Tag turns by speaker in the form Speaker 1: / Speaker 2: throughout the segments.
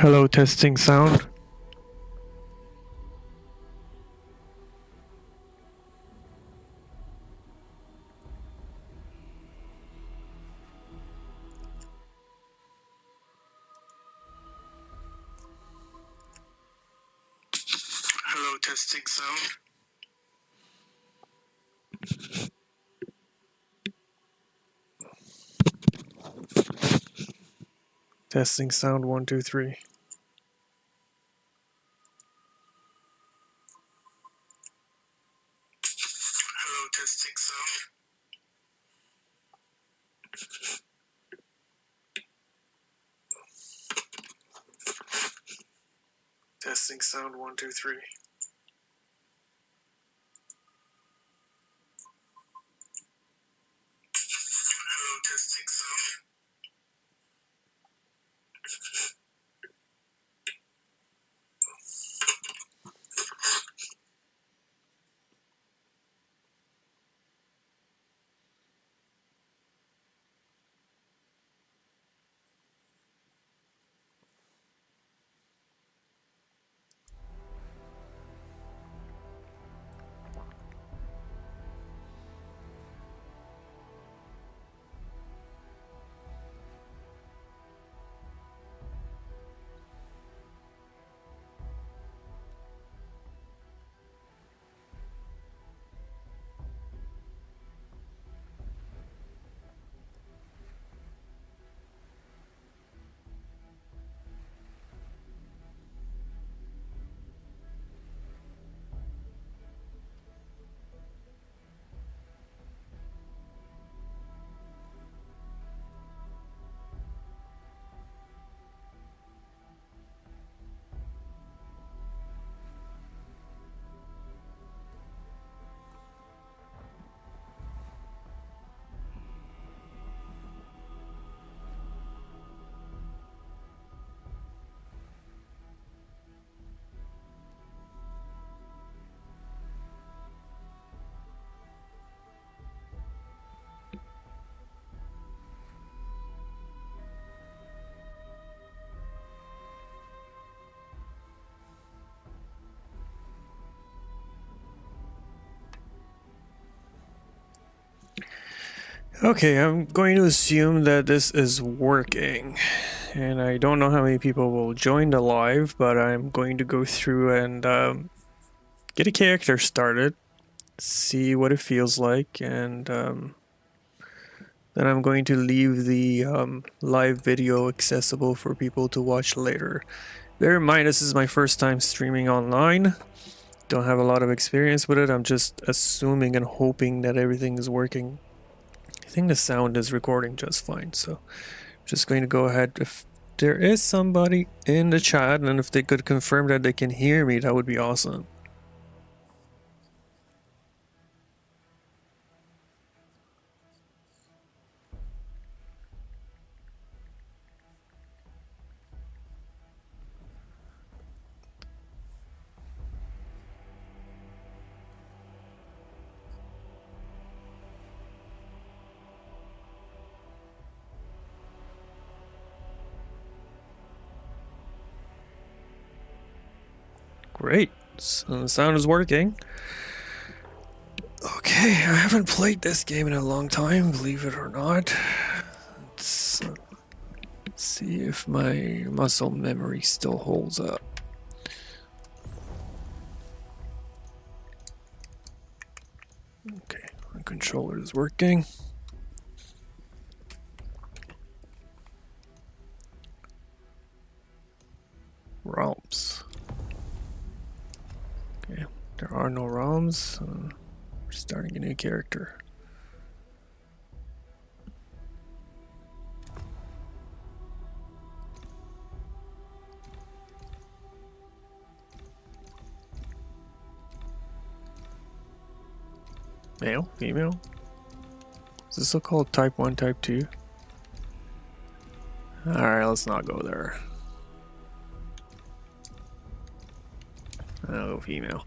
Speaker 1: Hello, testing sound. Hello, testing sound. Testing sound 1, 2, 3. Hello, testing sound. Testing sound 1, 2, 3. Hello, testing sound. Okay, I'm going to assume that this is working. And I don't know how many people will join the live, but I'm going to go through and get a character started, see what it feels like, and then I'm going to leave the live video accessible for people to watch later. Bear in mind, this is my first time streaming online. Don't have a lot of experience with it. I'm just assuming and hoping that everything is working. I think the sound is recording just fine, so I'm just going to go ahead. If there is somebody in the chat and if they could confirm that they can hear me, that would be awesome. Great, so the sound is working. Okay, I haven't played this game in a long time, believe it or not. Let's see if my muscle memory still holds up. Okay, my controller is working. ROMs. Okay, there are no ROMs. We're starting a new character. Male? Female? Is this still called type 1, type 2? Alright, let's not go there. I'll go female.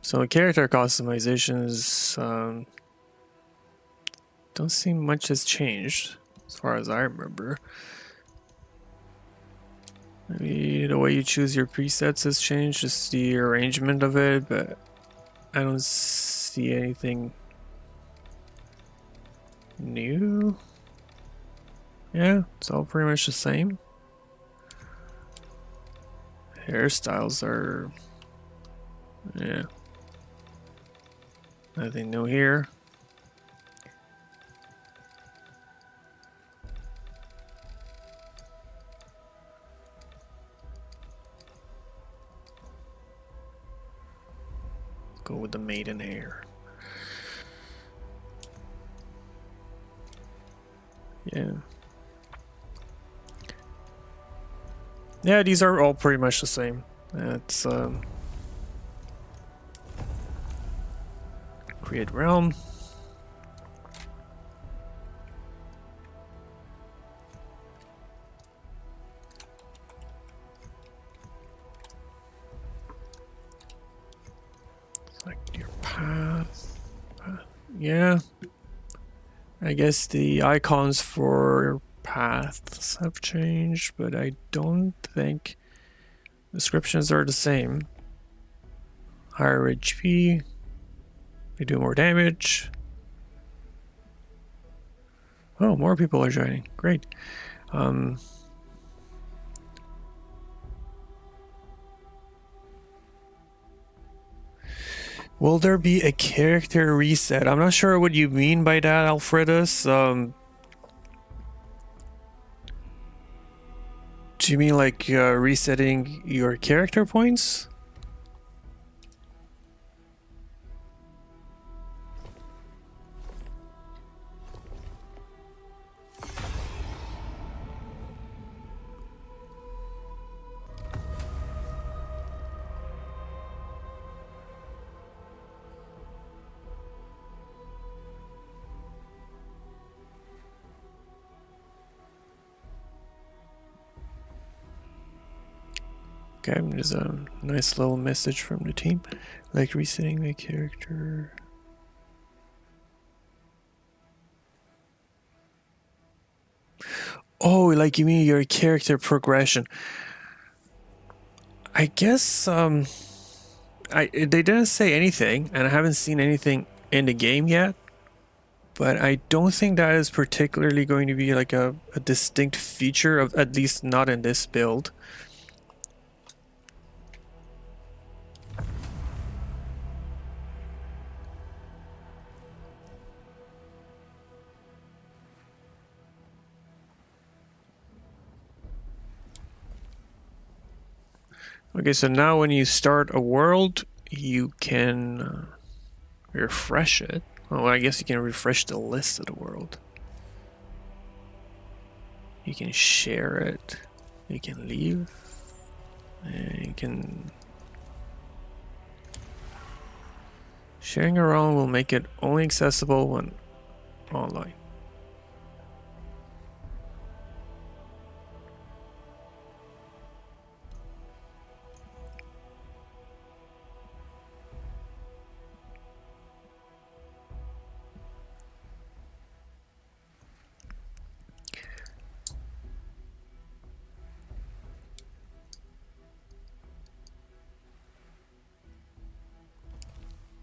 Speaker 1: So character customizations, don't seem much has changed as far as I remember. Maybe the way you choose your presets has changed, just the arrangement of it, but I don't see anything new. Yeah, it's all pretty much the same. Hairstyles are, yeah, nothing new here. Go with the maiden hair. Yeah. Yeah, these are all pretty much the same. It's create realm. Select your path. Yeah. I guess the icons for paths have changed, but I don't think descriptions are the same. Higher HP. They do more damage. Oh, more people are joining. Great. Will there be a character reset? I'm not sure what you mean by that, Alfredus. Do you mean like resetting your character points? Okay, there's a nice little message from the team, like resetting the character. Oh, like you mean your character progression. I guess they didn't say anything, and I haven't seen anything in the game yet. But I don't think that is particularly going to be like a distinct feature of, at least not in this build. Okay, so now when you start a world, you can refresh it. Oh, I guess you can refresh the list of the world. You can share it. You can leave. And you can... Sharing around will make it only accessible when online.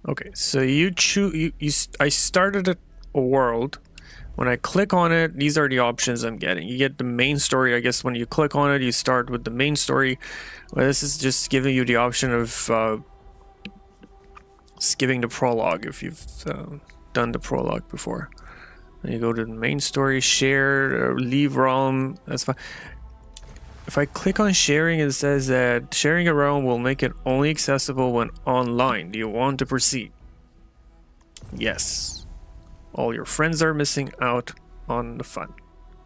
Speaker 1: Okay, so you choose. I started a world. When I click on it, these are the options I'm getting. You get the main story. I guess when you click on it, you start with the main story. Well, this is just giving you the option of skipping the prologue if you've done the prologue before. Then you go to the main story, share, or leave realm. That's fine. If I click on sharing, it says that sharing a realm will make it only accessible when online. Do you want to proceed? Yes. All your friends are missing out on the fun.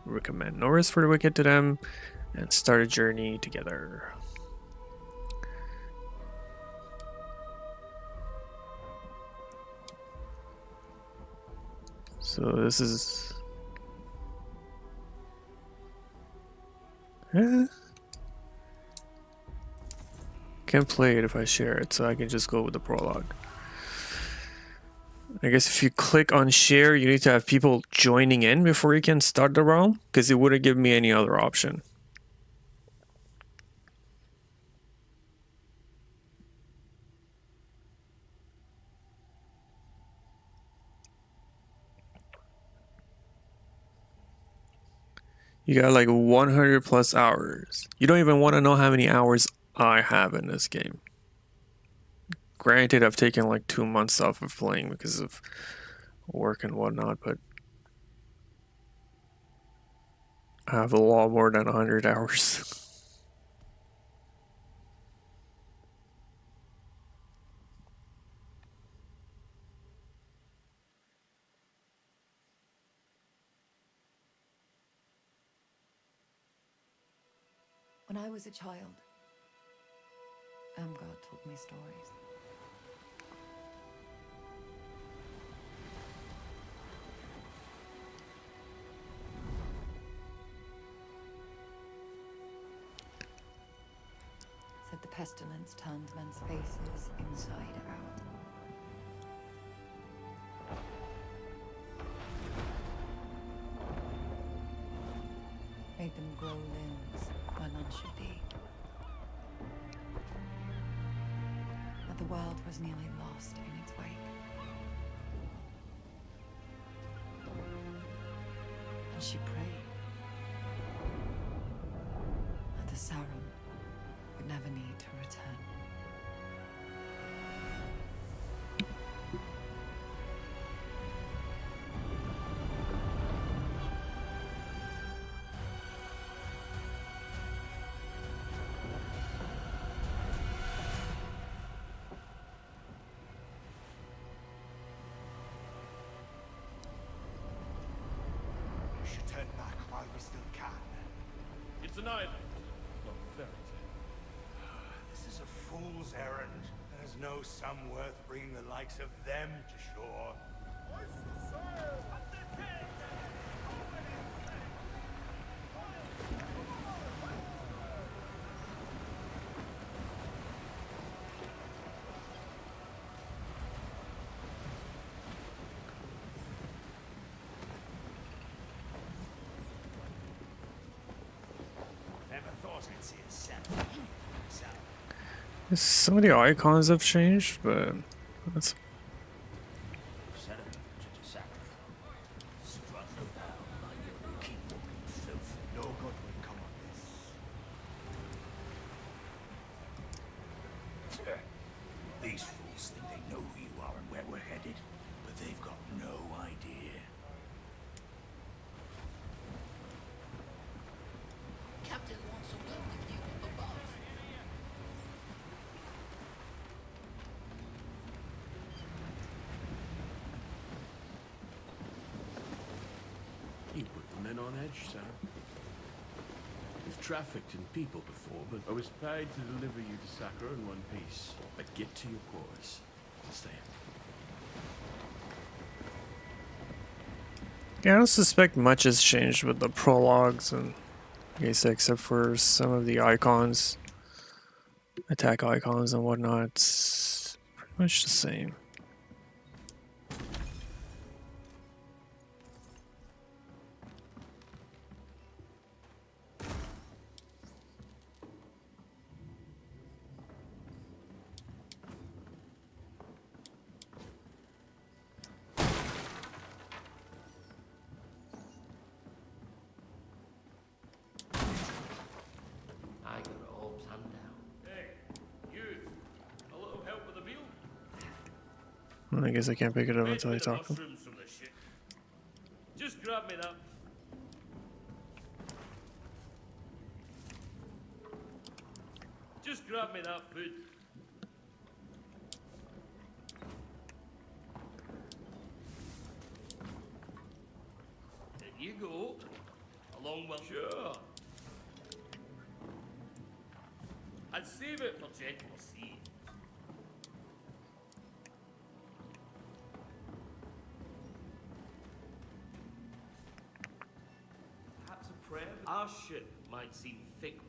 Speaker 1: Recommend no rest for the wicked to them and start a journey together. So this is... Can't play it if I share it, so I can just go with the prologue. I guess if you click on share, you need to have people joining in before you can start the realm, because it wouldn't give me any other option. You got like 100 plus hours. You don't even want to know how many hours I have in this game. Granted, I've taken like 2 months off of playing because of work and whatnot, but I have a lot more than 100 hours.
Speaker 2: When I was a child, Amgard told me stories. Said the pestilence turned men's faces inside out. Made them grow limbs where none should be. That the world was nearly lost in its wake. And she prayed that the Sauron would never need to return.
Speaker 3: Turn back while we still can.
Speaker 4: It's an island, not a fairy tale.
Speaker 3: This is a fool's errand. There's no sum worth bringing the likes of them to shore.
Speaker 1: Some of the icons have changed, but that's
Speaker 3: No good will come of this. These fools think they know who you are and where we're headed, but they've got no idea.
Speaker 5: Captain wants a word with you above.
Speaker 4: You put the men on edge, sir. We've trafficked in people before, but I was paid to deliver you to Sakura in one piece. But get to your quarters. Stay.
Speaker 1: yeah. I don't suspect much has changed with the prologues, and I guess except for some of the icons, attack icons and whatnot. It's pretty much the same.
Speaker 5: I got it all planned out.
Speaker 4: Hey, you. A little help with the meal?
Speaker 1: I guess I can't pick it up
Speaker 4: Fetch
Speaker 1: until
Speaker 4: me
Speaker 1: I
Speaker 4: the
Speaker 1: talk.
Speaker 4: mushrooms from the ship. Just grab me that. Just grab me that food. There you go. Along with... Sure. I'd save it for gentle sea. Perhaps a prayer? Our ship might seem fickle.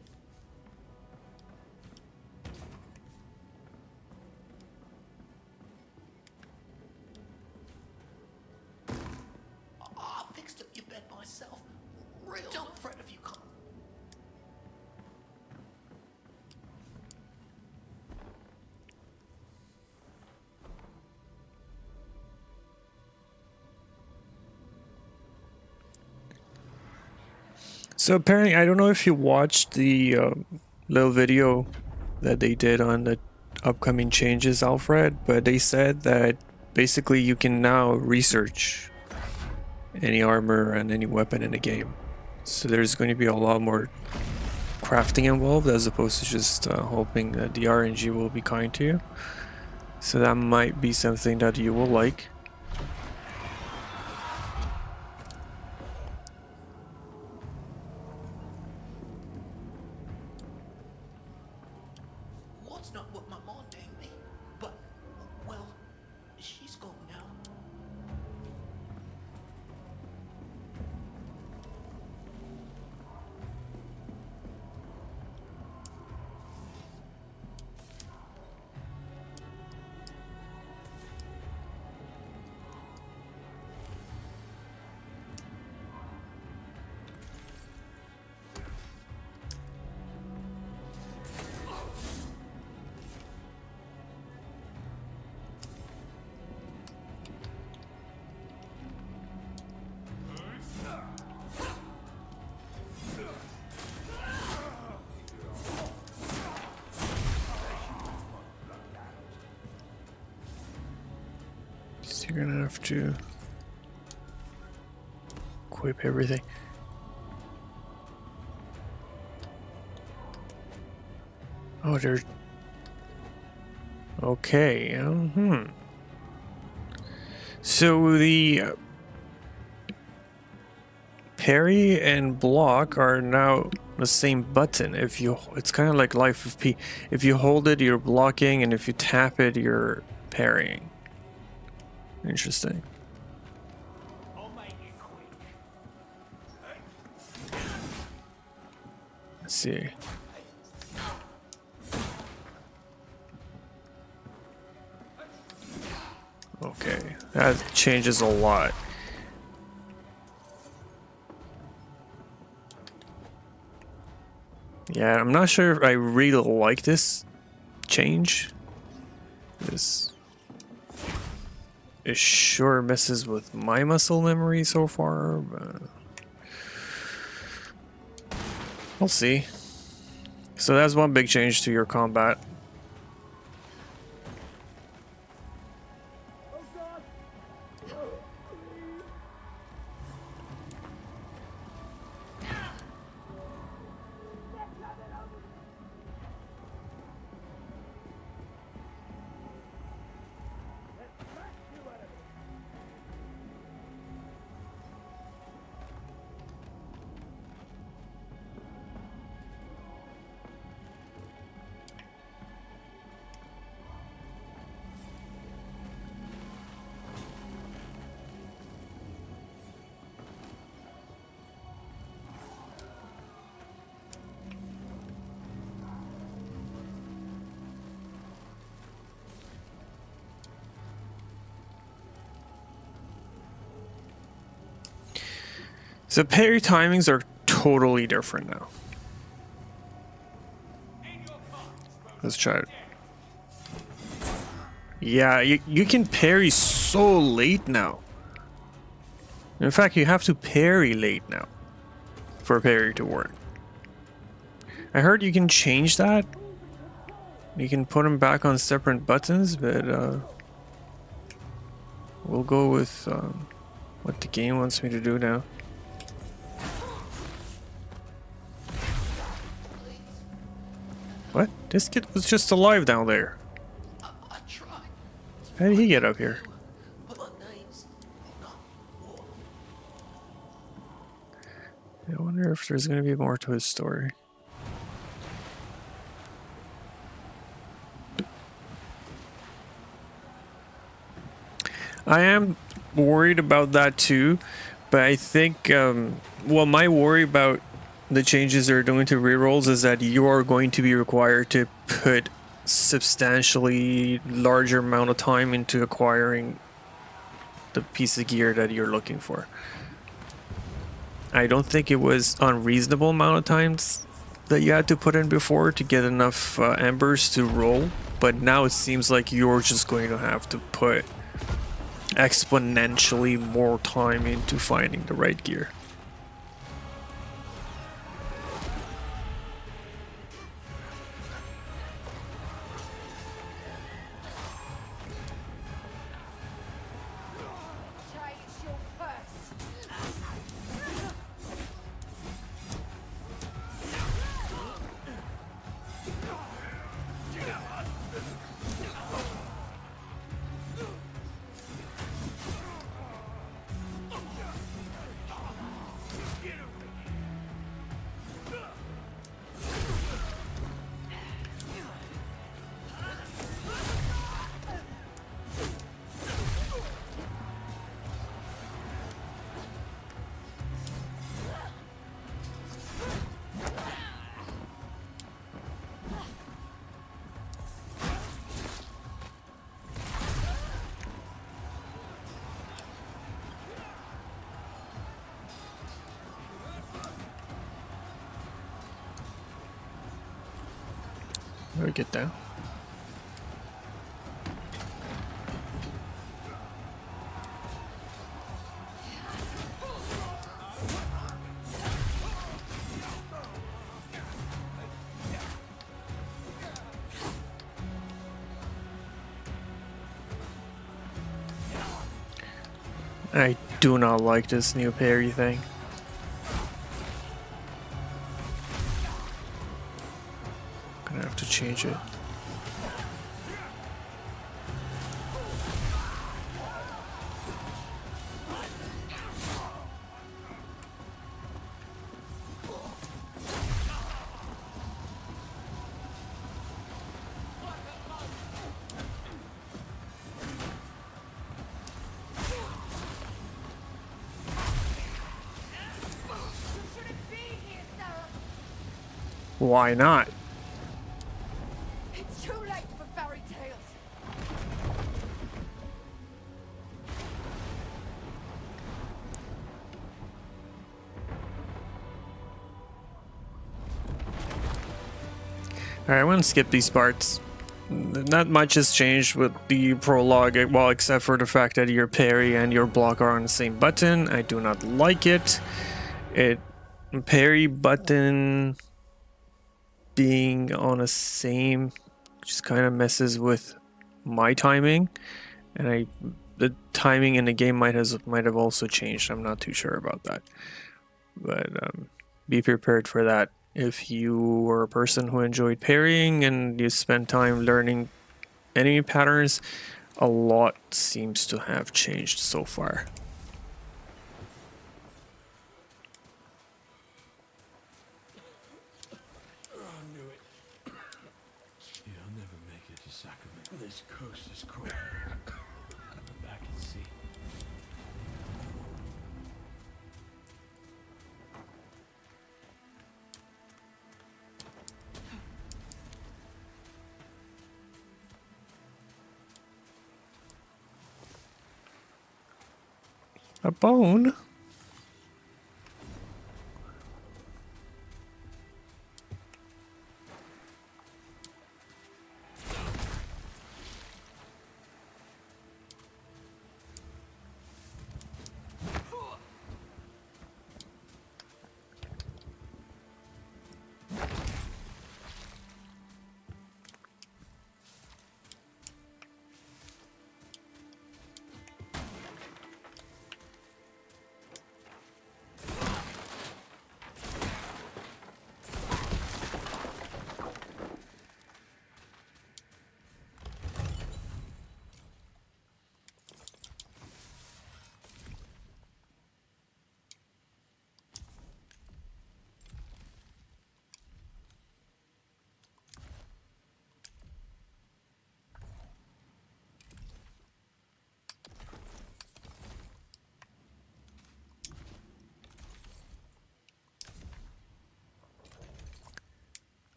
Speaker 1: So apparently, I don't know if you watched the little video that they did on the upcoming changes, Alfred, but they said that basically you can now research any armor and any weapon in the game. So there's going to be a lot more crafting involved as opposed to just hoping that the RNG will be kind to you. So that might be something that you will like.
Speaker 5: What's not what my mom told me? But, well, she's gone now.
Speaker 1: So you're gonna have to equip everything. Oh, they're okay. So the parry and block are now the same button. If you, it's kind of like Life of P. If you hold it, you're blocking, and if you tap it, you're parrying. Interesting. Let's see. Okay, that changes a lot. Yeah, I'm not sure if I really like this change. It sure messes with my muscle memory so far, but we'll see. So that's one big change to your combat. So parry timings are totally different now. Let's try it. Yeah, you can parry so late now. In fact, you have to parry late now for parry to work. I heard you can change that. You can put them back on separate buttons, but we'll go with what the game wants me to do now. What? This kid was just alive down there.
Speaker 5: I tried.
Speaker 1: How did he get up here?
Speaker 5: But my name's not War.
Speaker 1: I wonder if there's going to be more to his story. I am worried about that too, but I think, well, my worry about the changes they're doing to rerolls is that you are going to be required to put substantially larger amount of time into acquiring the piece of gear that you're looking for. I don't think it was unreasonable amount of times that you had to put in before to get enough embers to roll, but now it seems like you're just going to have to put exponentially more time into finding the right gear. How do we get down? I do not like this new parry thing. Gonna have to change it. Why not?
Speaker 6: It's too late for fairy tales.
Speaker 1: Alright, I'm gonna skip these parts. Not much has changed with the prologue, well, except for the fact that your parry and your block are on the same button. I do not like it. Parry button being on the same just kind of messes with my timing, and the timing in the game might have also changed. I'm not too sure about that, but be prepared for that. If you were a person who enjoyed parrying and you spent time learning enemy patterns, a lot seems to have changed so far.
Speaker 4: You'll never make it to Sacrament. This coast is cold. I'm back at sea.
Speaker 1: A bone?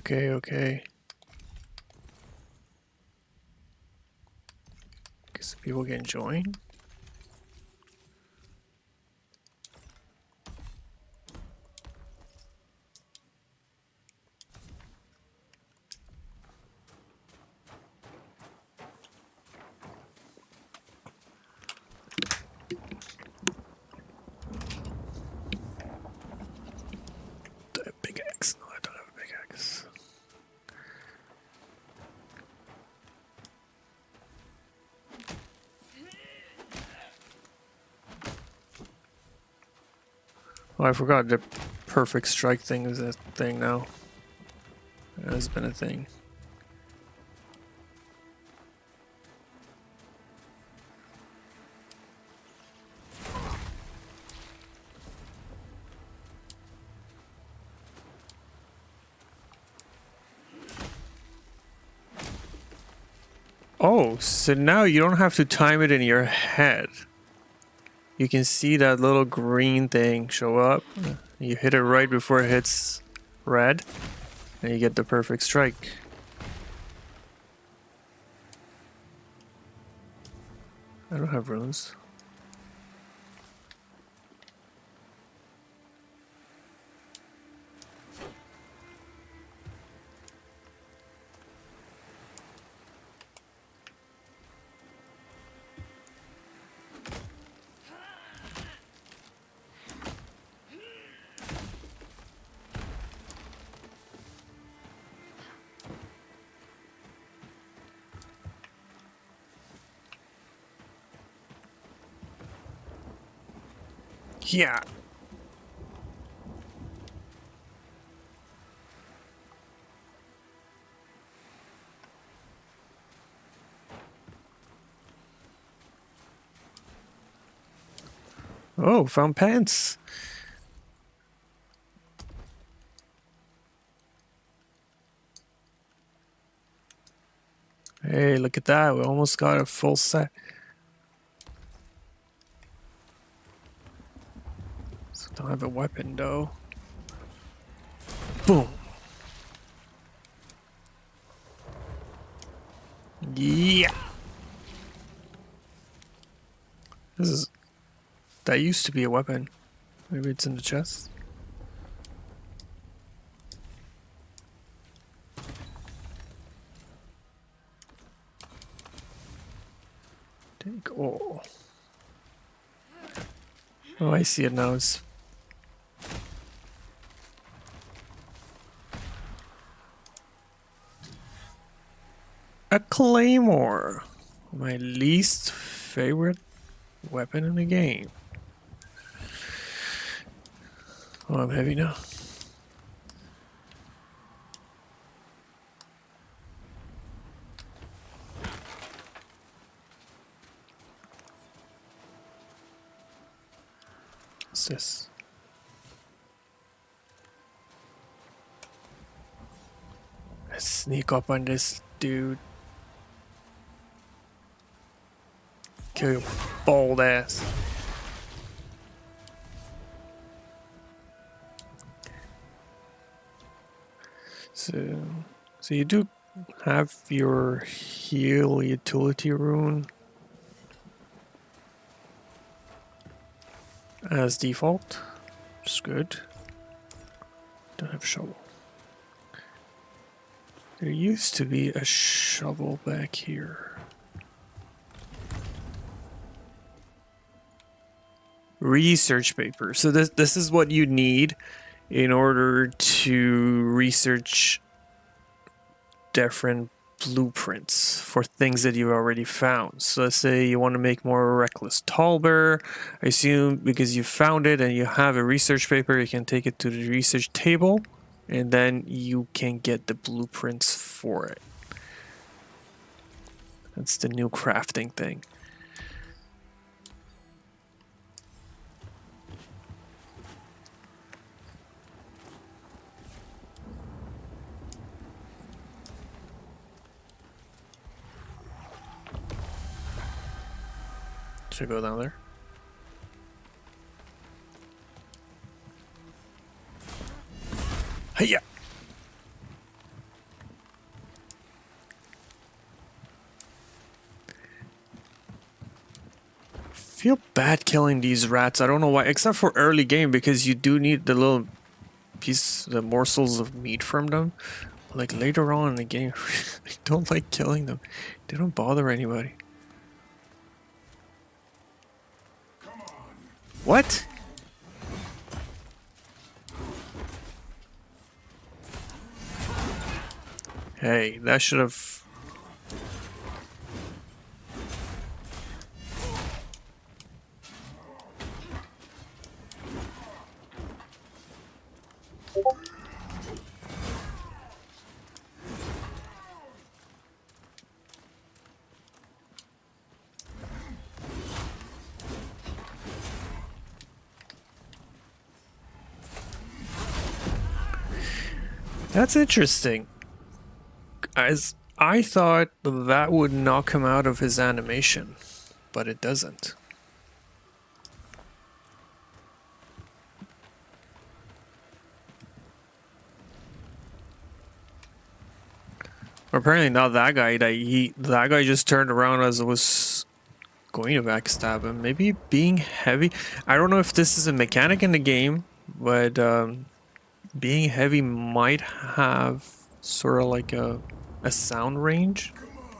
Speaker 1: Okay. Guess people can join. Do I have a big axe? No, I don't have a big axe. Oh, I forgot the perfect strike thing is a thing now. It has been a thing. Oh, so now you don't have to time it in your head. You can see that little green thing show up. You hit it right before it hits red, and you get the perfect strike. I don't have runes. Yeah. Oh, found pants. Hey, look at that. We almost got a full set. So don't have a weapon though. Boom. Yeah. This is... That used to be a weapon. Maybe it's in the chest. Take all. Oh, I see it now. It's a claymore. My least favorite weapon in the game. Oh, I'm heavy now. What's this? Let's sneak up on this dude. Kill your bald ass. So you do have your heal utility rune as default, which is good. Don't have a shovel. There used to be a shovel back here. Research paper. So this is what you need in order to research different blueprints for things that you've already found. So let's say you want to make more reckless Tallbearer. I assume because you found it and you have a research paper, you can take it to the research table and then you can get the blueprints for it. That's the new crafting thing. Should I go down there? Hiya! Feel bad killing these rats. I don't know why, except for early game because you do need the little piece, the morsels of meat from them. Like later on in the game, I don't like killing them. They don't bother anybody. What? Hey, that should have... That's interesting. As I thought that would knock him out of his animation, but it doesn't. Apparently not that guy. That guy just turned around as I was going to backstab him. Maybe being heavy. I don't know if this is a mechanic in the game, but being heavy might have sort of like a sound range.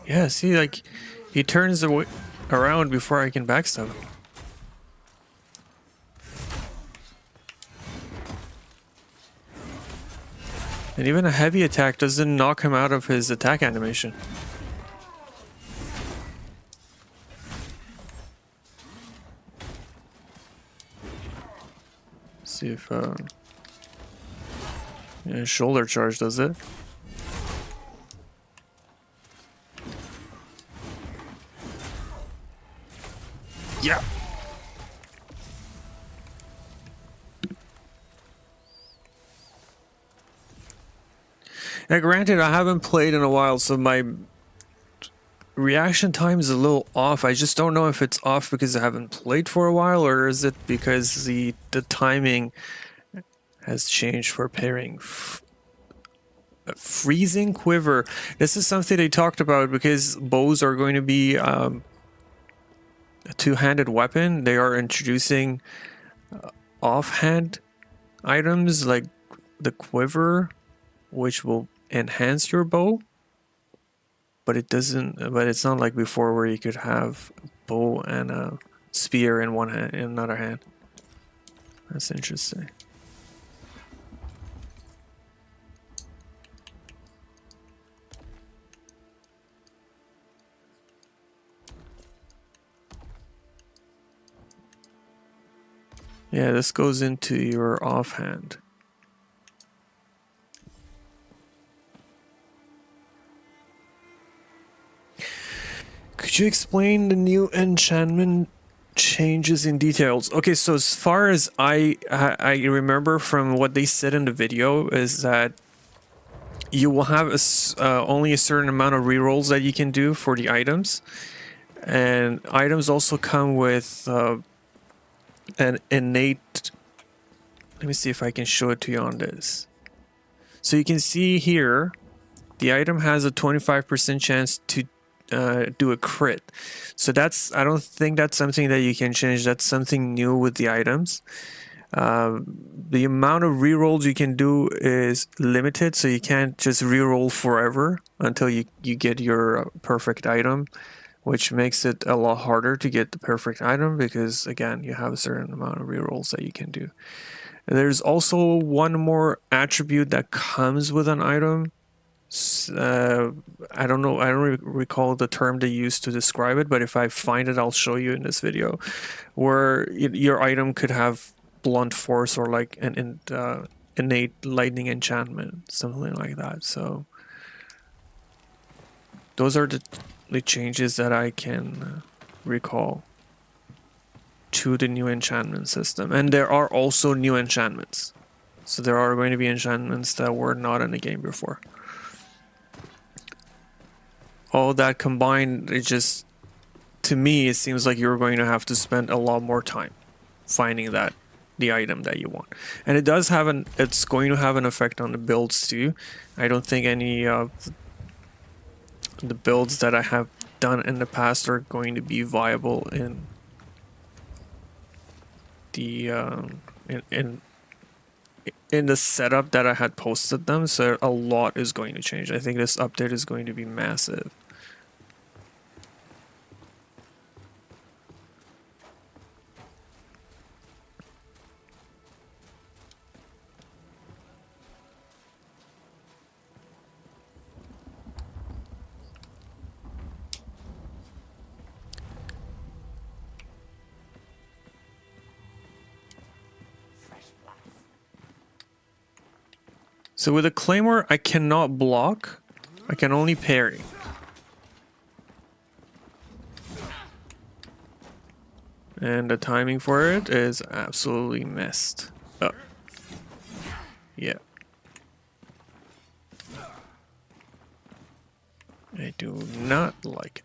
Speaker 1: Yeah, see, like he turns around before I can backstab him. And even a heavy attack doesn't knock him out of his attack animation. See if yeah, shoulder charge does it. Yeah. Now, granted, I haven't played in a while, so my reaction time is a little off. I just don't know if it's off because I haven't played for a while, or is it because the timing has changed for pairing. Freezing quiver. This is something they talked about because bows are going to be a two-handed weapon. They are introducing offhand items like the quiver, which will enhance your bow, but it doesn't. But it's not like before where you could have a bow and a spear in one hand, in another hand. That's interesting. Yeah, this goes into your offhand. Could you explain the new enchantment changes in details? Okay, so as far as I remember from what they said in the video is that you will have only a certain amount of rerolls that you can do for the items, and items also come with an innate. Let me see if I can show it to you on this. So you can see here, the item has a 25% chance to do a crit. So that's, I don't think that's something that you can change. That's something new with the items. The amount of rerolls you can do is limited, so you can't just reroll forever until you get your perfect item, which makes it a lot harder to get the perfect item because, again, you have a certain amount of rerolls that you can do. There's also one more attribute that comes with an item. I don't know, I don't recall the term they used to describe it, but if I find it, I'll show you in this video, where your item could have blunt force or like an innate lightning enchantment, something like that. So those are the changes that I can recall to the new enchantment system. And there are also new enchantments. So there are going to be enchantments that were not in the game before. All that combined, it just, to me, it seems like you're going to have to spend a lot more time finding the item that you want. And it does have it's going to have an effect on the builds too. I don't think any of the builds that I have done in the past are going to be viable in the in the setup that I had posted them. So a lot is going to change. I think this update is going to be massive. So with a Claymore, I cannot block. I can only parry. And the timing for it is absolutely messed up. Yeah. I do not like it.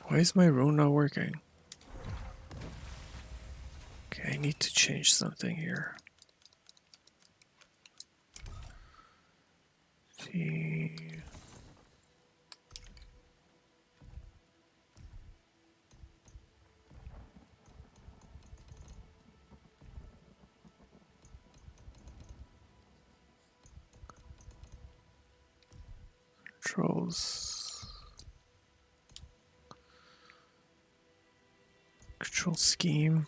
Speaker 1: Why is my rune not working? Okay, I need to change something here. See. Controls. Control scheme.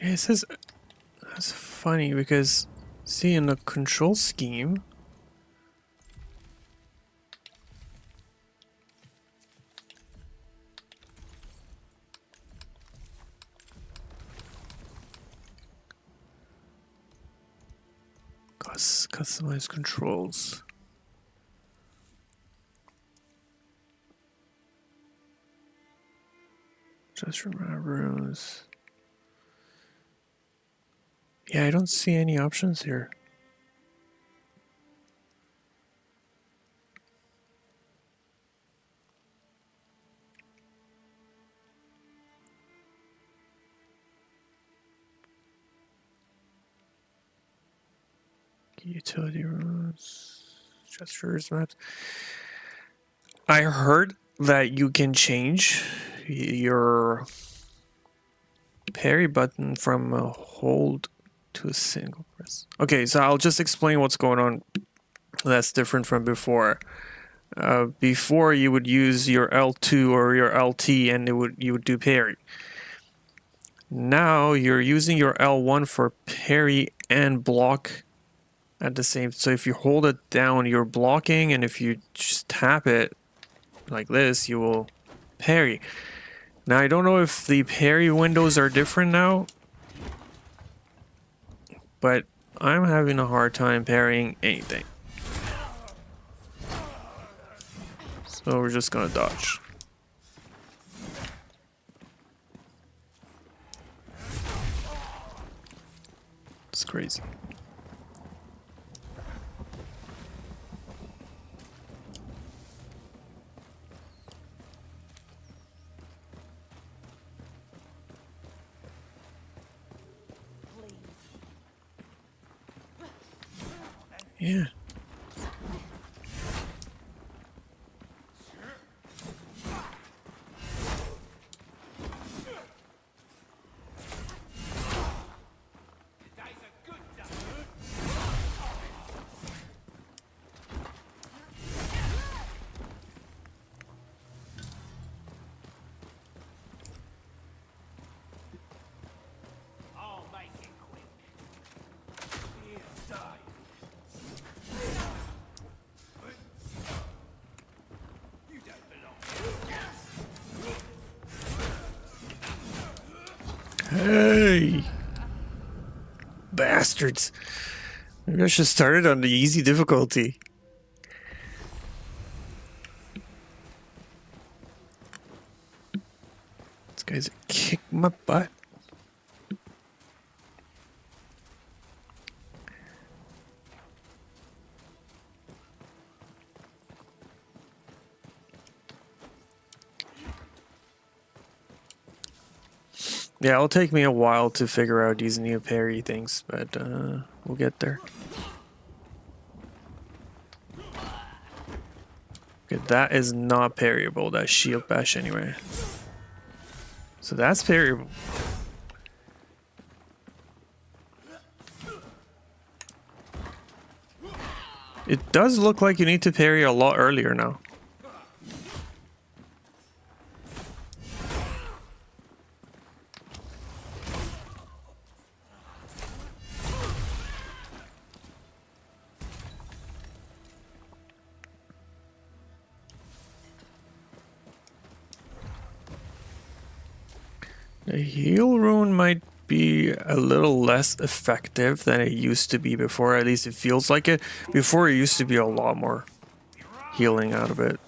Speaker 1: It says that's funny because see in the control scheme. Customize controls. Just remember rooms. Yeah, I don't see any options here. Utility rooms, gestures, maps. I heard that you can change your parry button from a hold to a single press. Okay, so I'll just explain what's going on. That's different from before. Before you would use your L2 or your LT and you would do parry. Now you're using your L1 for parry and block at the same. So if you hold it down, you're blocking, and if you just tap it like this, you will parry. Now I don't know if the parry windows are different now, but I'm having a hard time parrying anything. So we're just gonna dodge. It's crazy. Yeah. Hey! Bastards. Maybe I should start it on the easy difficulty. This guy's kick my butt. Yeah, it'll take me a while to figure out these new parry things, but we'll get there. Okay, that is not parryable, that shield bash anyway. So that's parryable. It does look like you need to parry a lot earlier now. The heal rune might be a little less effective than it used to be before, at least it feels like it. Before it used to be a lot more healing out of it.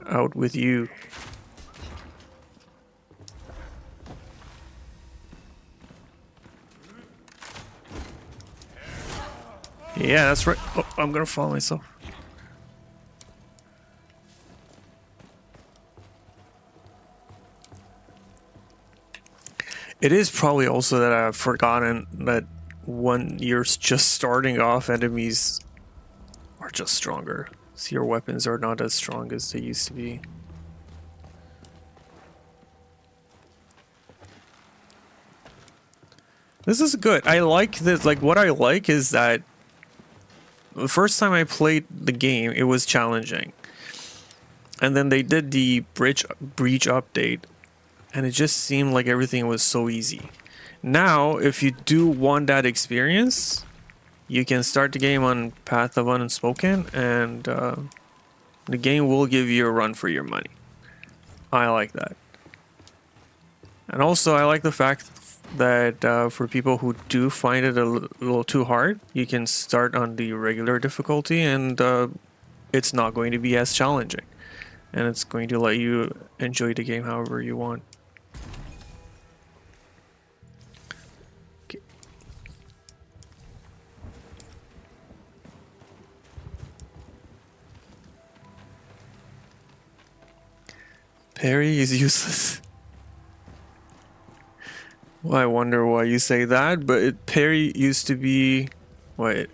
Speaker 1: Out with you. Yeah, that's right. Oh, I'm gonna fall myself. It is probably also that I've forgotten that when you're just starting off, enemies are just stronger. So your weapons are not as strong as they used to be. This is good. I like this. Like, what I like is that the first time I played the game, it was challenging. And then they did the breach update, and it just seemed like everything was so easy. Now, if you do want that experience, you can start the game on Path of Unspoken, and the game will give you a run for your money. I like that. And also, I like the fact that for people who do find it a little too hard, you can start on the regular difficulty, and it's not going to be as challenging. And it's going to let you enjoy the game however you want. Okay. Parry is useless. Well, I wonder why you say that, but parry used to be... Well,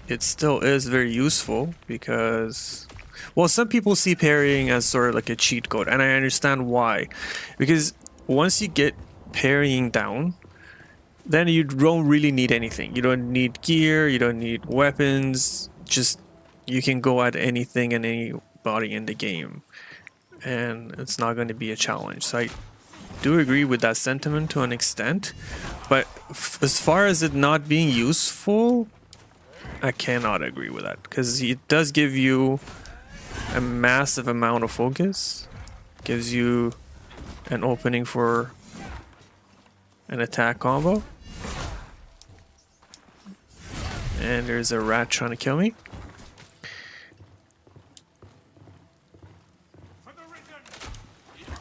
Speaker 1: it still is very useful because... Well, some people see parrying as sort of like a cheat code, and I understand why. Because once you get parrying down, then you don't really need anything. You don't need gear, you don't need weapons, just you can go at anything and anybody in the game. And it's not going to be a challenge. So I do agree with that sentiment to an extent, but as far as it not being useful, I cannot agree with that, because it does give you a massive amount of focus, gives you an opening for an attack combo, and there's a rat trying to kill me.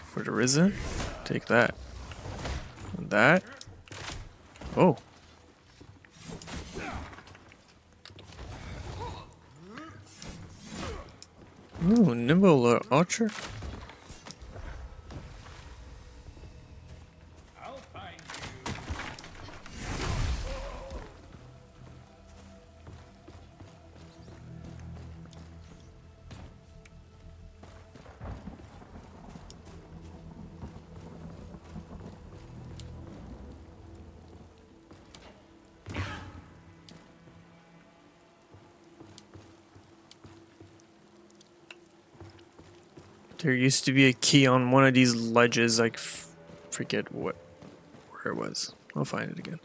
Speaker 1: For the Risen, take that. And that. Oh. Ooh, nimble archer. There used to be a key on one of these ledges. I forget where it was. I'll find it again.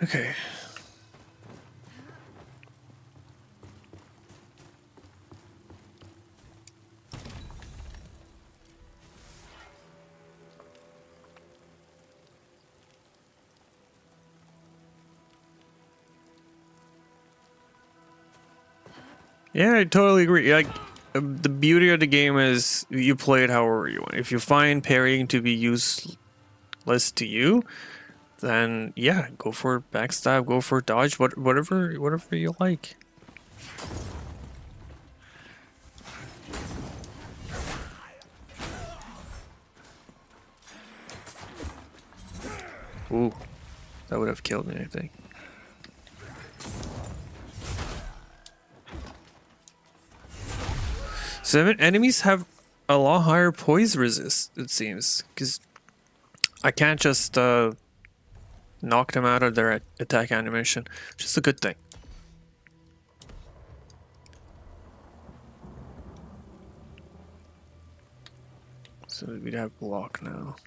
Speaker 1: Okay. Yeah, I totally agree. Like, the beauty of the game is you play it however you want. If you find parrying to be useless to you, then yeah, go for backstab, go for dodge, whatever you like. Ooh, that would have killed me, I think. So enemies have a lot higher poise resist, it seems, because I can't just knock them out of their attack animation, which is a good thing. So we'd have block now.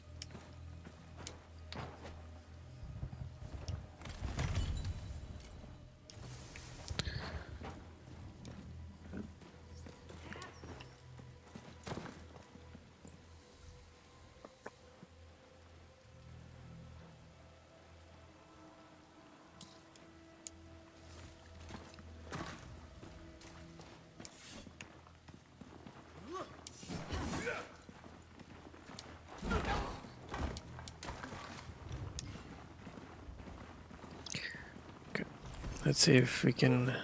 Speaker 1: Let's see if we can...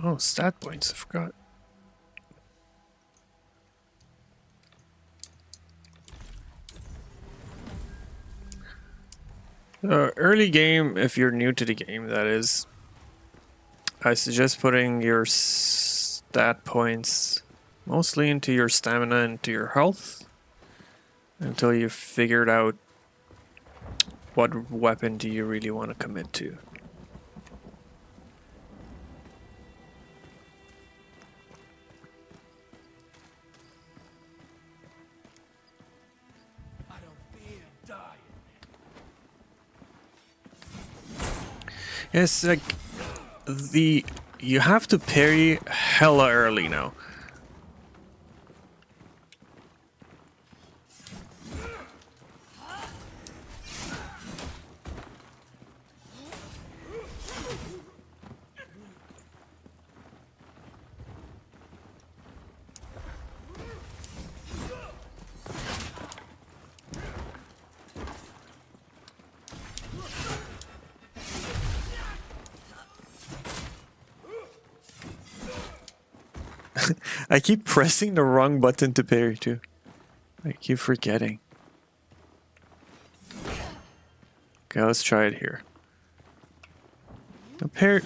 Speaker 1: Oh, stat points, I forgot. Early game, if you're new to the game, that is, I suggest putting your stat points mostly into your stamina and to your health until you've figured out what weapon do you really want to commit to. It's like you have to parry hella early now. I keep pressing the wrong button to parry too. I keep forgetting. Okay, let's try it here. Now parry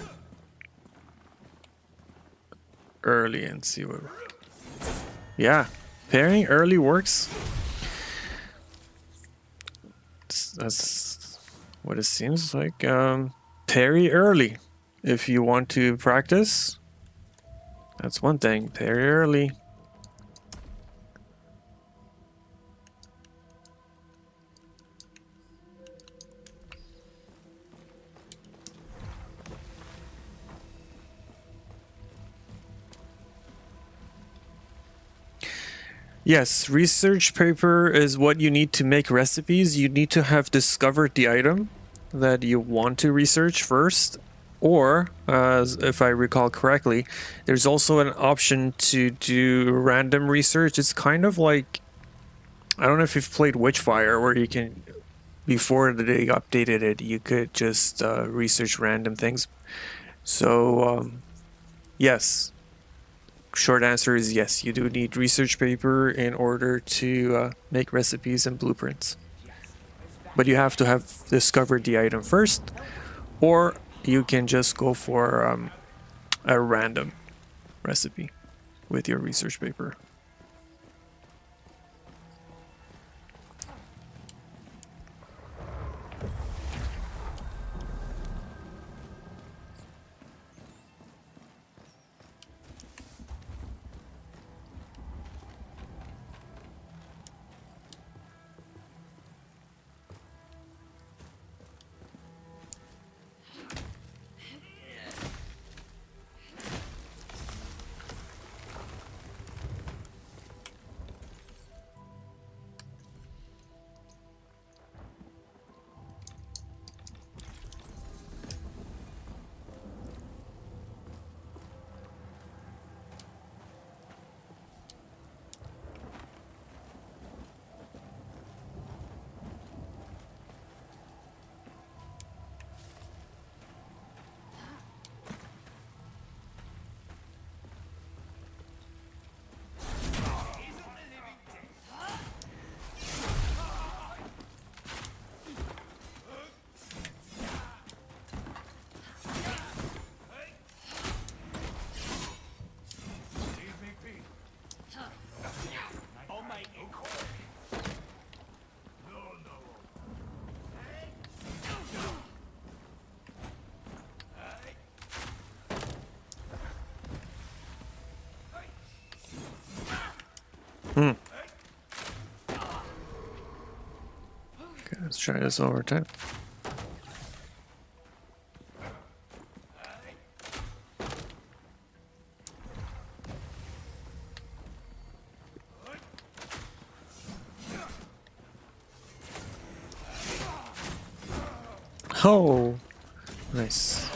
Speaker 1: early and see what. Yeah, parrying early works. That's what it seems like. Parry early if you want to practice. That's one thing. Parry early. Yes, research paper is what you need to make recipes. You need to have discovered the item that you want to research first. Or, if I recall correctly, there's also an option to do random research. It's kind of like, I don't know if you've played Witchfire, where you can, before they updated it, you could just research random things. So, yes. Short answer is yes, you do need research paper in order to make recipes and blueprints. But you have to have discovered the item first, or you can just go for a random recipe with your research paper. Okay, let's try this over time. Oh, nice.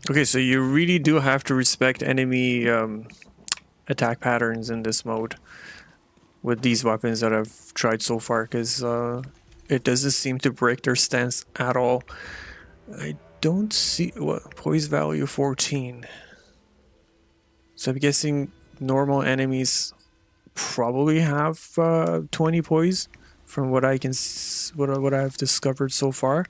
Speaker 1: Okay, so you really do have to respect enemy attack patterns in this mode with these weapons that I've tried so far, because it doesn't seem to break their stance at all. I don't see what poise value 14. So I'm guessing normal enemies probably have 20 poise from what I can what I've discovered so far.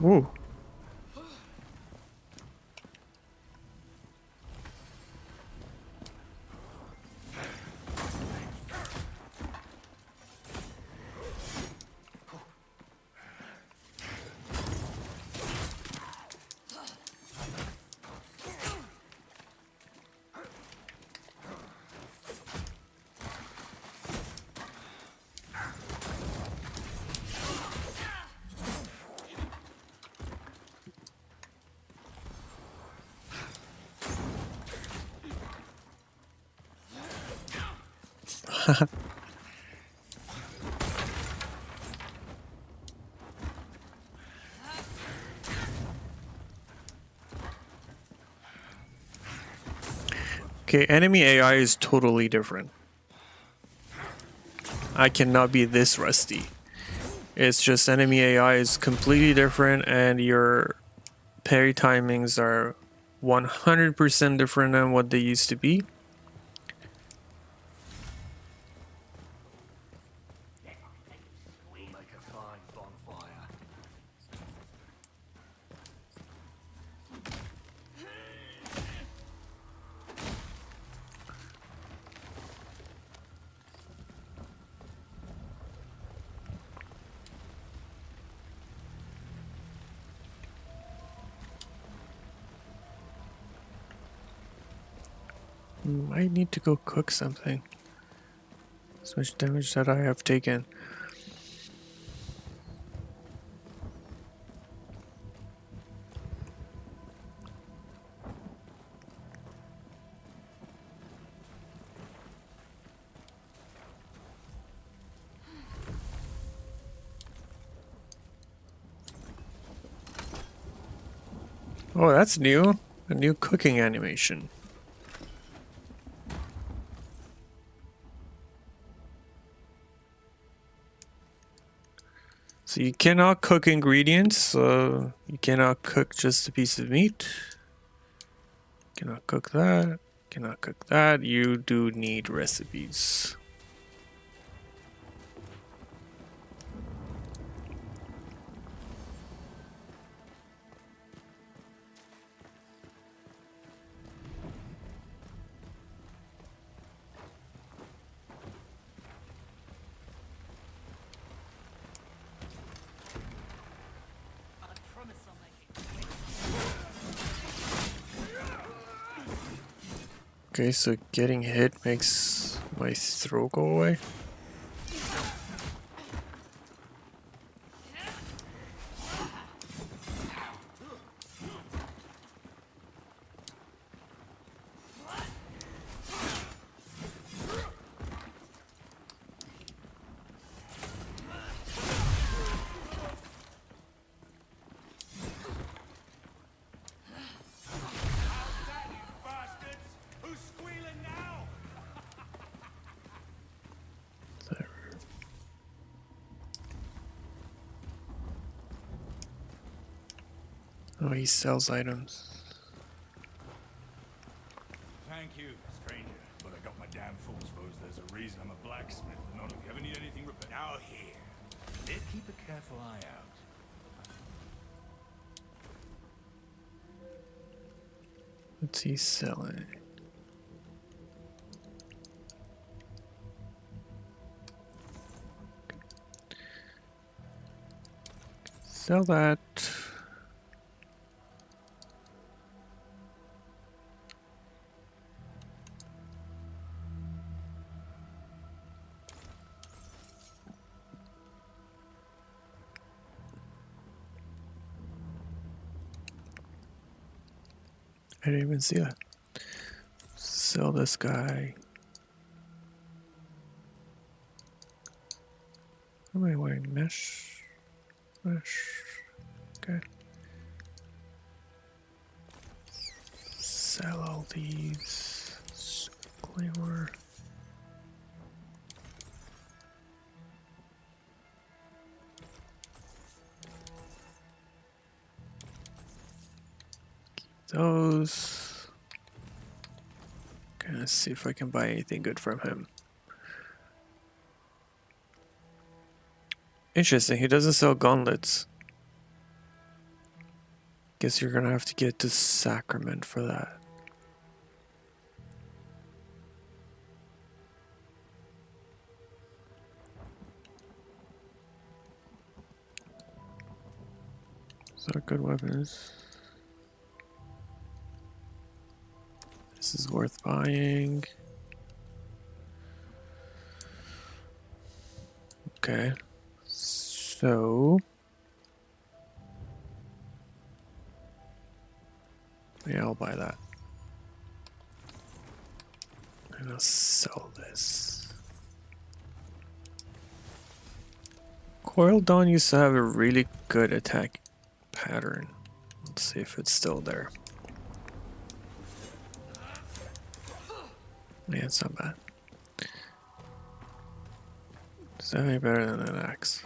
Speaker 1: Ooh. Okay, enemy AI is totally different. I cannot be this rusty. It's just enemy AI is completely different, and your parry timings are 100% different than what they used to be. I need to go cook something. So much damage that I have taken. Oh, that's new. A new cooking animation. So you cannot cook ingredients. You cannot cook just a piece of meat. Cannot cook that. Cannot cook that. You do need recipes. Okay, so getting hit makes my throw go away. Oh, he sells items.
Speaker 3: Thank you, stranger. But I got my damn full. Suppose there's a reason I'm a blacksmith, and not if you ever need anything repaired. Now here. Keep a careful eye out.
Speaker 1: What's he selling? Sell that. I didn't even see that. Sell this guy. Am I wearing mesh? Mesh. Okay. Sell all these. Claymore. Those. Okay, let's see if I can buy anything good from him. Interesting, he doesn't sell gauntlets. Guess you're gonna have to get to Sacrament for that. Those are good weapons. This is worth buying. Okay. So yeah, I'll buy that. And I'll sell this. Coil Dawn used to have a really good attack pattern. Let's see if it's still there. Yeah, it's not bad. It's definitely better than an axe.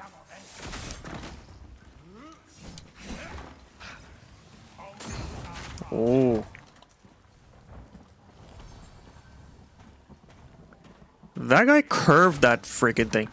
Speaker 1: Oh. That guy curved that freaking thing.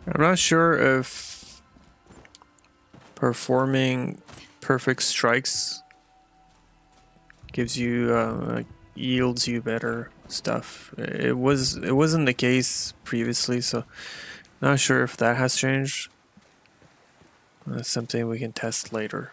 Speaker 1: I'm not sure if performing perfect strikes gives you yields you better stuff. It wasn't the case previously, so not sure if that has changed. That's something we can test later.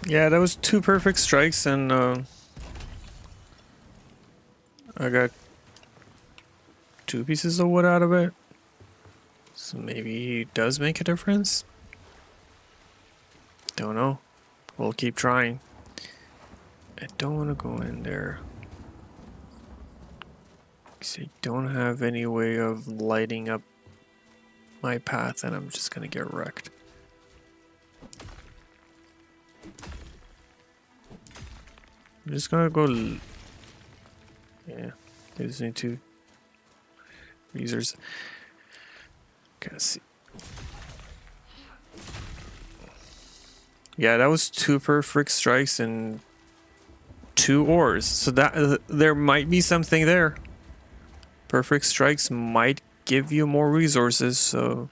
Speaker 1: Yeah, that was 2 perfect strikes, and I got 2 pieces of wood out of it. So maybe it does make a difference. Don't know. We'll keep trying. I don't want to go in there. 'Cause I don't have any way of lighting up my path, and I'm just gonna get wrecked. I'm just gonna go. Yeah, I just need to. Users. Can't see. Yeah, that was 2 perfect strikes and 2 ores. So that there might be something there. Perfect strikes might give you more resources. So,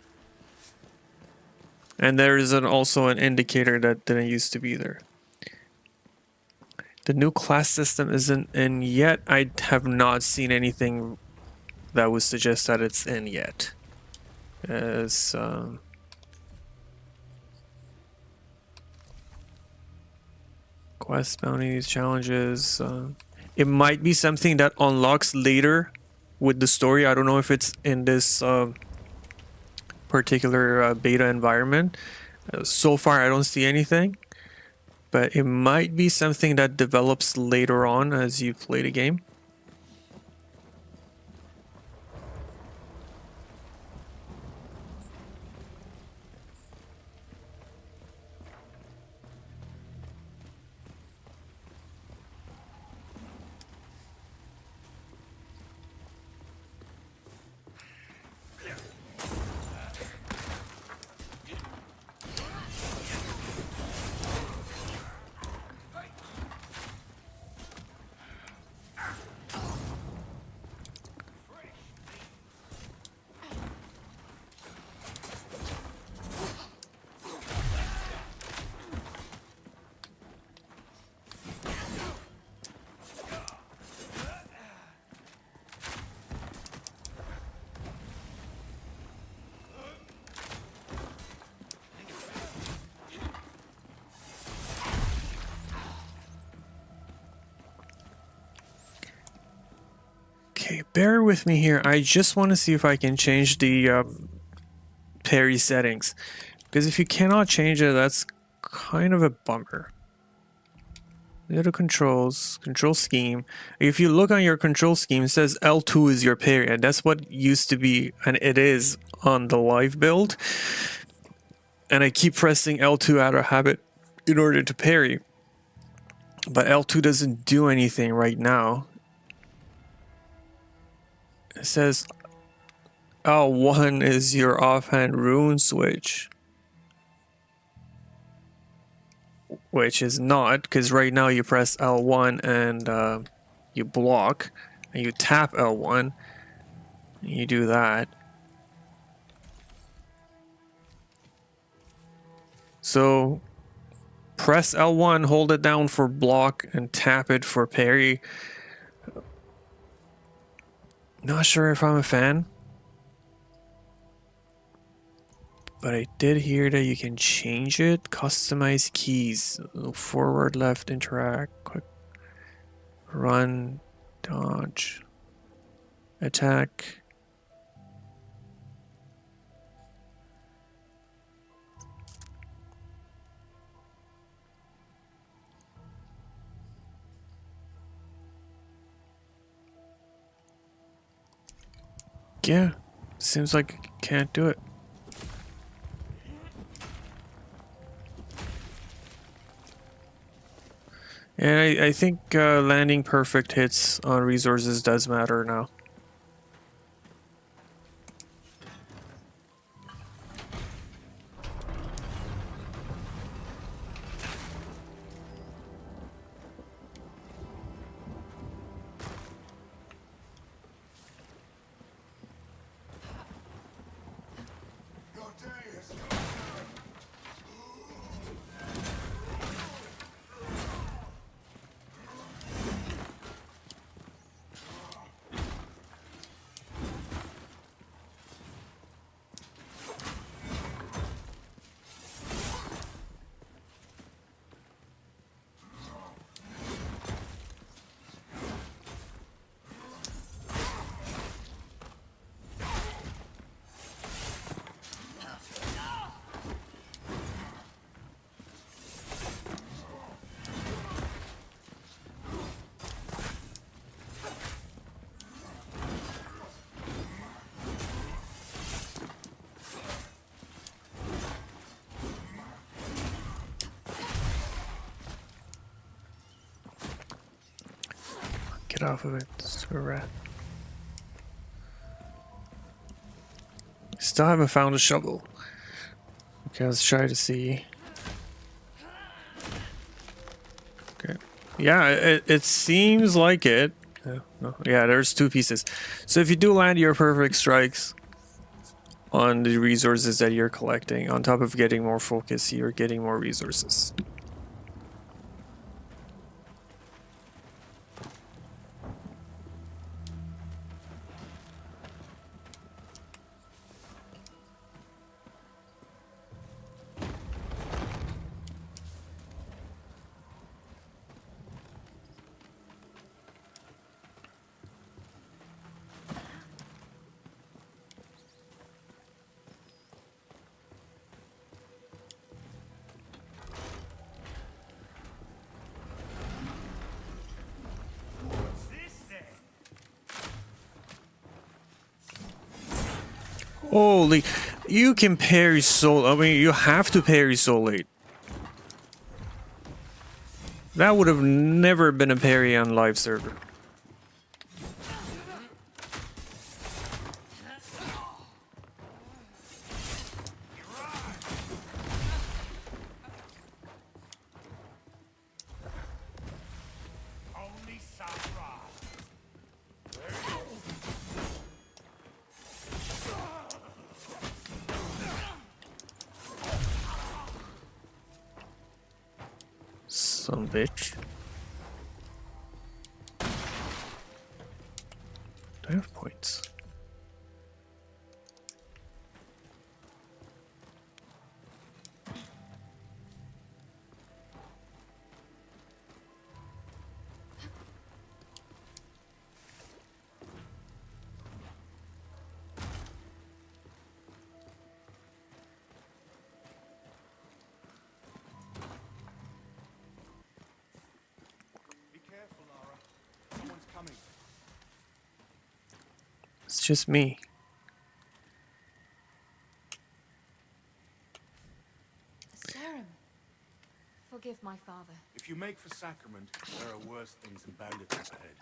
Speaker 1: and there is also an indicator that didn't used to be there. The new class system isn't in yet. I have not seen anything that would suggest that it's in yet. As quest bounties, challenges. It might be something that unlocks later with the story. I don't know if it's in this particular beta environment. So far, I don't see anything. But it might be something that develops later on as you play the game. Okay, bear with me here. I just want to see if I can change the parry settings. Because if you cannot change it, that's kind of a bummer. The other controls, control scheme. If you look on your control scheme, it says L2 is your parry. And that's what used to be, and it is on the live build. And I keep pressing L2 out of habit in order to parry. But L2 doesn't do anything right now. It says L1 is your offhand rune switch. Which is not, because right now you press L1 and you block. And you tap L1. And you do that. So press L1, hold it down for block, and tap it for parry. Not sure if I'm a fan. But I did hear that you can change it. Customize keys. Forward, left, interact, quick, run, dodge, attack. Yeah, seems like I can't do it. And I think landing perfect hits on resources does matter now. Get off of it. Screw rat. Still haven't found a shovel. Okay, let's try to see. Okay. Yeah, it seems like it. No. Yeah, there's 2 pieces. So if you do land your perfect strikes on the resources that you're collecting, on top of getting more focus, you're getting more resources.
Speaker 3: What's this then?
Speaker 1: Holy, you can parry so. I mean, you have to parry so late. That would have never been a parry on live server.
Speaker 3: Only sunrise.
Speaker 1: Some bitch. Do I have points?
Speaker 3: Be careful, Lara. Someone's coming.
Speaker 1: It's just me.
Speaker 6: Sarum, forgive my father.
Speaker 3: If you make for Sacrament, there are worse things than bandits up ahead.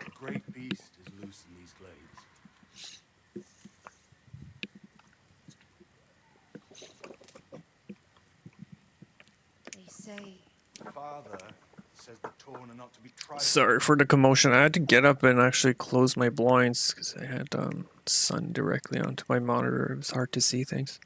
Speaker 3: A great beast is loose in these glades.
Speaker 6: They say
Speaker 3: Father says the torn are not to be tried.
Speaker 1: Sorry for the commotion. I had to get up and actually close my blinds because I had sun directly onto my monitor. It was hard to see things.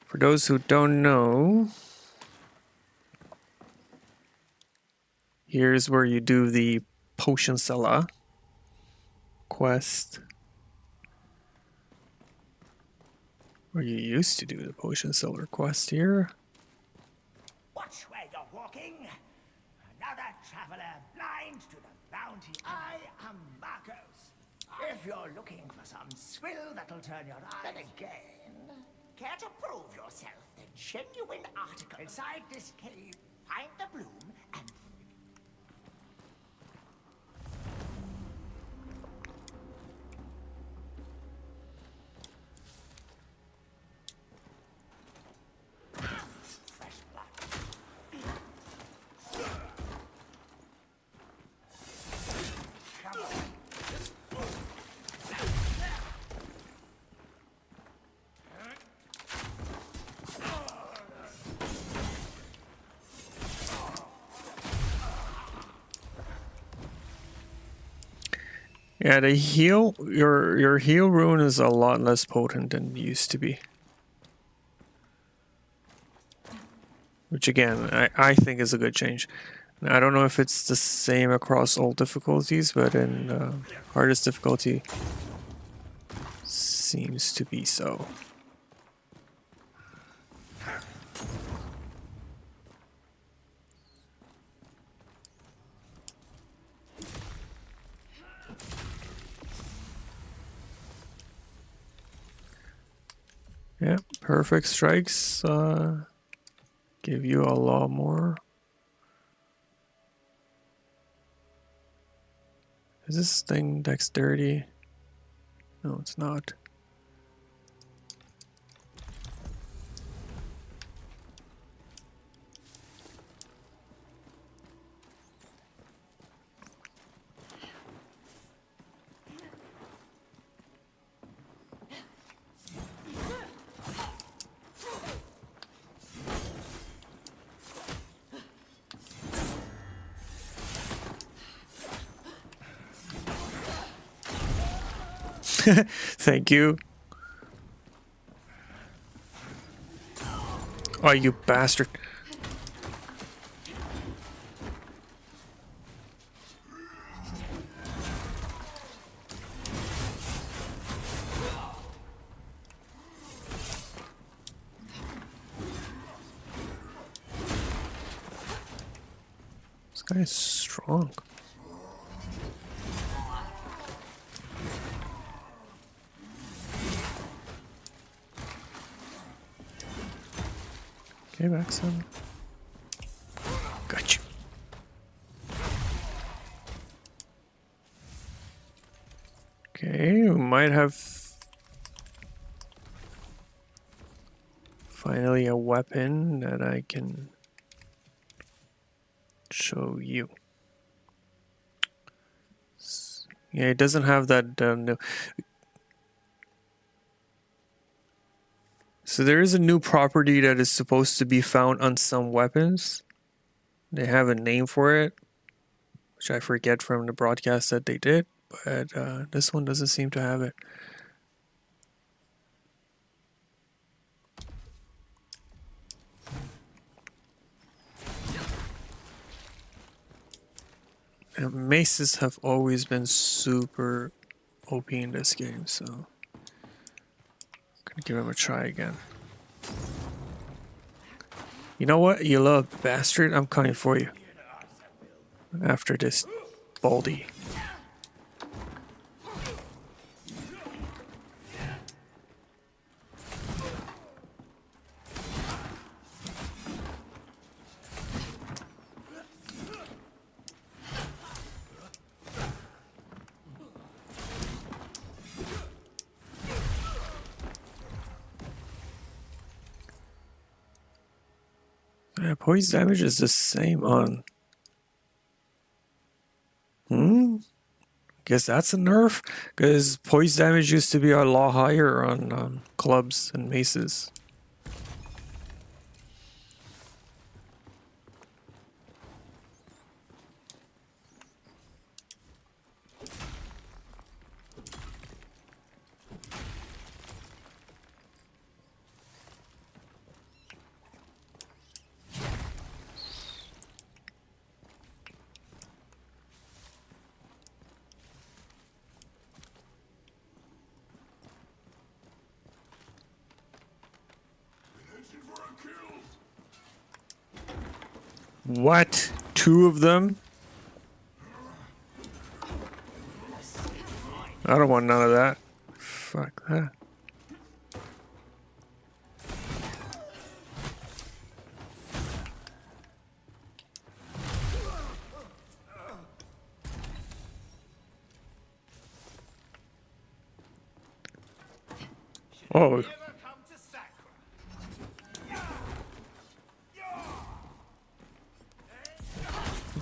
Speaker 1: For those who don't know, here's where you do the potion seller quest. Where you used to do the potion seller quest here.
Speaker 5: Watch where you're walking. Another traveler blind to the bounty. I am Marcos. If you're looking for some swill that'll turn your eye. Then again, care to prove yourself? The genuine article inside this cave. Find the bloom and fresh blood. Come on.
Speaker 1: Yeah, the heal your heal rune is a lot less potent than it used to be. Which again, I think is a good change. I don't know if it's the same across all difficulties, but in hardest difficulty seems to be so. Yeah, perfect strikes give you a lot more. Is this thing dexterity? No, it's not. Thank you. Oh, you bastard. This guy is strong. Okay, Maxim. Got you. Okay, we might have finally a weapon that I can show you. Yeah, it doesn't have that. No. So there is a new property that is supposed to be found on some weapons. They have a name for it, which I forget from the broadcast that they did, but this one doesn't seem to have it. And maces have always been super OP in this game, so I'm gonna give him a try again. You know what, you little bastard? I'm coming for you. After this Baldy. Yeah, poison damage is the same on... Guess that's a nerf? Because poison damage used to be a lot higher on clubs and maces. What? 2 of them? I don't want none of that. Fuck that. Oh.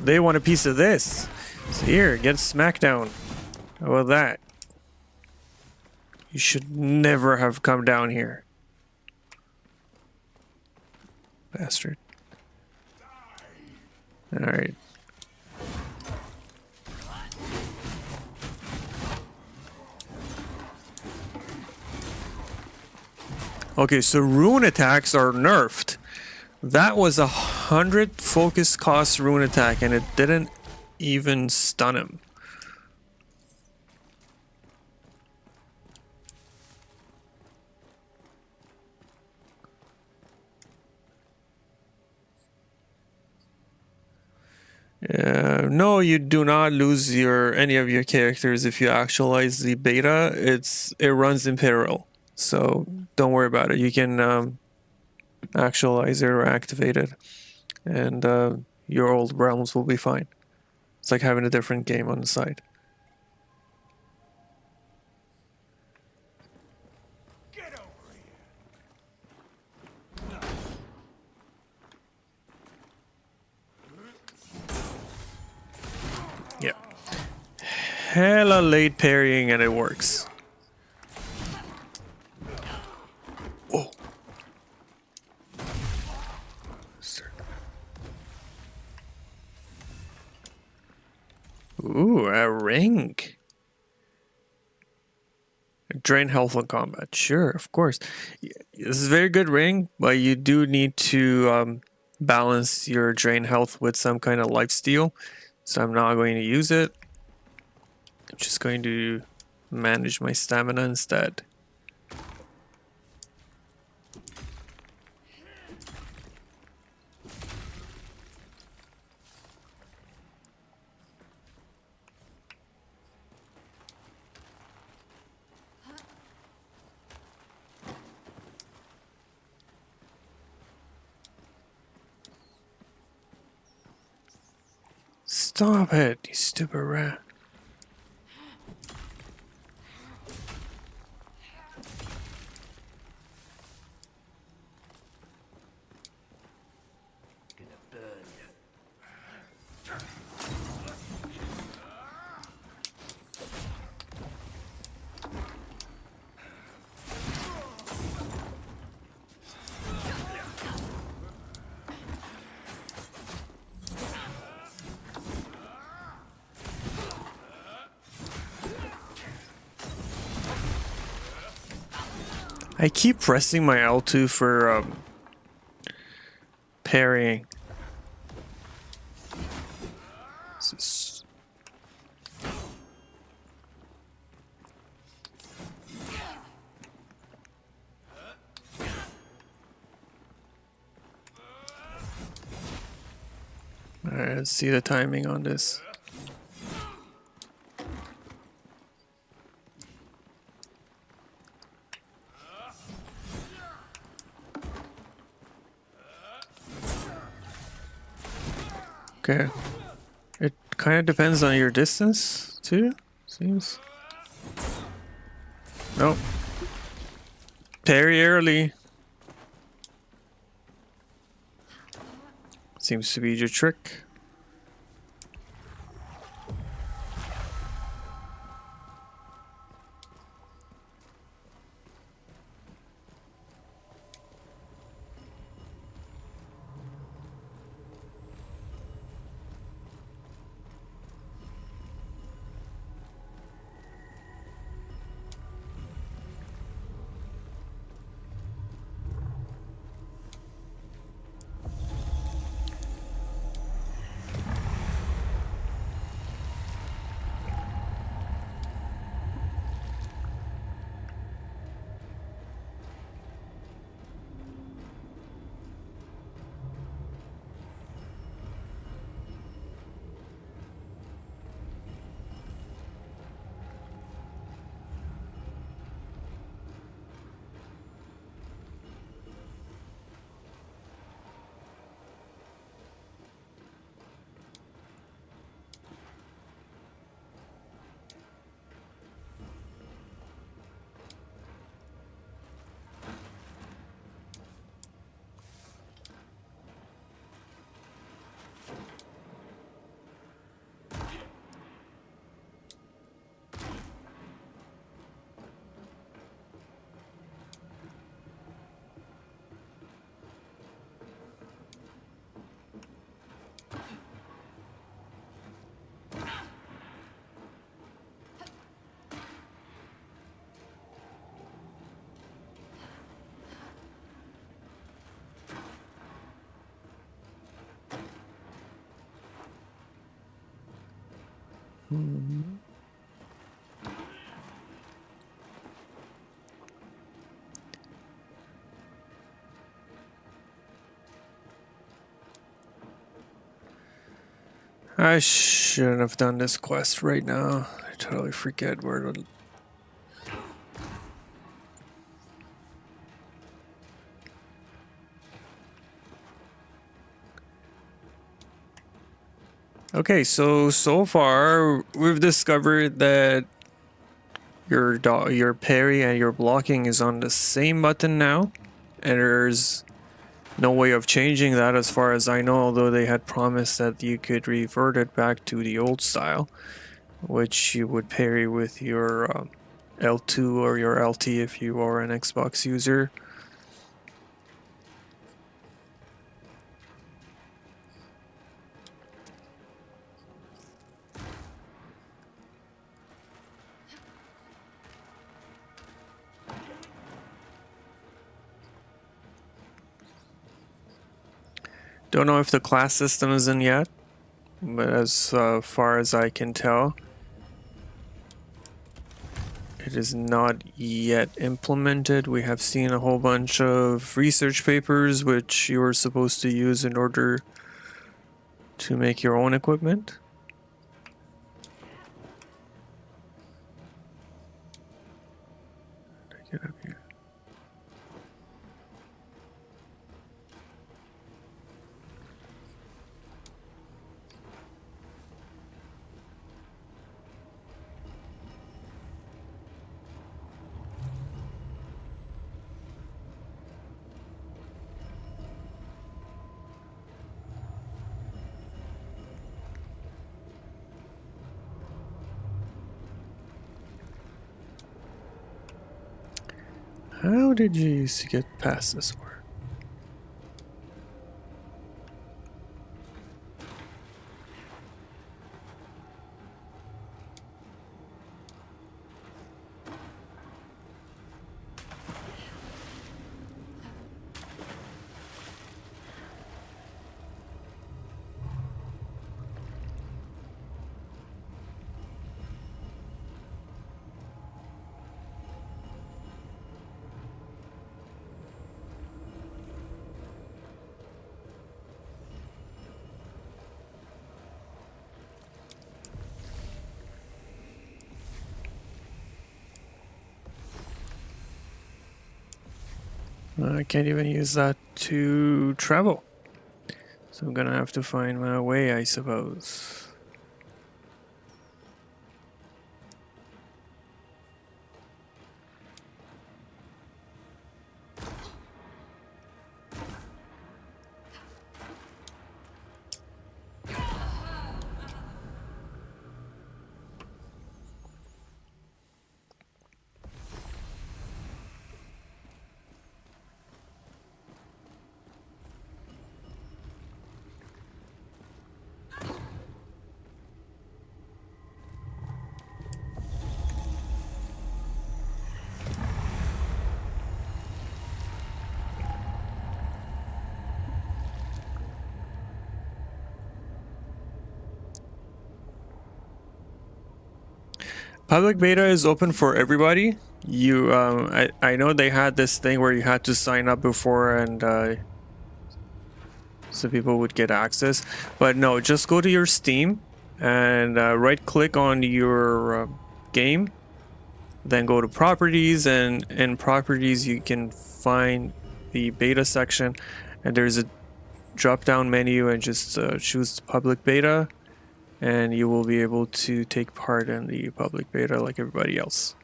Speaker 1: They want a piece of this. So here, get Smackdown. How about that? You should never have come down here. Bastard. Alright. Okay, so rune attacks are nerfed. That was 100 focus cost rune attack and it didn't even stun him. No, you do not lose any of your characters if you actualize the beta. It runs in parallel, so don't worry about it. You can actualize it or activate it, and your old realms will be fine. It's like having a different game on the side. hella late parrying and it works. Oh. Ooh, a ring. Drain health on combat. Sure, of course. This is a very good ring, but you do need to balance your drain health with some kind of lifesteal. So I'm not going to use it. I'm just going to manage my stamina instead. Stop it, you stupid rat. I keep pressing my L2 for parrying. This is... Alright, let's see the timing on this. Okay. It kind of depends on your distance, too, seems. Nope. Parry early. Seems to be your trick. I shouldn't have done this quest right now. I totally forget where to... Okay, so far we've discovered that your parry and your blocking is on the same button now, and there's no way of changing that as far as I know, although they had promised that you could revert it back to the old style. which you would parry with your L2 or your LT if you are an Xbox user. Don't know if the class system is in yet, but as far as I can tell, it is not yet implemented. We have seen a whole bunch of research papers which you are supposed to use in order to make your own equipment. Get up here. How did you used to get past this one? I can't even use that to travel. So I'm gonna have to find my way, I suppose. Public beta is open for everybody. You, I know they had this thing where you had to sign up before and so people would get access. But no, just go to your Steam and right click on your game. Then go to properties, and in properties you can find the beta section. And there's a drop down menu and just choose public beta. And you will be able to take part in the public beta like everybody else.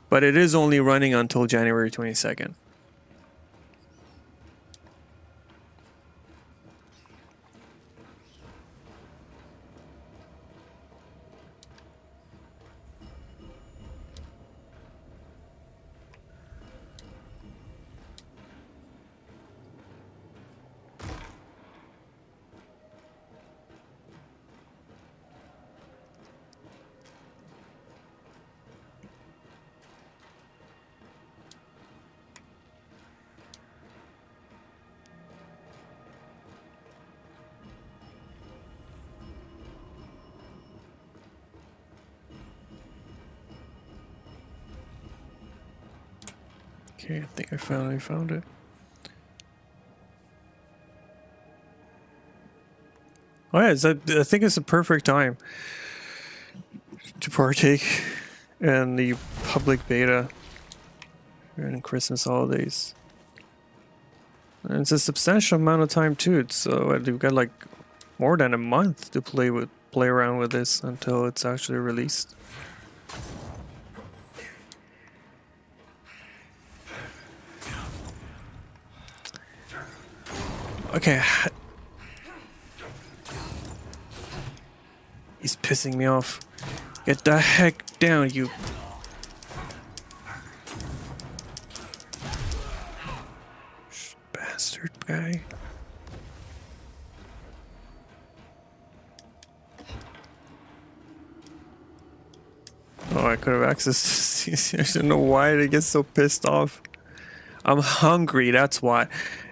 Speaker 1: But it is only running until January 22nd. Okay, I think I finally found it. Oh yeah, I think it's a perfect time to partake in the public beta during Christmas holidays. And it's a substantial amount of time too. It's we've got like more than a month to play around with this until it's actually released. Okay, He's pissing me off. Get the heck down, you. Bastard guy. Oh, I could have accessed this. I don't know why they get so pissed off. I'm hungry, that's why.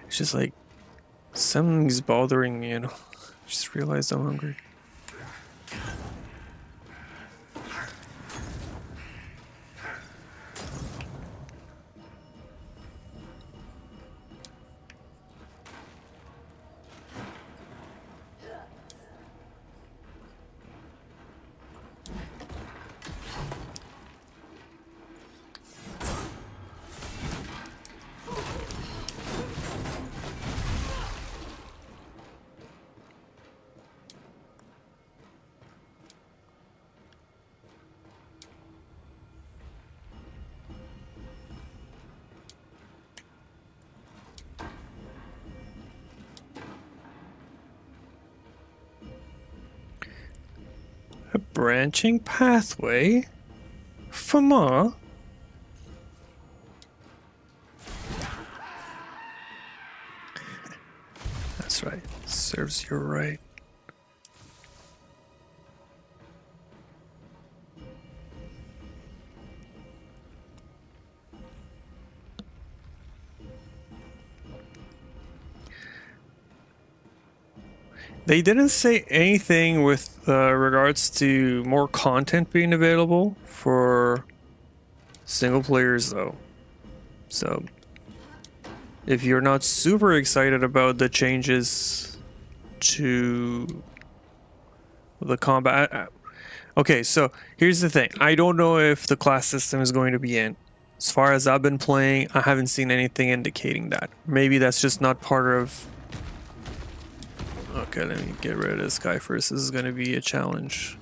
Speaker 1: It's just like something's bothering me, you know. Just realized I'm hungry. A branching pathway? For more? That's right. Serves you right. They didn't say anything with regards to more content being available for single players though. So if you're not super excited about the changes to the combat... Okay, so here's the thing. I don't know if the class system is going to be in. As far as I've been playing, I haven't seen anything indicating that. Maybe that's just not part of... Okay, let me get rid of this guy first. This is going to be a challenge.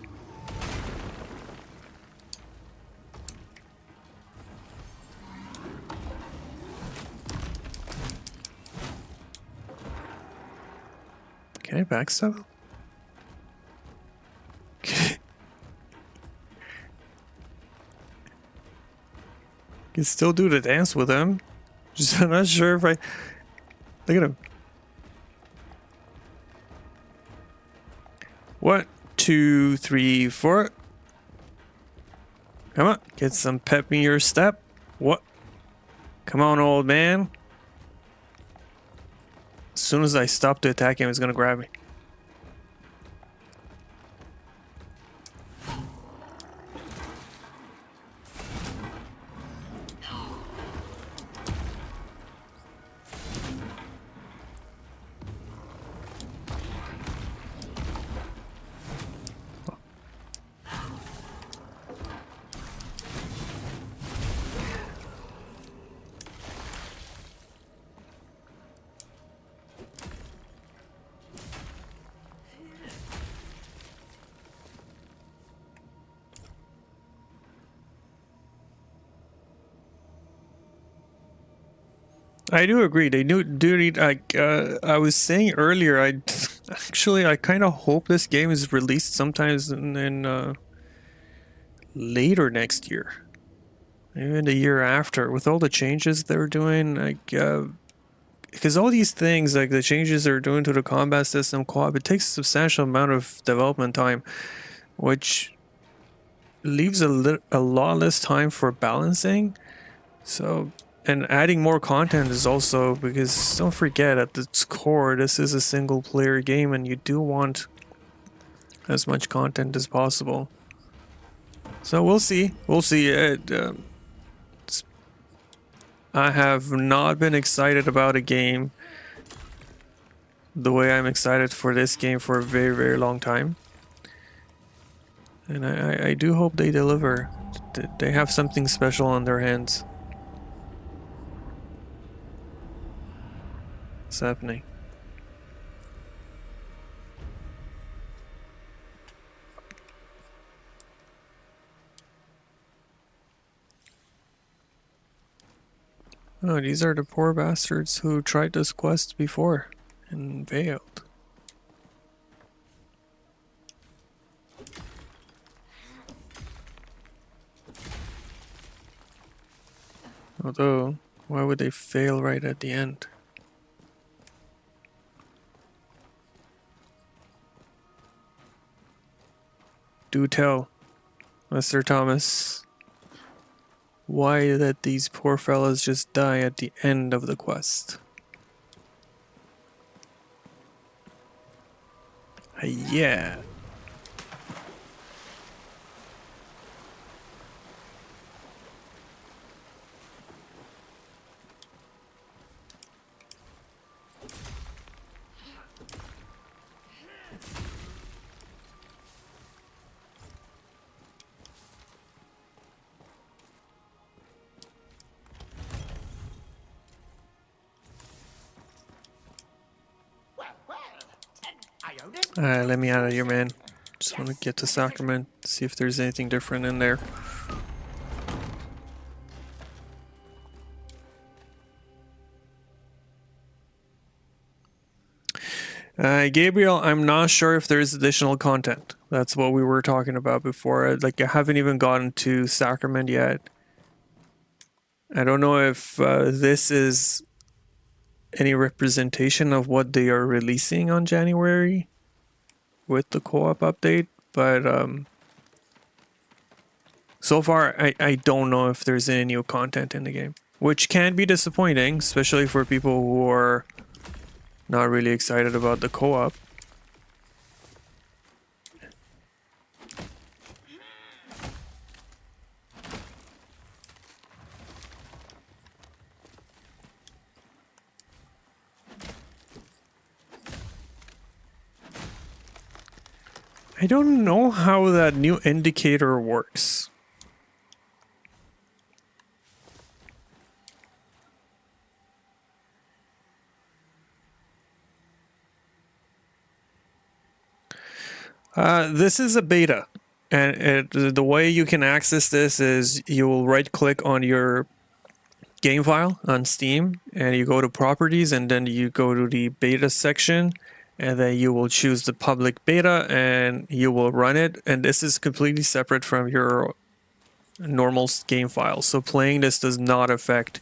Speaker 1: Can I backstab him? Can still do the dance with him. Just I'm not sure if I... Look at him. 1, 2, 3, 4. Come on, get some pep in your step. What? Come on, old man. As soon as I stop to attack him, he's gonna grab me. I do agree. They do need, like I was saying earlier, I kind of hope this game is released sometimes in later next year, even the year after, with all the changes they're doing. Like, because all these things, like the changes they're doing to the combat system, co-op, it takes a substantial amount of development time, which leaves a lot less time for balancing. So. And adding more content is also, because don't forget, at its core, this is a single player game and you do want as much content as possible. So we'll see. We'll see. I have not been excited about a game the way I'm excited for this game for a very, very long time. And I do hope they deliver. They have something special on their hands. What's happening? Oh, these are the poor bastards who tried this quest before and failed. Although, why would they fail right at the end? Do tell, Mr. Thomas. Why did these poor fellas just die at the end of the quest? Yeah. Let me out of here, man. Just want to get to Sacrament, see if there's anything different in there. Gabriel, I'm not sure if there's additional content. That's what we were talking about before. Like, I haven't even gotten to Sacrament yet. I don't know if this is any representation of what they are releasing on January with the co-op update, but so far I don't know if there's any new content in the game, which can be disappointing, especially for people who are not really excited about the co-op. I don't know how that new indicator works. This is a beta, and the way you can access this is you will right-click on your game file on Steam, and you go to Properties, and then you go to the beta section, and then you will choose the public beta, and you will run it. And this is completely separate from your normal game file, so playing this does not affect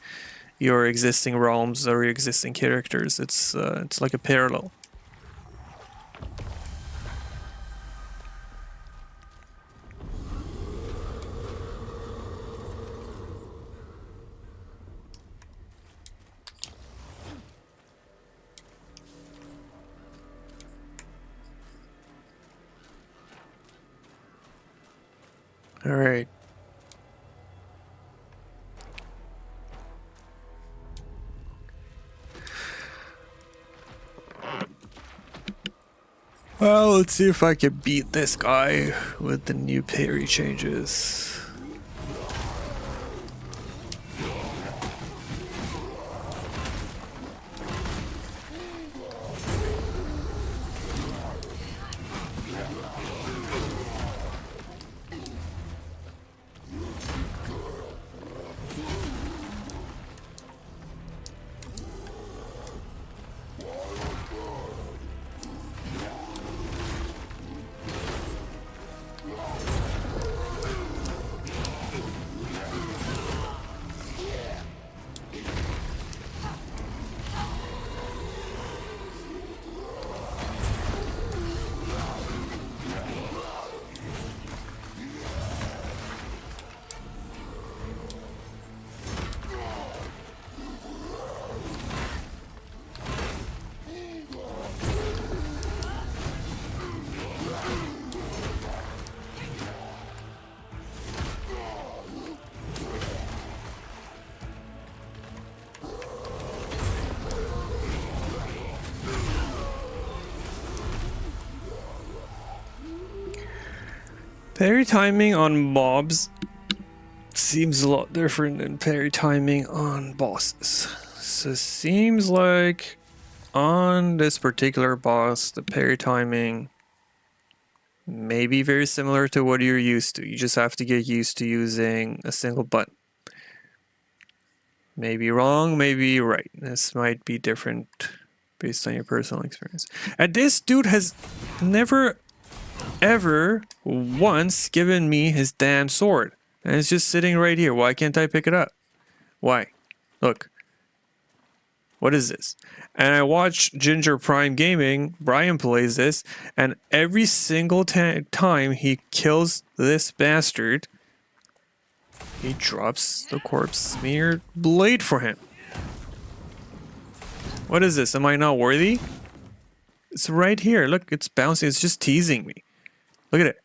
Speaker 1: your existing realms or your existing characters. It's like a parallel. All right. Well, let's see if I can beat this guy with the new parry changes. Parry timing on mobs seems a lot different than parry timing on bosses. So it seems like on this particular boss, the parry timing may be very similar to what you're used to. You just have to get used to using a single button. Maybe wrong, maybe right. This might be different based on your personal experience. And this dude has never ever once given me his damn sword, and it's just sitting right here. Why can't I pick it up? Why? Look. What is this? And I watch Ginger Prime Gaming. Brian plays this, and every single time he kills this bastard, he drops the corpse smeared blade for him. What is this? Am I not worthy? It's right here. Look, it's bouncing. It's just teasing me. Look at it.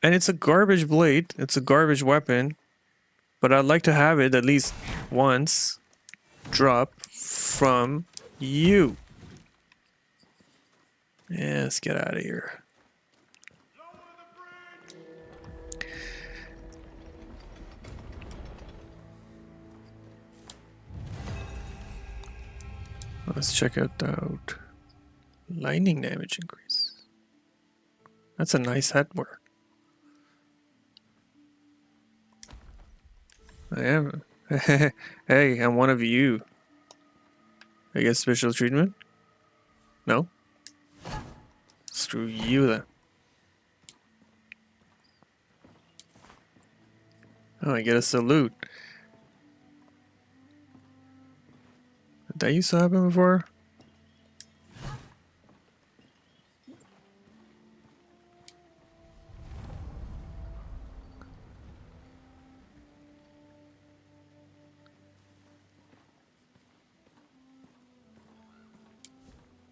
Speaker 1: And it's a garbage blade. It's a garbage weapon. But I'd like to have it at least once drop from you. Yeah, let's get out of here. Let's check it out. Lightning damage increase. That's a nice headwear. I am. Hey, I'm one of you. I get special treatment? No? Screw you then. Oh, I get a salute. Did that used to happen before?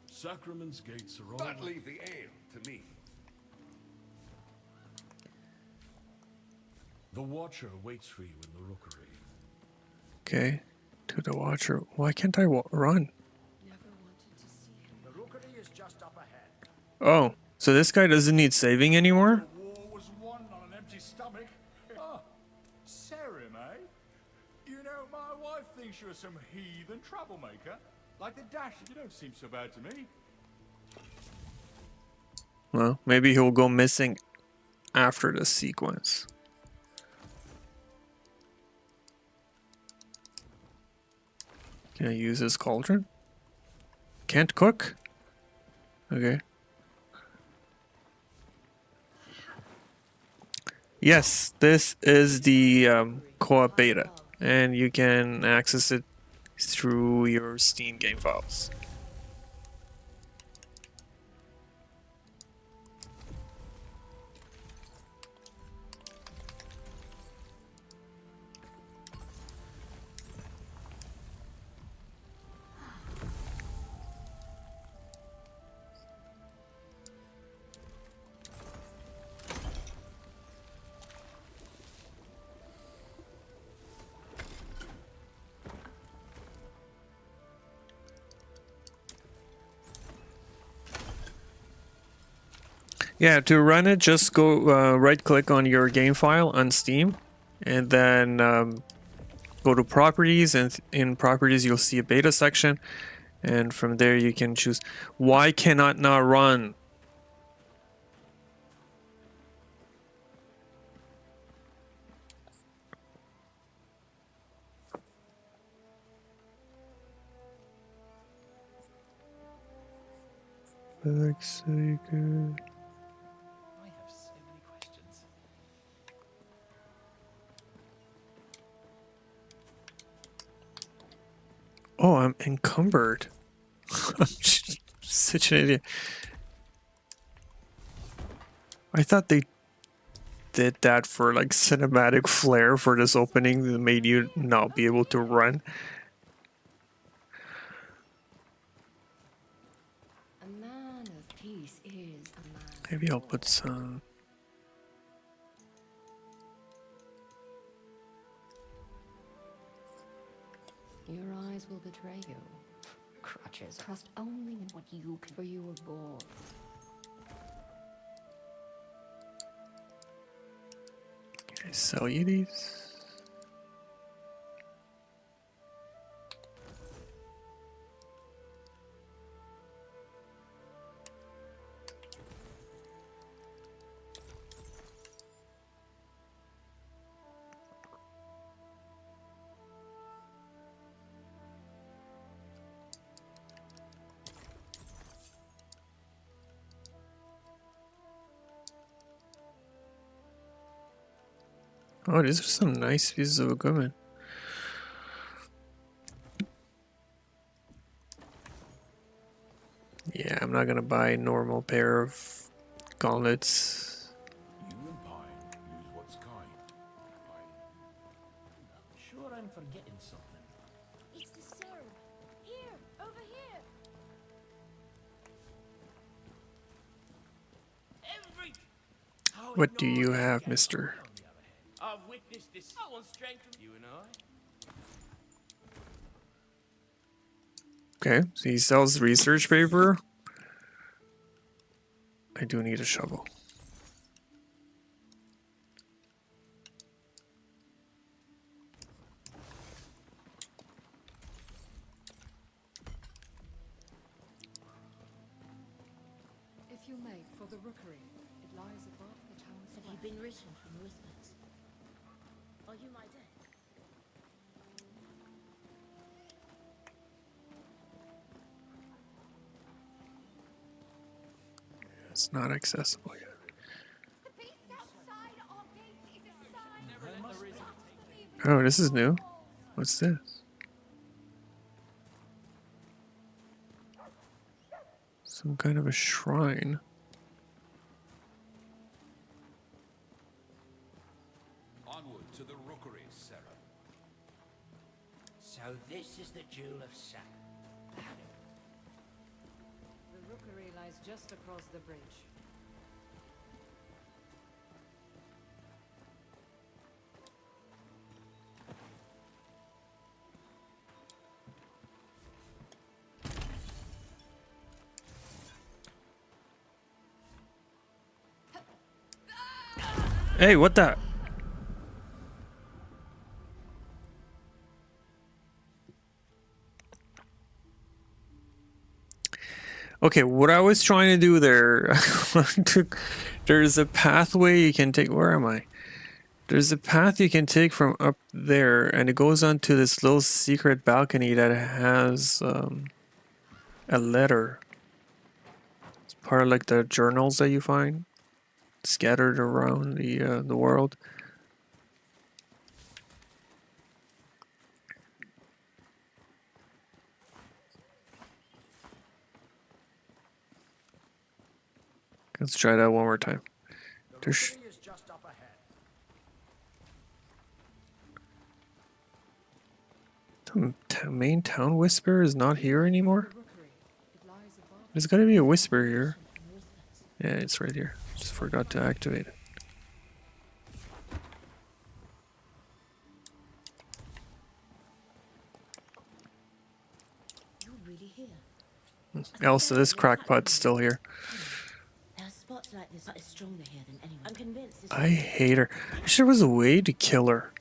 Speaker 4: Sacrament's gates are all...
Speaker 7: But leave the ale to me.
Speaker 4: The Watcher waits for you in the rookery.
Speaker 1: Okay. To the Watcher. Why can't I run?
Speaker 5: The rookery is just up ahead.
Speaker 1: Oh, so this guy doesn't need saving anymore?
Speaker 3: The war was won on an empty stomach. Ah, Serim, eh? You know, my wife thinks you're some heathen troublemaker. Like the Dash, you don't seem so bad to me.
Speaker 1: Well, maybe he'll go missing after the sequence. Can I use his cauldron? Can't cook? Okay. Yes, this is the co-op beta, and you can access it through your Steam game files. Yeah, to run it, just go right click on your game file on Steam, and then go to properties, and in properties you'll see a beta section, and from there you can choose. Why cannot not run? Looks so good.
Speaker 8: I have so many questions.
Speaker 1: Oh, I'm encumbered. I'm such an idiot. I thought they did that for like cinematic flair for this opening that made you not be able to run.
Speaker 6: A man of peace is a man.
Speaker 1: Maybe I'll put some.
Speaker 6: Your eyes will betray you. Crutches. Trust only in what you can, for you were born.
Speaker 1: Can I sell you these? Oh, these are some nice pieces of equipment. Yeah, I'm not gonna buy a normal pair of gauntlets.
Speaker 4: You and Pine lose what's kind.
Speaker 8: Sure, I'm forgetting something.
Speaker 9: It's the serum. Here, over here.
Speaker 8: Every. How
Speaker 1: What do
Speaker 8: ignored
Speaker 1: you
Speaker 8: that
Speaker 1: have,
Speaker 8: guy.
Speaker 1: mister?
Speaker 8: On the other hand, I've witnessed this sullen strength from you and I.
Speaker 1: Okay, so he sells research paper. I do need a shovel.
Speaker 2: If you make for the rookery, it lies above the tower's
Speaker 9: Have you been written from whispers? Are you my dead?
Speaker 1: It's not accessible yet.
Speaker 9: The beast outside our gate is a sign.
Speaker 1: Oh, this is new. What's this? Some kind of a shrine.
Speaker 7: Onward to the rookery, Sarah.
Speaker 5: So this is the Jewel of Sac.
Speaker 2: The rookery lies just across the bridge.
Speaker 1: Hey, what the? Okay, what I was trying to do there, there's a pathway you can take. Where am I? There's a path you can take from up there, and it goes onto this little secret balcony that has a letter. It's part of like the journals that you find scattered around the world. Let's try that one more time.
Speaker 5: The rookery is just up ahead.
Speaker 1: The main town whisper is not here anymore.
Speaker 2: The rookery, it lies above
Speaker 1: There's gotta be a whisper here.
Speaker 9: From whispers.
Speaker 1: Yeah, it's right here. Just forgot to activate it.
Speaker 9: You're really here.
Speaker 1: Elsa, this crackpot's still here.
Speaker 9: There are spots like this that are stronger here than anyone. I'm convinced this.
Speaker 1: I hate her. I wish there was a way to kill her.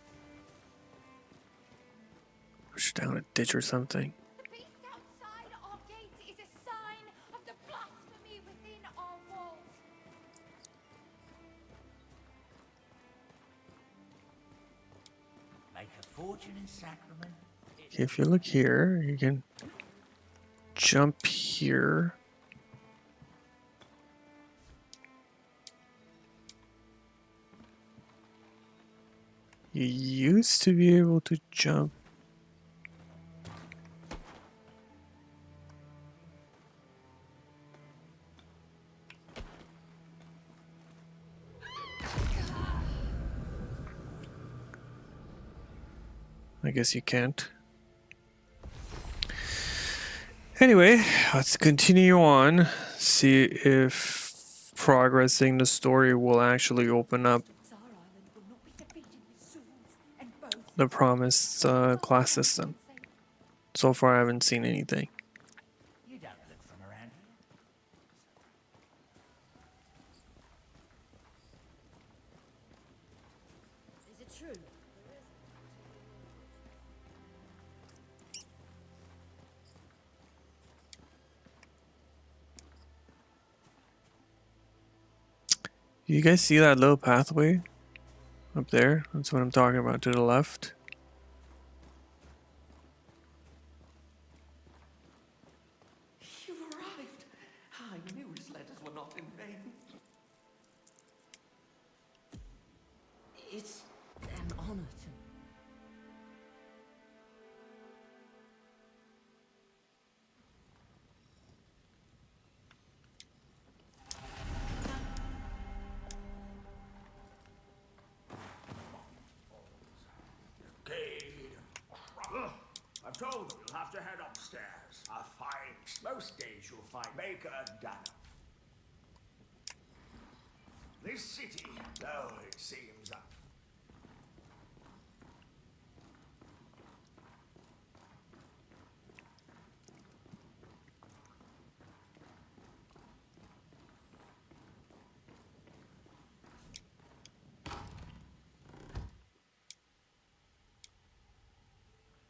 Speaker 1: Push her down a ditch or something.
Speaker 9: The beast outside our gate is a sign of the blasphemy within our walls.
Speaker 5: Make a fortune in Sacrament.
Speaker 1: If you look here, you can jump here. You used to be able to jump. I guess you can't. Anyway, let's continue on. See if progressing the story will actually open up
Speaker 2: Tsar Island will not be defeated with swords and bows.
Speaker 1: the promised class system. So far, I haven't seen anything.
Speaker 5: You don't look from around here.
Speaker 9: Is it true?
Speaker 1: You guys see that little pathway up there? That's what I'm talking about, to the left.
Speaker 10: You've arrived. I knew his letters were not in vain. It's an
Speaker 5: to head upstairs. A fine. Most days you'll find Maker done. This city, though it seems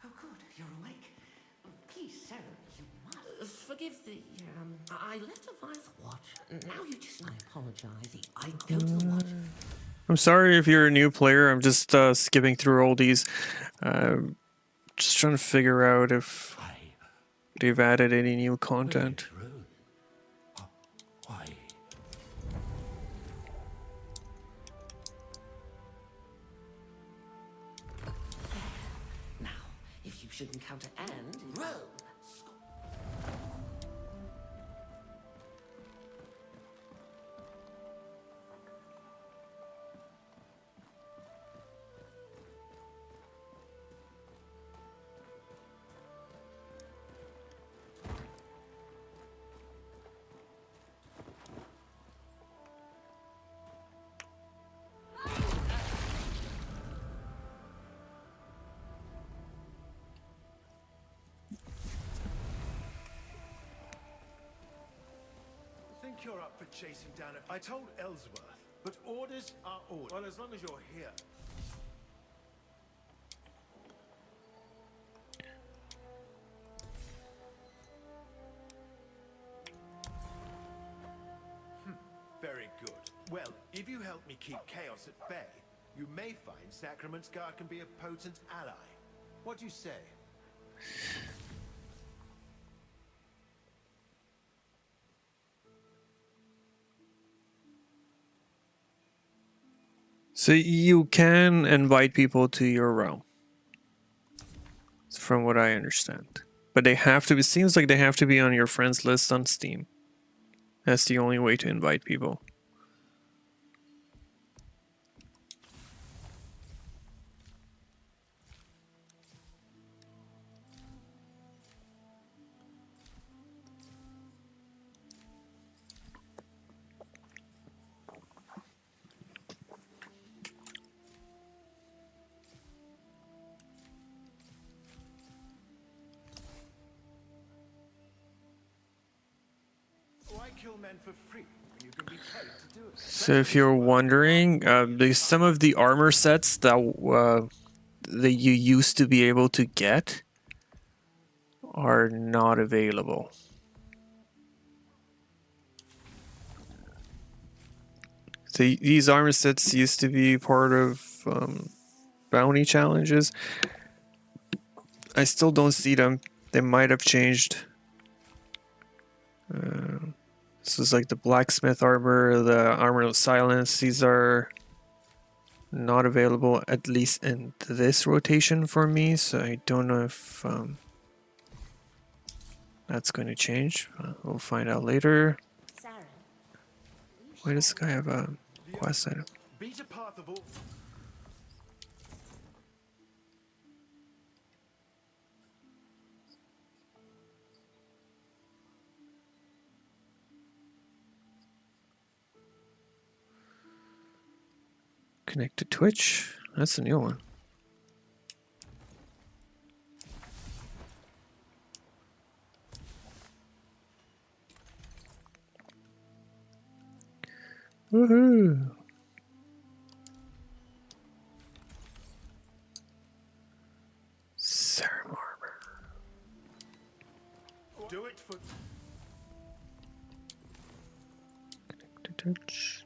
Speaker 10: Oh, good. You're awake. Please, Sarah, you must. Forgive the, I left a vice watch. Now you just... I apologize. I go to the watch.
Speaker 1: I'm sorry if you're a new player. I'm just skipping through all these. Just trying to figure out if they've added any new content.
Speaker 4: Why?
Speaker 10: Now, if you should encounter and roll.
Speaker 11: I think you're up for chasing down a... I told Ellsworth, but orders are orders. Well, as long as you're here. Very good. Well, if you help me keep chaos at bay, you may find Sacrament's Guard can be a potent ally. What do you say?
Speaker 1: So you can invite people to your realm, from what I understand. But they have to, it seems like they have to be on your friends list on Steam. That's the only way to invite people.
Speaker 11: Why kill men for free when you can be paid to do it?
Speaker 1: So if you're wondering, some of the armor sets that that you used to be able to get are not available. So these armor sets used to be part of bounty challenges. I still don't see them. They might have changed. This is like the blacksmith armor, the armor of silence. These are not available, at least in this rotation for me. So I don't know if that's going to change. We'll find out later. Why does this guy have a quest item?
Speaker 11: Beat a path of all...
Speaker 1: Connect to Twitch. That's a new one. Woohoo! Serum armor.
Speaker 11: Do it for...
Speaker 1: Connect to Twitch.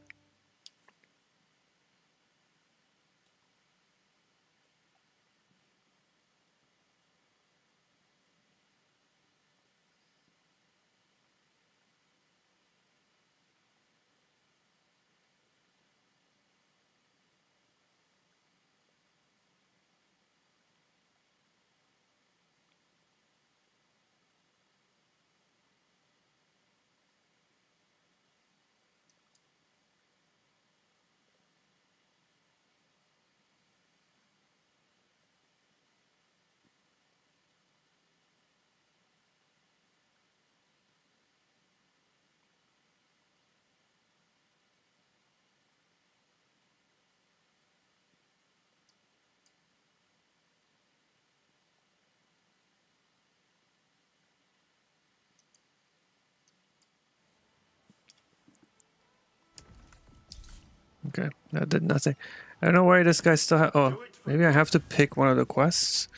Speaker 1: Okay, that did nothing. I don't know why this guy still oh, maybe I have to pick one of the quests.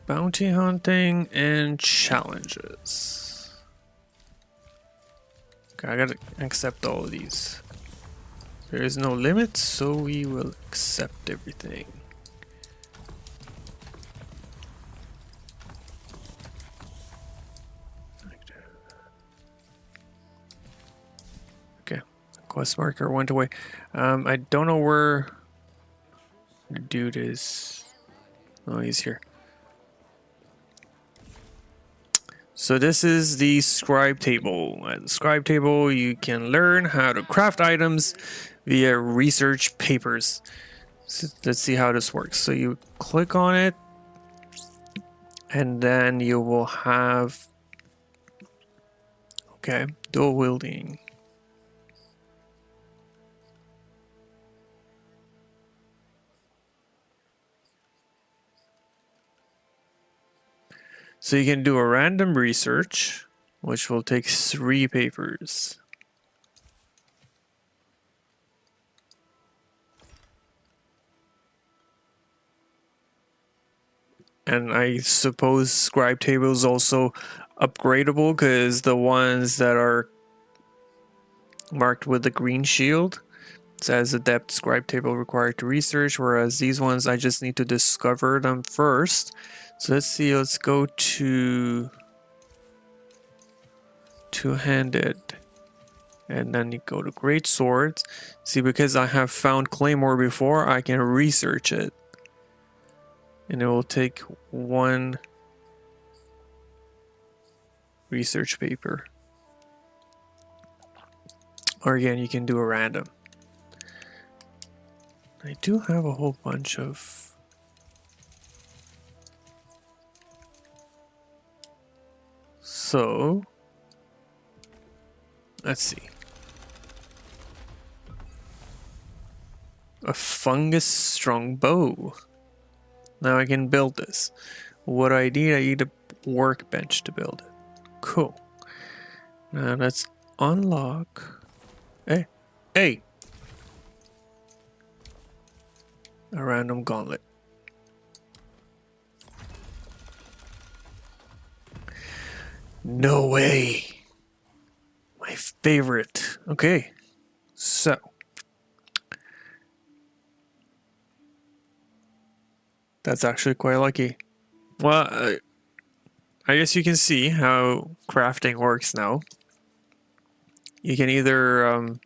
Speaker 1: Bounty hunting and challenges. Okay, I gotta accept all of these. There is no limit, so we will accept everything. Okay, quest marker went away. I don't know where the dude is. Oh, he's here. So this is the scribe table. At the scribe table, you can learn how to craft items via research papers. So let's see how this works. So you click on it, and then you will have, okay, dual wielding. So you can do a random research, which will take 3 papers. And I suppose scribe table is also upgradable, because the ones that are marked with the green shield says adept scribe table required to research, whereas these ones I just need to discover them first. So let's see, let's go to two-handed, and then you go to great swords. See, because I have found claymore before, I can research it, and it will take 1 research paper. Or again, you can do a random. I do have a whole bunch of so let's see. A fungus strong bow. Now I can build this. What do I need? I need a workbench to build it. Cool. Now let's unlock. Hey, hey! A random gauntlet. No way! My favorite. Okay, so that's actually quite lucky. Well, I guess you can see how crafting works now. You can either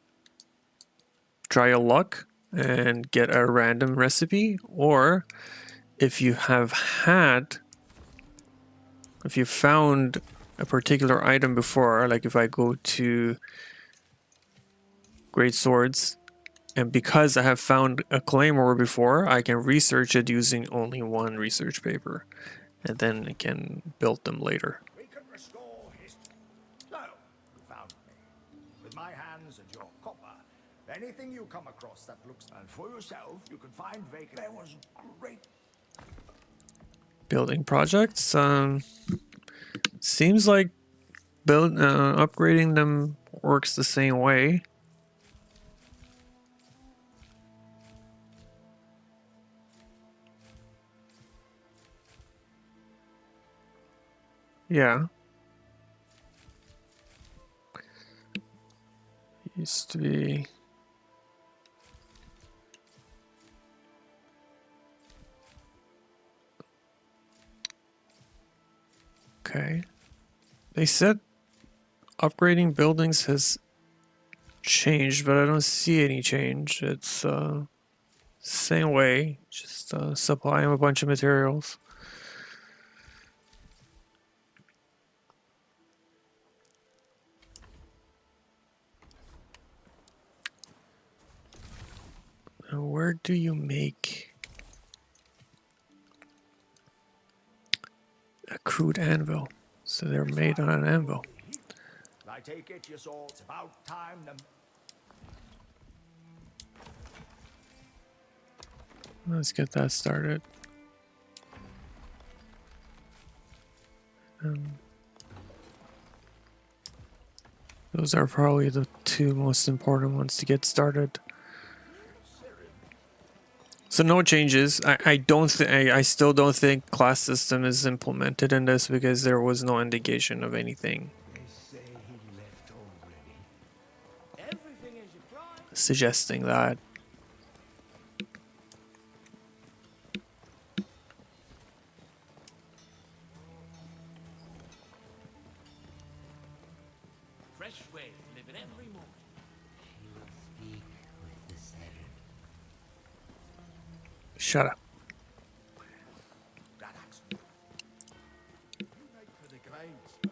Speaker 1: try your luck and get a random recipe, or if you found a particular item before, like if I go to great swords, and because I have found a claymore before, I can research it using only 1 research paper, and then I can build them later.
Speaker 5: We can restore history. So, you found me. With my hands and your copper, anything you come across that looks... And for yourself, you can find vacant... There was great...
Speaker 1: Building projects. Seems like upgrading them works the same way. Yeah. Used to be. Okay. They said upgrading buildings has changed, but I don't see any change. It's same way, just supply them a bunch of materials. Now, where do you make a crude anvil? So they're made on an anvil.
Speaker 5: I take it you saw it's about time them...
Speaker 1: Let's get that started. Those are probably the two most important ones to get started. So no changes. I still don't think class system is implemented in this because there was no indication of anything suggesting that.
Speaker 8: Fresh way of living every morning.
Speaker 10: She will speak with the Seren.
Speaker 1: Shut up.
Speaker 11: You make for the grain, sir.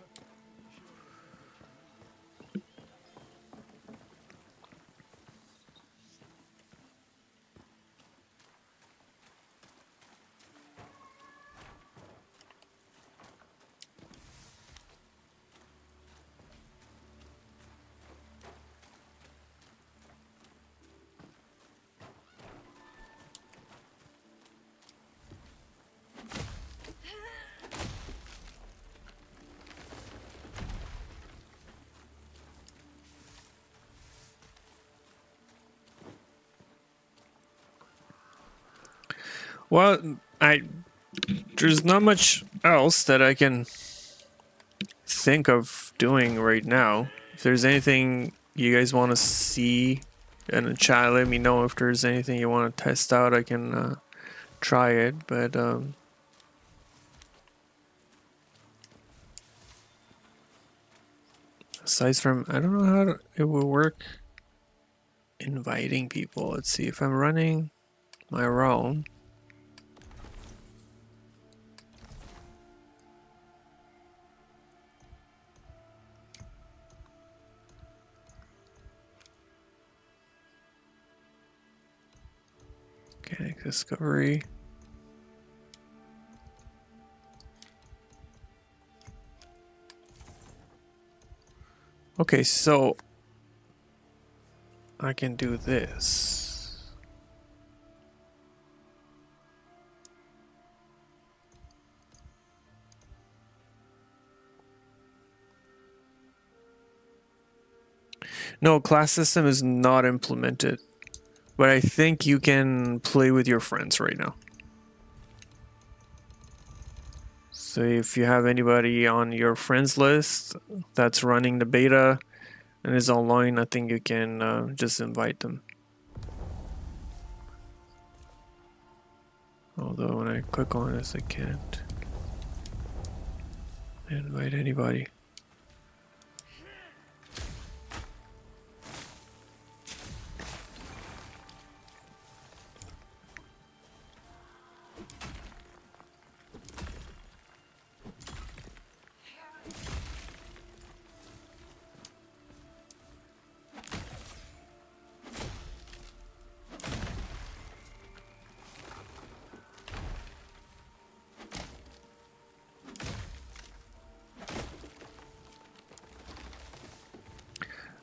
Speaker 1: Well, there's not much else that I can think of doing right now. If there's anything you guys want to see in the chat, let me know. If there's anything you want to test out, I can try it. But aside from, I don't know how it will work inviting people. Let's see if I'm running my realm. Mechanic discovery. Okay, so I can do this. No, class system is not implemented. But I think you can play with your friends right now. So if you have anybody on your friends list that's running the beta and is online, I think you can just invite them. Although when I click on this, I can't invite anybody.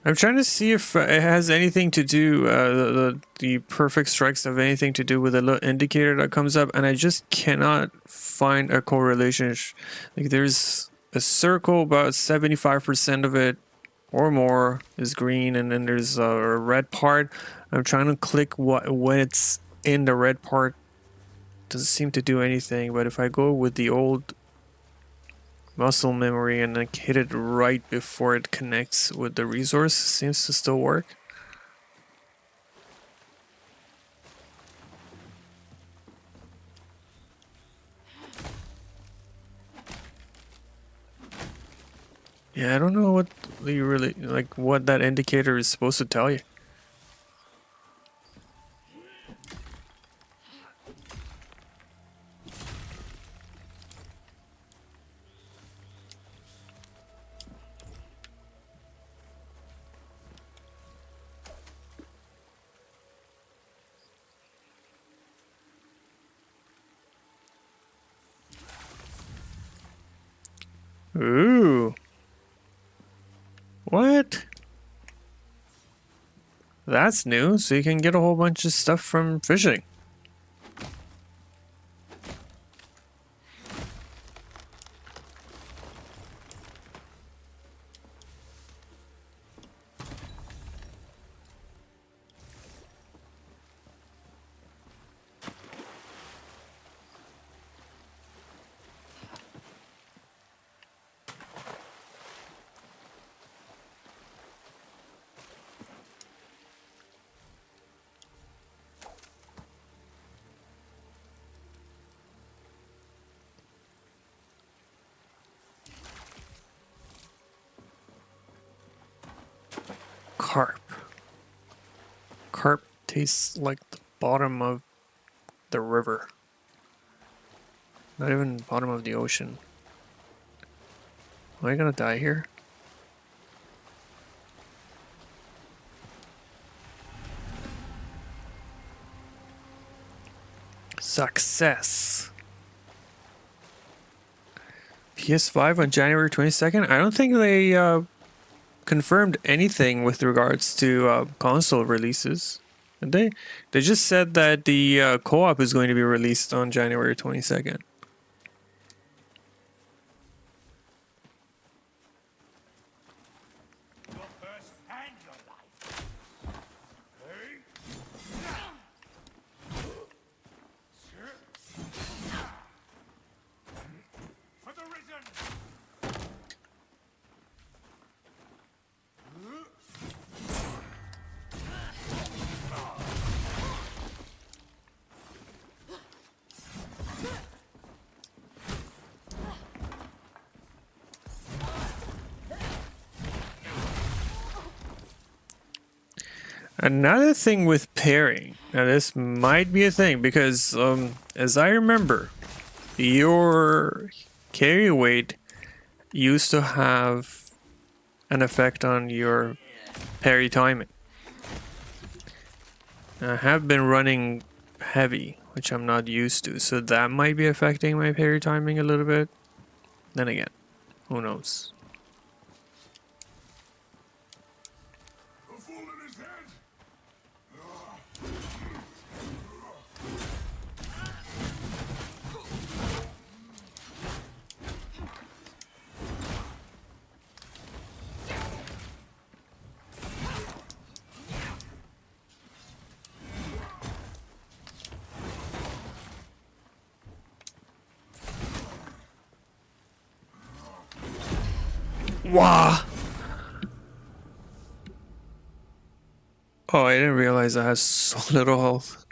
Speaker 1: I'm trying to see if it has anything to do, the perfect strikes have anything to do with the little indicator that comes up, and I just cannot find a correlation. Like there's a circle, about 75% of it or more is green, and then there's a red part. I'm trying to click when it's in the red part. Doesn't seem to do anything, but if I go with the old muscle memory and like hit it right before it connects with the resource, seems to still work. Yeah, I don't know what you really like, what that indicator is supposed to tell you. Ooh. What? That's new, so you can get a whole bunch of stuff from fishing. carp. Carp tastes like the bottom of the river. Not even the bottom of the ocean. Am I gonna die here? Success. PS5 on January 22nd? I don't think they confirmed anything with regards to console releases. Did they? They just said that the co-op is going to be released on January 22nd. Another thing with pairing, now this might be a thing because as I remember, your carry weight used to have an effect on your parry timing. I have been running heavy, which I'm not used to, so that might be affecting my parry timing a little bit. Then again, who knows? Wah! Oh, I didn't realize I had so little health.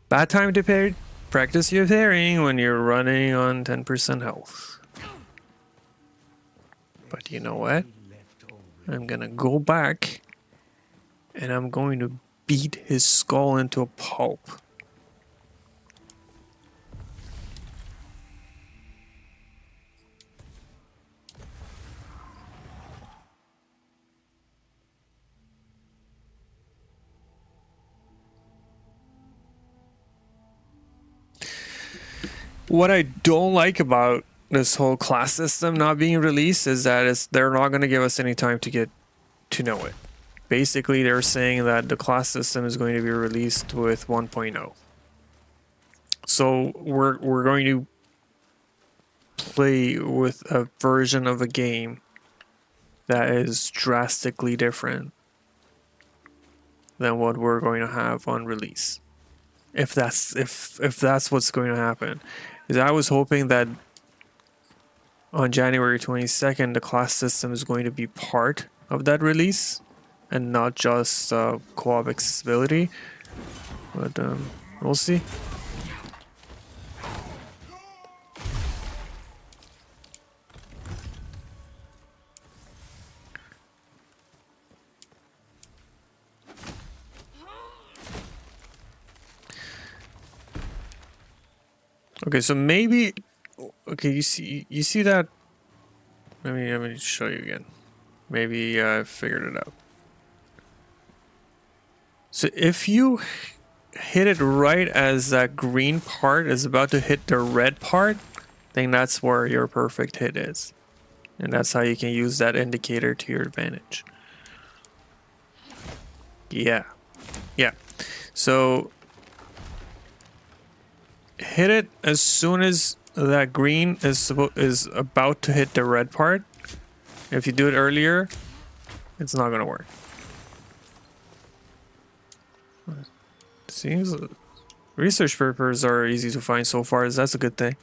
Speaker 1: Bad time to parry. Practice your parrying when you're running on 10% health. But you know what? I'm gonna go back and I'm going to beat his skull into a pulp. What I don't like about this whole class system not being released is that they're not going to give us any time to get to know it. Basically, they're saying that the class system is going to be released with 1.0. So we're going to play with a version of a game that is drastically different than what we're going to have on release. If that's what's going to happen. Because I was hoping that on January 22nd, the class system is going to be part of that release and not just co-op accessibility. But we'll see. Okay, so maybe, okay, you see that, let me show you again. Maybe I figured it out. So if you hit it right as that green part is about to hit the red part, then that's where your perfect hit is. And that's how you can use that indicator to your advantage. Yeah. So hit it as soon as that green is about to hit the red part. If you do it earlier, it's not gonna work. Seems research papers are easy to find so far, so that's a good thing.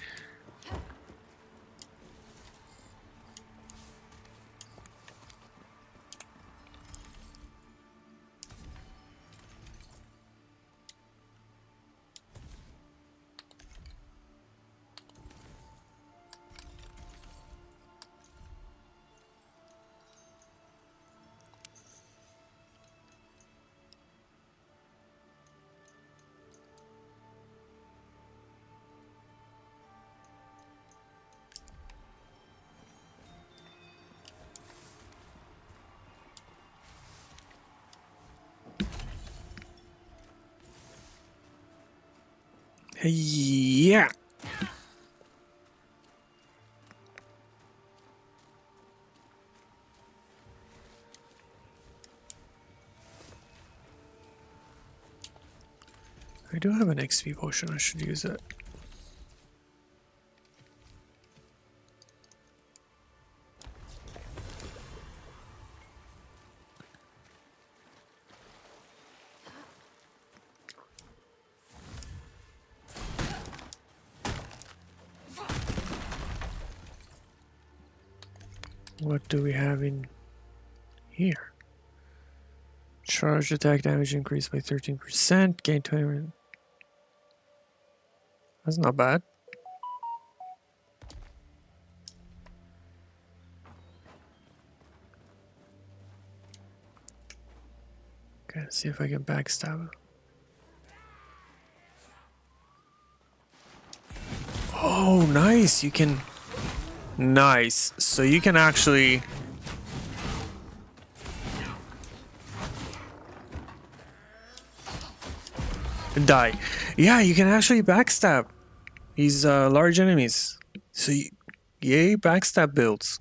Speaker 1: Yeah. I do have an XP potion, I should use it. What do we have in here? Charge attack damage increased by 13%, gain 20%. That's not bad. Okay, let's see if I can backstab it. Oh, nice! You can... Nice. So you can actually... die. Yeah, you can actually backstab these large enemies. So, yay, backstab builds.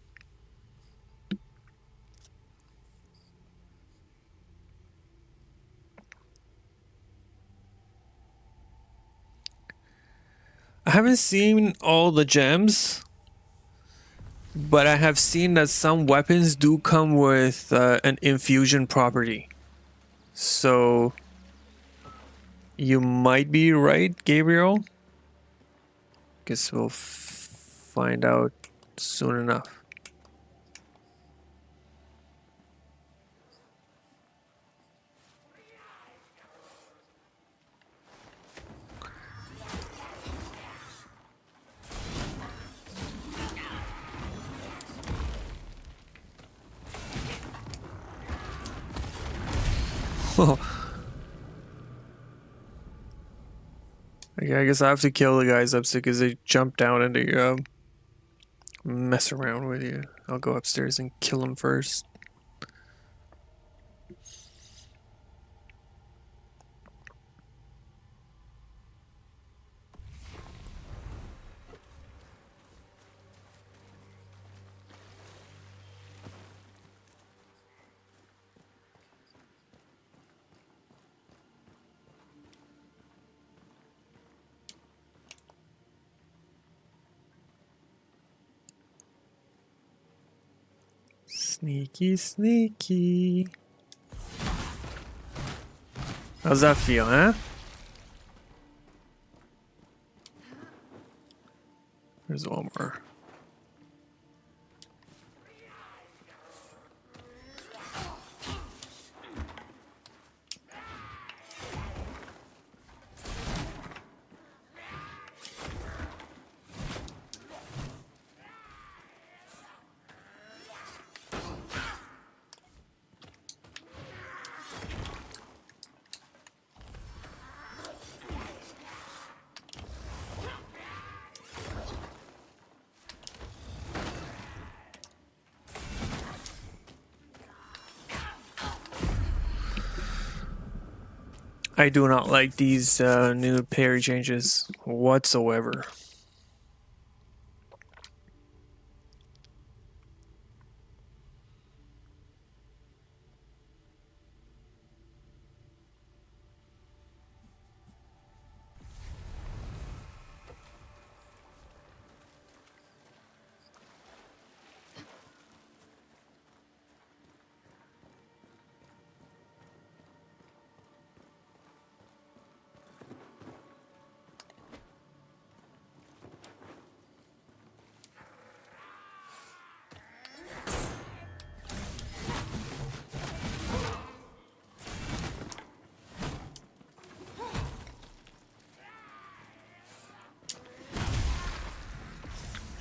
Speaker 1: I haven't seen all the gems, but I have seen that some weapons do come with an infusion property. So you might be right, Gabriel. Guess we'll find out soon enough. Okay, I guess I have to kill the guys upstairs because they jump down and they mess around with you. I'll go upstairs and kill them first. Sneaky, sneaky. How's that feel, huh? There's one more. I do not like these new parry changes whatsoever.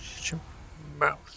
Speaker 1: Shut your mouth.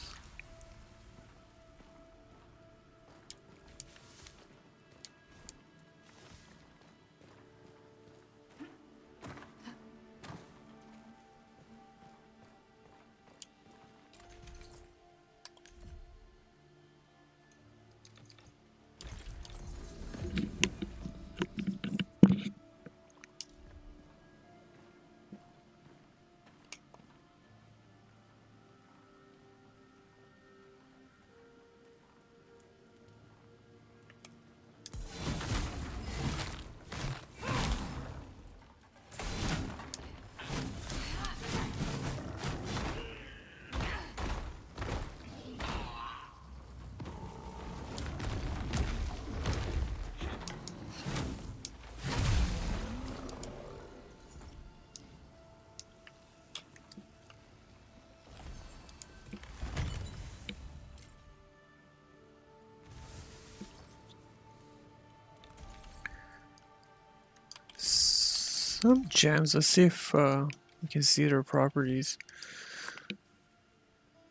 Speaker 1: some gems. Let's see if we can see their properties.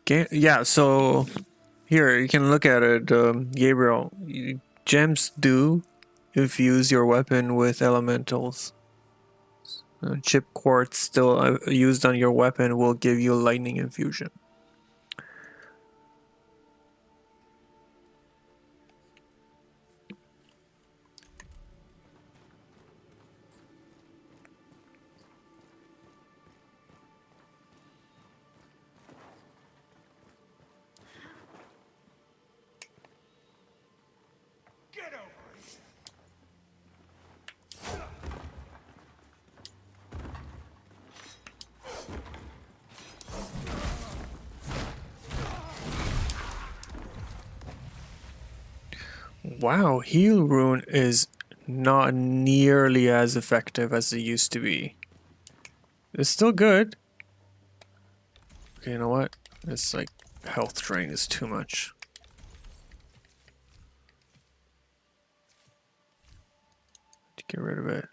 Speaker 1: Yeah, so here you can look at it, Gabriel. Gems do infuse your weapon with elementals. Chip quartz still used on your weapon will give you lightning infusion. Wow, heal rune is not nearly as effective as it used to be. It's still good. Okay, you know what? It's like health drain is too much. To get rid of it.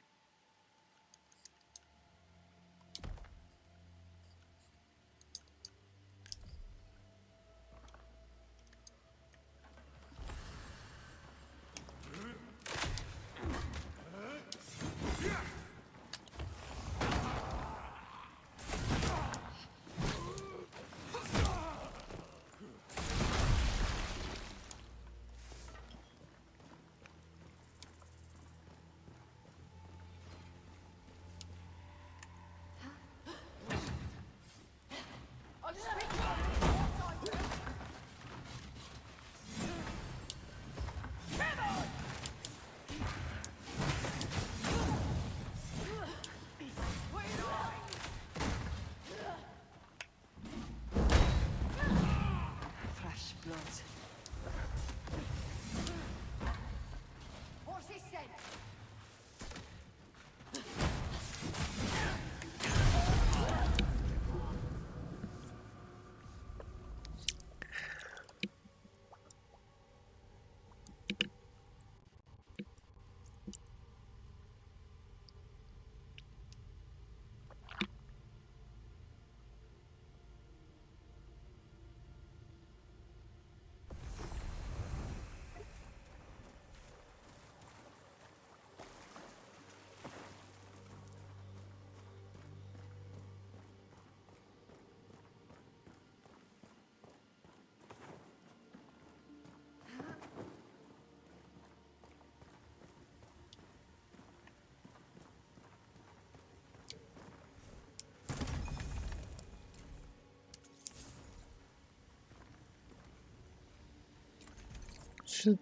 Speaker 1: Should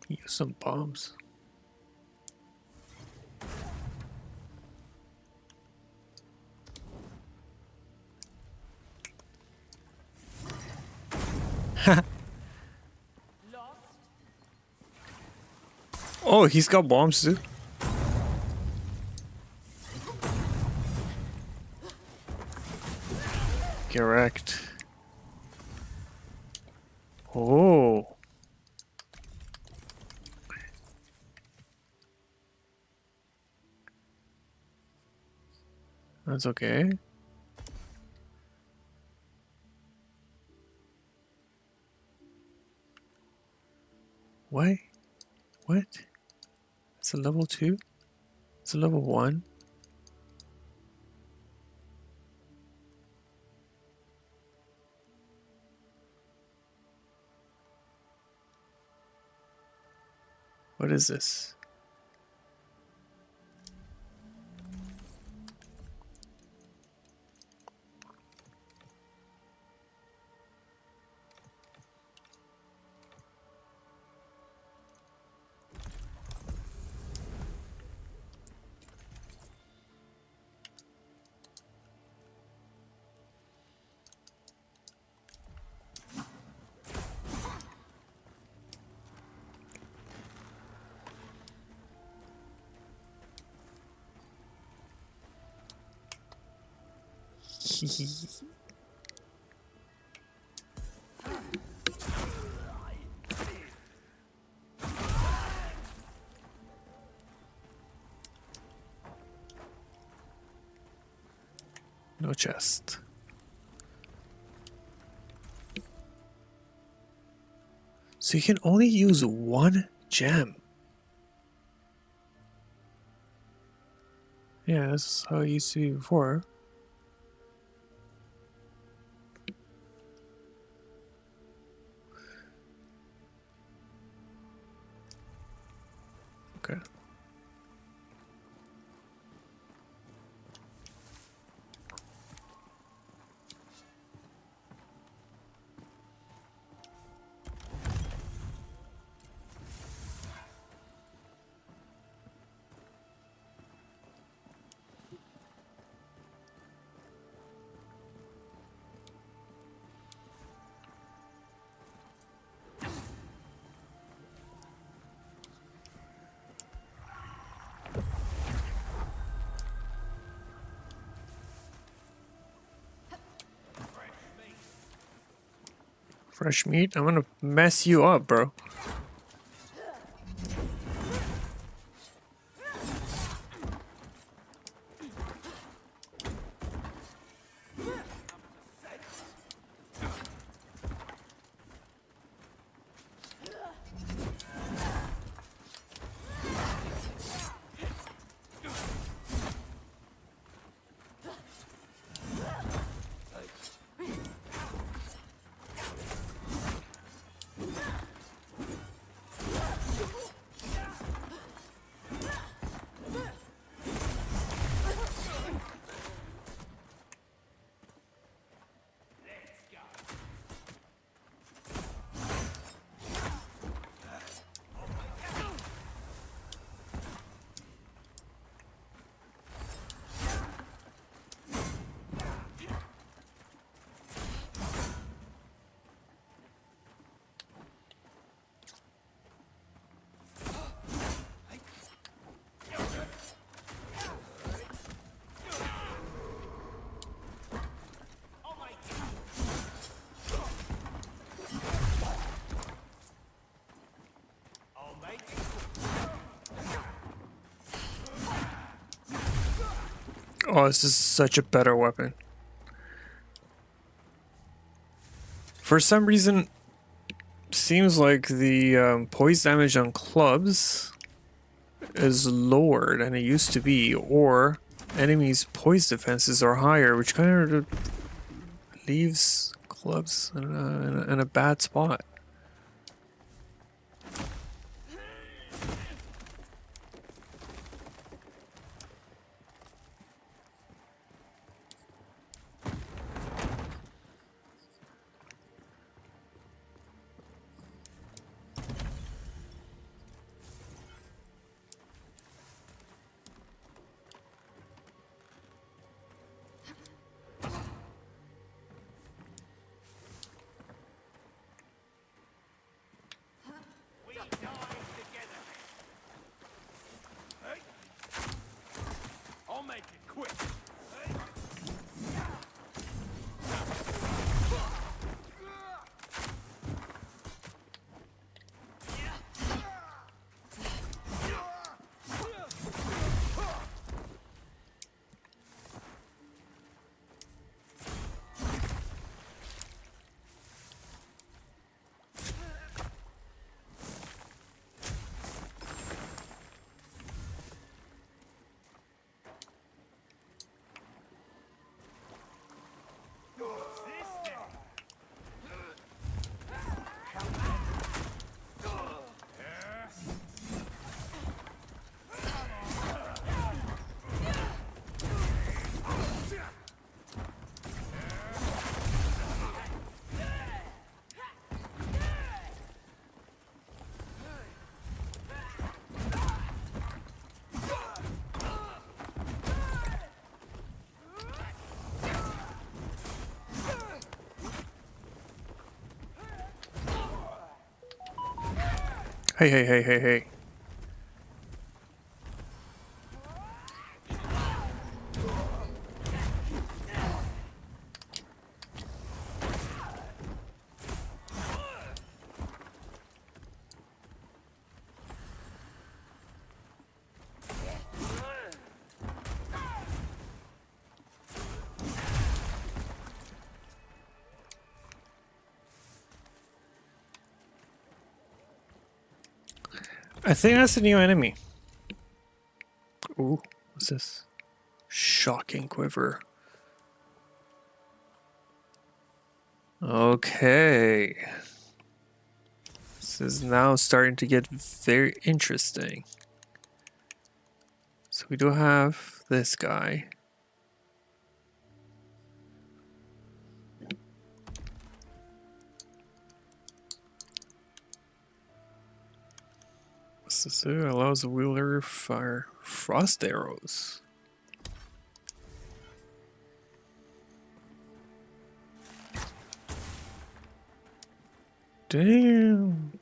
Speaker 1: use some bombs. Oh, he's got bombs too. Correct. Oh. That's okay. What? What? It's a level 2? It's a level 1? What is this? No chest. So you can only use one gem. Yeah, that's how it used to be before. Okay. Fresh meat? I'm gonna mess you up, bro. Oh, this is such a better weapon. For some reason, seems like the poise damage on clubs is lower than it used to be, or enemies' poise defenses are higher, which kind of leaves clubs in a bad spot.
Speaker 8: I'll make it quick.
Speaker 1: Hey. I think that's a new enemy. Ooh, what's this? Shocking quiver. Okay. This is now starting to get very interesting. So we do have this guy. What's this do? Allows the wielder fire frost arrows. Damn.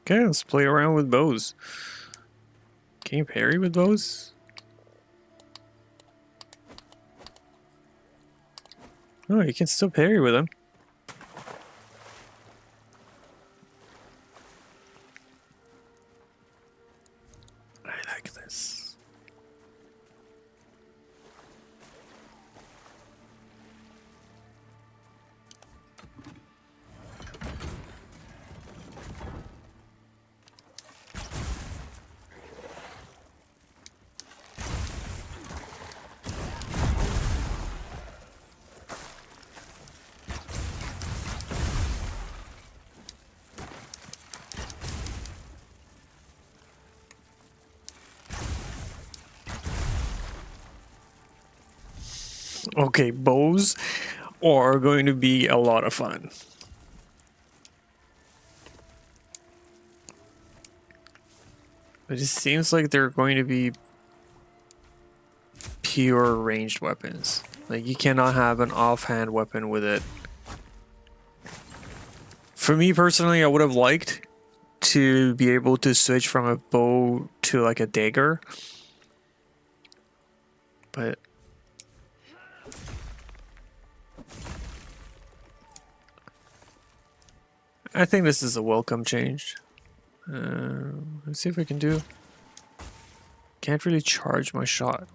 Speaker 1: Okay, let's play around with bows. Can you parry with bows? Oh, you can still parry with them. I like this. Okay, bows are going to be a lot of fun. But it seems like they're going to be pure ranged weapons. Like, you cannot have an offhand weapon with it. For me personally, I would have liked to be able to switch from a bow to like a dagger. But I think this is a welcome change. Let's see if we can do. Can't really charge my shot.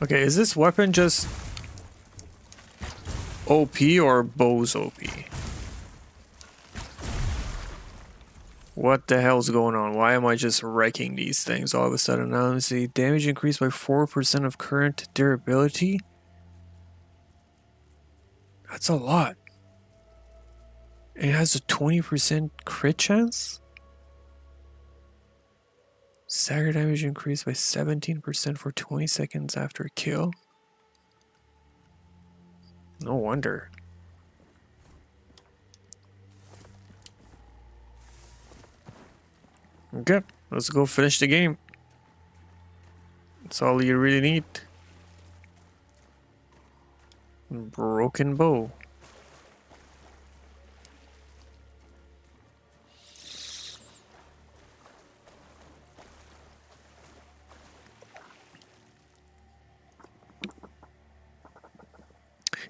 Speaker 1: Okay, is this weapon just OP or bow's OP? What the hell's going on? Why am I just wrecking these things all of a sudden? Now let me see. Damage increased by 4% of current durability? That's a lot. It has a 20% crit chance? Stagger damage increased by 17% for 20 seconds after a kill? No wonder. Okay, let's go finish the game. That's all you really need. Broken bow.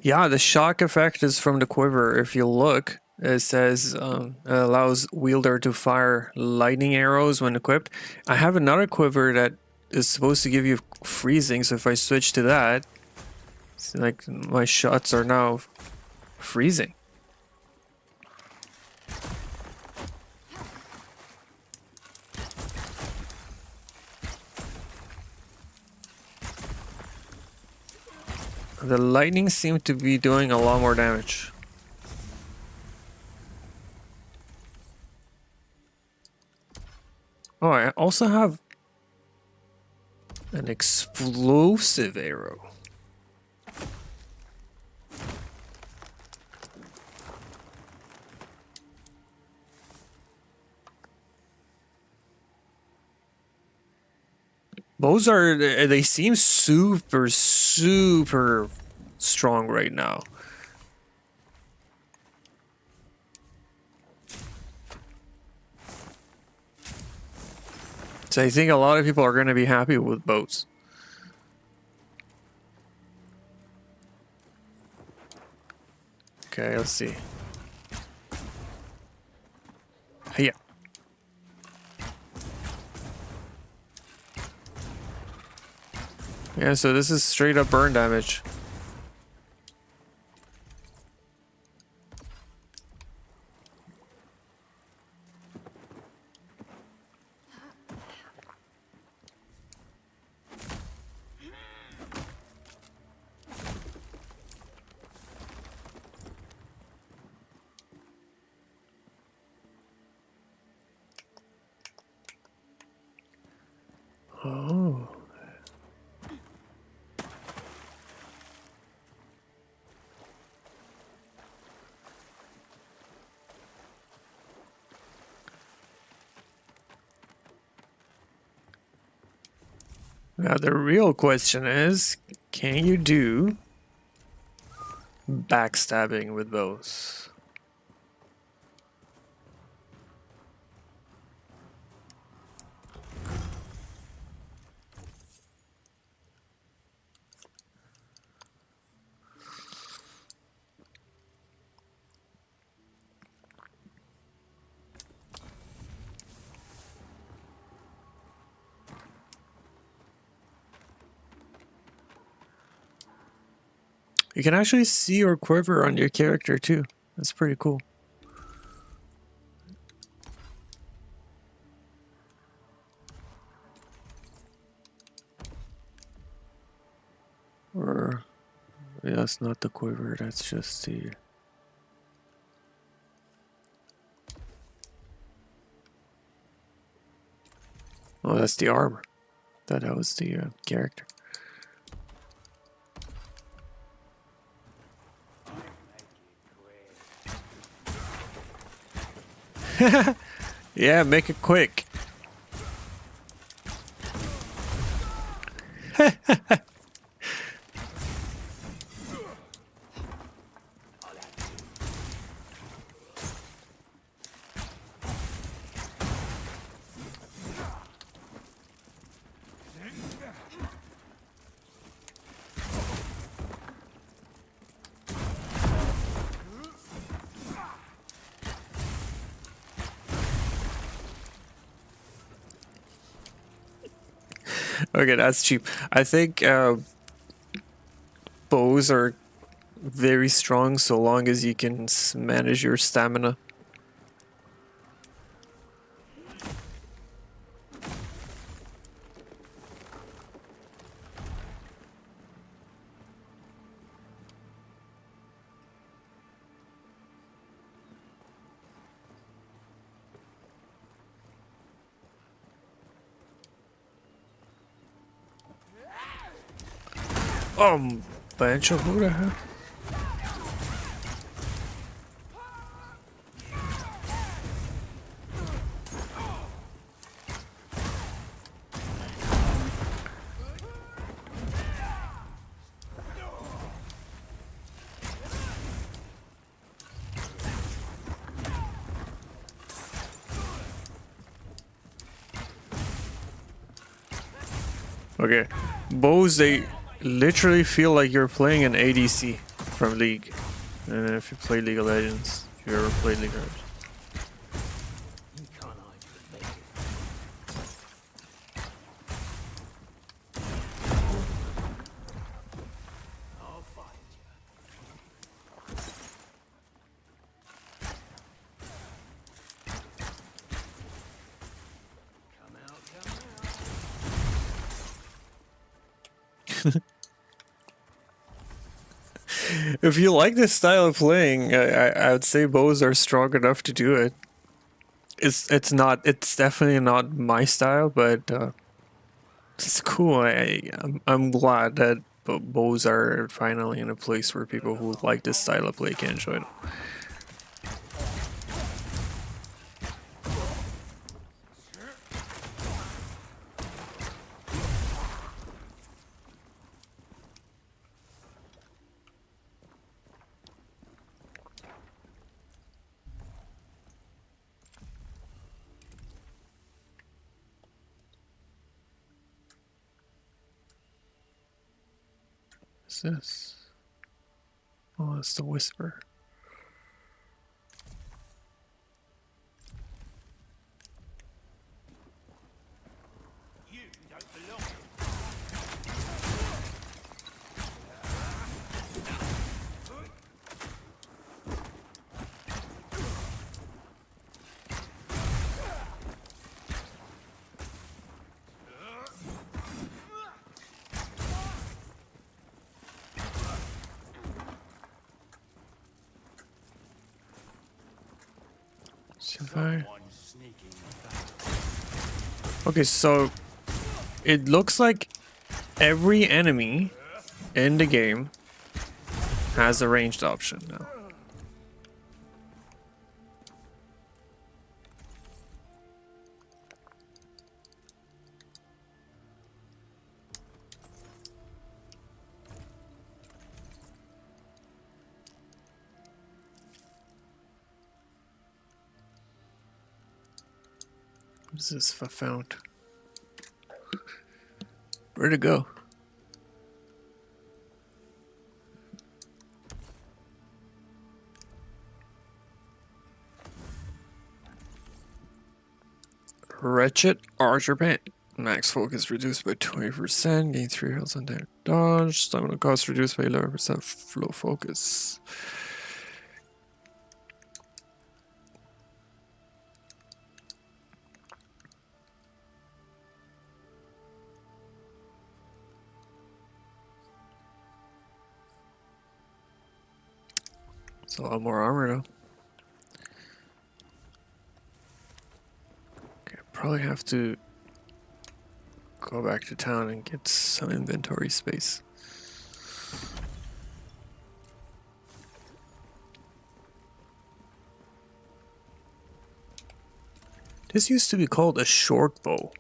Speaker 1: Yeah, the shock effect is from the quiver. If you look, it says allows wielder to fire lightning arrows when equipped. I have another quiver that is supposed to give you freezing, so if I switch to that, it's like my shots are now freezing. The lightning seemed to be doing a lot more damage. Oh, I also have an explosive arrow. Bows are, they seem super strong right now. So I think a lot of people are going to be happy with bows. Okay, let's see. Yeah. Yeah, so this is straight up burn damage. Oh. Now the real question is, can you do backstabbing with bows? You can actually see your quiver on your character too. That's pretty cool. Or, yeah, that's not the quiver, that's just the... Oh, that's the armor. Thought that was the character. Yeah, make it quick. Okay, that's cheap. I think bows are very strong so long as you can manage your stamina. Bench of who the hell? Okay, bows, they literally feel like you're playing an ADC from League. And if you play League of Legends, if you ever played League of Legends. If you like this style of playing, I would say bows are strong enough to do it. It's definitely not my style, but it's cool. I'm glad that bows are finally in a place where people who like this style of play can enjoy them. What's this? Oh, it's the Whisper. Okay, so it looks like every enemy in the game has a ranged option now. What is this found? Where'd it go? Wretched Archer Pant. Max focus reduced by 20%. Gain 3 health on damage dodge. Stamina cost reduced by 11%. Flow focus. It's a lot more armor though. Okay, probably have to go back to town and get some inventory space. This used to be called a short bow.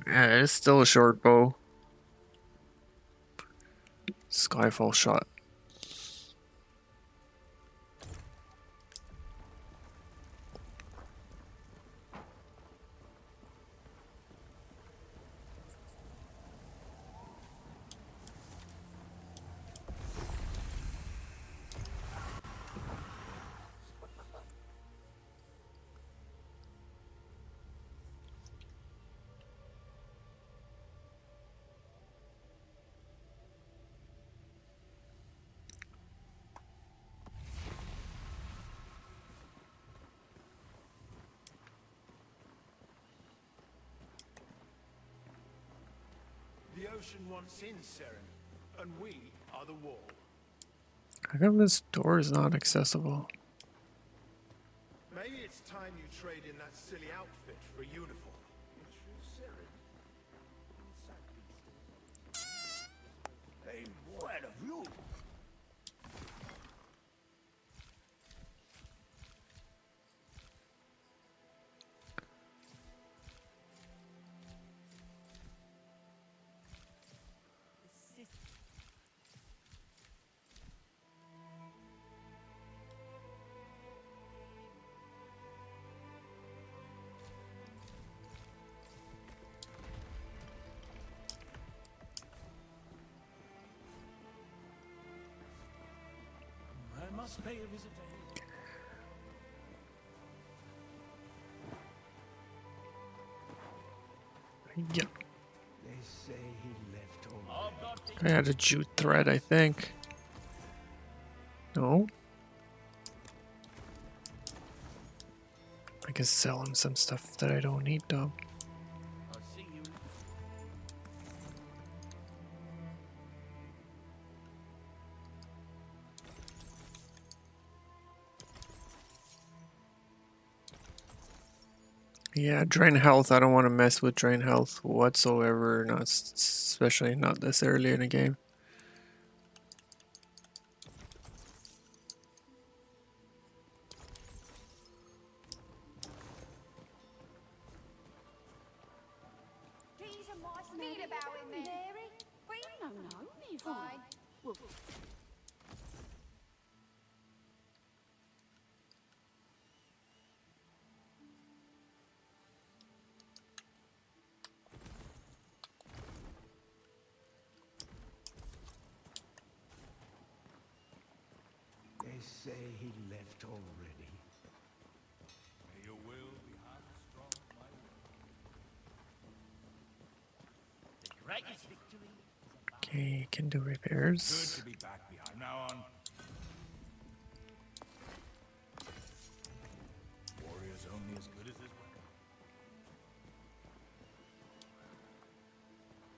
Speaker 1: Yeah, it's still a short bow. Skyfall shot.
Speaker 11: The ocean wants in, Seren, and we are the wall.
Speaker 1: How come this door is not accessible?
Speaker 11: Maybe it's time you trade in that silly outfit for a uniform. In true Seren.
Speaker 5: Hey, what of you?
Speaker 4: I must pay a visit to him.
Speaker 1: Yeah.
Speaker 11: They say he left all.
Speaker 1: I had a jute thread, I think. No? I can sell him some stuff that I don't need though.
Speaker 4: I'll see you.
Speaker 1: Yeah, drain health. I don't want to mess with drain health whatsoever. Not especially not this early in the game.
Speaker 9: He's a nice meat about him, Mary. No, fine. Well,
Speaker 11: They say he left already.
Speaker 3: May your will be half as strong as my will.
Speaker 8: The greatest victory.
Speaker 1: Okay, can do
Speaker 3: Good
Speaker 1: repairs.
Speaker 3: to be back behind. Now on. Warrior's only as good as his weapon.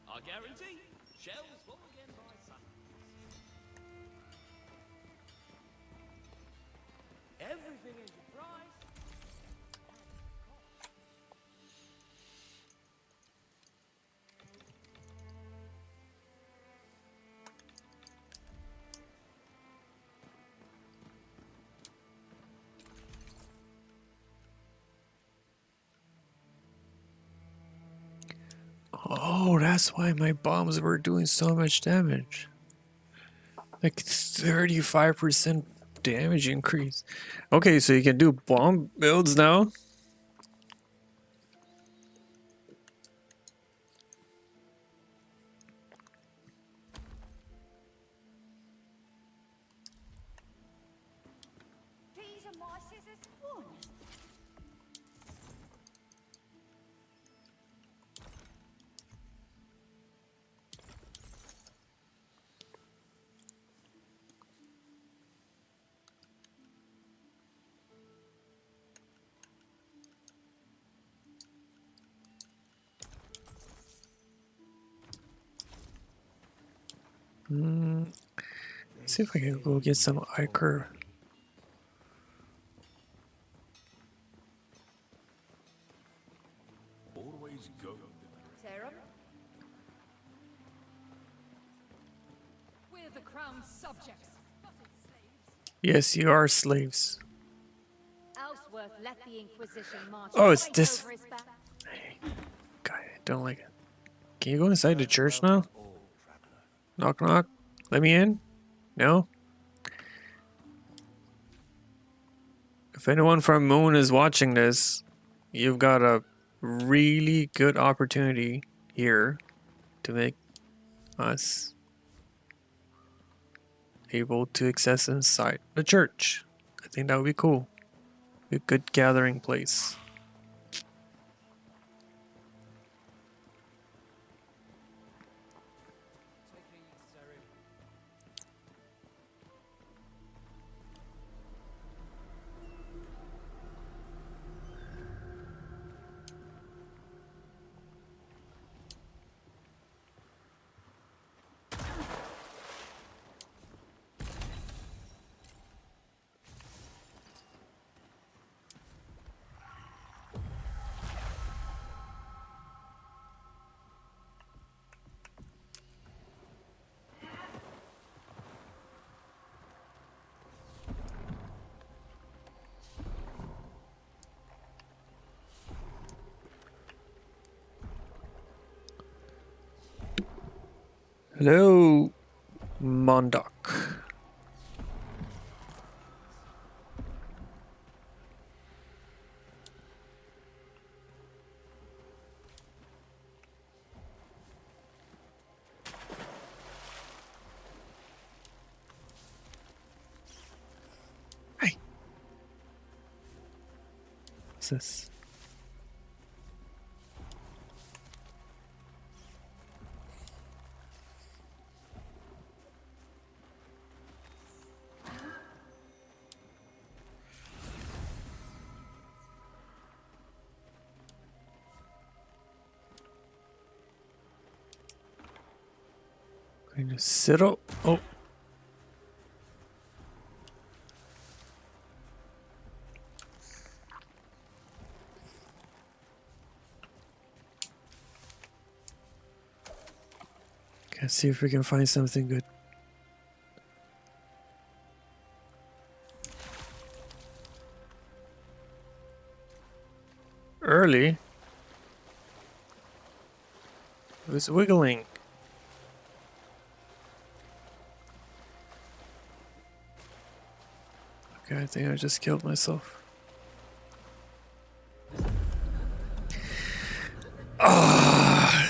Speaker 8: I guarantee shells fall again by sunrise. Everything is your price.
Speaker 1: Oh, that's why my bombs were doing so much damage. Like 35% damage increase. Okay, so you can do bomb builds now.
Speaker 9: These are my scissors. One.
Speaker 1: Let's see if I can go get some ichor.
Speaker 4: Always go.
Speaker 12: Sarah? We're the crown's subjects, not its slaves.
Speaker 1: Yes, you are slaves.
Speaker 12: Ellsworth let the Inquisition march
Speaker 1: Oh, it's
Speaker 12: right
Speaker 1: this.
Speaker 12: over his back.
Speaker 1: God, I don't like it. Can you go inside the church now? Knock, knock. Let me in? No? If anyone from Moon is watching this, you've got a really good opportunity here to make us able to access inside the church. I think that would be cool. A good gathering place. Hello, Mondok. Hey. What's this? Going to sit up. Oh. Let's see if we can find something good. Early? It was wiggling. Okay, I think I just killed myself. Ah.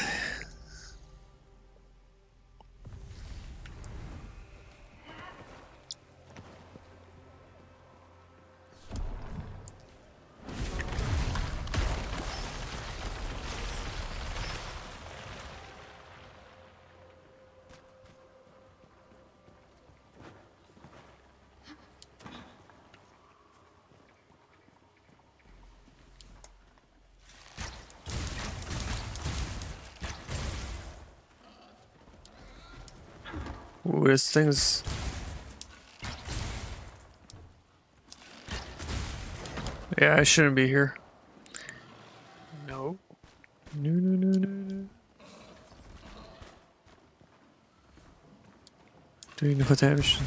Speaker 1: Ooh, this thing's... Yeah, I shouldn't be here. No. No, no, no, no, no. Doing no damage.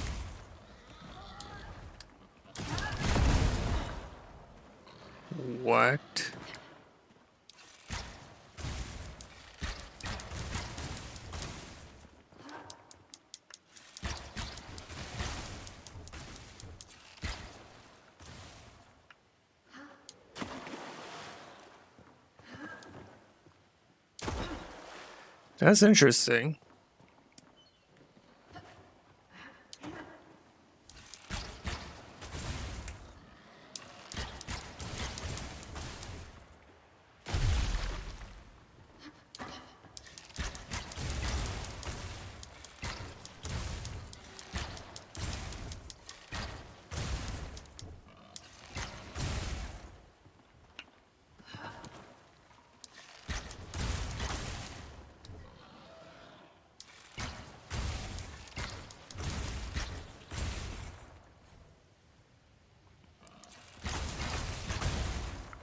Speaker 1: What? That's interesting.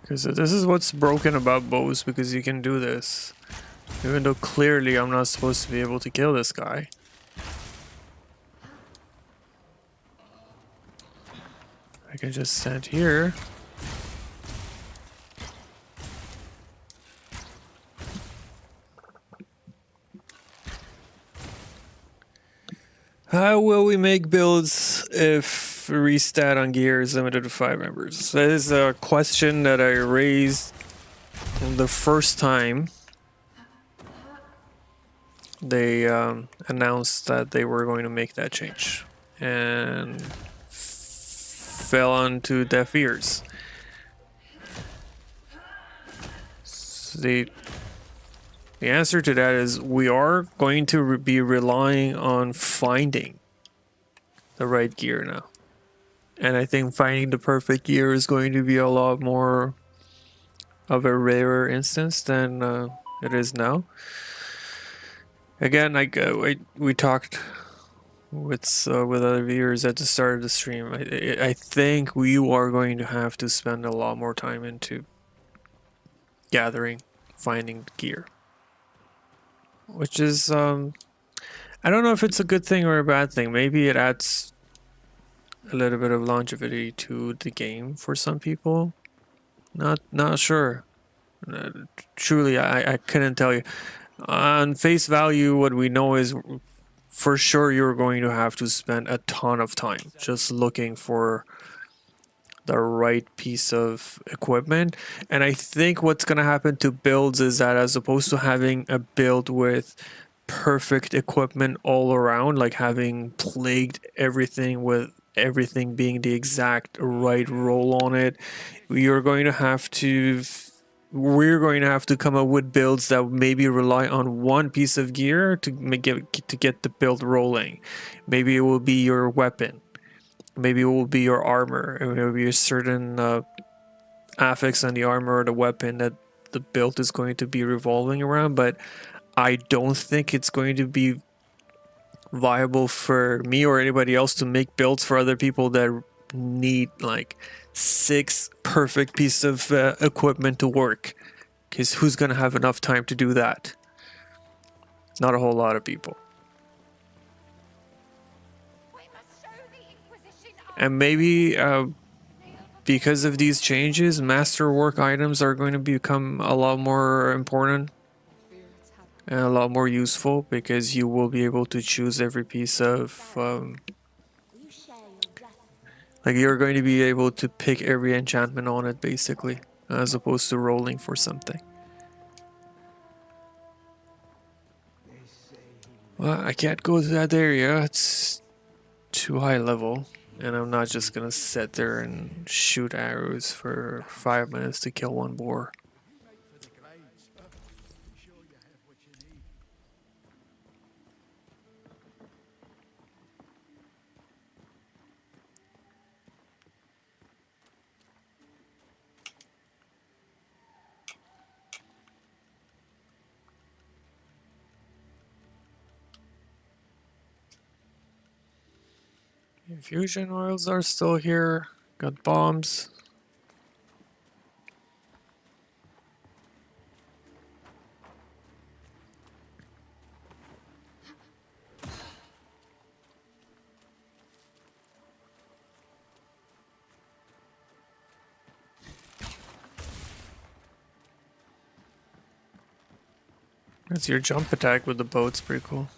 Speaker 1: Because this is what's broken about bows, because you can do this. Even though clearly I'm not supposed to be able to kill this guy. I can just stand here. How will we make builds if restat on gear is limited to 5 members? That is a question that I raised the first time they announced that they were going to make that change, and fell onto deaf ears. So the answer to that is we are going to be relying on finding the right gear now. And I think finding the perfect gear is going to be a lot more of a rarer instance than it is now. Again, we talked with other viewers at the start of the stream. I think we are going to have to spend a lot more time into gathering, finding gear. Which is, I don't know if it's a good thing or a bad thing. Maybe it adds a little bit of longevity to the game for some people. Not sure. Truly, I couldn't tell you. On face value, what we know is for sure you're going to have to spend a ton of time just looking for the right piece of equipment. And I think what's going to happen to builds is that as opposed to having a build with perfect equipment all around, like having plagued everything with everything being the exact right roll on it, we're going to have to come up with builds that maybe rely on one piece of gear to get the build rolling. Maybe it will be your weapon. Maybe it will be your armor. It will be a certain affix on the armor or the weapon that the build is going to be revolving around. But I don't think it's going to be viable for me or anybody else to make builds for other people that need like 6 perfect pieces of equipment to work. Because who's going to have enough time to do that? Not a whole lot of people. And maybe because of these changes, masterwork items are going to become a lot more important and a lot more useful, because you will be able to choose every piece of like you're going to be able to pick every enchantment on it basically, as opposed to rolling for something. Well, I can't go to that area, it's too high level. And I'm not just gonna sit there and shoot arrows for 5 minutes to kill one boar. Infusion oils are still here. Got bombs. That's your jump attack with the bow, it's pretty cool.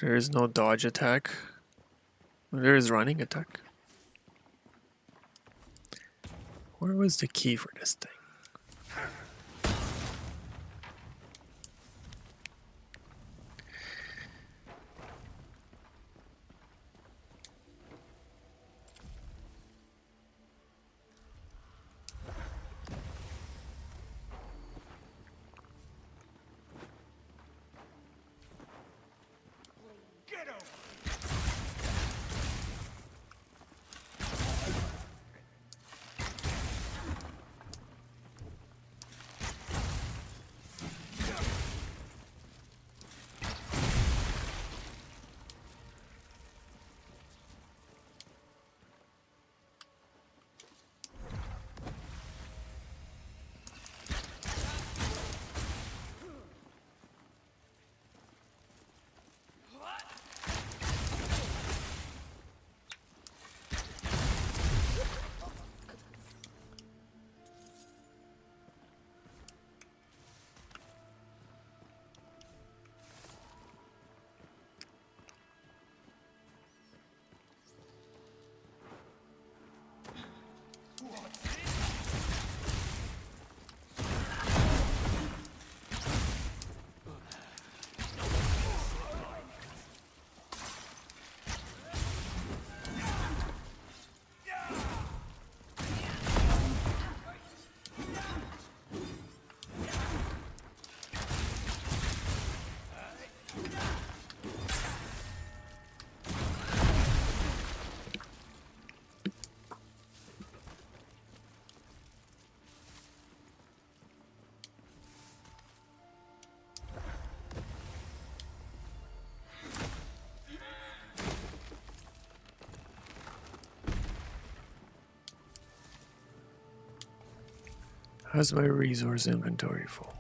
Speaker 1: There is no dodge attack. There is running attack. Where was the key for this thing? How's my resource inventory full?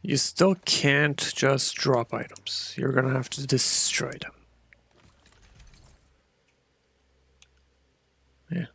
Speaker 1: You still can't just drop items. You're gonna have to destroy them. Yeah.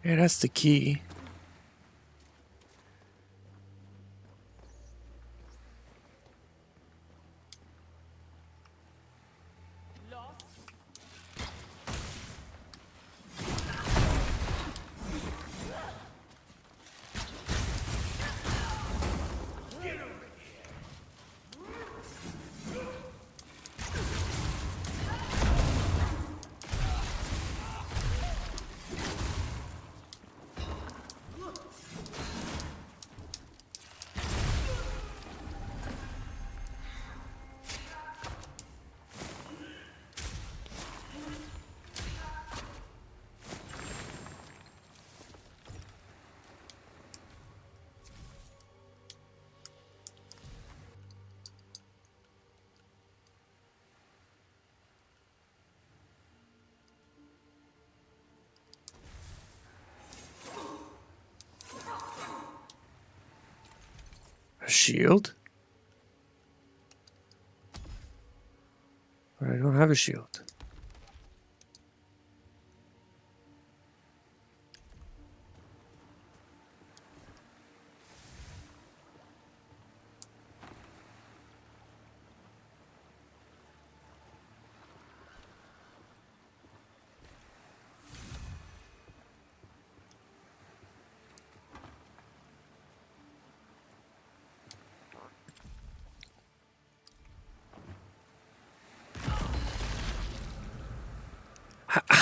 Speaker 1: Yeah, that's the key. A shield? But I don't have a shield.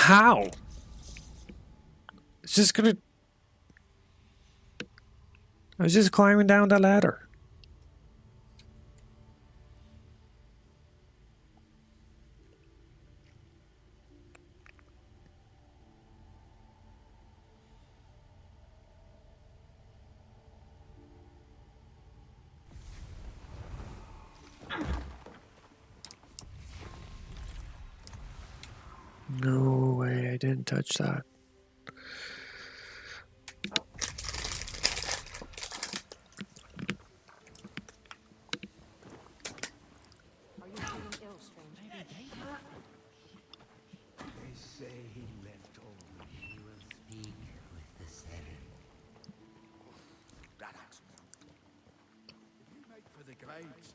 Speaker 1: How? It's just gonna... I was just climbing down the ladder. No way, I didn't touch that.
Speaker 6: Are you feeling ill, stranger?
Speaker 5: They say he left all the
Speaker 10: He will speak with the Seren.
Speaker 3: If you make for the glades,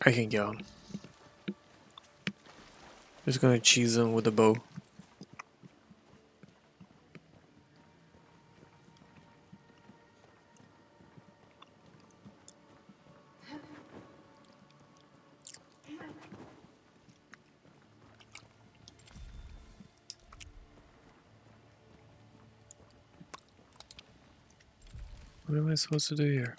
Speaker 1: I can get on. Just gonna cheese him with a bow. What am I supposed to do here?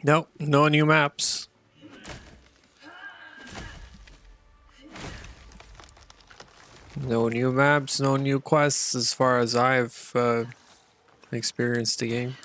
Speaker 1: Nope, no new maps. No new maps, no new quests as far as I've experienced the game.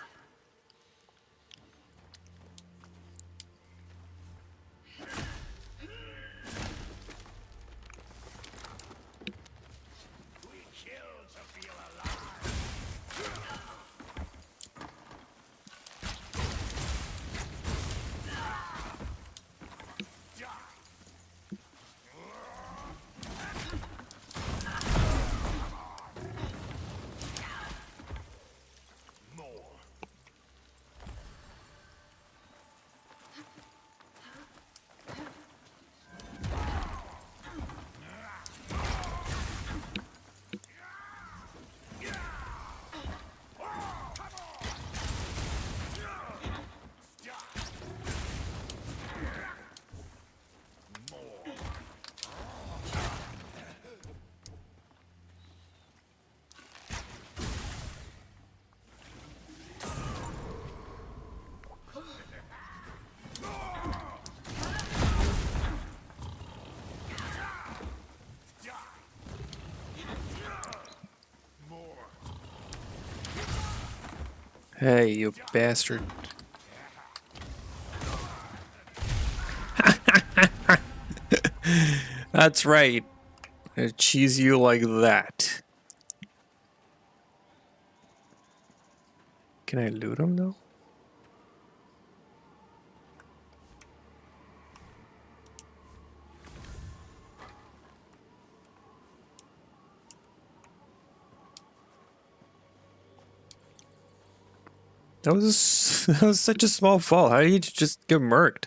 Speaker 1: Hey, you bastard. That's right. I cheese you like that. Can I loot him though? That was that was such a small fall. How did you just get murked?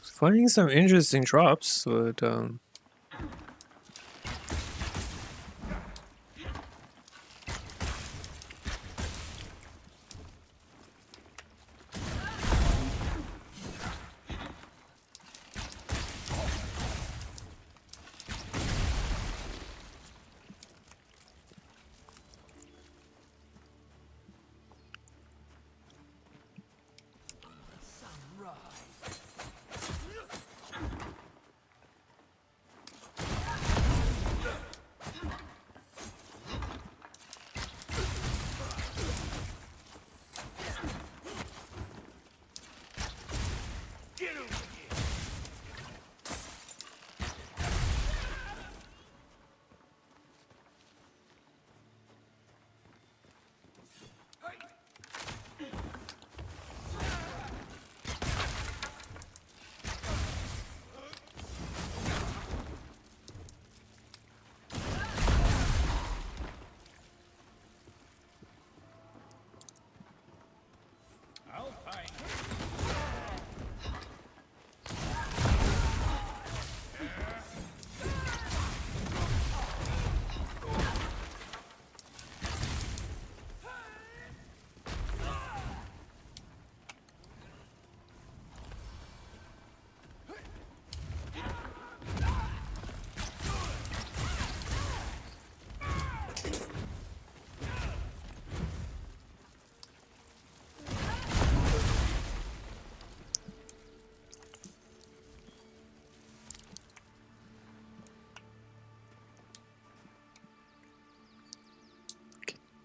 Speaker 1: Finding some interesting drops, but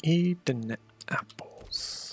Speaker 1: eat the apples.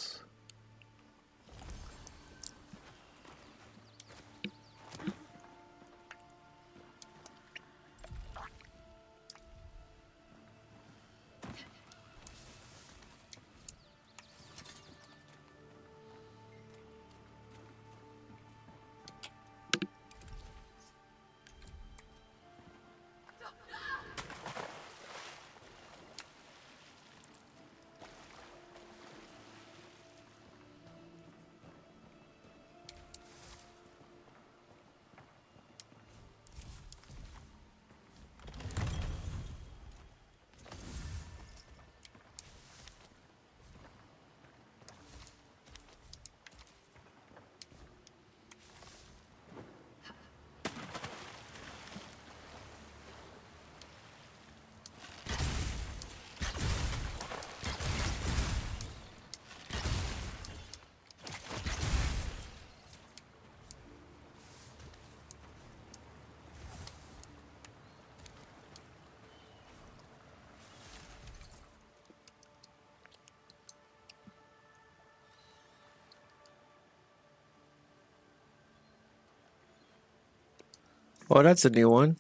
Speaker 1: Well, that's a new one.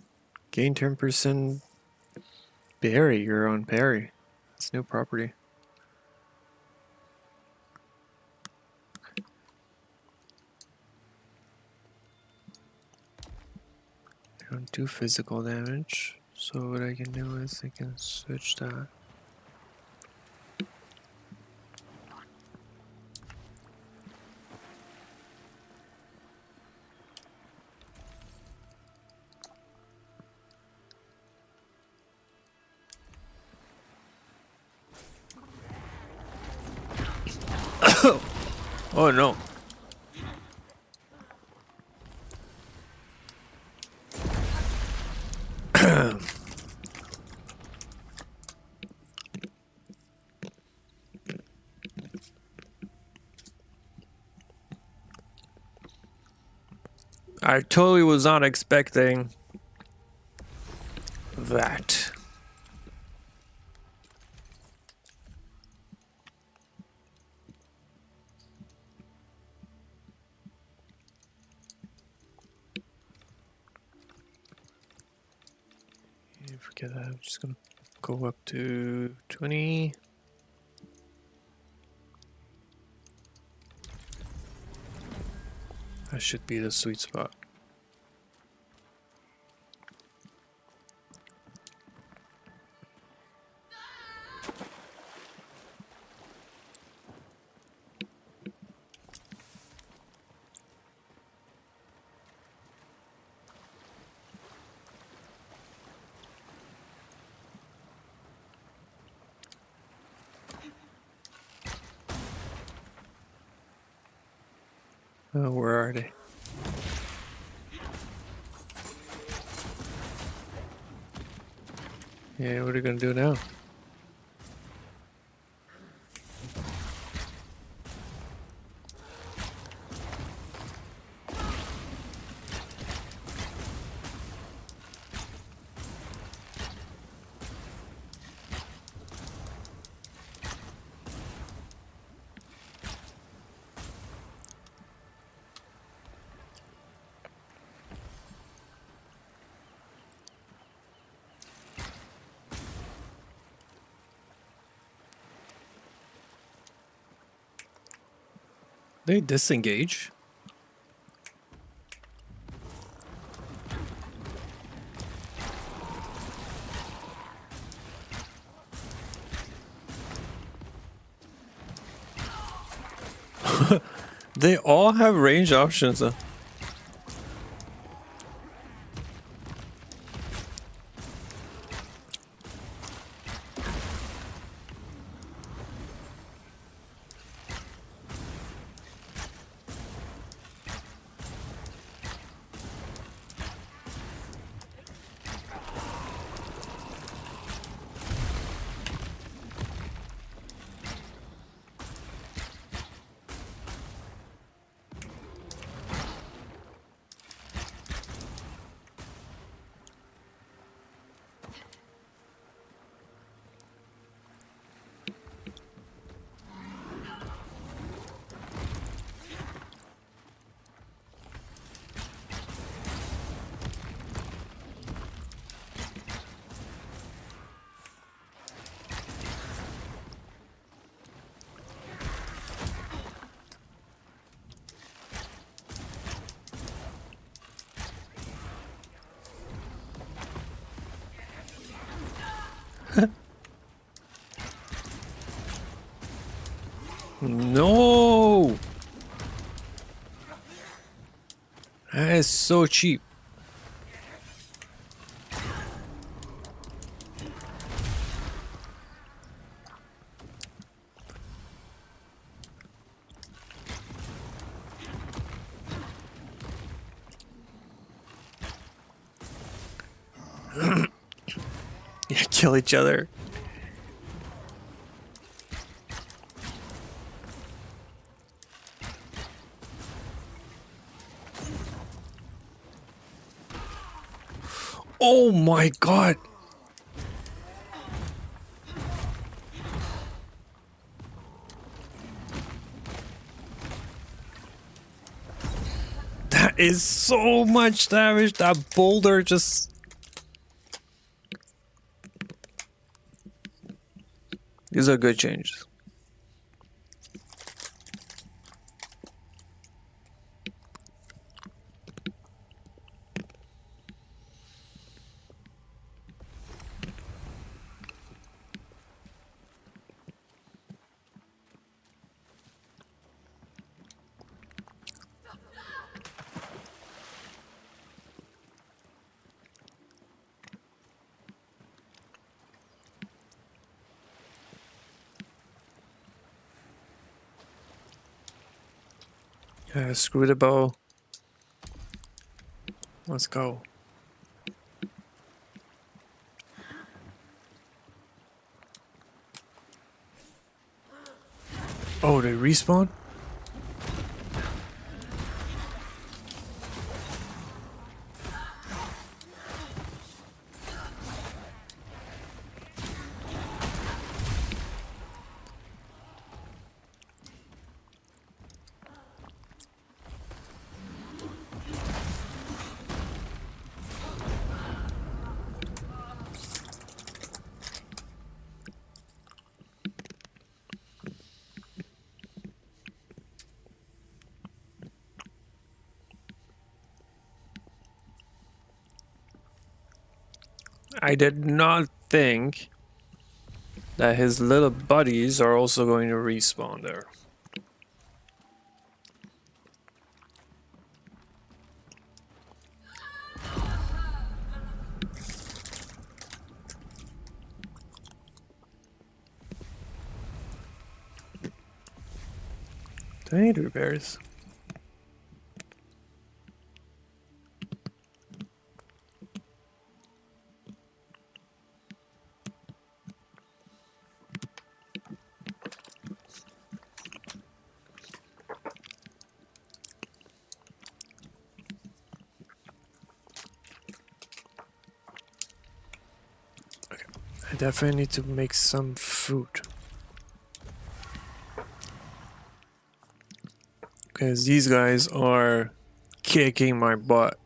Speaker 1: Gain 10% barrier on parry. It's new property. I don't do physical damage, so what I can do is I can switch that. Oh no. I totally was not expecting that. Yeah, forget that. I'm just gonna go up to 20. That should be the sweet spot. Oh, where are they? Yeah, what are you gonna do now? They disengage. They all have range options. No! That is so cheap. Yeah, kill each other. Oh my god! That is so much damage. That boulder just These are good changes. Screw the bow. Let's go. Oh, they respawn? I did not think that his little buddies are also going to respawn there. Do I need repairs? I definitely need to make some food. Because these guys are kicking my butt.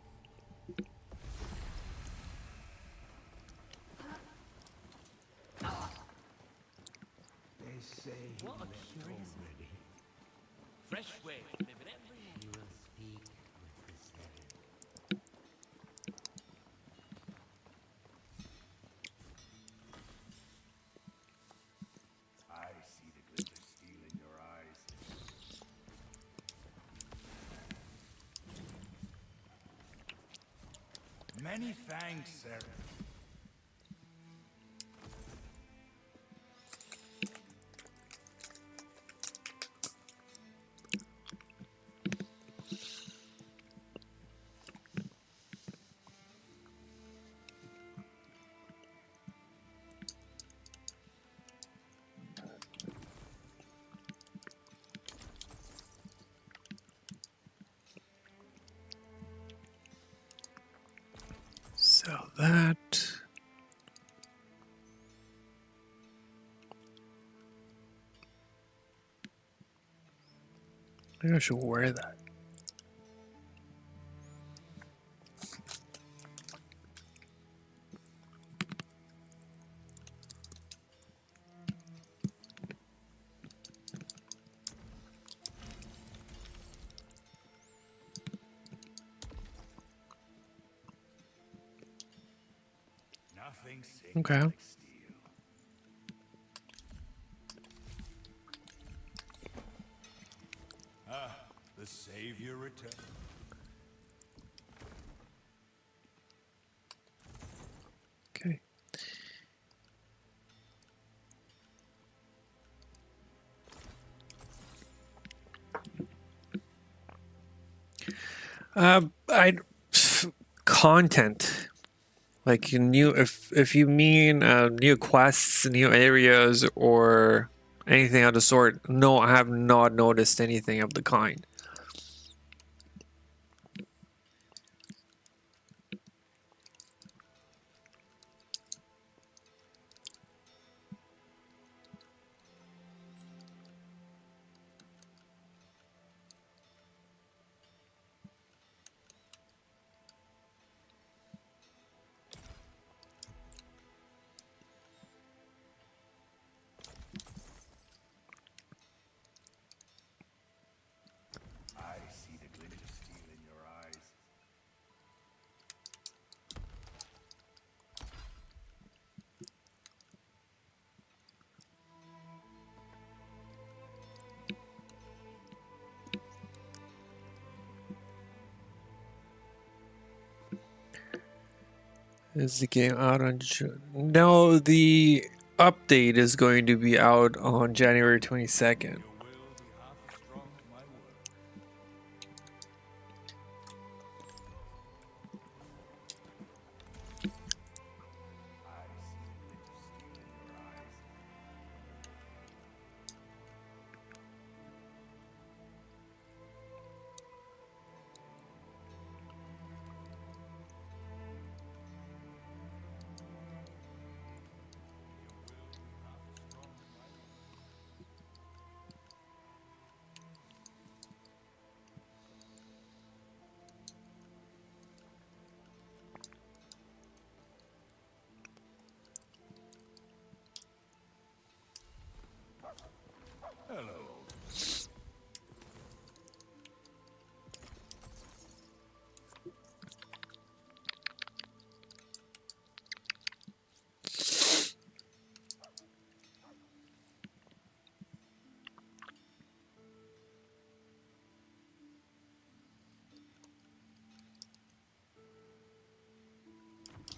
Speaker 8: Fresh way of living every day. You will speak with the Seren.
Speaker 3: I see the glitter of steel in your eyes. Many thanks, Seren.
Speaker 1: Sell that. I think I should wear that.
Speaker 3: Nothing sings
Speaker 1: Okay.
Speaker 3: like steel. Ah, the savior returned.
Speaker 1: Okay. I content. Like new, if you mean new quests, new areas, or anything of the sort, no, I have not noticed anything of the kind. Is the game out on June? No, the update is going to be out on January 22nd.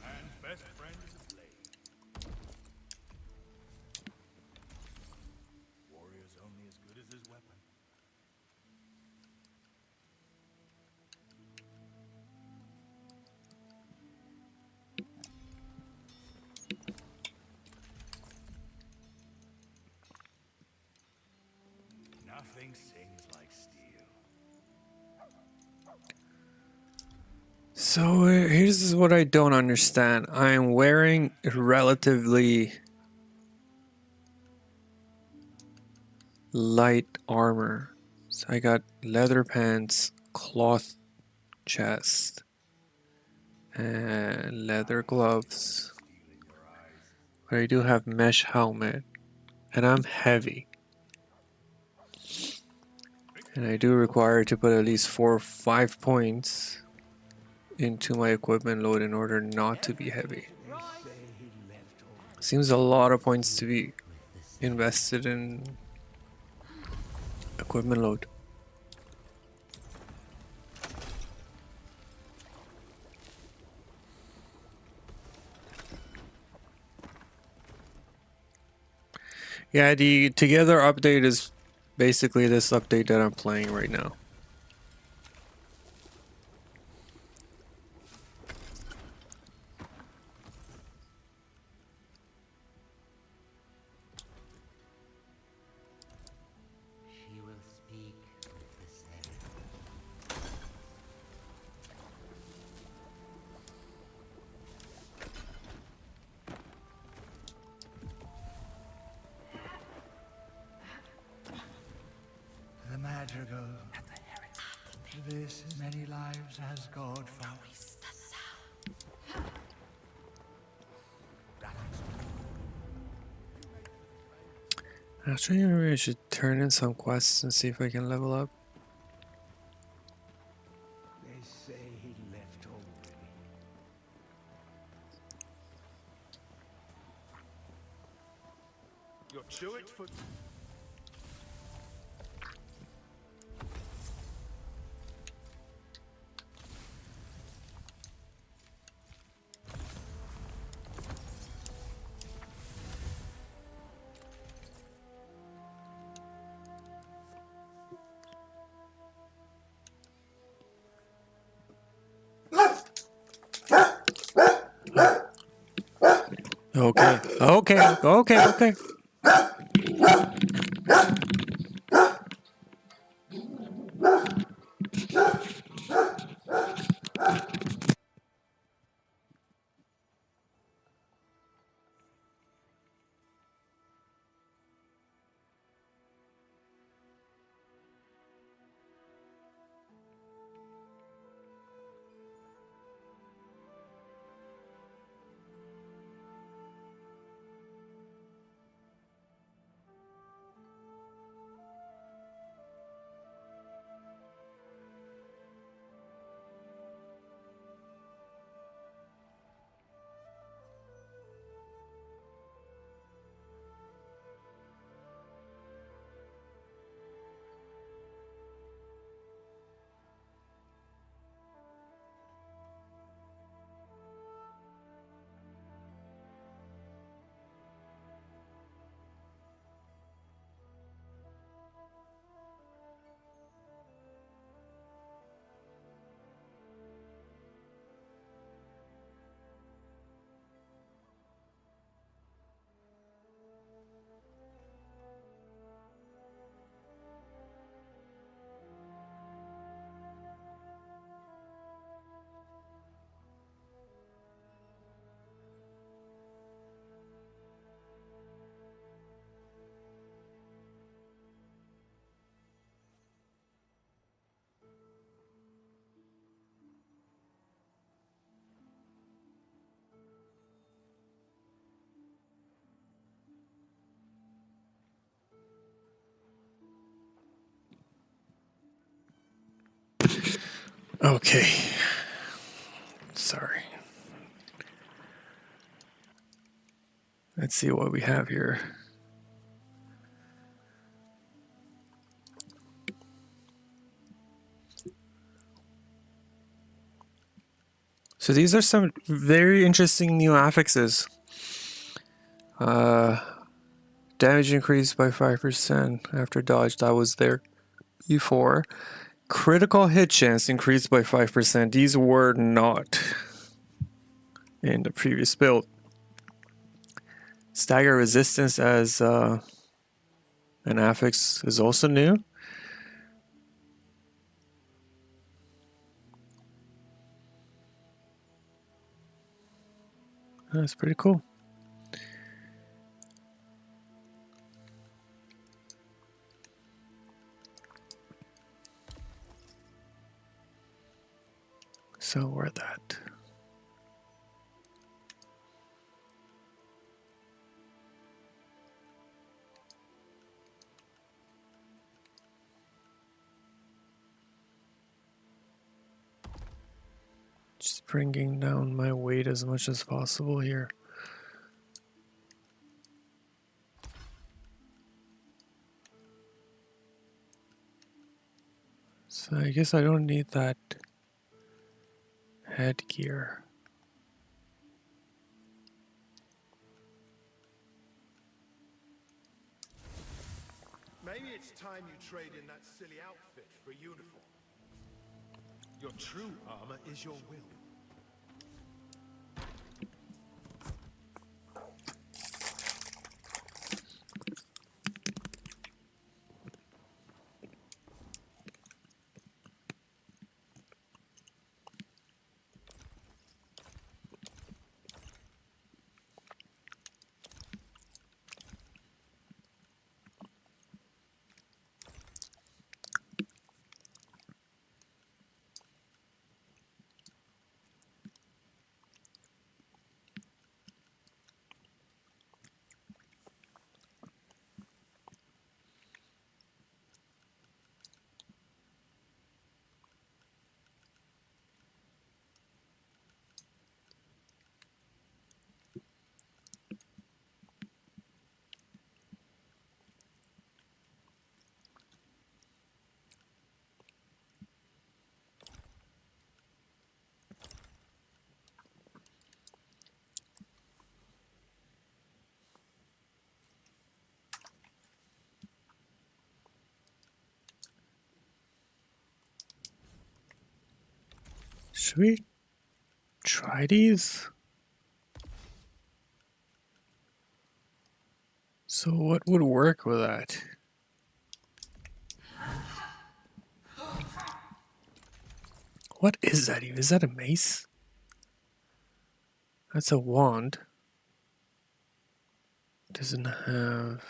Speaker 3: Man's best friend is a blade. Warrior's only as good as his weapon. Nothing sings like steel.
Speaker 1: So here's what I don't understand. I'm wearing relatively light armor. So I got leather pants, cloth chest, and leather gloves. But I do have mesh helmet, and I'm heavy. And I do require to put at least 4 or 5 points into my equipment load in order not to be heavy. Seems a lot of points to be invested in equipment load. Yeah, the Together update is basically this update that I'm playing right now.
Speaker 8: She will speak with the Seraphim.
Speaker 3: The madrigal. This many lives has God for.
Speaker 1: Actually, maybe I should turn in some quests and see if I can level up.
Speaker 3: They say he left already. You're to it for.
Speaker 1: Okay, okay. Okay. Sorry. Let's see what we have here. So these are some very interesting new affixes. Damage increased by 5% after dodge. That was there before. Critical hit chance increased by 5%. These were not in the previous build. Stagger resistance as an affix is also new. That's pretty cool. So we're that. Just bringing down my weight as much as possible here. So I guess I don't need that headgear.
Speaker 11: Maybe it's time you trade in that silly outfit for a uniform. Your true armor is your will.
Speaker 1: Should we try these? So what would work with that? What is that even? Is that a mace? That's a wand. Doesn't have...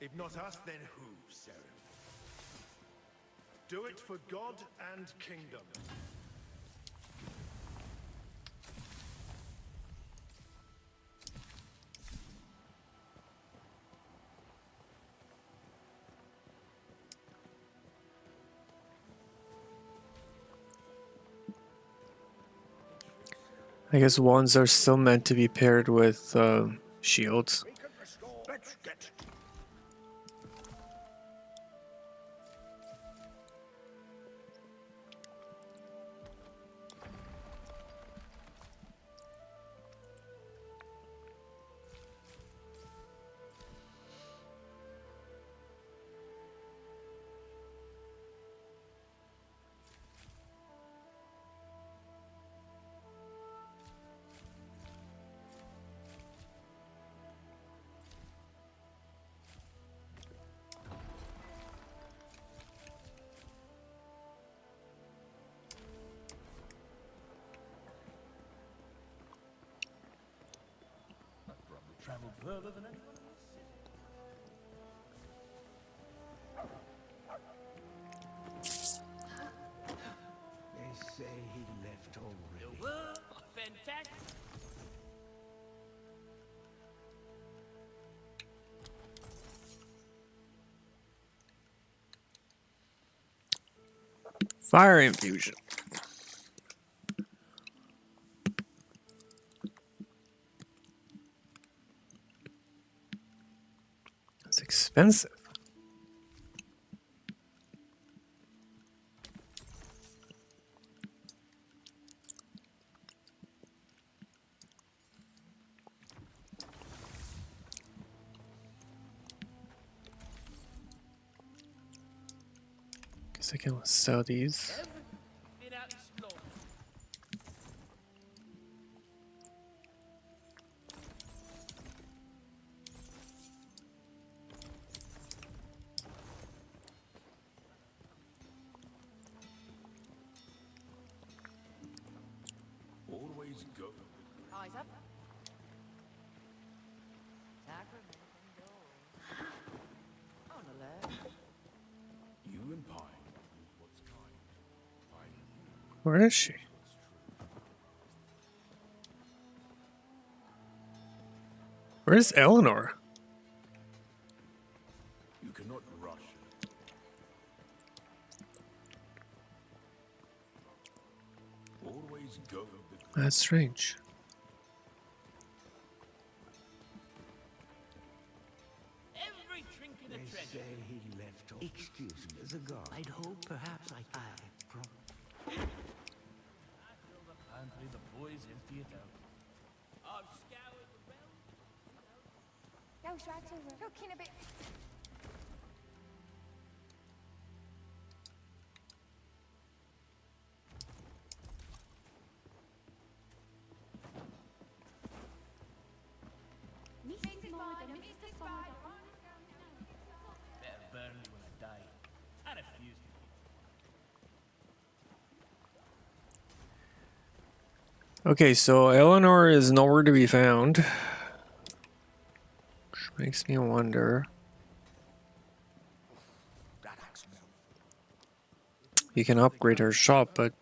Speaker 11: If not us, then who, Seren? Do it for God and kingdom.
Speaker 1: I guess wands are still meant to be paired with shields.
Speaker 5: Let's get
Speaker 4: traveled further than anyone in the city.
Speaker 5: They say he left already.
Speaker 8: You were fantastic.
Speaker 1: Fire infusion. It's expensive. Guess I can sell these.
Speaker 8: Been out exploring.
Speaker 4: Always go.
Speaker 2: Eyes up. On alert.
Speaker 4: You and Pine is what's kind. Pine.
Speaker 1: Where is she? Where's Eleanor?
Speaker 4: You cannot rush it. Always go.
Speaker 1: That's strange.
Speaker 8: Every trinket
Speaker 5: They
Speaker 8: a treasure.
Speaker 5: say he left. Excuse me, as a guard. I'd hope perhaps I
Speaker 8: Apparently the boys empty it out. I've scoured the realm.
Speaker 9: Those rags are looking a bit.
Speaker 12: Mr. Spider, Mr. Spider.
Speaker 8: Better burn me when I die. I refuse to.
Speaker 1: Okay, so Eleanor is nowhere to be found. Which makes me wonder. You can upgrade her shop, but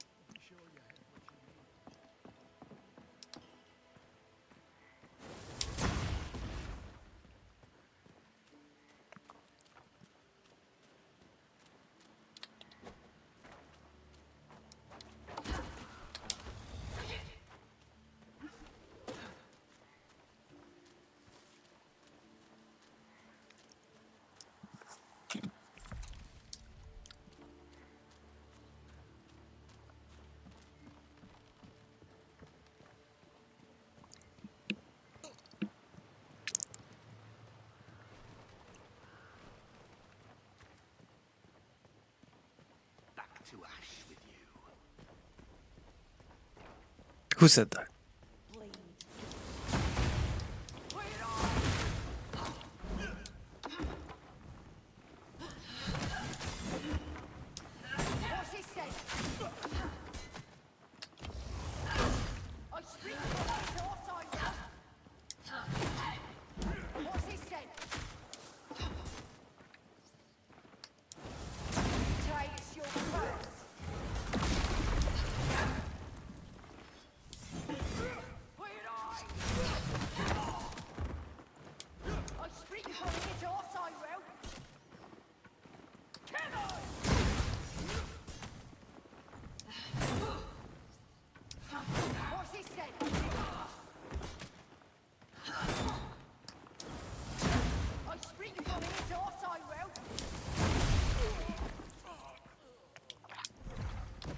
Speaker 5: back to Ash with you.
Speaker 1: who said that?
Speaker 9: What's he say? I speak for my horse, I know. What's he said? Trace your first. Where I speak for his horse, I will. Can I? What's he said? I speak for his horse, I will.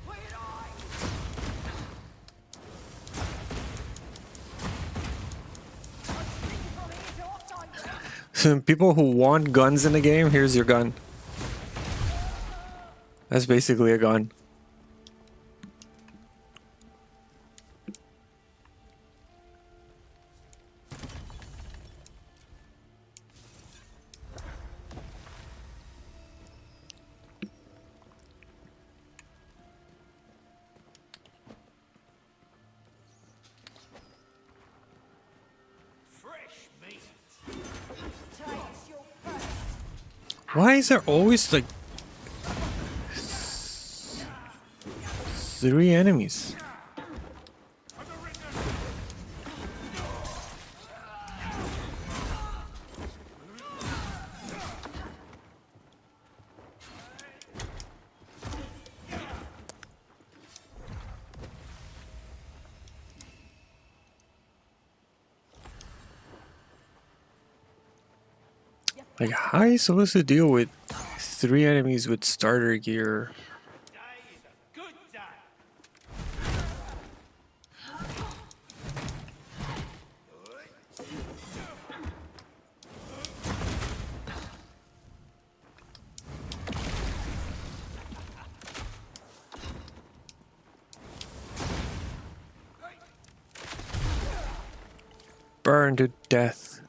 Speaker 9: Where I? speak for his horse, I will.
Speaker 1: People who want guns in the game, here's your gun. That's basically a gun.
Speaker 5: Free!
Speaker 1: Why is there always like 3 enemies? Like, how are you supposed to deal with 3 enemies with starter gear? Burn to death.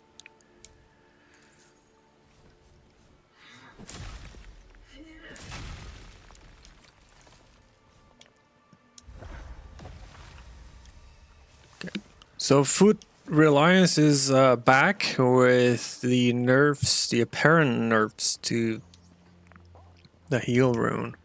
Speaker 1: So Food Reliance is back with the nerfs, the apparent nerfs to the heal rune.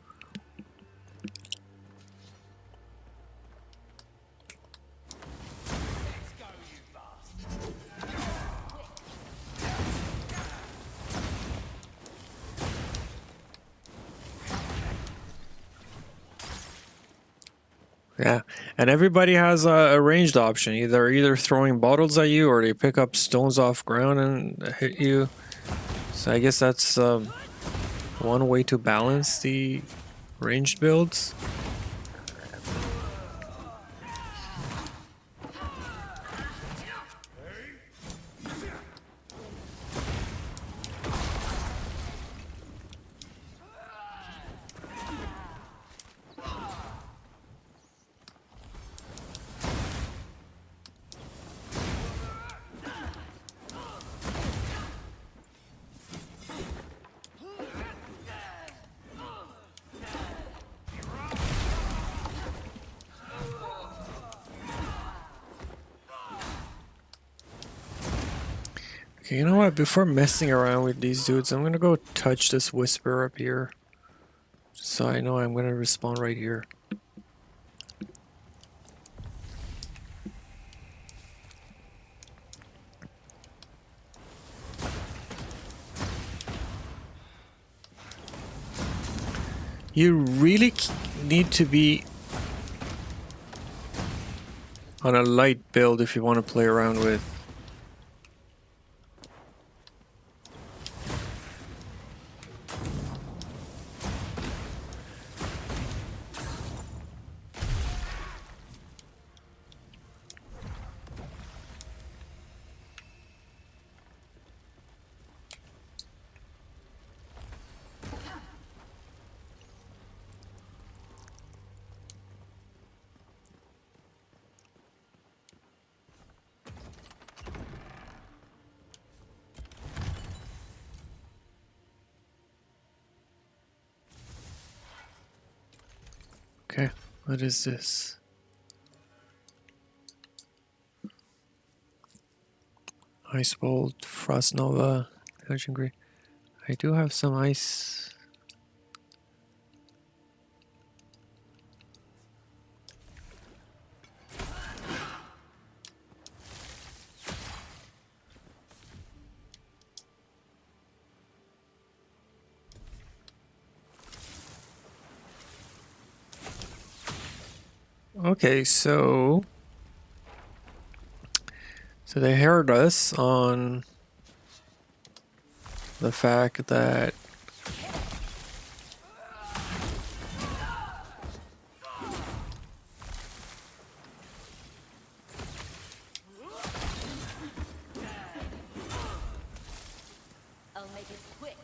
Speaker 1: Yeah, and everybody has a ranged option. Either throwing bottles at you, or they pick up stones off ground and hit you. So I guess that's one way to balance the ranged builds. Okay, you know what? Before messing around with these dudes, I'm gonna go touch this whisper up here. So I know I'm gonna respawn right here. You really need to be on a light build if you want to play around with. Okay, what is this? Ice Bolt, Frost Nova, Ocean Green. I do have some ice. Okay, so they heard us on the fact that
Speaker 12: I'll make it quick.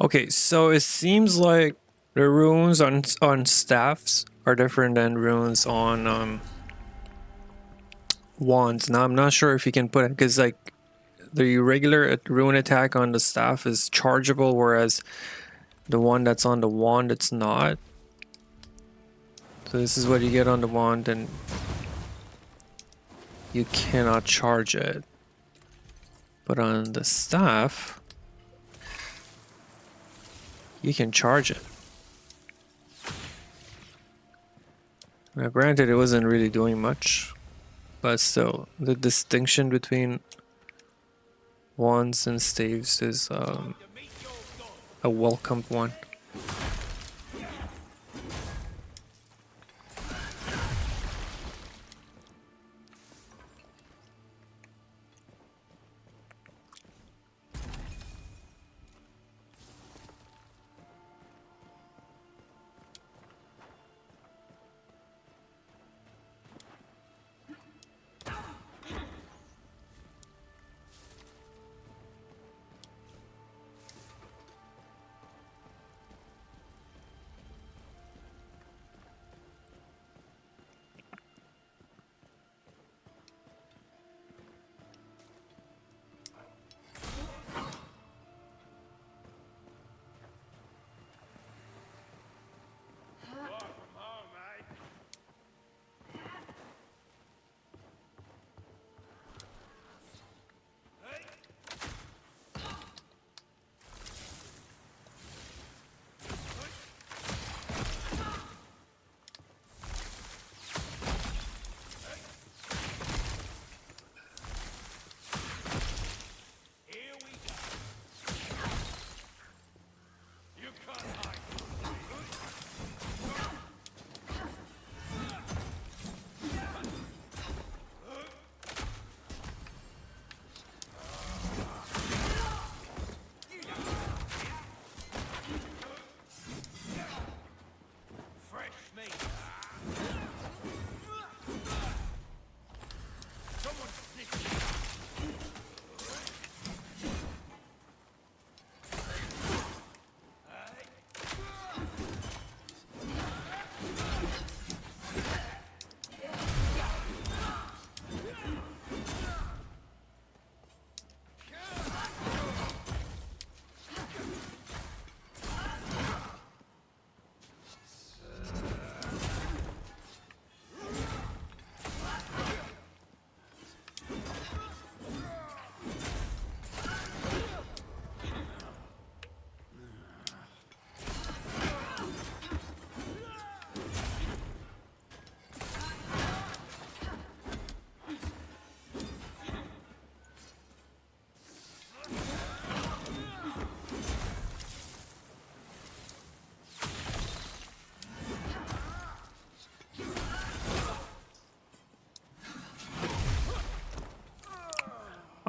Speaker 1: Okay, so it seems like the runes on staffs are different than runes on wands. Now I'm not sure if you can put it because like the regular rune attack on the staff is chargeable, whereas the one that's on the wand it's not. So this is what you get on the wand, and you cannot charge it. But on the staff, you can charge it. Now granted, it wasn't really doing much, but still, the distinction between wands and staves is a welcomed one.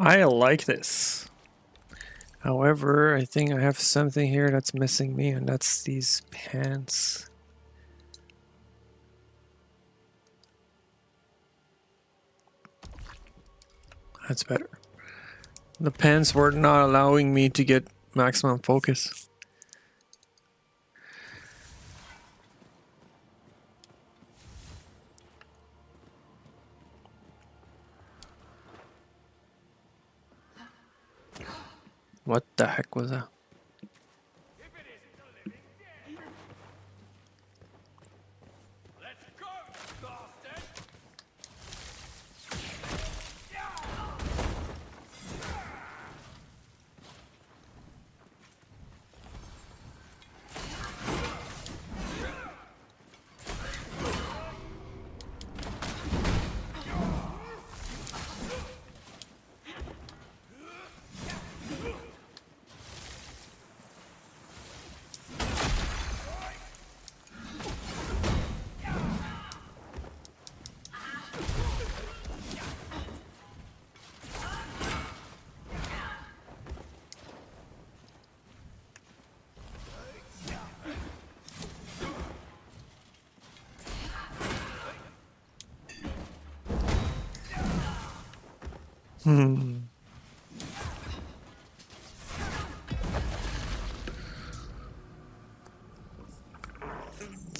Speaker 1: I like this. However, I think I have something here that's missing me, and that's these pants. That's better. The pants were not allowing me to get maximum focus. What the heck was that?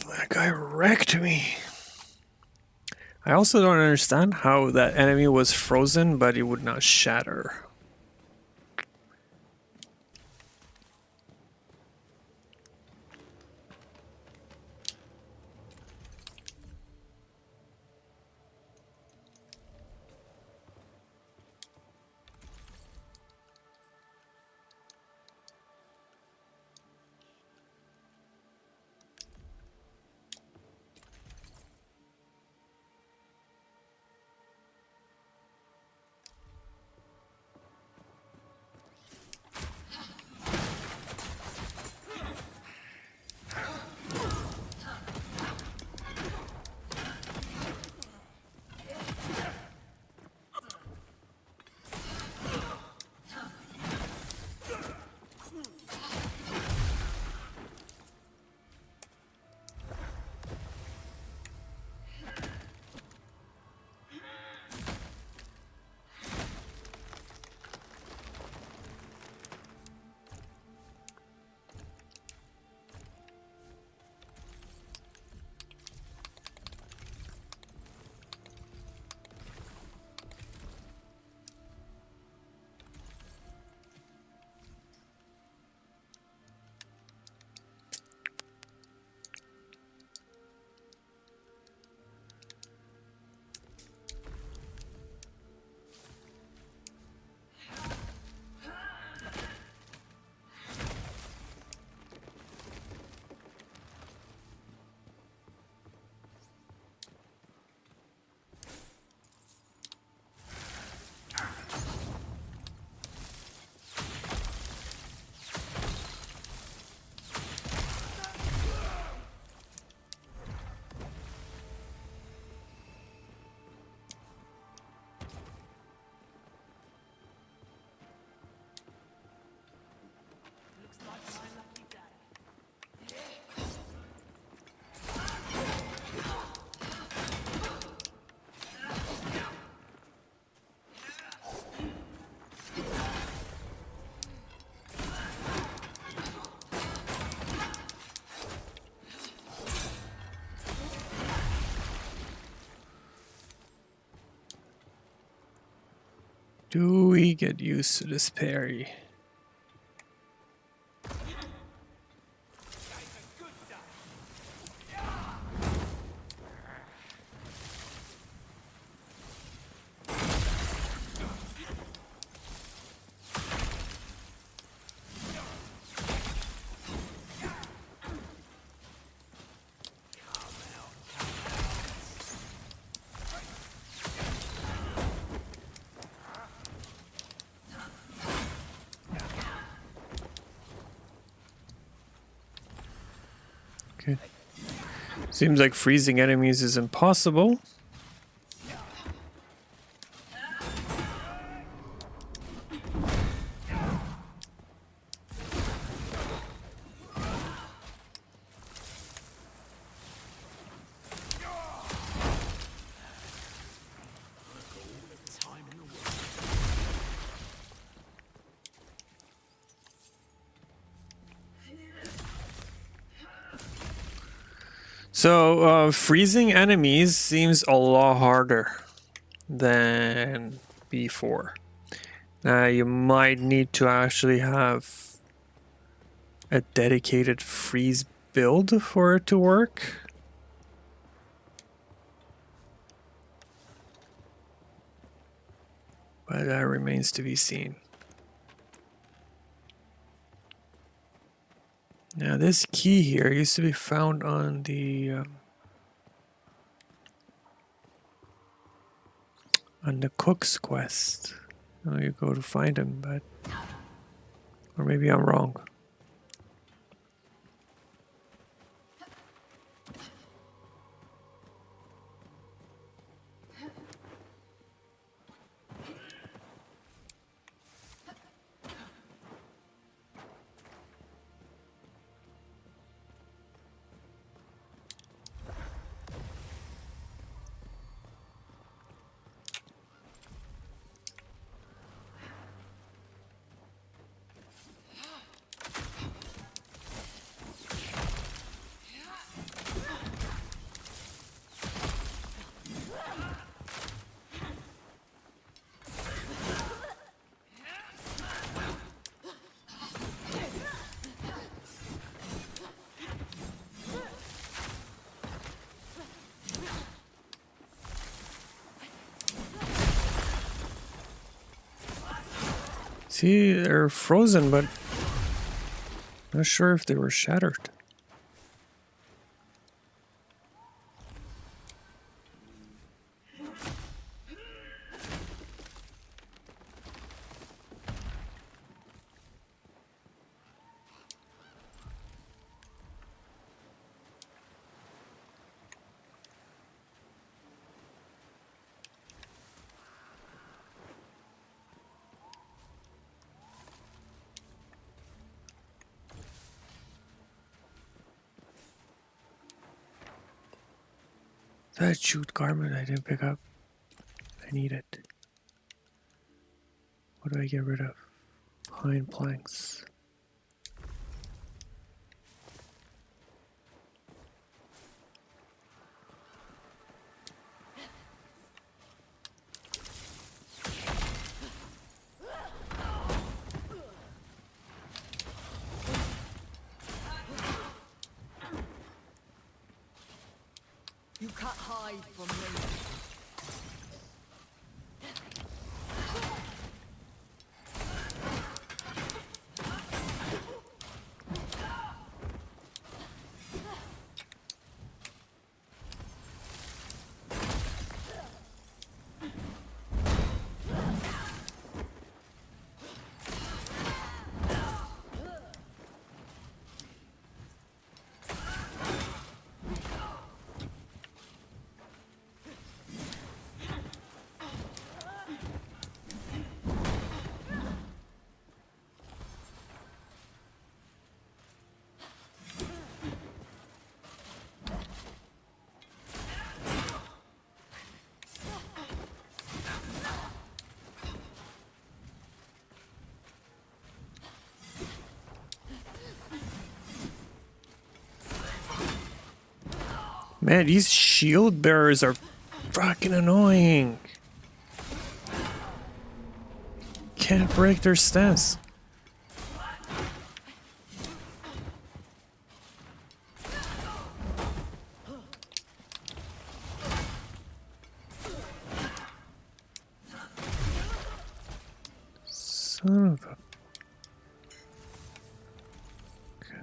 Speaker 1: That guy wrecked me. I also don't understand how that enemy was frozen, but it would not shatter. Do we get used to this parry? Okay. Seems like freezing enemies is impossible. So, freezing enemies seems a lot harder than before. Now, you might need to actually have a dedicated freeze build for it to work. But that remains to be seen. Now this key here used to be found on the cook's quest. Now you go to find him, but or maybe I'm wrong. See, they're frozen, but not sure if they were shattered. That jute garment I didn't pick up. I need it. What do I get rid of? Pine planks.
Speaker 2: You can't hide from me.
Speaker 1: Man, these shield bearers are fucking annoying. Can't break their stance. Son of a... Okay,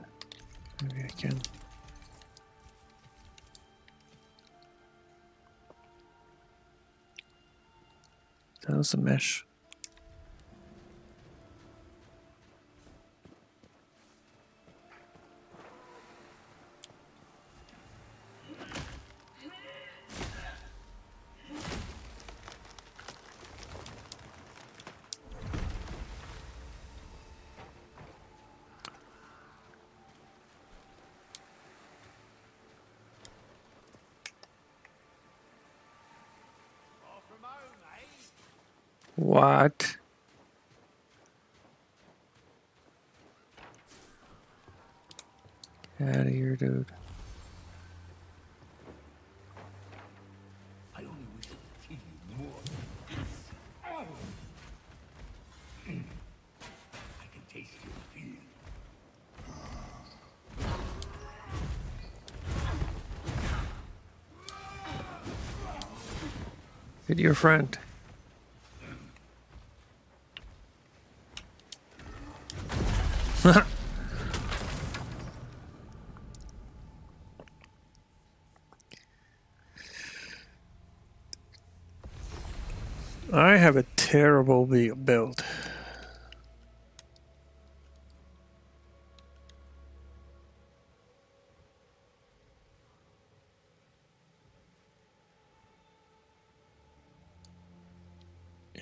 Speaker 1: maybe I can... That was a mesh. What? Get out of here, dude.
Speaker 8: I only wish to kill you more. I can taste your fear.
Speaker 1: Hit your friend. I have a terrible build.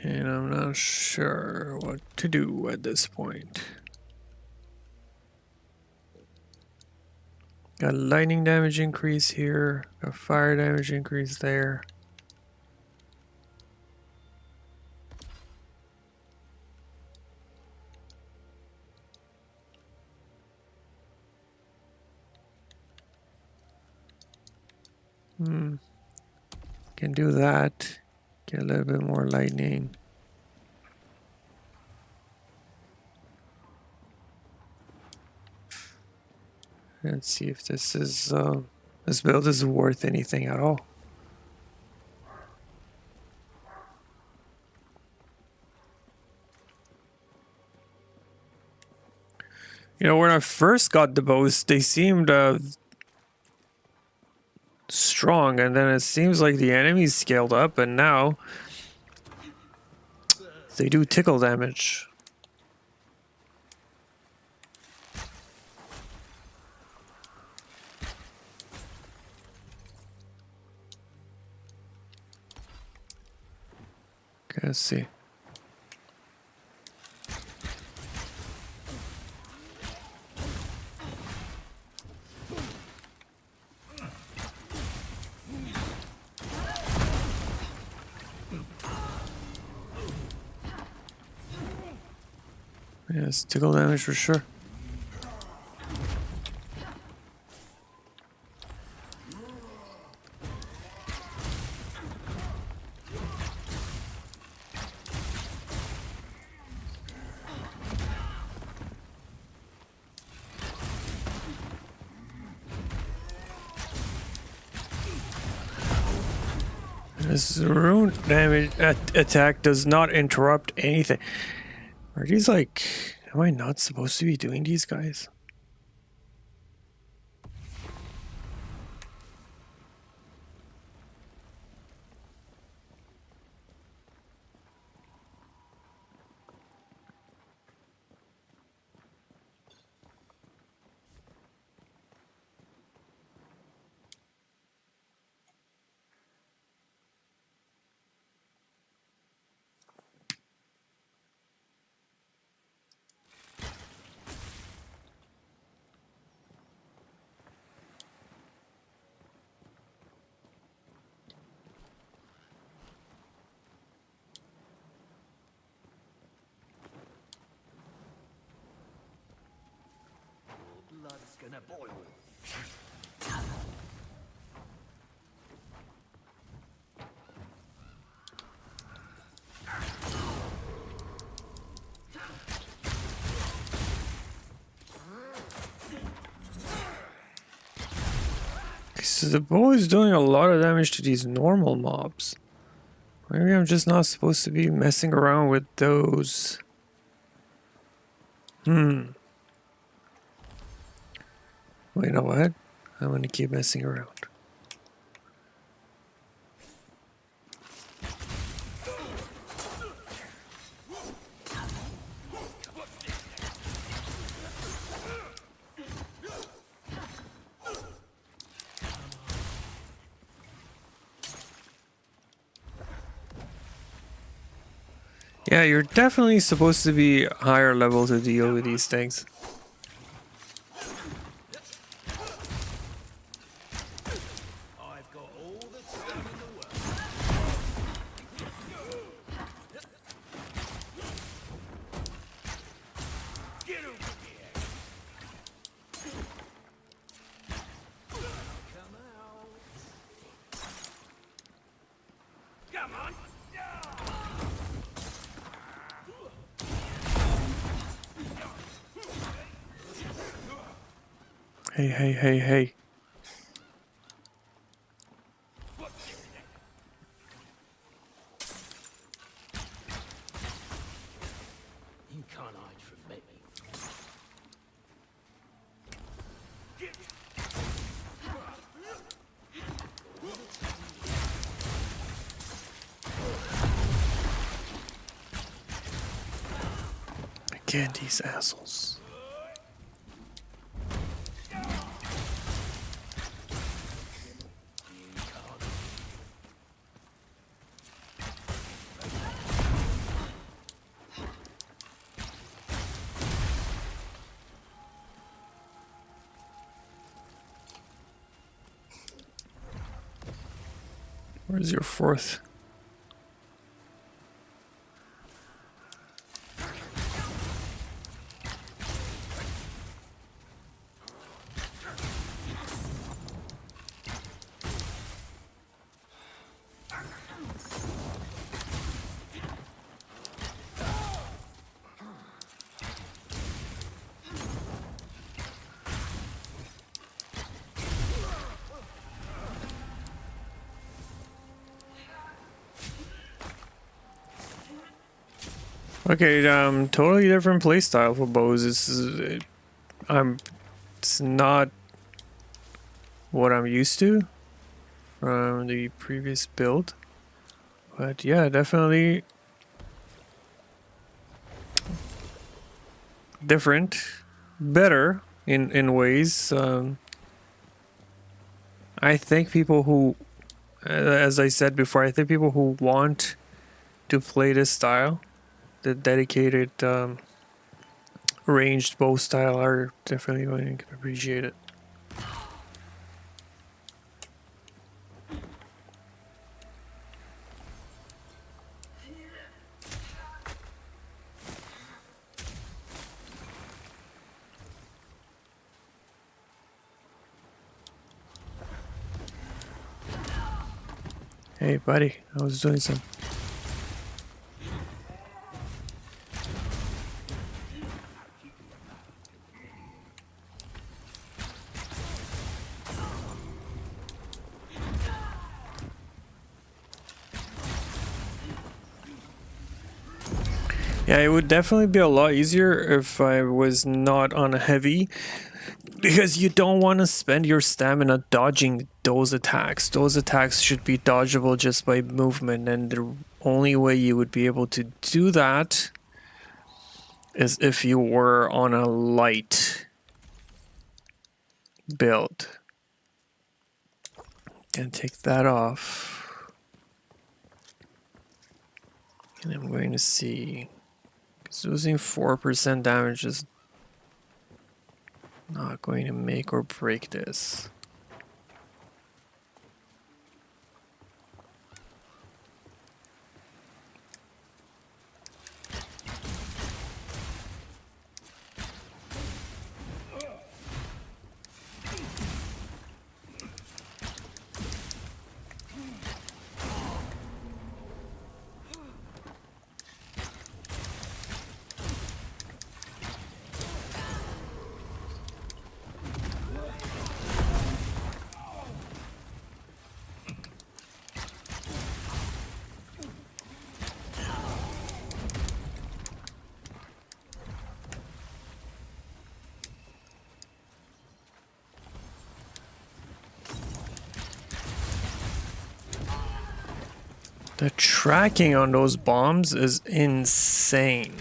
Speaker 1: And I'm not sure what to do at this point. Got lightning damage increase here, got fire damage increase there. Can do that. Get a little bit more lightning. Let's see if this is this build is worth anything at all. You know, when I first got the bows, they seemed strong, and then it seems like the enemies scaled up, and now they do tickle damage. Okay, let's see. Yeah, it's tickle damage for sure. This rune damage attack does not interrupt anything. Are these like... Am I not supposed to be doing these guys?
Speaker 5: Blood's gonna boil.
Speaker 1: So the bow is doing a lot of damage to these normal mobs. Maybe I'm just not supposed to be messing around with those. Well, you know what? I'm gonna keep messing around. Yeah, you're definitely supposed to be higher level to deal with these things.
Speaker 5: I've got all the time in the world. Get over here. Come out. Come on.
Speaker 1: Hey, hey, hey, hey.
Speaker 5: You can't hide from me.
Speaker 1: Again, these assholes. Where's your fourth? Okay, totally different playstyle for bows. This is It's not what I'm used to from the previous build, but yeah, definitely different, better in ways. I think people who, as I said before, I think people who want to play this style, the dedicated ranged bow style, are definitely going to appreciate it. Hey buddy, I was doing some. Yeah, it would definitely be a lot easier if I was not on a heavy, because you don't want to spend your stamina dodging those attacks. Those attacks should be dodgeable just by movement, and the only way you would be able to do that is if you were on a light build. And take that off. And I'm going to see. Losing 4% damage is not going to make or break this. The tracking on those bombs is insane.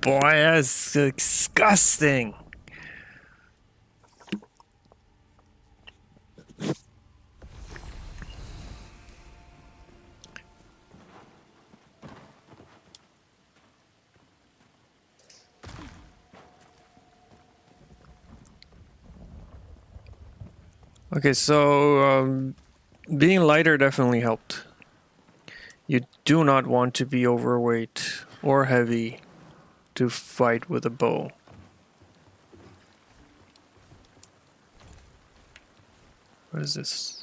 Speaker 1: Boy, that's disgusting. Okay, so being lighter definitely helped. You do not want to be overweight or heavy to fight with a bow. What is this?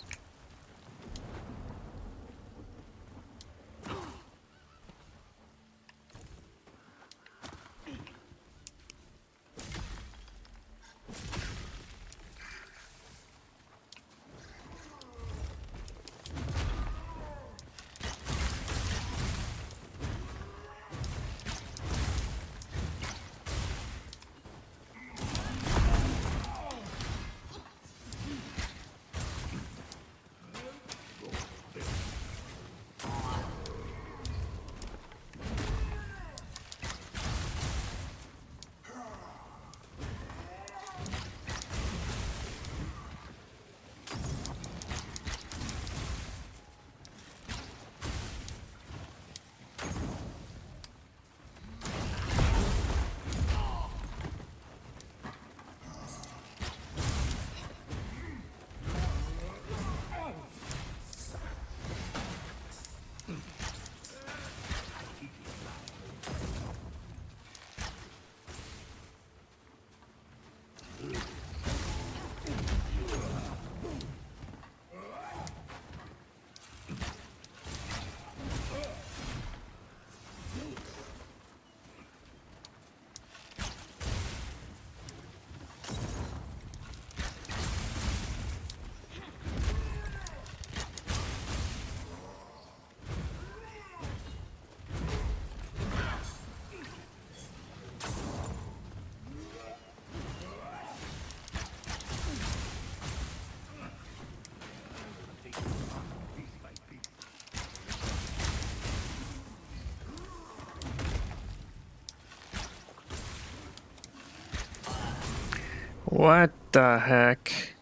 Speaker 1: What the heck?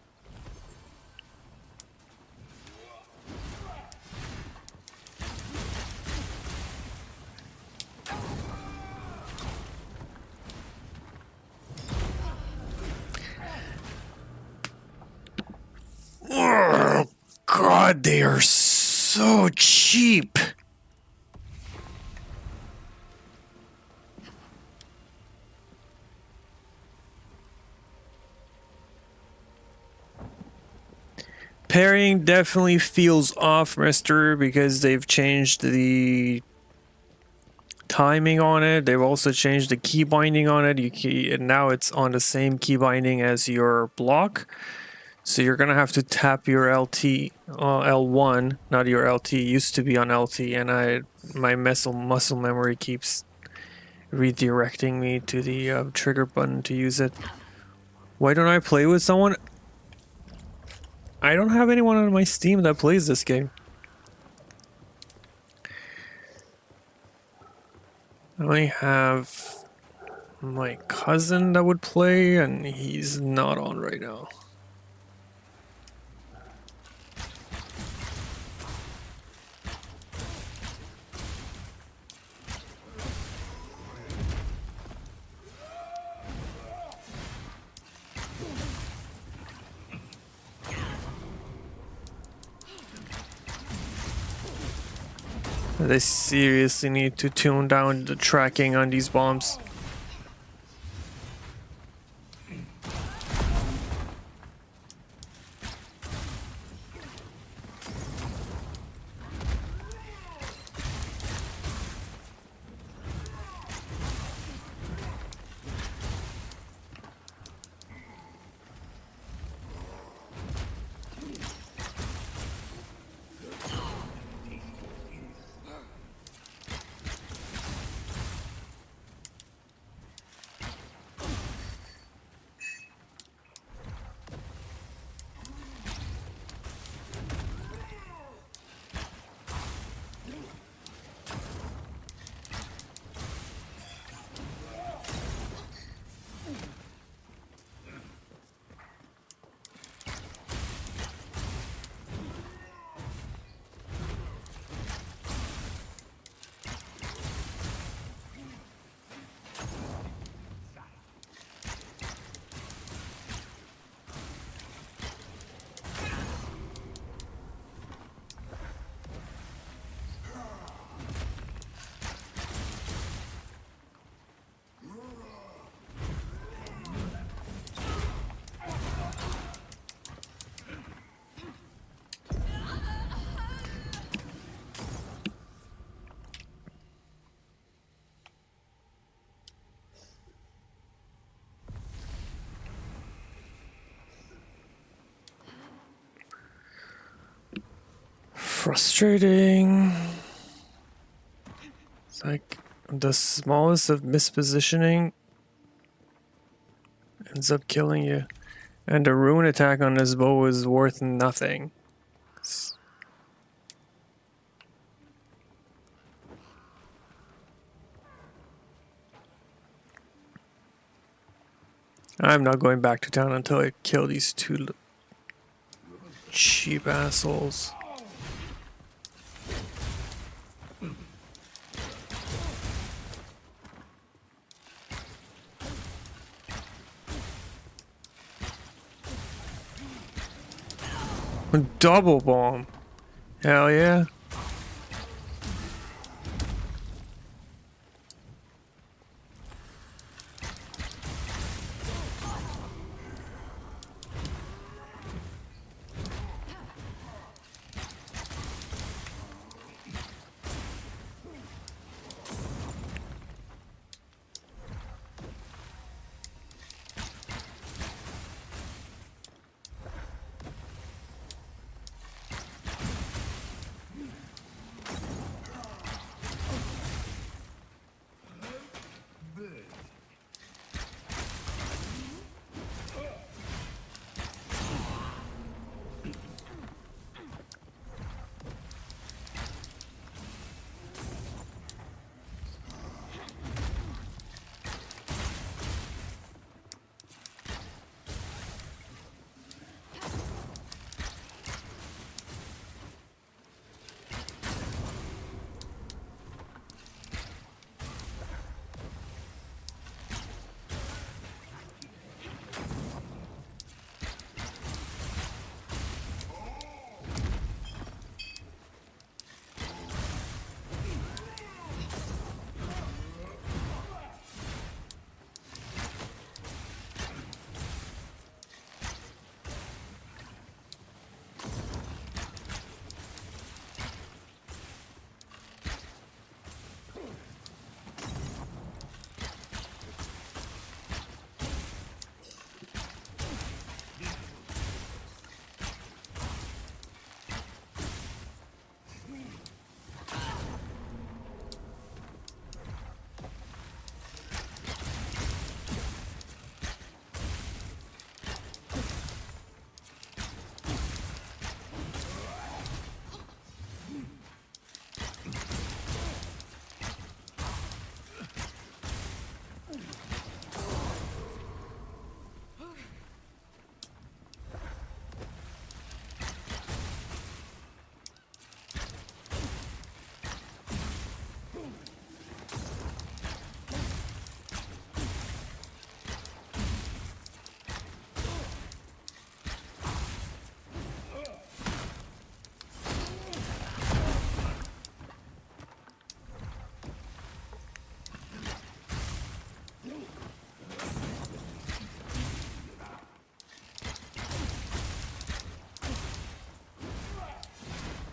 Speaker 1: Oh, God, they are so cheap. Parrying definitely feels off, mister, because they've changed the timing on it. They've also changed the key binding on it. And now it's on the same key binding as your block. So you're gonna have to tap your LT, L1, not your LT. It used to be on LT, and my muscle memory keeps redirecting me to the trigger button to use it. Why don't I play with someone? I don't have anyone on my Steam that plays this game. I only have my cousin that would play, and he's not on right now. They seriously need to tune down the tracking on these bombs. Frustrating. It's like the smallest of mispositioning ends up killing you. And the rune attack on this bow is worth nothing. I'm not going back to town until I kill these two cheap assholes. Double bomb. Hell yeah.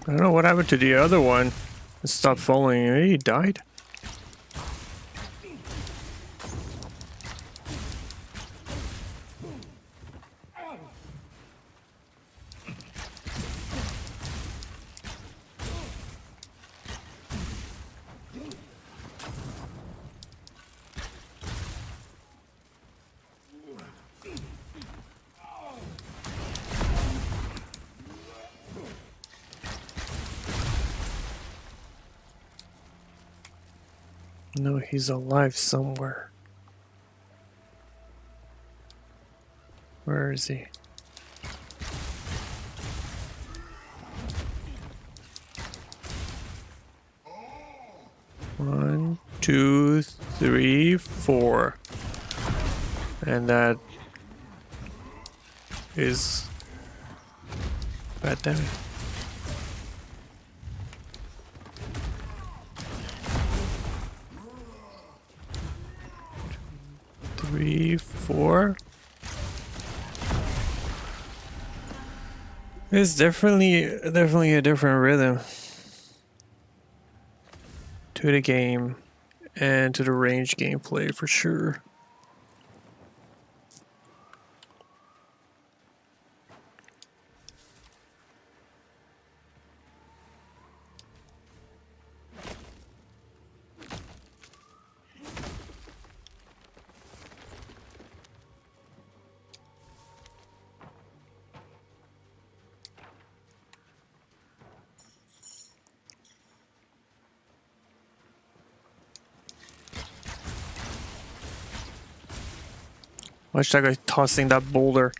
Speaker 1: I don't know what happened to the other one. It stopped following me. He died. No, he's alive somewhere. Where is he? One, two, three, four. And that is bad damage. Three, four. It's definitely a different rhythm to the game and to the range gameplay for sure. Watch that guy tossing that boulder.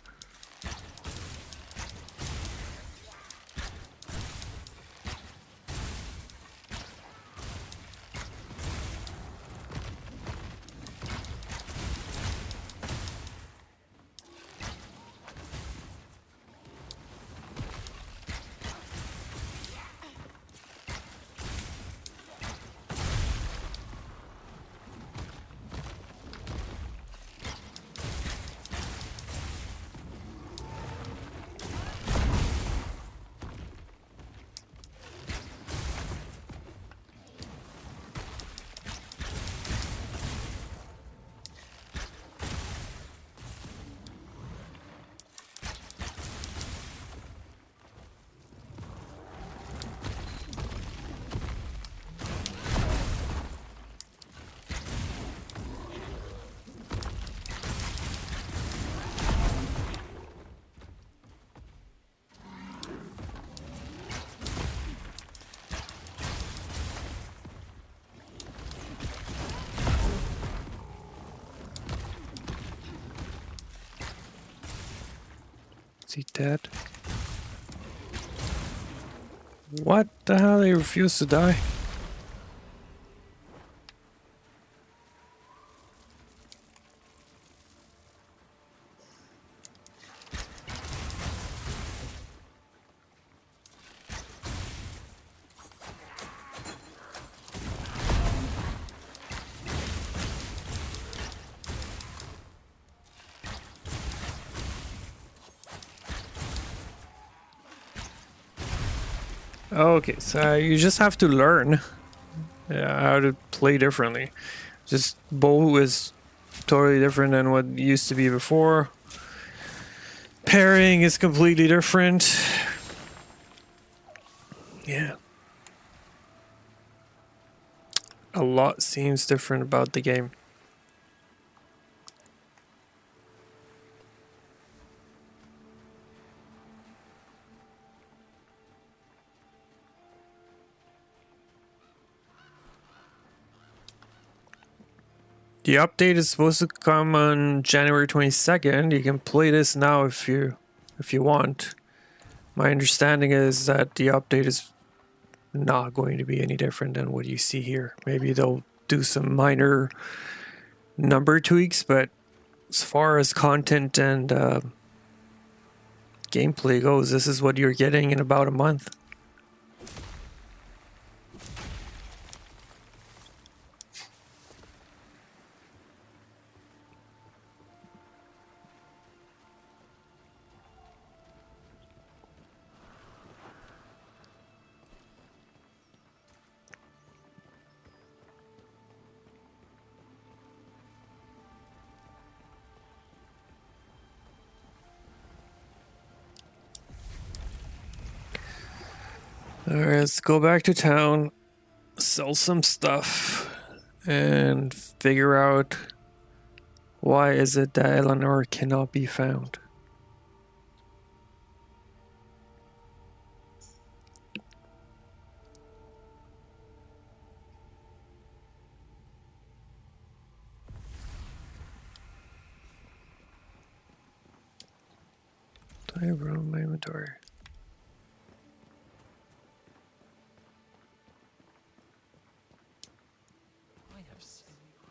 Speaker 1: Is he dead? What the hell? He refused to die. Okay, so you just have to learn how to play differently. Just bow is totally different than what it used to be before. Parrying is completely different. Yeah. A lot seems different about the game. The update is supposed to come on January 22nd. You can play this now if you want. My understanding is that the update is not going to be any different than what you see here. Maybe they'll do some minor number tweaks, but as far as content and gameplay goes, this is what you're getting in about a month. Alright, let's go back to town, sell some stuff, and figure out why is it that Eleanor cannot be found. I wrote my inventory.
Speaker 8: I have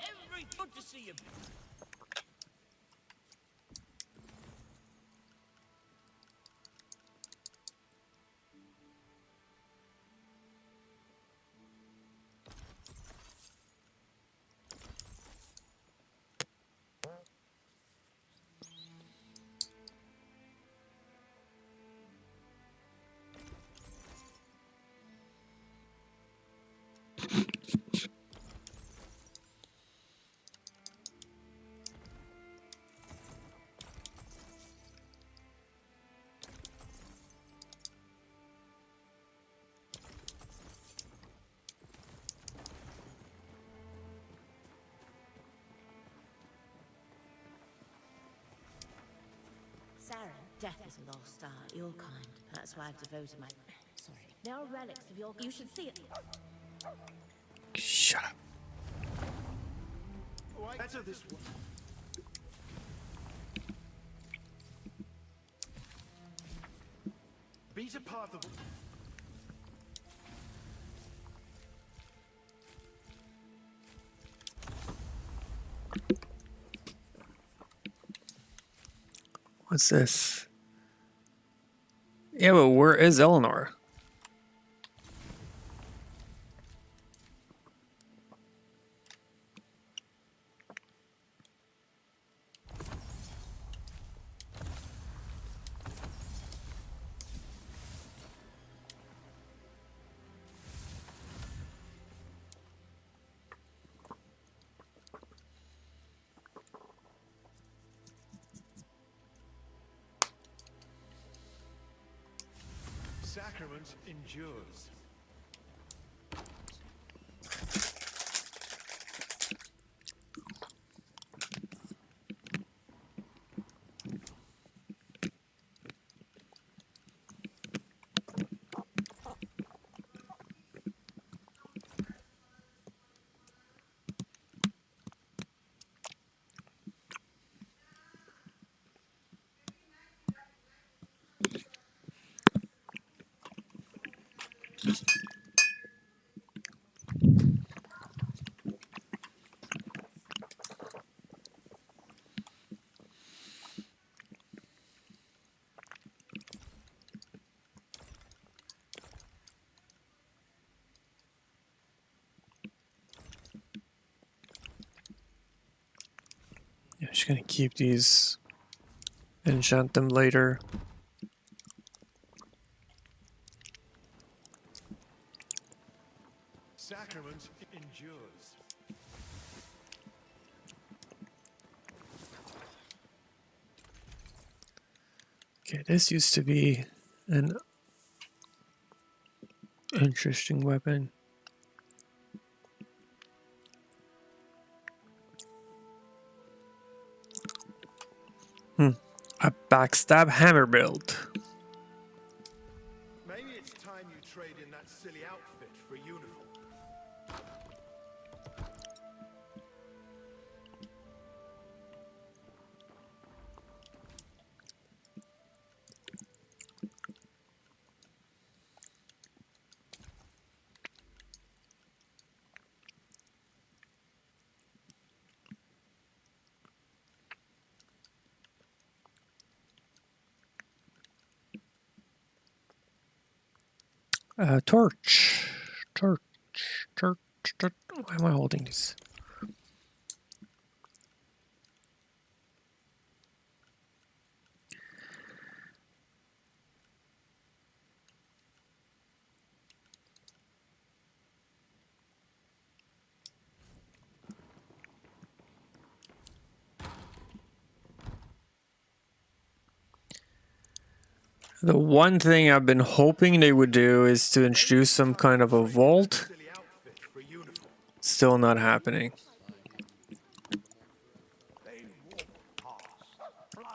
Speaker 8: every good to see you.
Speaker 13: Sarah, death is a lost art, your kind. That's why I've devoted my... Sorry. There are relics of your... You should see it.
Speaker 1: Shut up.
Speaker 11: Better this one. Beat a path of...
Speaker 1: What's this? Yeah, but where is Eleanor?
Speaker 11: Sacrament endures.
Speaker 1: Yeah, I'm just gonna keep these, enchant them later.
Speaker 11: Sacrament endures.
Speaker 1: Okay, this used to be an interesting weapon. A backstab hammer build.
Speaker 11: Maybe it's time you trade in that silly outfit for a uniform.
Speaker 1: Torch. Why am I holding this? The one thing I've been hoping they would do is to introduce some kind of a vault. Still not happening.
Speaker 3: They walk past, blinds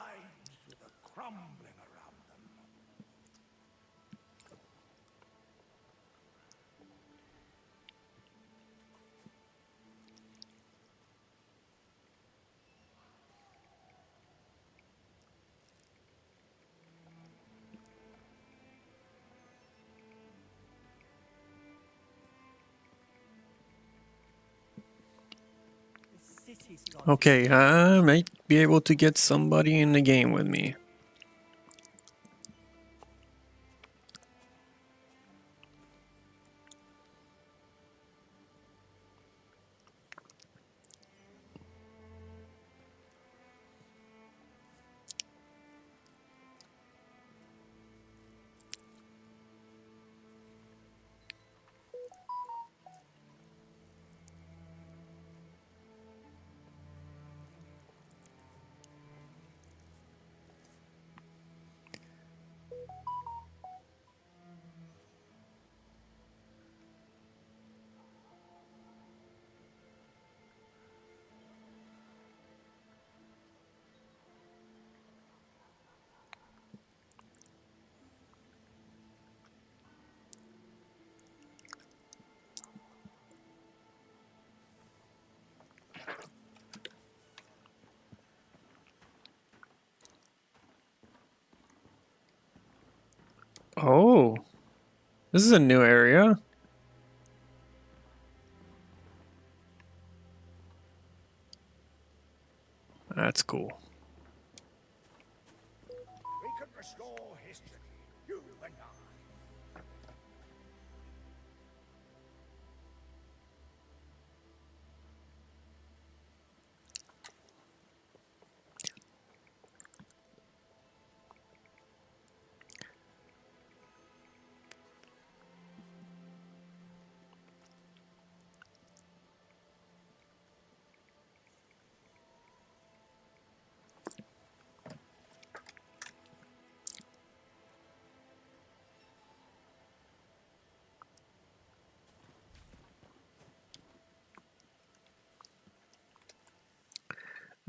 Speaker 3: with the crumbling around them.
Speaker 1: Okay, I might be able to get somebody in the game with me. Oh, this is a new area. That's cool.
Speaker 3: We could restore history, you and I.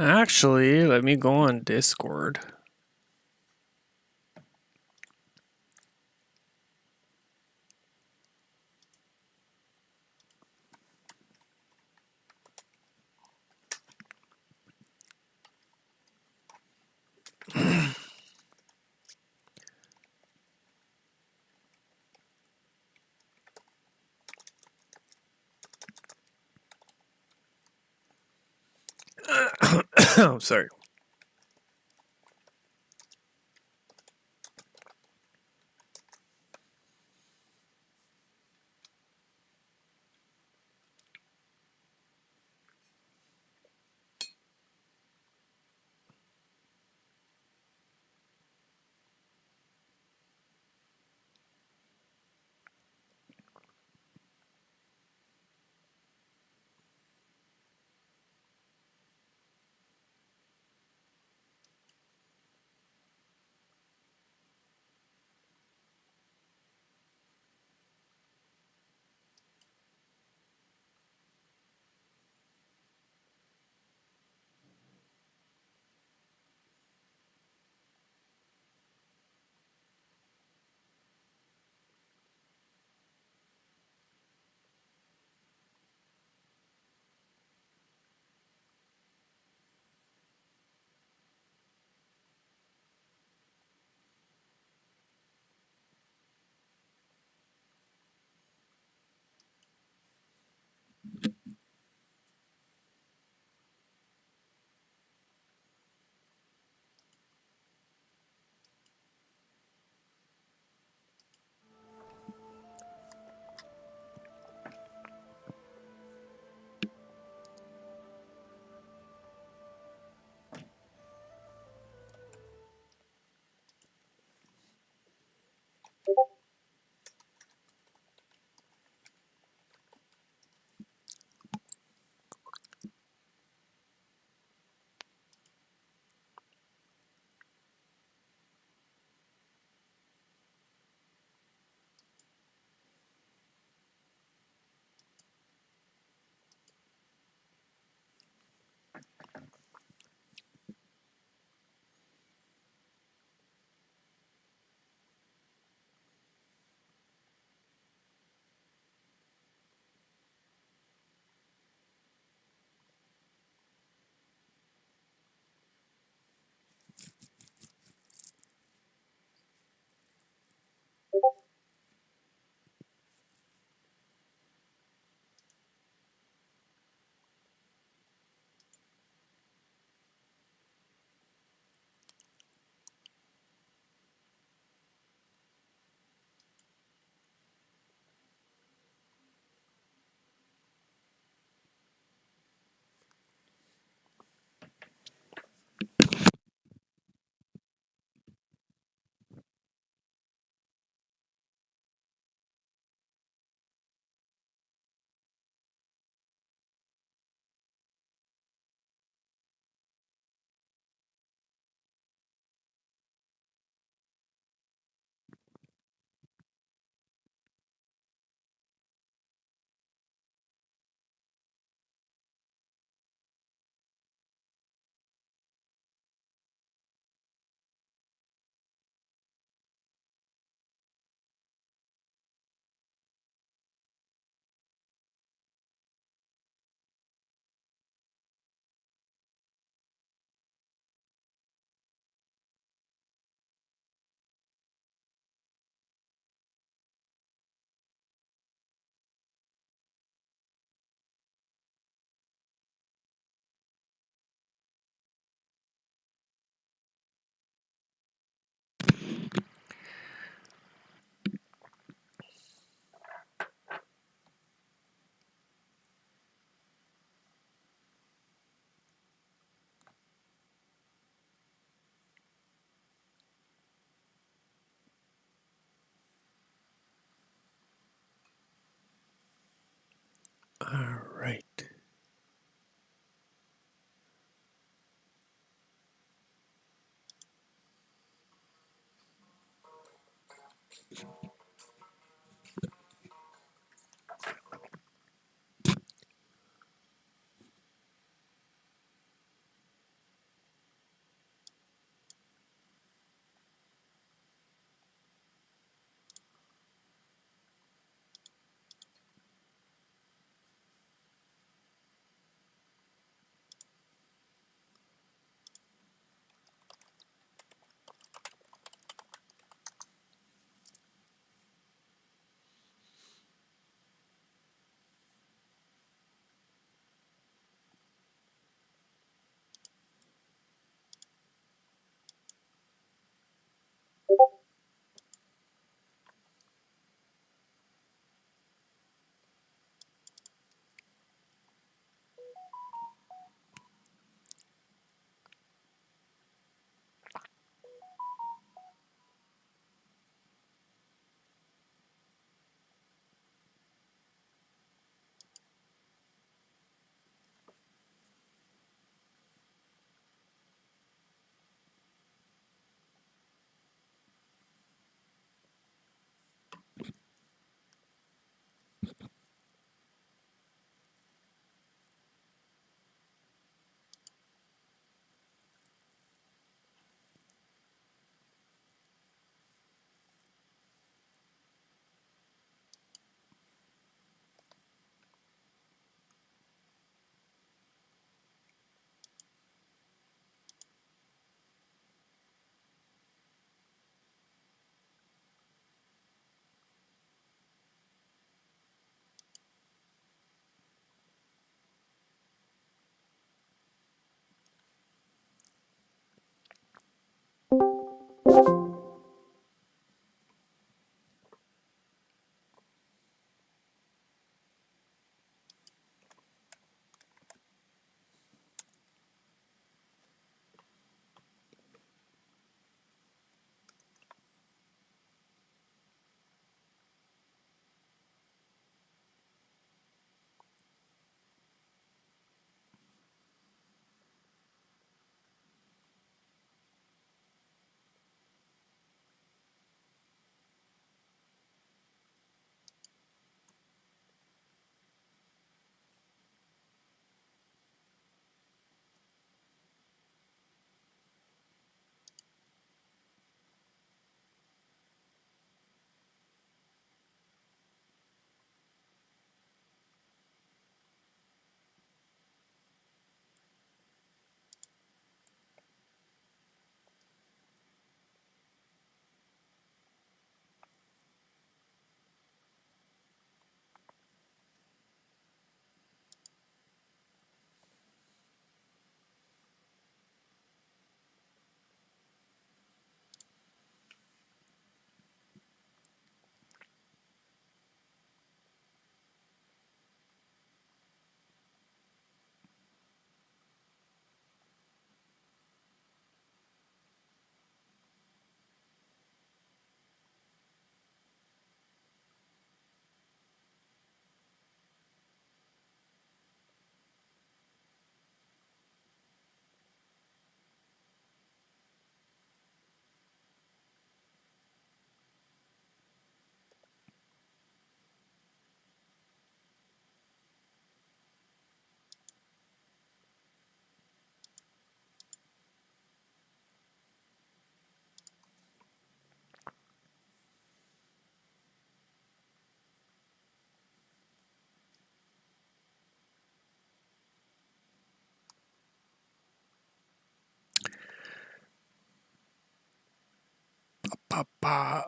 Speaker 1: Actually, let me go on Discord. Oh, sorry. All right.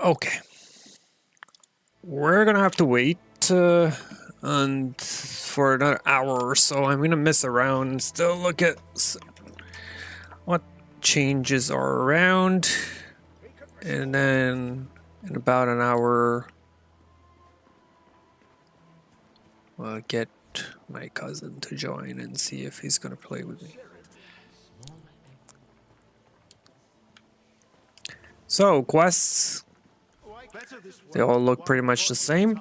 Speaker 1: Okay. We're gonna have to wait and for another hour or so. I'm gonna mess around and still look at what changes are around, and then in about an hour I'll get my cousin to join and see if he's gonna play with me. So quests, they all look pretty much the same.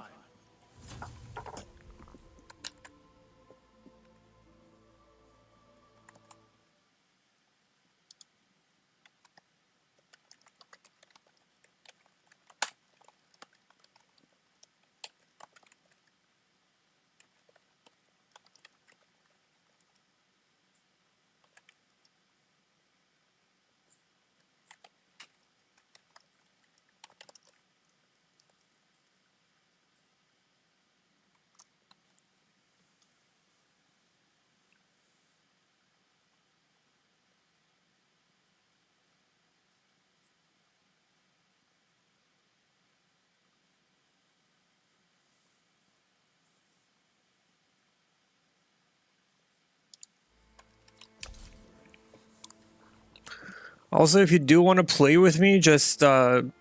Speaker 1: Also, if you do want to play with me, just go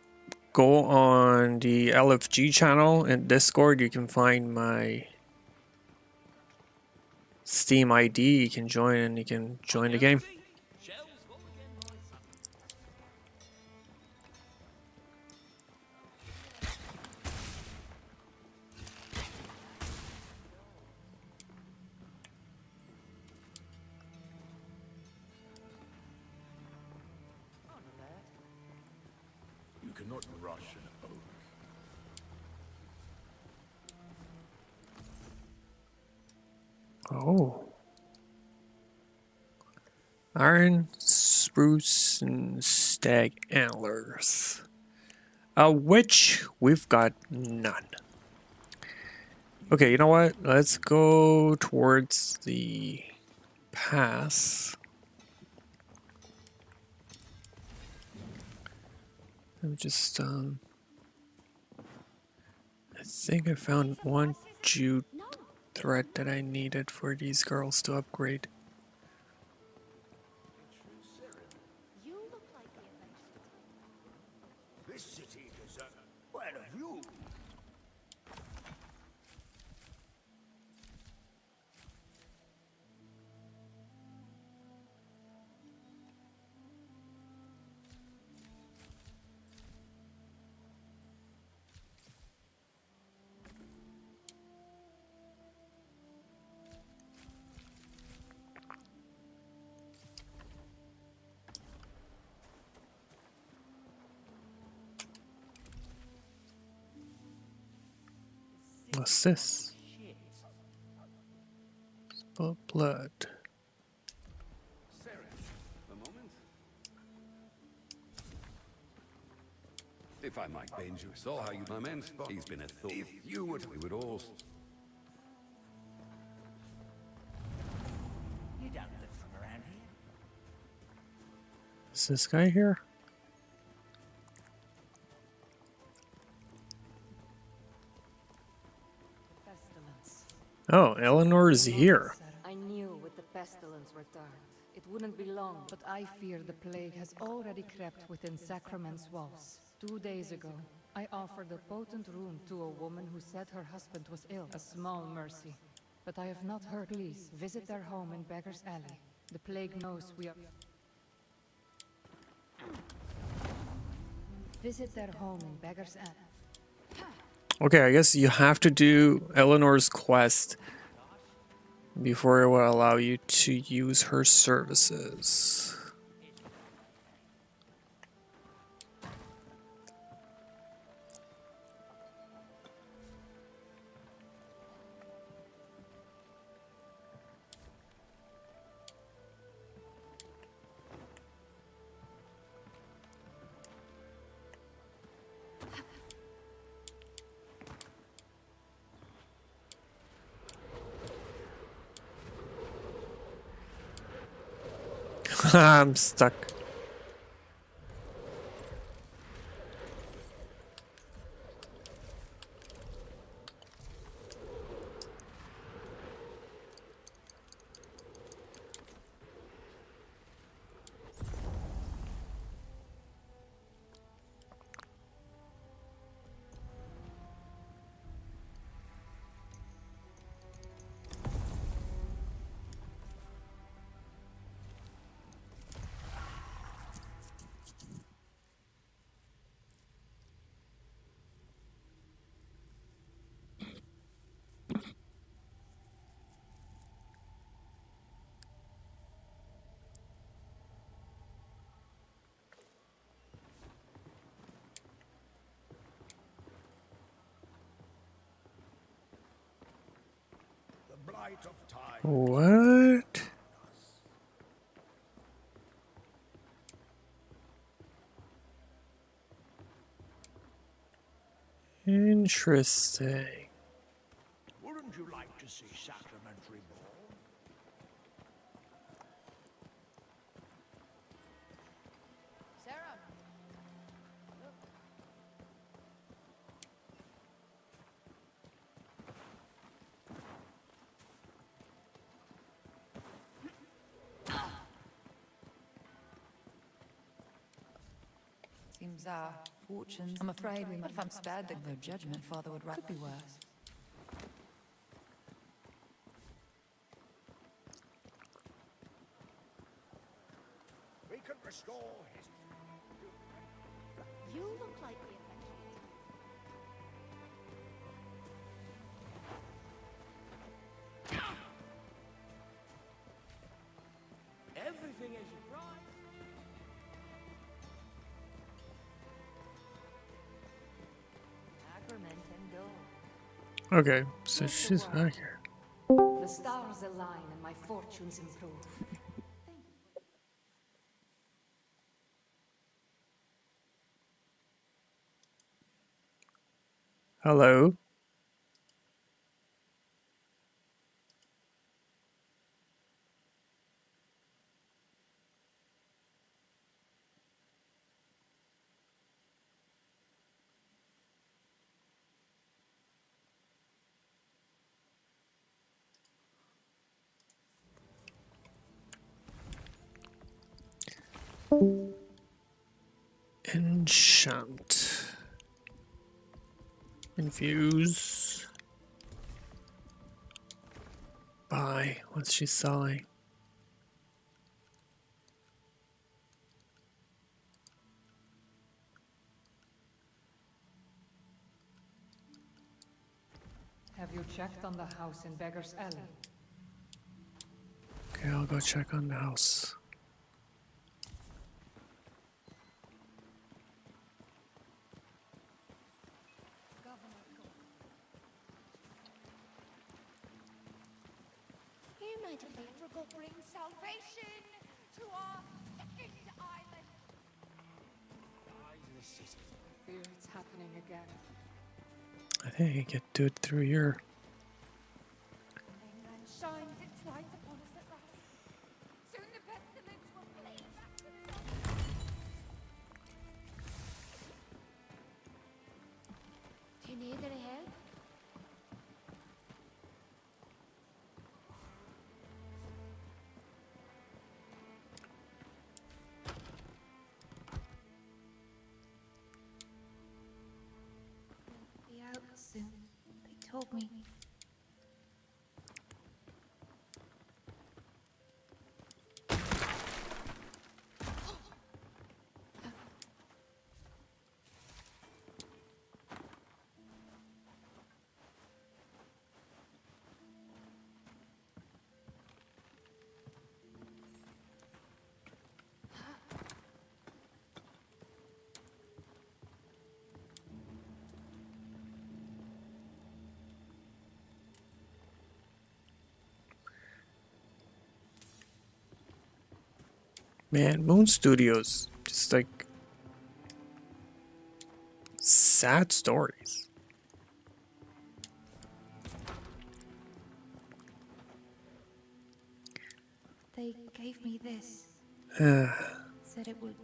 Speaker 1: on the LFG channel in Discord. You can find my Steam ID. You can join and you can join the game.
Speaker 4: You cannot rush an oak.
Speaker 1: Oh. Iron, spruce, and stag antlers. Which we've got none. Okay, you know what? Let's go towards the pass. I'm just, I think I found one jute thread that I needed for these girls to upgrade.
Speaker 5: This city deserves. Where have you?
Speaker 1: What's this? Spilled blood.
Speaker 7: A moment. If I might bend you, saw how you my men spot. He's been a thought. If you would, we would all.
Speaker 5: You don't live from around here.
Speaker 1: Is this guy here? Oh, Eleanor is here.
Speaker 6: I knew with the pestilence returned, it wouldn't be long, but I fear the plague has already crept within Sacrament's walls. 2 days ago, I offered a potent rune to a woman who said her husband was ill. A small mercy. But I have not heard. Please visit their home in Beggar's Alley. The plague knows we are... Visit their home in Beggar's Alley.
Speaker 1: Okay, I guess you have to do Eleanor's quest before it will allow you to use her services. I'm stuck. What? Interesting.
Speaker 5: Wouldn't you like to see Sacrament reborn?
Speaker 2: Sarah. Look. Sometimes our fortunes. I'm afraid we might find spared their judgment. Father would rather be worse.
Speaker 5: We can restore his...
Speaker 12: You look like the
Speaker 4: Everything as you promised.
Speaker 12: Sacrament and dome.
Speaker 1: Okay, so she's back here.
Speaker 6: The stars align and my fortunes improve.
Speaker 1: Hello. Enchant. Infuse. Buy. What's she selling?
Speaker 6: Have you checked on the house in Beggar's Alley?
Speaker 1: Okay, I'll go check on the house.
Speaker 9: You might have miracle bring salvation to our second island.
Speaker 6: I fear it's happening again.
Speaker 1: I think I can do it through here.
Speaker 9: England shines its light upon us at last. Soon the pestilence will flee back to the dark.
Speaker 12: Do you need any help?
Speaker 9: Be out soon. They told me.
Speaker 1: Man, Moon Studios. Just like sad stories.
Speaker 9: They gave me this.
Speaker 1: Uh,
Speaker 9: Said it would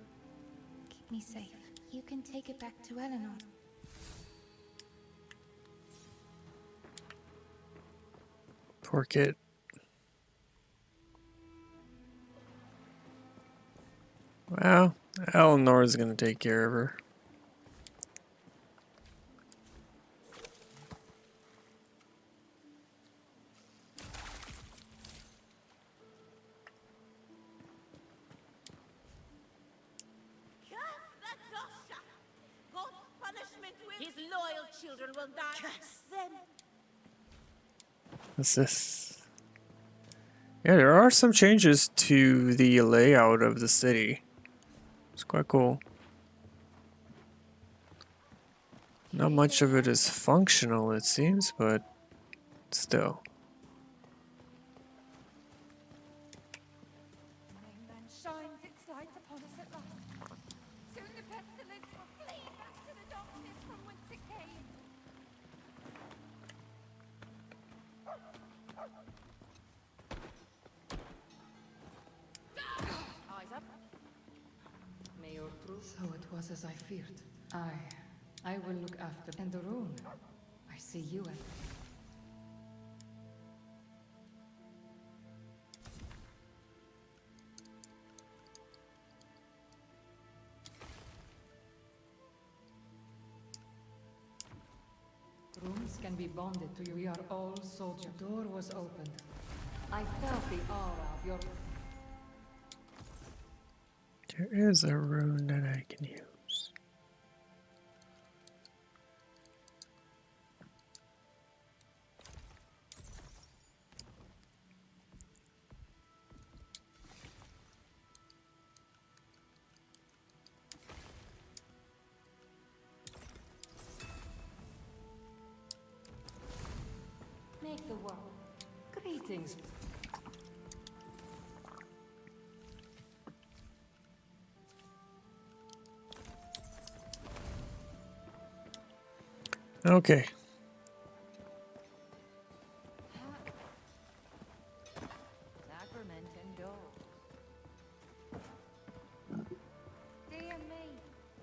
Speaker 9: keep me safe. You can take it back to Eleanor.
Speaker 1: Poor kid. Well, Eleanor's gonna take care of her.
Speaker 13: God's punishment will... His loyal children will die. Curse them.
Speaker 1: What's this? Yeah, there are some changes to the layout of the city. It's quite cool. Not much of it is functional, it seems, but still.
Speaker 9: England shines its light upon us at last. Soon the pestilence will flee back to the darkness from whence it came.
Speaker 13: Eyes up.
Speaker 6: May your truth. So it was as I feared. I will look after. And the rune. I see you and. machines can be bonded to you. We are all soldiers. The door was opened. I felt the aura of your...
Speaker 1: There is a rune that I can use.
Speaker 6: Make the world. Greetings.
Speaker 1: Okay.
Speaker 12: Sacrament and dole. Dear me,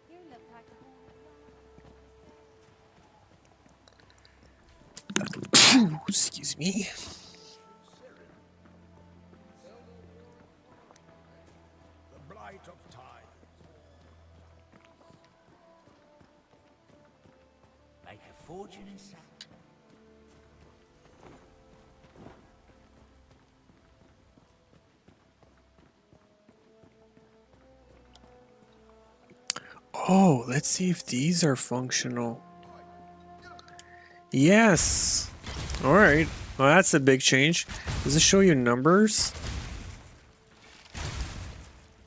Speaker 12: you look like a...
Speaker 1: Excuse me.
Speaker 5: The blight of time. Make a fortune in sack.
Speaker 1: Oh, let's see if these are functional. Yes. All right. Well, that's a big change. Does it show you numbers?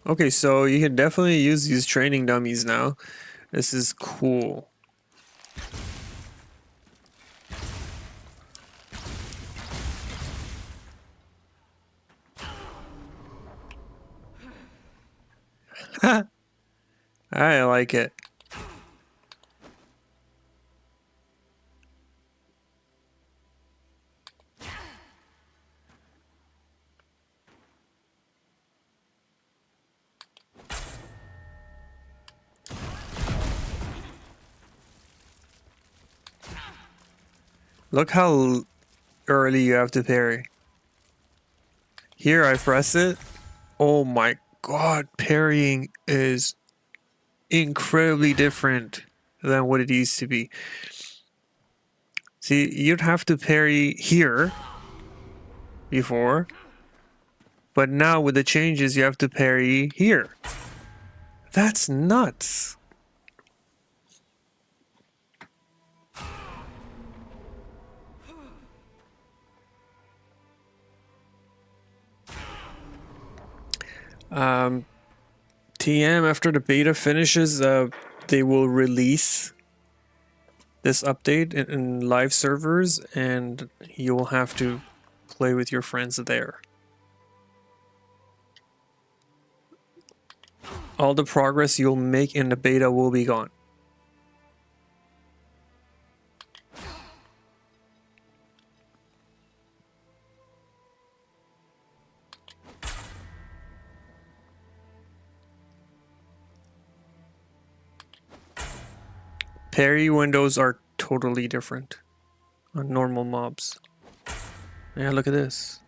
Speaker 1: Okay, so you can definitely use these training dummies now. This is cool. I like it. Look how early you have to parry. Here I press it. Oh my god, parrying is incredibly different than what it used to be. See, you'd have to parry here before, but now with the changes you have to parry here. That's nuts. TM, after the beta finishes, they will release this update in live servers, and you will have to play with your friends there. All the progress you'll make in the beta will be gone. Parry windows are totally different on normal mobs. Yeah, look at this.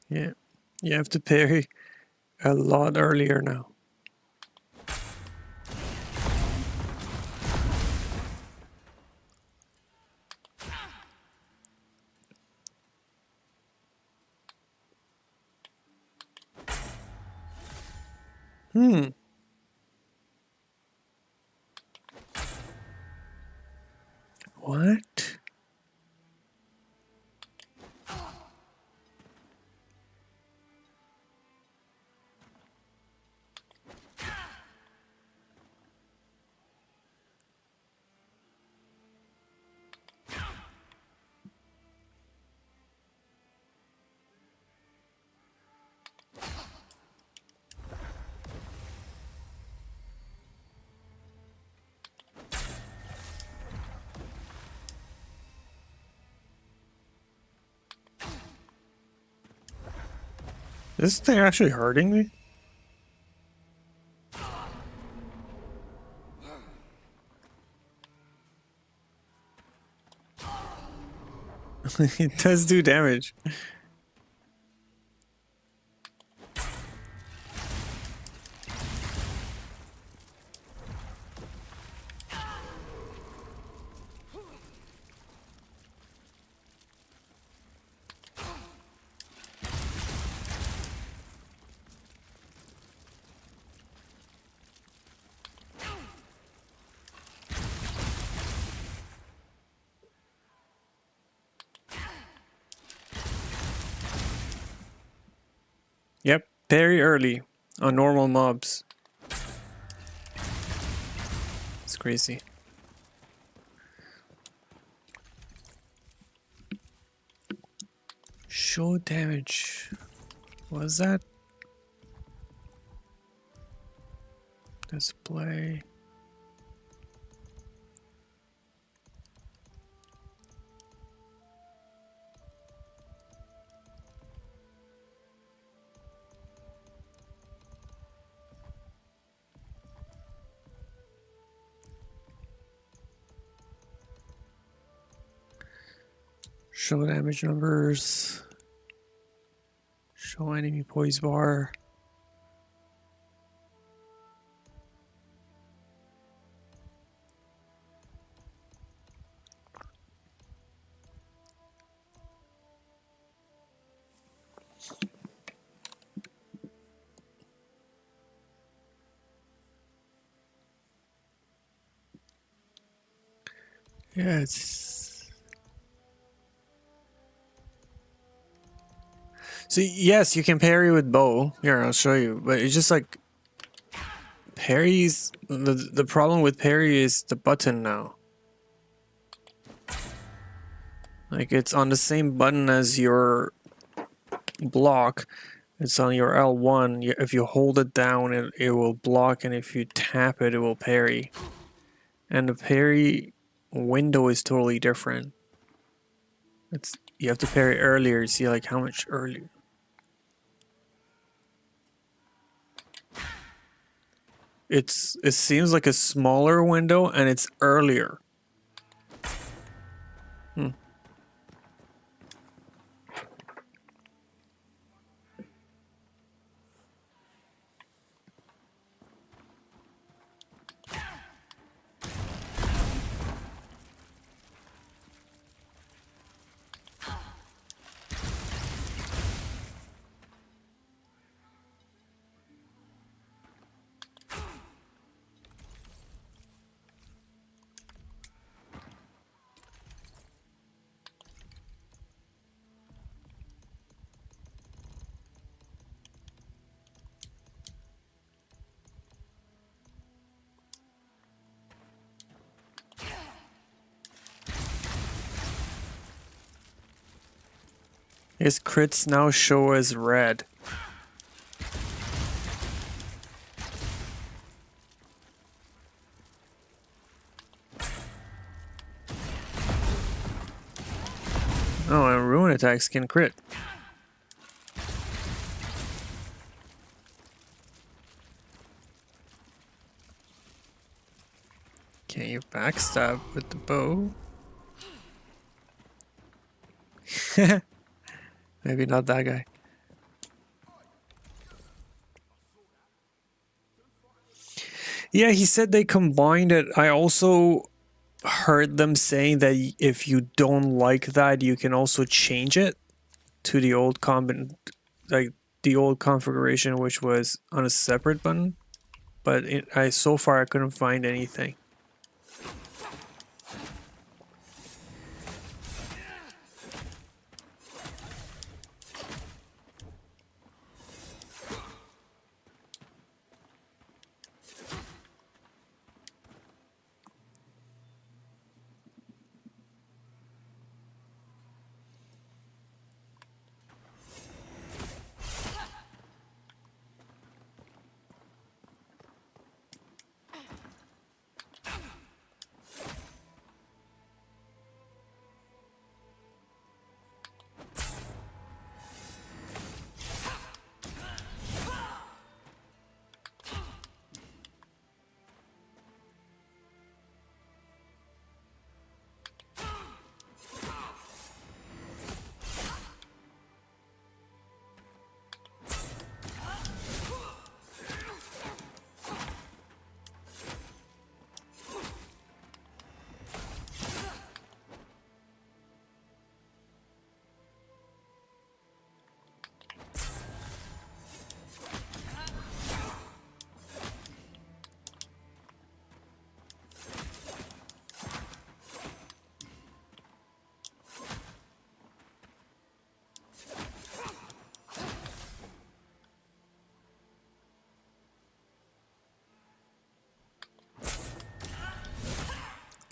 Speaker 1: Yeah, you have to parry a lot earlier now. What? this thing actually hurting me? It does do damage. Yep, very early on normal mobs. It's crazy. Show damage. What is that? Display. Show damage numbers. Show enemy poise bar. Yeah, it's... So yes, you can parry with bow. Here, I'll show you. But it's just like parries. The problem with parry is the button now. Like it's on the same button as your block. It's on your L1. If you hold it down, it will block, and if you tap it, it will parry. And the parry window is totally different. You have to parry earlier. See like how much earlier. It seems like a smaller window and it's earlier. His crits now show as red. Oh, and ruin attacks can crit. Can you backstab with the bow? Maybe not that guy. Yeah, he said they combined it. I also heard them saying that if you don't like that, you can also change it to the old like the old configuration, which was on a separate button. But so far I couldn't find anything.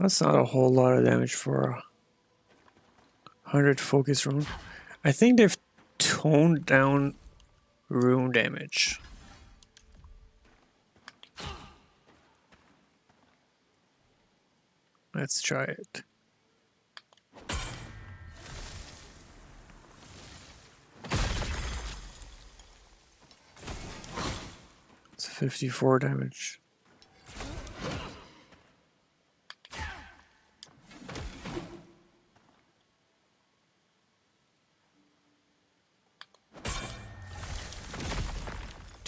Speaker 1: That's not a whole lot of damage for a 100 focus rune. I think they've toned down rune damage. Let's try it. It's 54 damage.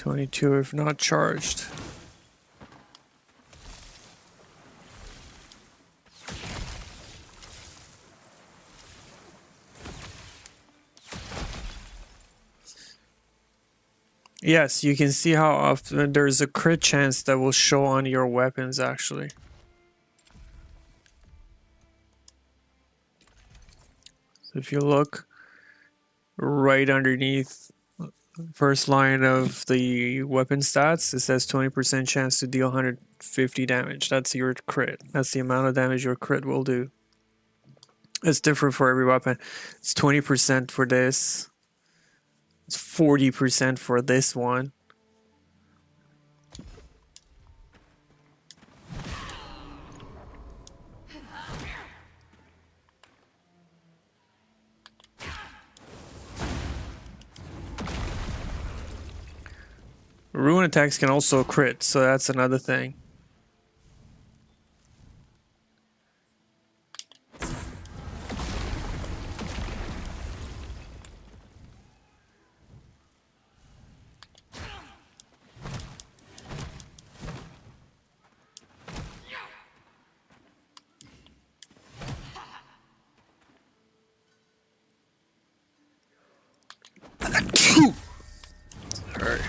Speaker 1: $22 if not charged. Yes, you can see how often there's a crit chance that will show on your weapons actually. So if you look right underneath first line of the weapon stats, it says 20% chance to deal 150 damage. That's your crit. That's the amount of damage your crit will do. It's different for every weapon. It's 20% for this. It's 40% for this one. Rune attacks can also crit, so that's another thing. Sorry.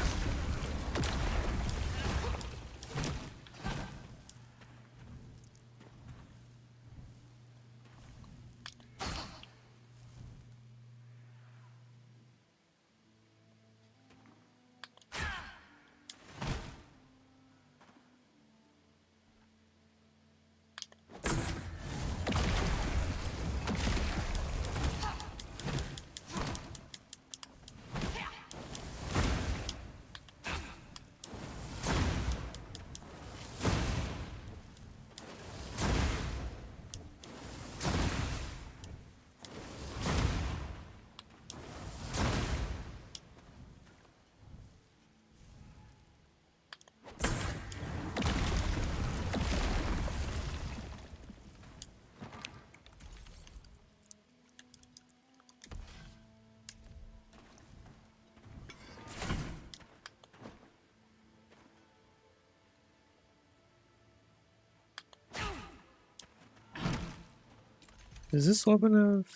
Speaker 1: Does this weapon have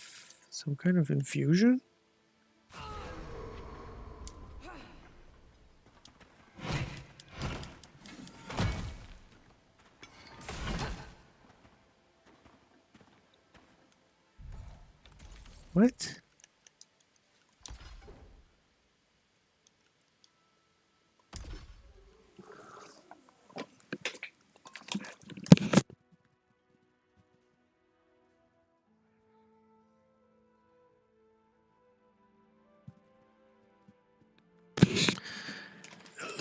Speaker 1: some kind of infusion? What?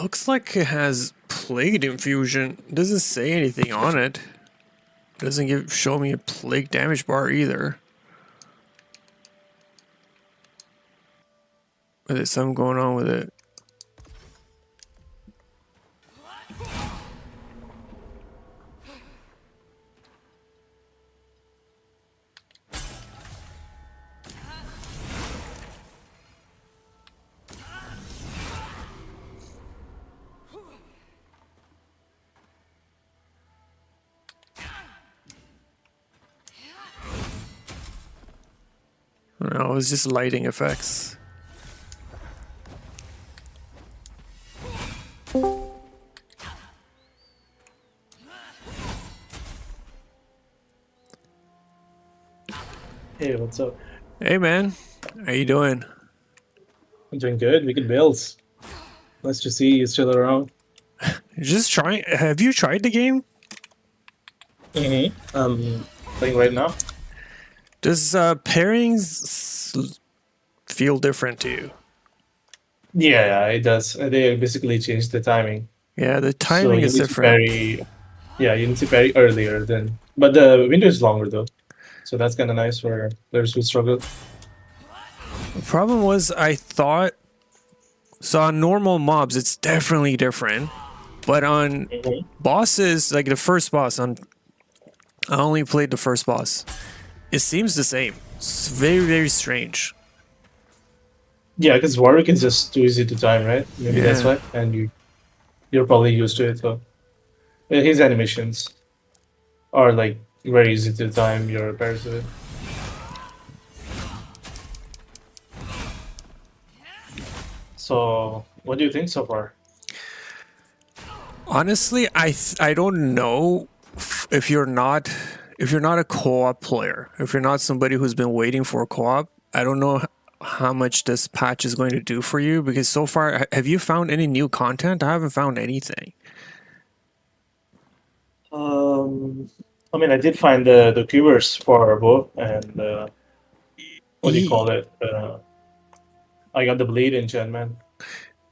Speaker 1: Looks like it has plague infusion. Doesn't say anything on it. Doesn't show me a plague damage bar either. But there's something going on with it. No, it's just lighting effects.
Speaker 14: Hey, what's up?
Speaker 1: Hey man, how you doing?
Speaker 14: I'm doing good. We can build. Nice to see you still around.
Speaker 1: Just trying. Have you tried the game?
Speaker 14: Playing right now.
Speaker 1: Does pairings feel different to you?
Speaker 14: Yeah, it does. They basically changed the timing.
Speaker 1: Yeah, the
Speaker 14: So
Speaker 1: timing
Speaker 14: you
Speaker 1: is
Speaker 14: need to
Speaker 1: different.
Speaker 14: parry. Yeah, you need to parry earlier than. But the window is longer though, so that's kind of nice for players who struggle.
Speaker 1: The problem was I thought so on normal mobs it's definitely different, but on bosses like the first boss on I only played the first boss. It seems the same. It's very very strange.
Speaker 14: Yeah, because Warwick is just too easy to time, right? Maybe that's
Speaker 1: Yeah.
Speaker 14: why, and you're probably used to it. So his animations are like very easy to time your pairs with. So, what do you think so far?
Speaker 1: Honestly, I don't know if you're not a co-op player, if you're not somebody who's been waiting for a co-op. I don't know how much this patch is going to do for you because so far, have you found any new content? I haven't found anything.
Speaker 14: I mean, I did find the cubers for both, and what do you call it? I got the blade enchantment.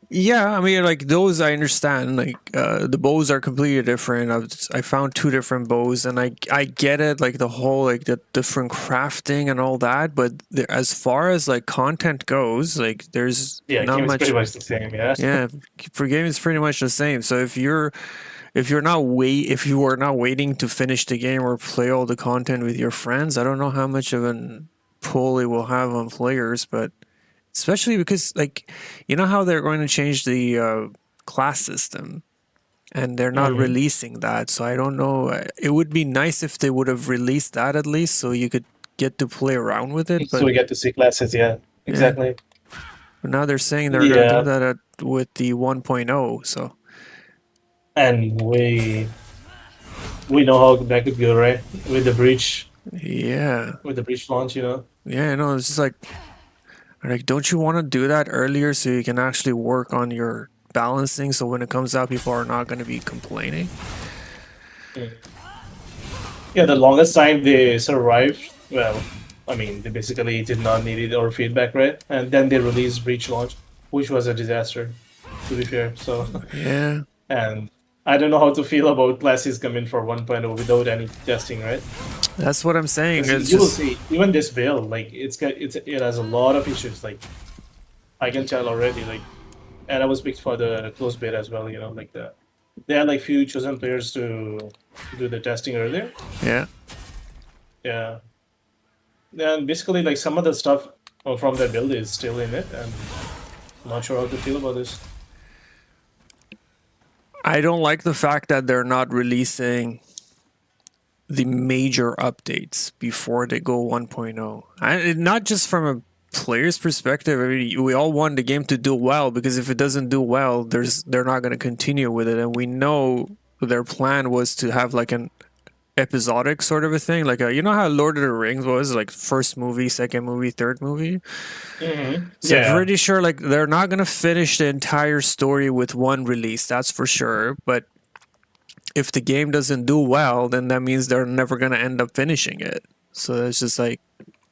Speaker 1: Yeah, I mean, like those, I understand. Like the bows are completely different. I found two different bows, and I get it. Like the whole like the different crafting and all that. But as far as like content goes, like there's not
Speaker 14: Game is
Speaker 1: much.
Speaker 14: pretty much the same. Yeah.
Speaker 1: Yeah, for game is pretty much the same. So if you are not waiting to finish the game or play all the content with your friends, I don't know how much of an pull it will have on players, but. Especially because, like, you know how they're going to change the class system, and they're not releasing that. So I don't know. It would be nice if they would have released that at least, so you could get to play around with it. But
Speaker 14: So we get to see classes. Yeah, exactly.
Speaker 1: But now they're saying they're going to do that with the 1.0. So.
Speaker 14: And we know how that could go, right? With the breach.
Speaker 1: Yeah.
Speaker 14: With the breach launch, you know.
Speaker 1: Yeah, no, it's just like, don't you want to do that earlier so you can actually work on your balancing so when it comes out, people are not going to be complaining?
Speaker 14: Yeah, the longest time they survived, well, I mean, they basically did not need it or feedback, right? And then they released breach launch, which was a disaster, to be fair. So
Speaker 1: yeah.
Speaker 14: And I don't know how to feel about classes coming for 1.0 without any testing, right?
Speaker 1: That's what I'm saying. It's
Speaker 14: you will
Speaker 1: just...
Speaker 14: see, even this build, like it has a lot of issues. Like I can tell already. Like, and I was picked for the closed beta as well. You know, like they had like few chosen players to do the testing earlier.
Speaker 1: Yeah.
Speaker 14: Yeah. And basically, like some of the stuff from that build is still in it, and I'm not sure how to feel about this.
Speaker 1: I don't like the fact that they're not releasing the major updates before they go 1.0. Not just from a player's perspective. I mean, we all want the game to do well, because if it doesn't do well, they're not going to continue with it. And we know their plan was to have like an episodic sort of a thing, like you know how Lord of the Rings was, like first movie, second movie, third movie. So I'm pretty sure like they're not gonna finish the entire story with one release, that's for sure. But if the game doesn't do well, then that means they're never gonna end up finishing it. So it's just like,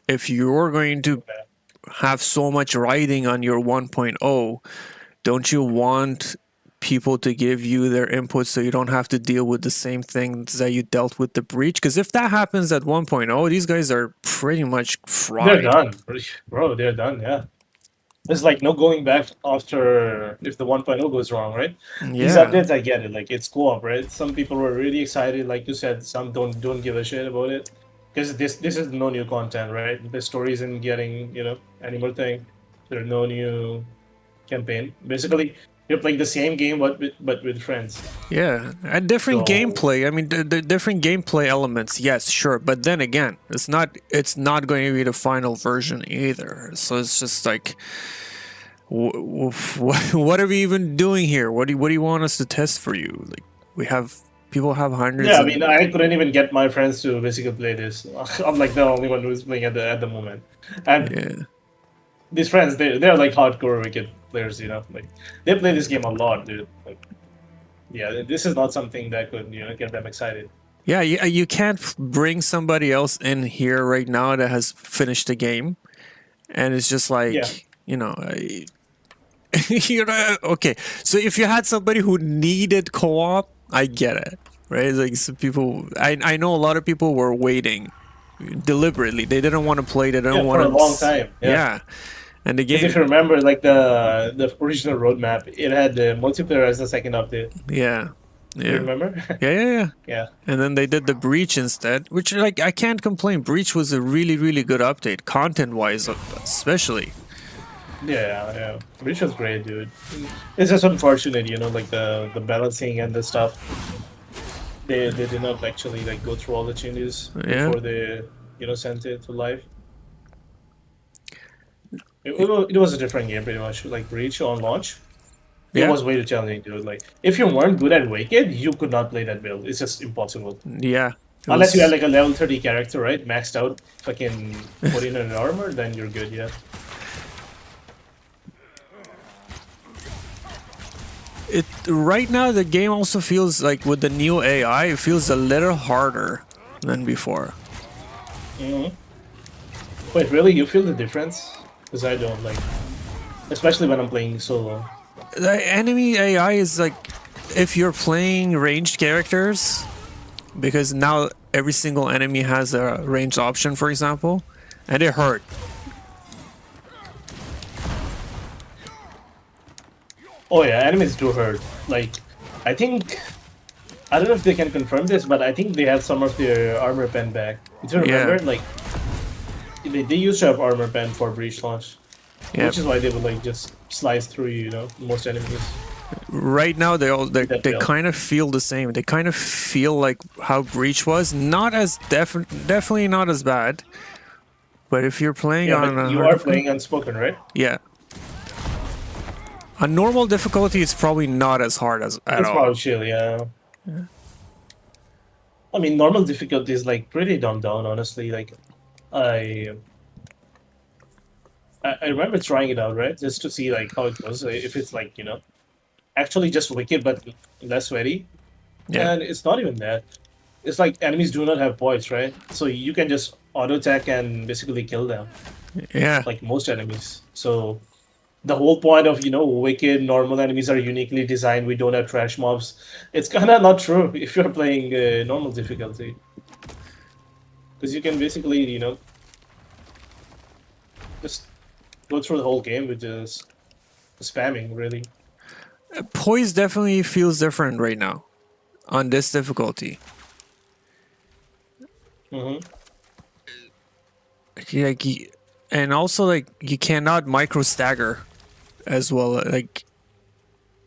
Speaker 1: if you're going to have so much writing on your 1.0, don't you want people to give you their input so you don't have to deal with the same things that you dealt with the breach? Because if that happens at 1.0, these guys are pretty much fried.
Speaker 14: They're done, bro. They're done. Yeah, there's like no going back after if the 1.0 goes wrong, right? These updates, I get it. Like it's co-op, right? Some people were really excited, like you said. Some don't give a shit about it because this is no new content, right? The story isn't getting any more thing. There's no new campaign. Basically, you're playing the same game, but with friends.
Speaker 1: Yeah, and different gameplay. I mean, the different gameplay elements. Yes, sure, but then again, it's not going to be the final version either. So it's just like, what are we even doing here? What do you want us to test for you? Like people have hundreds.
Speaker 14: Yeah, I mean, I couldn't even get my friends to basically play this. I'm like the only one who's playing at the moment, and these friends, they're like hardcore Wicked players, like they play this game a lot, dude. Like, yeah, this is not something that could get them excited.
Speaker 1: Yeah, you can't bring somebody else in here right now that has finished the game, and it's just like you know, you know. Okay, so if you had somebody who needed co-op, I get it, right? Like some people, I know a lot of people were waiting deliberately. They didn't want to play. They didn't want
Speaker 14: for a long time.
Speaker 1: Yeah. And the game,
Speaker 14: if you remember, like the original roadmap, it had the multiplayer as the second update.
Speaker 1: Yeah.
Speaker 14: Do you remember?
Speaker 1: Yeah. And then they did the Breach instead, which like I can't complain. Breach was a really, really good update, content-wise, especially.
Speaker 14: Yeah. Breach was great, dude. It's just unfortunate, you know, like the balancing and the stuff. They did not actually like go through all the changes before they, you know, sent it to live. It was a different game, pretty much. Like Breach on launch, it was way too challenging, dude. Like if you weren't good at Wicked, you could not play that build. It's just impossible.
Speaker 1: Yeah.
Speaker 14: Unless you had like a level 30 character, right? Maxed out, fucking 1400 armor, then you're good. Yeah.
Speaker 1: Right now the game also feels like with the new AI, it feels a little harder than before.
Speaker 14: Wait, really? You feel the difference? Because I don't, like, especially when I'm playing solo.
Speaker 1: The enemy AI is like, if you're playing ranged characters, because now every single enemy has a ranged option, for example, and it hurt.
Speaker 14: Oh yeah, enemies do hurt. Like, I think, I don't know if they can confirm this, but I think they have some of their armor pen back. If you remember, like, they used to have armor pen for Breach launch, which is why they would like just slice through, you know, most enemies.
Speaker 1: Right now they kind of feel the same. They kind of feel like how Breach was, not as definitely not as bad. But if you're playing on,
Speaker 14: you are playing Unspoken, right?
Speaker 1: Yeah. On normal difficulty, it's probably not as hard as at all.
Speaker 14: It's probably chill, yeah. I mean, normal difficulty is like pretty dumbed down, honestly. Like, I remember trying it out, right, just to see like how it goes. If it's like, you know, actually just Wicked but less sweaty.
Speaker 1: Yeah.
Speaker 14: And it's not even that. It's like enemies do not have points, right? So you can just auto attack and basically kill them.
Speaker 1: Yeah.
Speaker 14: Like most enemies. So the whole point of, you know, Wicked normal enemies are uniquely designed. We don't have trash mobs. It's kind of not true if you're playing normal difficulty. Because you can basically, you know, just go through the whole game with just spamming, really.
Speaker 1: Poise definitely feels different right now on this difficulty. Like, and also like you cannot micro stagger as well. Like,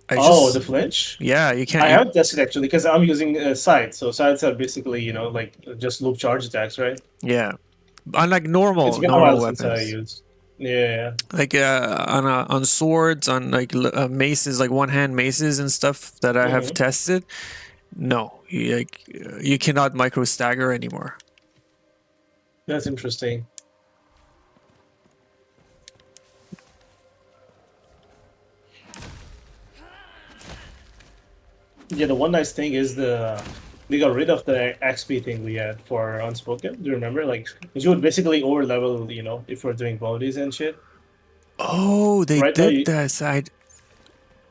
Speaker 14: the flinch?
Speaker 1: Yeah, you can't.
Speaker 14: I haven't tested actually because I'm using sides. So sides are basically, you know, like just loop charge attacks, right?
Speaker 1: Yeah, unlike normal
Speaker 14: it's been a while
Speaker 1: weapons.
Speaker 14: Since I used. Yeah.
Speaker 1: Like on swords, on like maces, like one hand maces and stuff that I have tested. No, you cannot micro stagger anymore.
Speaker 14: That's interesting. Yeah, the one nice thing is they got rid of the XP thing we had for Unspoken. Do you remember? Like, you would basically over level, you know, if we're doing bounties and shit.
Speaker 1: Oh, they did that side.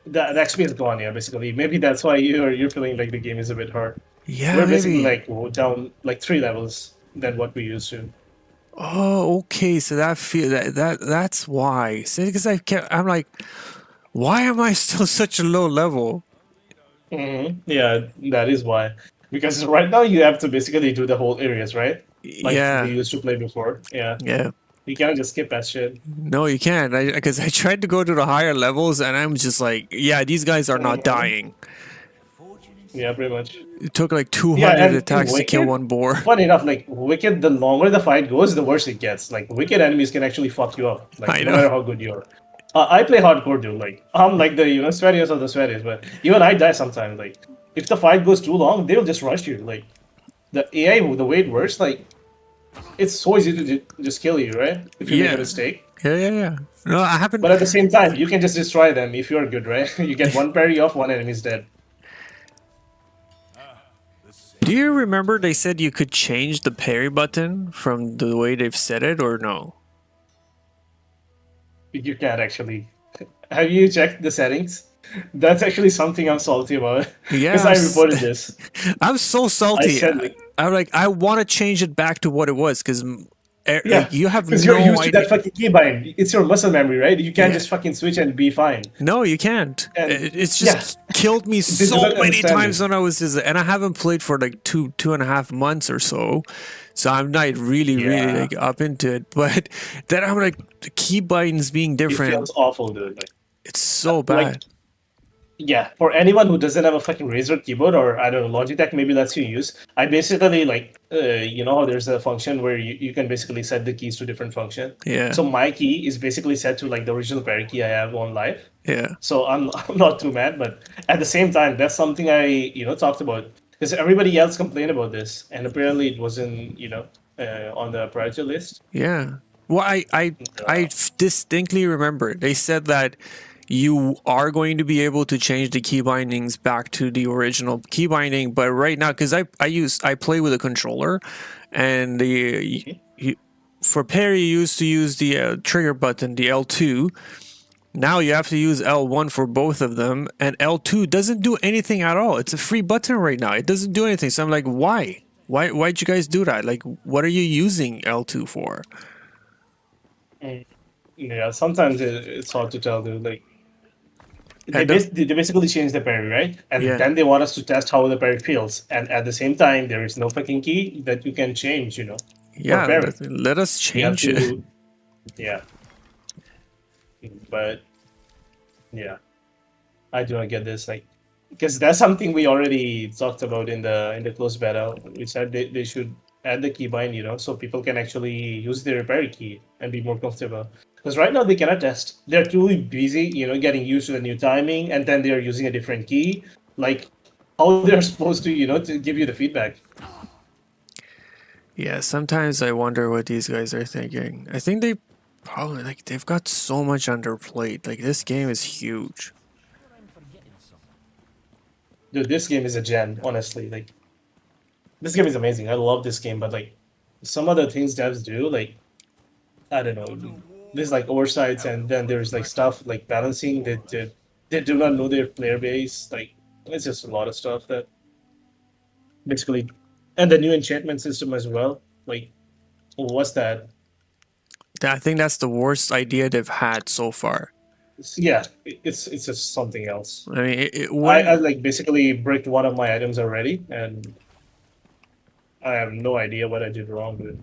Speaker 14: The XP is gone, yeah, basically. Maybe that's why you're feeling like the game is a bit hard.
Speaker 1: Yeah,
Speaker 14: we're basically like down like 3 levels than what we used to.
Speaker 1: Oh, okay. So that's why. See, because I'm like, why am I still such a low level?
Speaker 14: Yeah, that is why. Because right now you have to basically do the whole areas, right? Like we used to play before. Yeah. You can't just skip that shit.
Speaker 1: No, you can't. Because I tried to go to the higher levels, and I'm just like, yeah, these guys are not dying.
Speaker 14: Yeah, pretty much.
Speaker 1: It took like 200 attacks to kill one boar.
Speaker 14: Funny enough, like Wicked, the longer the fight goes, the worse it gets. Like Wicked enemies can actually fuck you up. Like no matter how good you are. I play hardcore, dude. Like I'm like the sweatiest of the sweatiest, but even I die sometimes. Like if the fight goes too long, they'll just rush you. Like the AI, the way it works, like it's so easy to just kill you, right? If you make a mistake.
Speaker 1: Yeah. No, I haven't.
Speaker 14: But at the same time, you can just destroy them if you're good, right? You get one parry off, one enemy's dead.
Speaker 1: Do you remember they said you could change the parry button from the way they've set it, or no?
Speaker 14: You can't actually. Have you checked the settings? That's actually something I'm salty about.
Speaker 1: Yeah,
Speaker 14: Because I reported this.
Speaker 1: I'm so salty.
Speaker 14: I said,
Speaker 1: I'm like, I want to change it back to what it was because
Speaker 14: yeah,
Speaker 1: you have no
Speaker 14: because you're used to
Speaker 1: idea.
Speaker 14: that fucking keybind. It's your muscle memory, right? You can't
Speaker 1: Yeah.
Speaker 14: just fucking switch and be fine.
Speaker 1: No, you can't.
Speaker 14: And-
Speaker 1: It's just killed me
Speaker 14: They
Speaker 1: so
Speaker 14: don't
Speaker 1: many
Speaker 14: understand
Speaker 1: times
Speaker 14: it.
Speaker 1: when I was just, and I haven't played for like two and a half months or so. So I'm not really like up into it. But then I'm like, the key bindings being
Speaker 14: It
Speaker 1: different.
Speaker 14: feels awful, dude. Like,
Speaker 1: It's so bad.
Speaker 14: yeah, for anyone who doesn't have a fucking Razer keyboard or I don't know Logitech, maybe lets you use. I basically like, you know how there's a function where you can basically set the keys to different function.
Speaker 1: Yeah.
Speaker 14: So my key is basically set to like the original parry key I have on live.
Speaker 1: Yeah.
Speaker 14: So I'm not too mad, but at the same time, that's something I talked about because everybody else complained about this, and apparently it wasn't on the priority list.
Speaker 1: Yeah. Well, I distinctly remember they said that you are going to be able to change the key bindings back to the original key binding, but right now, because I play with a controller, and for parry you used to use the trigger button, the L2. Now you have to use L1 for both of them, and L2 doesn't do anything at all. It's a free button right now. It doesn't do anything. So I'm like, why? Why'd you guys do that? Like, what are you using L2 for?
Speaker 14: Yeah, sometimes it's hard to tell, dude. Like, they
Speaker 1: And
Speaker 14: basically changed the parry, right? And
Speaker 1: Yeah.
Speaker 14: then they want us to test how the parry feels. And at the same time, there is no fucking key that you can change, for
Speaker 1: Yeah,
Speaker 14: parry.
Speaker 1: let us
Speaker 14: You have
Speaker 1: change it.
Speaker 14: to- Yeah. But, yeah. I do not get this. Like, because that's something we already talked about in the closed beta. We said they should add the keybind, so people can actually use their parry key and be more comfortable. Because right now they cannot test. They're too busy, getting used to the new timing, and then they're using a different key. Like, how they're supposed to, to give you the feedback.
Speaker 1: Yeah, sometimes I wonder what these guys are thinking. I think they probably they've got so much on their plate. Like, this game is huge.
Speaker 14: Dude, this game is a gem, honestly. Like, this game is amazing. I love this game, but like, some of the things devs do, like, I don't know. There's like oversights, and then there's like stuff like balancing that they do not know their player base. Like, it's just a lot of stuff that basically, and the new enchantment system as well. Like, what's that?
Speaker 1: I think that's the worst idea they've had so far.
Speaker 14: Yeah, it's just something else.
Speaker 1: I mean,
Speaker 14: I like basically bricked one of my items already, and I have no idea what I did wrong with it.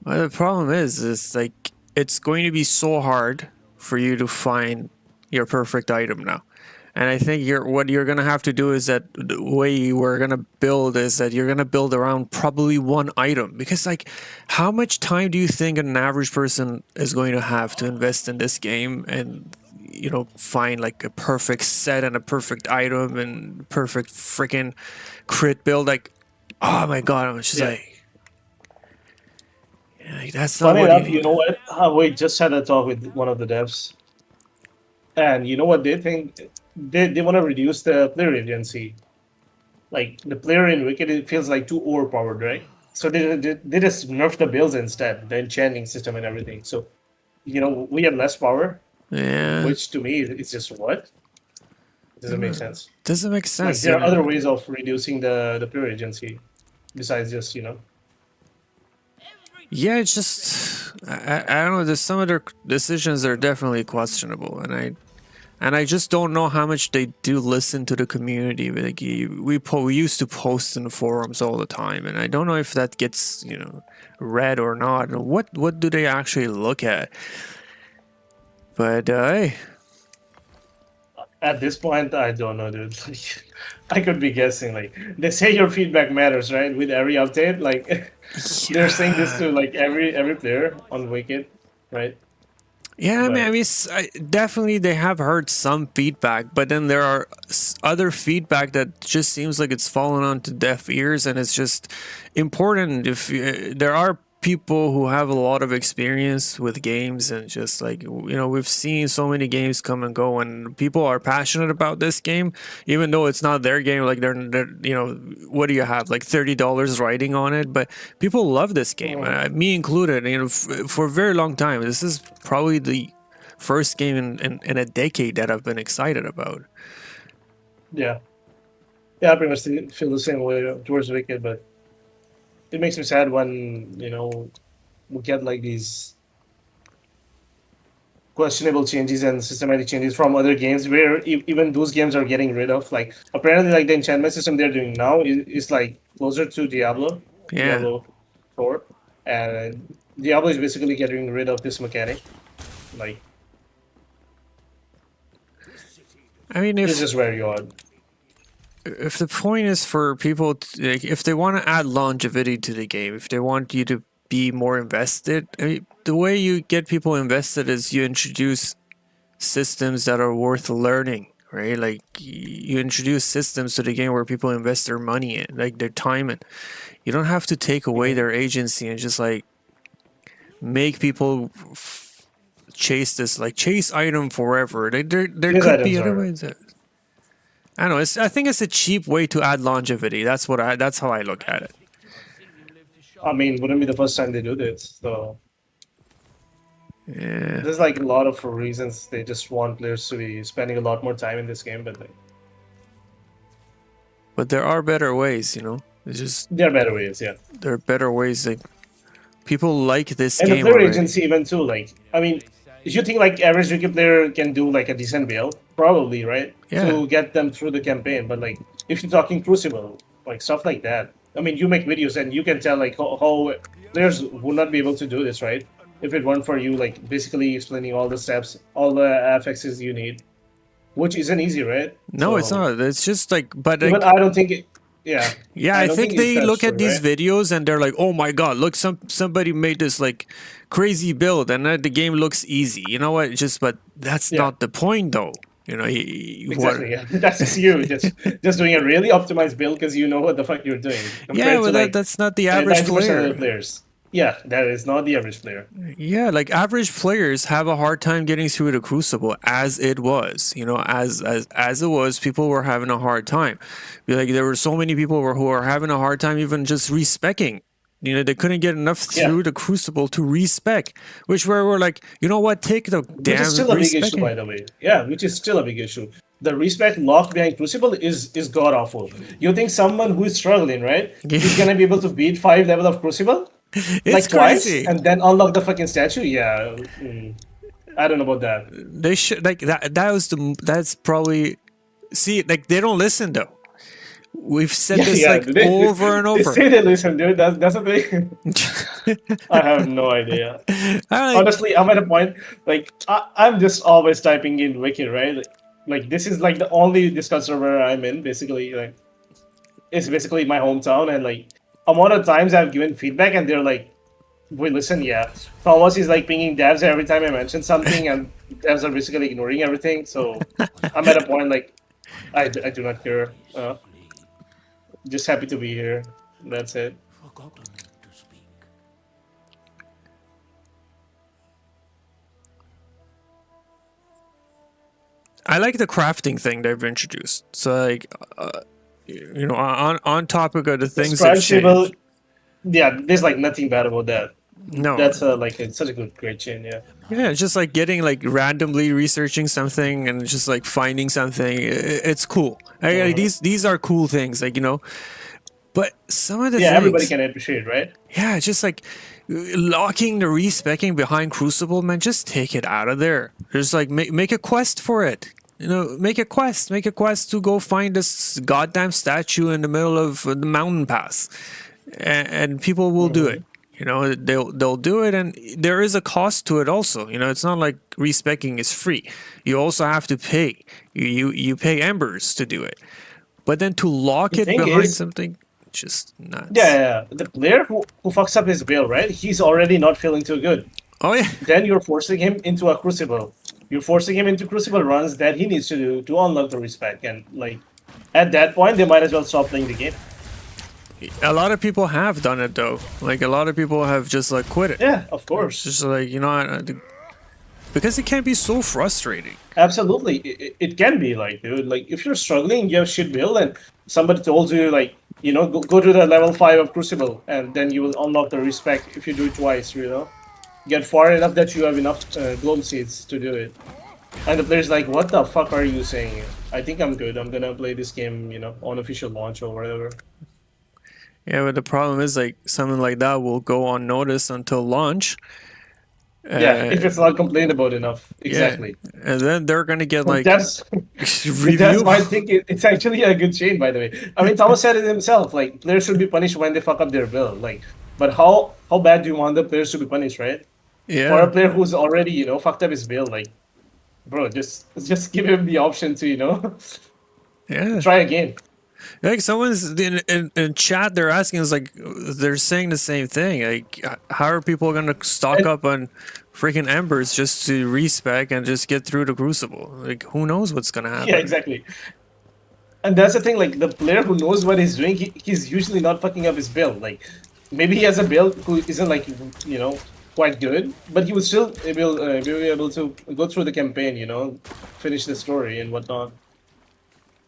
Speaker 1: Well, the problem is like it's going to be so hard for you to find your perfect item now. And I think what you're gonna have to do is that the way we're gonna build is that you're gonna build around probably one item, because like, how much time do you think an average person is going to have to invest in this game and find like a perfect set and a perfect item and perfect freaking crit build? Like, oh my god, I'm just like, that's not
Speaker 14: Funny
Speaker 1: what
Speaker 14: enough,
Speaker 1: you
Speaker 14: you know what? We just had a talk with one of the devs, and you know what they think? They want to reduce the player agency. Like, the player in Wicked, it feels like too overpowered, right? So they just nerf the builds instead, the enchanting system and everything. So, we have less power.
Speaker 1: Yeah.
Speaker 14: Which to me, it's just what? Doesn't make sense.
Speaker 1: Doesn't make
Speaker 14: Like,
Speaker 1: sense.
Speaker 14: there are other ways of reducing the player agency besides just,
Speaker 1: Yeah, it's just I don't know. There's some of their decisions that are definitely questionable, and I just don't know how much they do listen to the community. Like, we used to post in the forums all the time, and I don't know if that gets read or not. And what do they actually look at? But hey.
Speaker 14: At this point, I don't know, dude. I could be guessing. Like, they say your feedback matters, right? With every update, like they're saying this to like every player on Wicked, right?
Speaker 1: Yeah, I mean, definitely they have heard some feedback, but then there are other feedback that just seems like it's fallen onto deaf ears, and it's just important. If there are people who have a lot of experience with games, and just like, you know, we've seen so many games come and go, and people are passionate about this game, even though it's not their game. Like they're you know, what do you have, like $30 writing on it? But people love this game, me included. You know, for a very long time. This is probably the first game in a decade that I've been excited about.
Speaker 14: Yeah, I pretty much feel the same way towards Wicked, but it makes me sad when, you know, we get like these questionable changes and systematic changes from other games where even those games are getting rid of. Like apparently, like the enchantment system they're doing now is like closer to Diablo, Diablo 4, and Diablo is basically getting rid of this mechanic. Like,
Speaker 1: I mean,
Speaker 14: this is very odd.
Speaker 1: If the point is for people to, like, if they want to add longevity to the game, if they want you to be more invested, I mean, the way you get people invested is you introduce systems that are worth learning, right? Like you introduce systems to the game where people invest their money in, like their time in. You don't have to take away their agency and just like make people chase this, like chase item forever. There could be other ways. I don't know. I think it's a cheap way to add longevity. That's how I look at it.
Speaker 14: I mean, wouldn't be the first time they do this. So
Speaker 1: yeah,
Speaker 14: there's like a lot of reasons they just want players to be spending a lot more time in this game,
Speaker 1: but there are better ways, you know. It's just
Speaker 14: there are better ways, yeah.
Speaker 1: There are better ways. Like people like this
Speaker 14: and
Speaker 1: game.
Speaker 14: And the player
Speaker 1: already.
Speaker 14: agency even too. Like, I mean, if you think like average Wiki player can do like a decent build, probably, right?
Speaker 1: Yeah.
Speaker 14: To get them through the campaign. But like, if you're talking Crucible, like stuff like that. I mean, you make videos and you can tell like how players would not be able to do this, right? If it weren't for you, like basically explaining all the steps, all the affixes you need, which isn't easy, right?
Speaker 1: No, it's not. It's just like, but
Speaker 14: even I don't think it. Yeah.
Speaker 1: Yeah, I think they look at these videos and they're like, "Oh my god, look! Somebody made this like crazy build, and the game looks easy." You know what? But that's not the point, though. You know,
Speaker 14: exactly. Yeah. That's just you just doing a really optimized build because you know what the fuck you're doing.
Speaker 1: Yeah, well, that's not the average player.
Speaker 14: Of the players. Yeah, that is not the average player.
Speaker 1: Yeah, like average players have a hard time getting through the Crucible as it was. You know, as it was, people were having a hard time. Like there were so many people who are having a hard time even just respecking. You know, they couldn't get enough through the Crucible to respec, which we're like, you know what, take the damn.
Speaker 14: Which is still a big issue, by the way. Yeah, which is still a big issue. The respec locked behind Crucible is god awful. You think someone who is struggling, right, is gonna be able to beat 5 level of Crucible?
Speaker 1: It's
Speaker 14: like
Speaker 1: crazy.
Speaker 14: Twice and then unlock the fucking statue? Yeah. I don't know about that.
Speaker 1: They should like that. That's probably like they don't listen though. We've said this over and over.
Speaker 14: They say they listen, dude. That's the thing. I have no idea. Honestly, I'm at a point like I'm just always typing in Wiki, right? Like this is like the only Discord server I'm in. Basically, like it's basically my hometown, and like amount of times I've given feedback, and they're like, "We listen, yeah." Thomas is like pinging devs every time I mention something, and devs are basically ignoring everything. So I'm at a point like I do not care. Just happy to be here. That's it.
Speaker 1: I like the crafting thing they've introduced. So like, you know, on topic of the things that changed.
Speaker 14: Yeah, there's like nothing bad about that.
Speaker 1: No,
Speaker 14: that's such a great chain. Yeah.
Speaker 1: Yeah, it's just like getting like randomly researching something and just like finding something. It's cool. Like, these are cool things, like, you know. But some of the things,
Speaker 14: everybody can appreciate, right?
Speaker 1: Yeah, just like locking the respecking behind Crucible, man. Just take it out of there. Just like make a quest for it. You know, make a quest to go find this goddamn statue in the middle of the mountain pass, and people will do it. You know, they'll do it, and there is a cost to it also. You know, it's not like respecking is free. You also have to pay. You pay embers to do it, but then to lock it behind something, just nuts.
Speaker 14: Yeah. The player who fucks up his build, right? He's already not feeling too good.
Speaker 1: Oh yeah.
Speaker 14: Then you're forcing him into a Crucible. You're forcing him into Crucible runs that he needs to do to unlock the respec, and like at that point, they might as well stop playing the game.
Speaker 1: a lot of people have done it though. Like a lot of people have just like quit it.
Speaker 14: Yeah, of course.
Speaker 1: It's just like, you know, because it can be so frustrating.
Speaker 14: Absolutely, it can be like, dude. Like if you're struggling, you have shit build, and somebody told you like, you know, go to the level 5 of Crucible, and then you will unlock the respect if you do it twice. You know, get far enough that you have enough gloam seeds to do it. And the player's like, what the fuck are you saying? I think I'm good. I'm gonna play this game, you know, on official launch or whatever.
Speaker 1: Yeah, but the problem is like something like that will go unnoticed until launch.
Speaker 14: Yeah, if it's not complained about enough. Exactly.
Speaker 1: Yeah. And then they're gonna get like
Speaker 14: that's
Speaker 1: review.
Speaker 14: That's why I think it's actually a good chain, by the way. I mean, Thomas said it himself. Like players should be punished when they fuck up their build. Like, but how bad do you want the players to be punished, right?
Speaker 1: Yeah.
Speaker 14: For a player who's already, you know, fucked up his build, like, bro, just give him the option to, you know, try again.
Speaker 1: Like someone's in chat, they're asking us like, they're saying the same thing. Like, how are people gonna stock up on freaking embers just to respec and just get through the Crucible? Like, who knows what's gonna happen?
Speaker 14: Yeah, exactly. And that's the thing. Like the player who knows what he's doing, he's usually not fucking up his build. Like maybe he has a build who isn't like, you know, quite good, but he would still be able to go through the campaign, you know, finish the story and whatnot.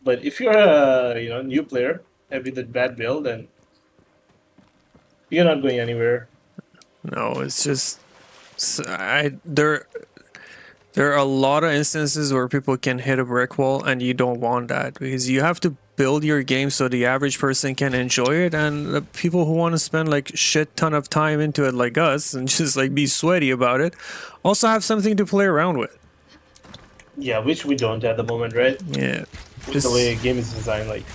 Speaker 14: But if you're a, you know, new player with a bad build, then you're not going anywhere.
Speaker 1: No, it's just there are a lot of instances where people can hit a brick wall, and you don't want that because you have to build your game so the average person can enjoy it, and the people who want to spend like shit ton of time into it like us and just like be sweaty about it also have something to play around with.
Speaker 14: Yeah, which we don't at the moment, right?
Speaker 1: Yeah.
Speaker 14: With the way a game is designed, like.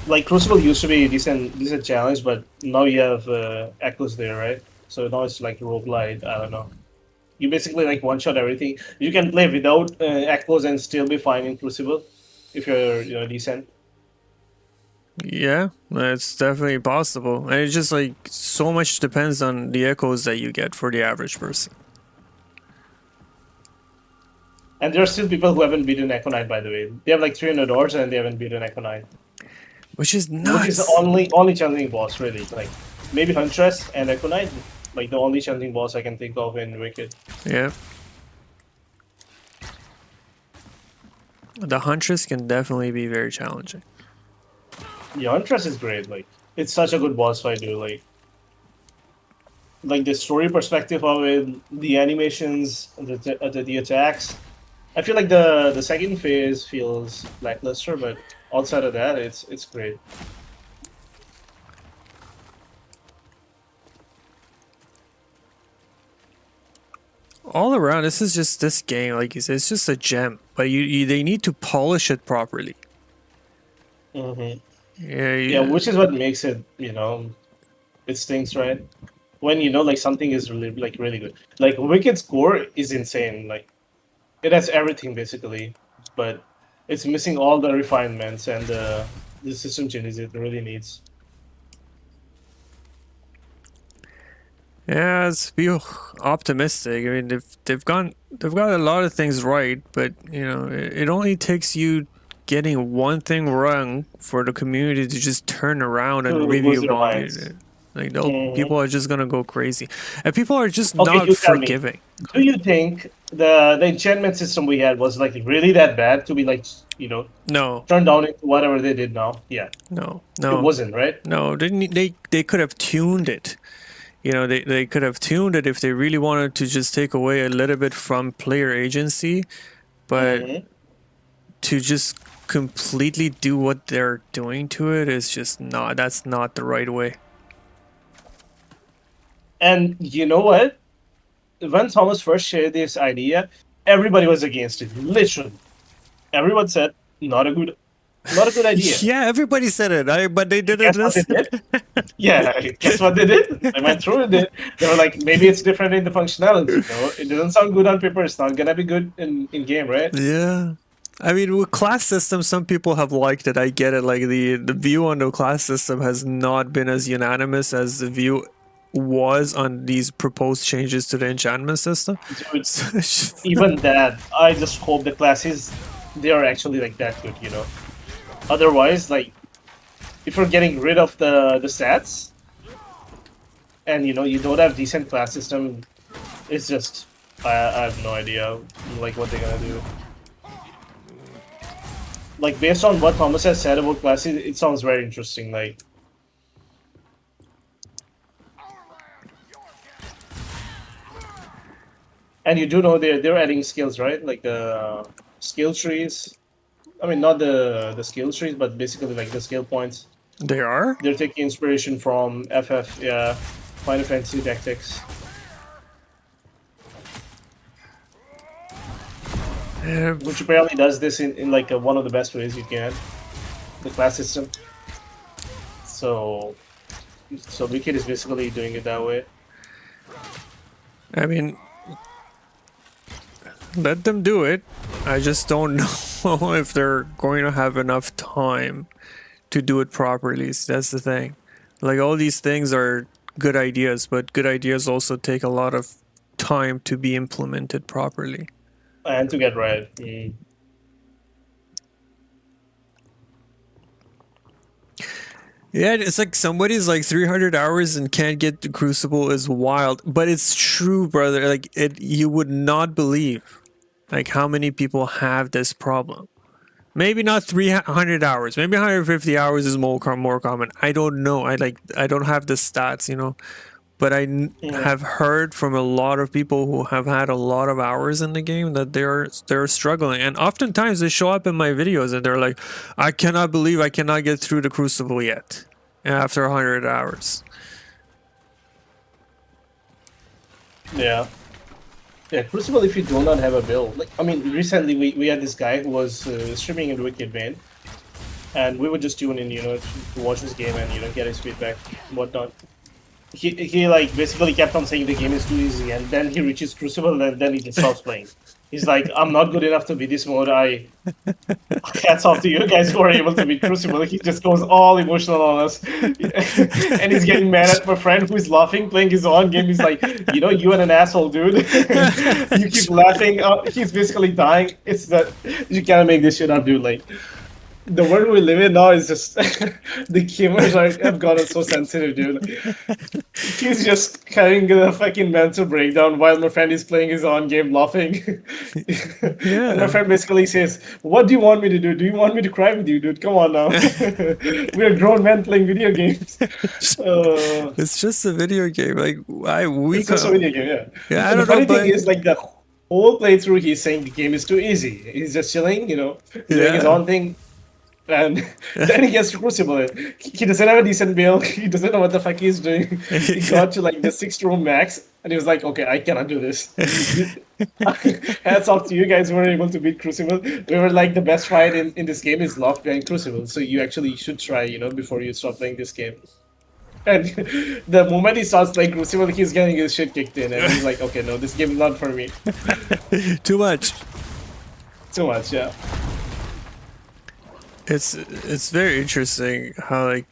Speaker 14: Like Crucible used to be a decent challenge, but now you have Echoes there, right? So now it's like roguelite, I don't know. You basically like one-shot everything. You can play without Echoes and still be fine in Crucible, if you're, you know, decent.
Speaker 1: Yeah, it's definitely possible. And it's just like so much depends on the echoes that you get for the average person.
Speaker 14: And there are still people who haven't beaten Echo Knight, by the way. They have like 300 ores and they haven't beaten Echo Knight.
Speaker 1: Which is nuts.
Speaker 14: Which is the only challenging boss, really. Like maybe Huntress and Echo Knight, like the only challenging boss I can think of in Wicked.
Speaker 1: Yeah. The Huntress can definitely be very challenging.
Speaker 14: Yeah, Huntress is great. Like, it's such a good boss fight, dude. Like the story perspective of it, the animations, the attacks. I feel like the second phase feels lackluster, but outside of that, it's great.
Speaker 1: All around, this is just this game. Like you said, it's just a gem, but they need to polish it properly.
Speaker 14: Mm-hmm.
Speaker 1: Yeah,
Speaker 14: which is what makes it, you know, it stinks, right? When you know, like something is really good. Like Wicked's core is insane. Like it has everything basically, but it's missing all the refinements and the system changes it really needs.
Speaker 1: Yeah, let's be optimistic. I mean, they've got a lot of things right, but you know, it only takes you getting one thing wrong for the community to just turn around and review bomb it. Like people are just gonna go crazy, and people are just not forgiving.
Speaker 14: Do you think the enchantment system we had was like really that bad to be like, you know, turned down into whatever they did now? Yeah.
Speaker 1: No,
Speaker 14: it wasn't, right?
Speaker 1: No, they could have tuned it. You know, they could have tuned it if they really wanted to just take away a little bit from player agency, but to just completely do what they're doing to it is just not, that's not the right way.
Speaker 14: And you know what? When Thomas first shared this idea, everybody was against it. Literally. Everyone said, not a good idea.
Speaker 1: Yeah, everybody said it, but they didn't listen.
Speaker 14: Yeah, guess what they did? They went through it. They were like, maybe it's different in the functionality. You know? It doesn't sound good on paper. It's not gonna be good in game, right?
Speaker 1: Yeah. I mean, with class system, some people have liked it. I get it. Like the view on the class system has not been as unanimous as the view was on these proposed changes to the enchantment system.
Speaker 14: Dude, even that, I just hope the classes, they are actually like that good, you know. Otherwise, like, if you're getting rid of the stats, and you know you don't have decent class system, it's just I have no idea like what they're gonna do. Like based on what Thomas has said about classes, it sounds very interesting. Like. And you do know they're adding skills, right? Like the skill trees. I mean, not the skill trees, but basically like the skill points.
Speaker 1: They are?
Speaker 14: They're taking inspiration from FF, yeah. Final Fantasy Tactics. Which apparently does this in like one of the best ways you can. The class system. So Wicked is basically doing it that way.
Speaker 1: I mean, let them do it. I just don't know if they're going to have enough time to do it properly. That's the thing. Like, all these things are good ideas, but good ideas also take a lot of time to be implemented properly.
Speaker 14: And to get right.
Speaker 1: Yeah, it's like somebody's like 300 hours and can't get to Crucible is wild, but it's true, brother. Like, you would not believe like how many people have this problem. Maybe not 300 hours, maybe 150 hours is more common. I don't know. I don't have the stats, you know, but I have heard from a lot of people who have had a lot of hours in the game that they're struggling, and oftentimes they show up in my videos and they're like, I cannot believe I cannot get through the Crucible yet after 100 hours.
Speaker 14: Yeah. Yeah, Crucible, if you do not have a build. Like, I mean, recently we had this guy who was streaming in Wicked Vein, and we would just tune in, you know, to watch his game and, you know, get his feedback and whatnot. He like basically kept on saying the game is too easy, and then he reaches Crucible and then he just stops playing. He's like, I'm not good enough to beat this mode. Hats off to you guys who are able to beat Crucible. He just goes all emotional on us. And he's getting mad at my friend who is laughing, playing his own game. He's like, you know, you and an asshole, dude. You keep laughing. He's basically dying. It's that you can't make this shit up, dude. Like, the world we live in now is just the gamers have gotten so sensitive, dude. He's just having a fucking mental breakdown while my friend is playing his own game, laughing.
Speaker 1: Yeah.
Speaker 14: And my friend basically says, "What do you want me to do? Do you want me to cry with you, dude? Come on now. We're grown men playing video games."
Speaker 1: It's just a video game. Like,
Speaker 14: it's just a video game, yeah.
Speaker 1: Yeah, I
Speaker 14: and
Speaker 1: don't
Speaker 14: the funny
Speaker 1: know,
Speaker 14: thing is, like, the whole playthrough, he's saying the game is too easy. He's just chilling, you know, doing his own thing. And then he gets to Crucible. He doesn't have a decent build. He doesn't know what the fuck he's doing. He got to like the 6th room max, and he was like, okay, I cannot do this. Hats off to you guys who were able to beat Crucible. We were like, the best fight in this game is locked behind Crucible. So you actually should try, you know, before you start playing this game. And the moment he starts playing Crucible, he's getting his shit kicked in. And he's like, okay, no, this game is not for me.
Speaker 1: Too much.
Speaker 14: Too much, yeah.
Speaker 1: It's very interesting how, like,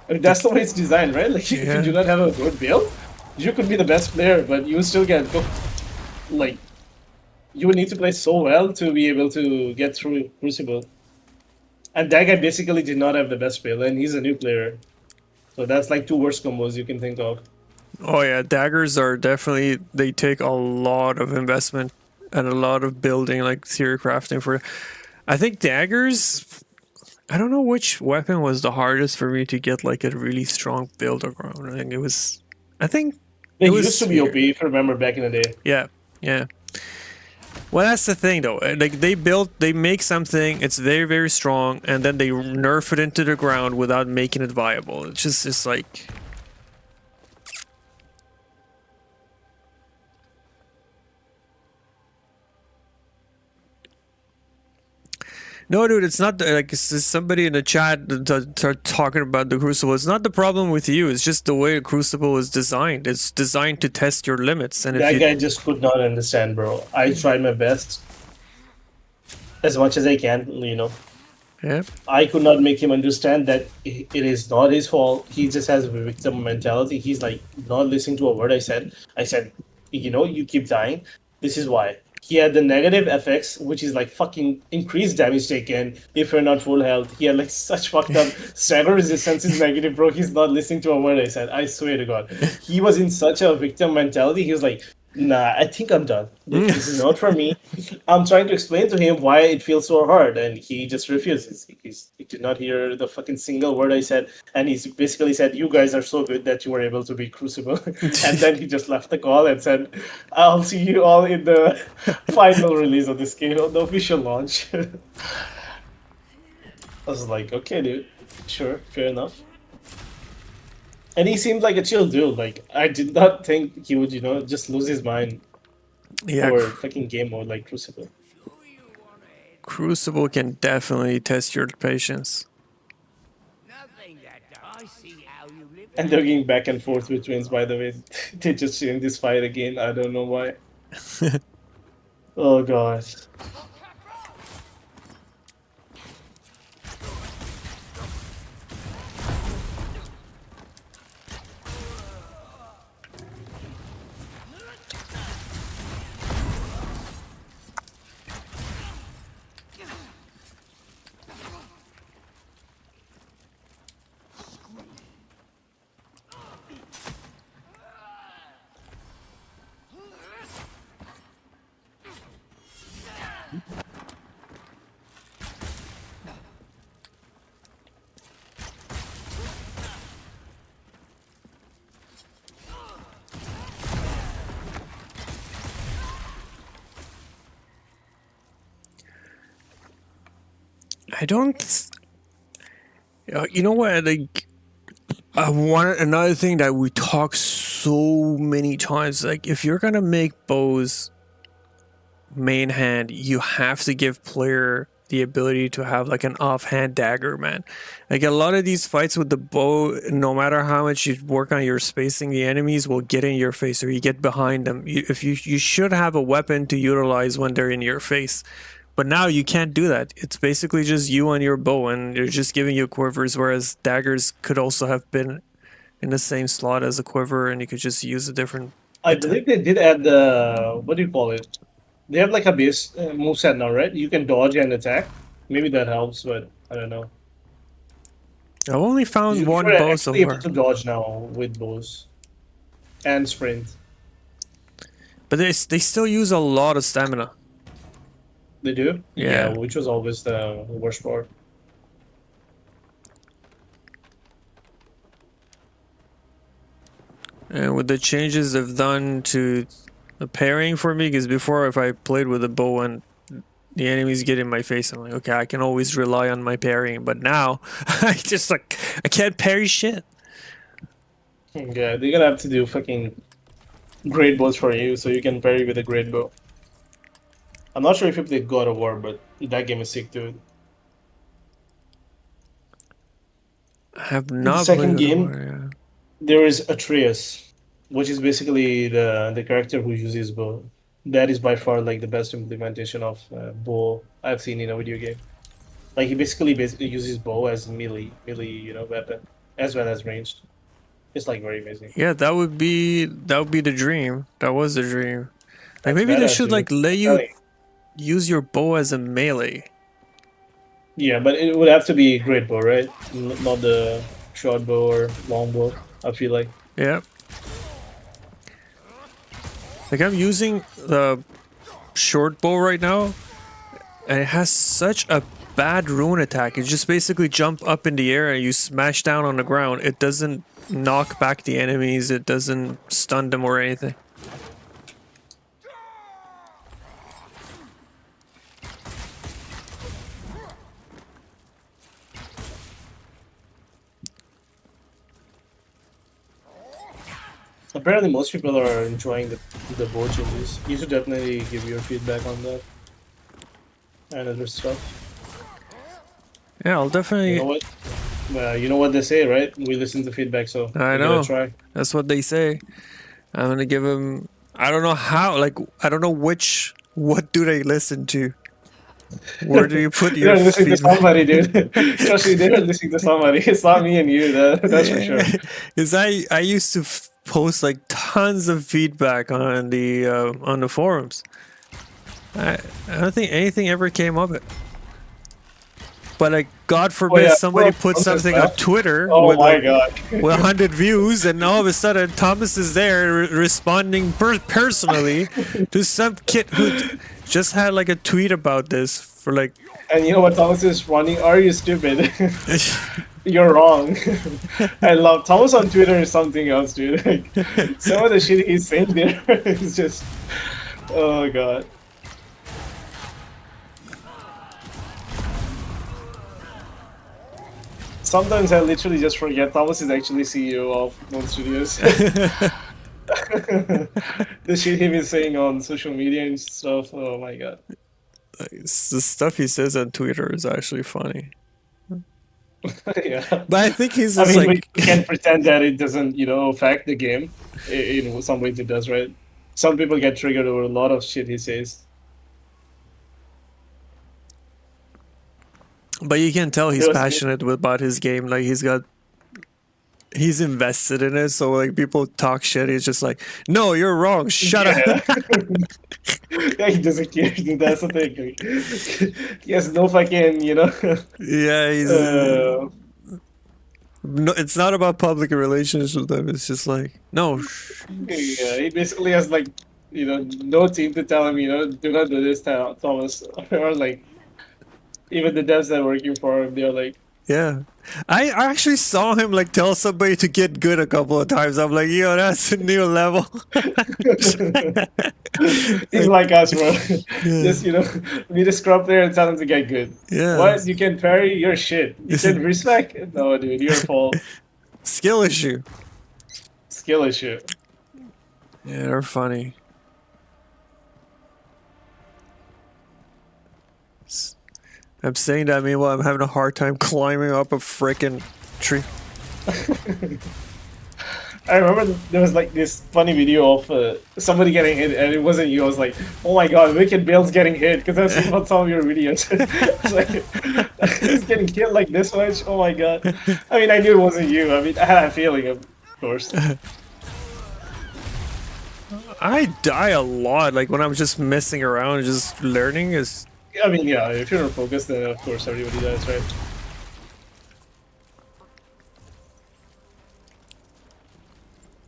Speaker 14: I mean, that's the way it's designed, right? Like, if you do not have a good build, you could be the best player, but you still get cooked. Like, you would need to play so well to be able to get through Crucible. And that guy basically did not have the best build, and he's a new player. So that's like 2 worst combos you can think of.
Speaker 1: Oh yeah, daggers are definitely, they take a lot of investment and a lot of building, like theory crafting for. I think daggers, I don't know which weapon was the hardest for me to get like a really strong build around. I think it was,
Speaker 14: They used to be OP, if you remember back in the day.
Speaker 1: Yeah, yeah. Well, that's the thing though. Like, they make something, it's very, very strong, and then they nerf it into the ground without making it viable. It's like... No, dude, it's not like somebody in the chat talking about the Crucible. It's not the problem with you. It's just the way the Crucible is designed. It's designed to test your limits. And
Speaker 14: that guy just could not understand, bro. I tried my best as much as I can, you know.
Speaker 1: Yeah.
Speaker 14: I could not make him understand that it is not his fault. He just has a victim mentality. He's like not listening to a word I said. I said, you know, you keep dying. This is why. He had the negative effects, which is like fucking increased damage taken if you're not full health. He had like such fucked up stagger resistance is negative, bro. He's not listening to a word I said. I swear to God. He was in such a victim mentality. He was like, nah, I think I'm done. This is not for me. I'm trying to explain to him why it feels so hard, and he just refuses. He did not hear the fucking single word I said, and he basically said, "You guys are so good that you were able to beat Crucible." And then he just left the call and said, "I'll see you all in the final release of this game, the official launch." I was like, "Okay, dude, sure, fair enough." And he seemed like a chill dude. Like, I did not think he would, you know, just lose his mind for fucking game mode like Crucible.
Speaker 1: Crucible can definitely test your patience.
Speaker 14: And they're going back and forth with twins, by the way. They're just in this fight again. I don't know why. Oh, God.
Speaker 1: I don't. You know what? Like, another thing that we talk so many times. Like, if you're gonna make bows main hand, you have to give player the ability to have like an offhand dagger, man. Like a lot of these fights with the bow, no matter how much you work on your spacing, the enemies will get in your face or you get behind them. You should have a weapon to utilize when they're in your face. But now you can't do that. It's basically just you and your bow, and they're just giving you quivers, whereas daggers could also have been in the same slot as a quiver, and you could just use a different...
Speaker 14: I believe they did add the... What do you call it? They have like a base moveset now, right? You can dodge and attack. Maybe that helps, but I don't know.
Speaker 1: I've only found one bow so far.
Speaker 14: Able to dodge now with bows. And sprint.
Speaker 1: But they still use a lot of stamina.
Speaker 14: They do?
Speaker 1: Yeah.
Speaker 14: Which was always the worst part.
Speaker 1: And with the changes they've done to the pairing for me, because before if I played with a bow and the enemies get in my face, I'm like, okay, I can always rely on my parrying. But now, I can't parry shit.
Speaker 14: Yeah, they're gonna have to do fucking great bows for you so you can parry with a great bow. I'm not sure if you played God of War, but that game is sick, dude.
Speaker 1: I have not.
Speaker 14: The second game, there is Atreus, which is basically the character who uses bow. That is by far like the best implementation of bow I've seen in a video game. Like he basically uses bow as melee, weapon as well as ranged. It's like very amazing.
Speaker 1: Yeah, that would be the dream. That was the dream. Like maybe they should like let you use your bow as a melee.
Speaker 14: Yeah, but it would have to be great bow, right? Not the short bow or long bow, I feel like.
Speaker 1: Yeah. Like I'm using the short bow right now, and it has such a bad rune attack. You just basically jump up in the air and you smash down on the ground. It doesn't knock back the enemies. It doesn't stun them or anything.
Speaker 14: Apparently most people are enjoying the bow changes. You should definitely give your feedback on that. And other stuff.
Speaker 1: Yeah, I'll definitely...
Speaker 14: You know what? You know what they say, right? We listen to feedback, so
Speaker 1: I know.
Speaker 14: Try.
Speaker 1: That's what they say. I'm gonna give them... I don't know how, like, I don't know what do they listen to? Where do you put
Speaker 14: They're
Speaker 1: your
Speaker 14: listening to
Speaker 1: feedback?
Speaker 14: somebody, dude. Trust me, they're listening to somebody. It's not me and you, that's for sure.
Speaker 1: Because I used to post like tons of feedback on the forums. I don't think anything ever came of it. But like, God forbid somebody put something on Twitter
Speaker 14: Oh
Speaker 1: with,
Speaker 14: my
Speaker 1: like,
Speaker 14: god.
Speaker 1: with 100 views, and all of a sudden Thomas is there responding personally to some kid who just had like a tweet about this for like.
Speaker 14: And you know what Thomas is running? Are you stupid? You're wrong. I love Thomas on Twitter is something else, dude. Like, some of the shit he's saying there is just, oh god. Sometimes I literally just forget Thomas is actually CEO of Moon Studios. The shit he been saying on social media and stuff. Oh my god.
Speaker 1: The stuff he says on Twitter is actually funny.
Speaker 14: Yeah.
Speaker 1: But I think he's
Speaker 14: I
Speaker 1: just
Speaker 14: mean,
Speaker 1: like.
Speaker 14: we can't pretend that it doesn't, affect the game. In some ways, it does, right? Some people get triggered over a lot of shit he says.
Speaker 1: But you can tell he's passionate about his game. Like he's invested in it. So like people talk shit, he's just like, no, you're wrong. Shut up.
Speaker 14: Yeah, he doesn't care. Dude, that's the thing. He has no fucking,
Speaker 1: Yeah, he's. No, it's not about public relations with them. It's just like, no.
Speaker 14: Yeah, he basically has like, no team to tell him, do not do this, Thomas, or like. Even the devs that are working for him, they're like...
Speaker 1: Yeah. I actually saw him like tell somebody to get good a couple of times. I'm like, yo, that's a new level.
Speaker 14: He's like us, bro. Yeah. Just, be the scrub there and tell him to get good.
Speaker 1: Yeah.
Speaker 14: What? You can parry? You're shit. You can respect? No, dude, you're fault.
Speaker 1: Skill issue.
Speaker 14: Skill issue.
Speaker 1: Yeah, they're funny. I'm saying that meanwhile I'm having a hard time climbing up a frickin' tree.
Speaker 14: I remember there was like this funny video of somebody getting hit, and it wasn't you. I was like, oh my god, Wicked Bill's getting hit, because I've seen on some of your videos. It's like, he's getting killed like this much? Oh my god. I mean, I knew it wasn't you. I mean, I had a feeling, of course.
Speaker 1: I die a lot, like when I'm just messing around and just learning is...
Speaker 14: I mean, yeah, if you're not focused, then of course everybody does, right?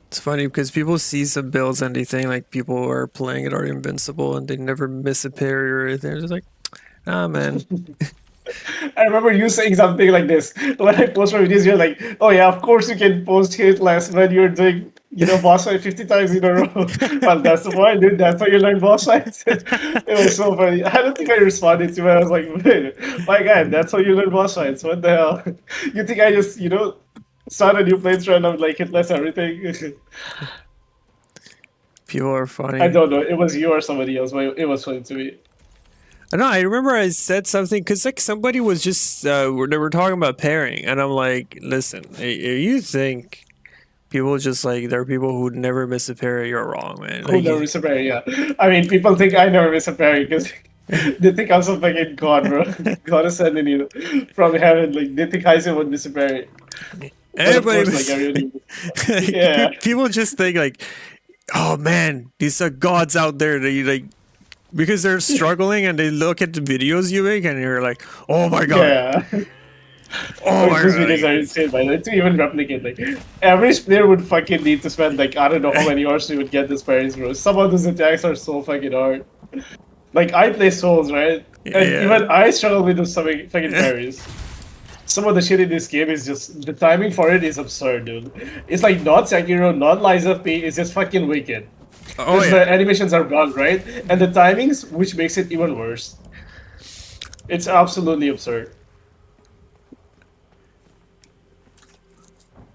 Speaker 1: It's funny because people see some builds and they think like people are playing it are invincible and they never miss a parry or anything. They're just like, ah, man.
Speaker 14: I remember you saying something like this. When I post my videos, you're like, oh yeah, of course you can post hit less when you're doing, boss fight 50 times in a row. Well, that's the point, dude. That's how you learn boss fights. It was so funny. I don't think I responded to it. I was like, wait, my god, that's how you learn boss fights. What the hell? You think I just, start a new playthrough and I'm like, hit less everything?
Speaker 1: People are funny.
Speaker 14: I don't know. It was you or somebody else, but it was funny to me.
Speaker 1: I know. I remember I said something because like somebody was just they were talking about pairing, and I'm like, listen, if you think people just like there are people who never miss a parry, you're wrong, man.
Speaker 14: Who never miss a parry? Yeah. I mean, people think I never miss a parry because they think I'm some fucking god, bro. God is sending from heaven. Like they think Heisen would miss a parry.
Speaker 1: Everybody,
Speaker 14: course, yeah.
Speaker 1: People just think like, oh man, these are gods out there that you like. Because they're struggling and they look at the videos you make and you're like, oh my god.
Speaker 14: Yeah.
Speaker 1: Oh my
Speaker 14: those
Speaker 1: god.
Speaker 14: videos are insane, by the way, to even replicate. Like, every player would fucking need to spend, like, I don't know how many hours they would get this parries, bro. Some of those attacks are so fucking hard. Like, I play Souls, right? And even I struggle with those fucking parries. Some of the shit in this game is just, the timing for it is absurd, dude. It's like not Sekiro, not Lies of P, it's just fucking Wicked. Because the animations are bugged, right? And the timings, which makes it even worse. It's absolutely absurd.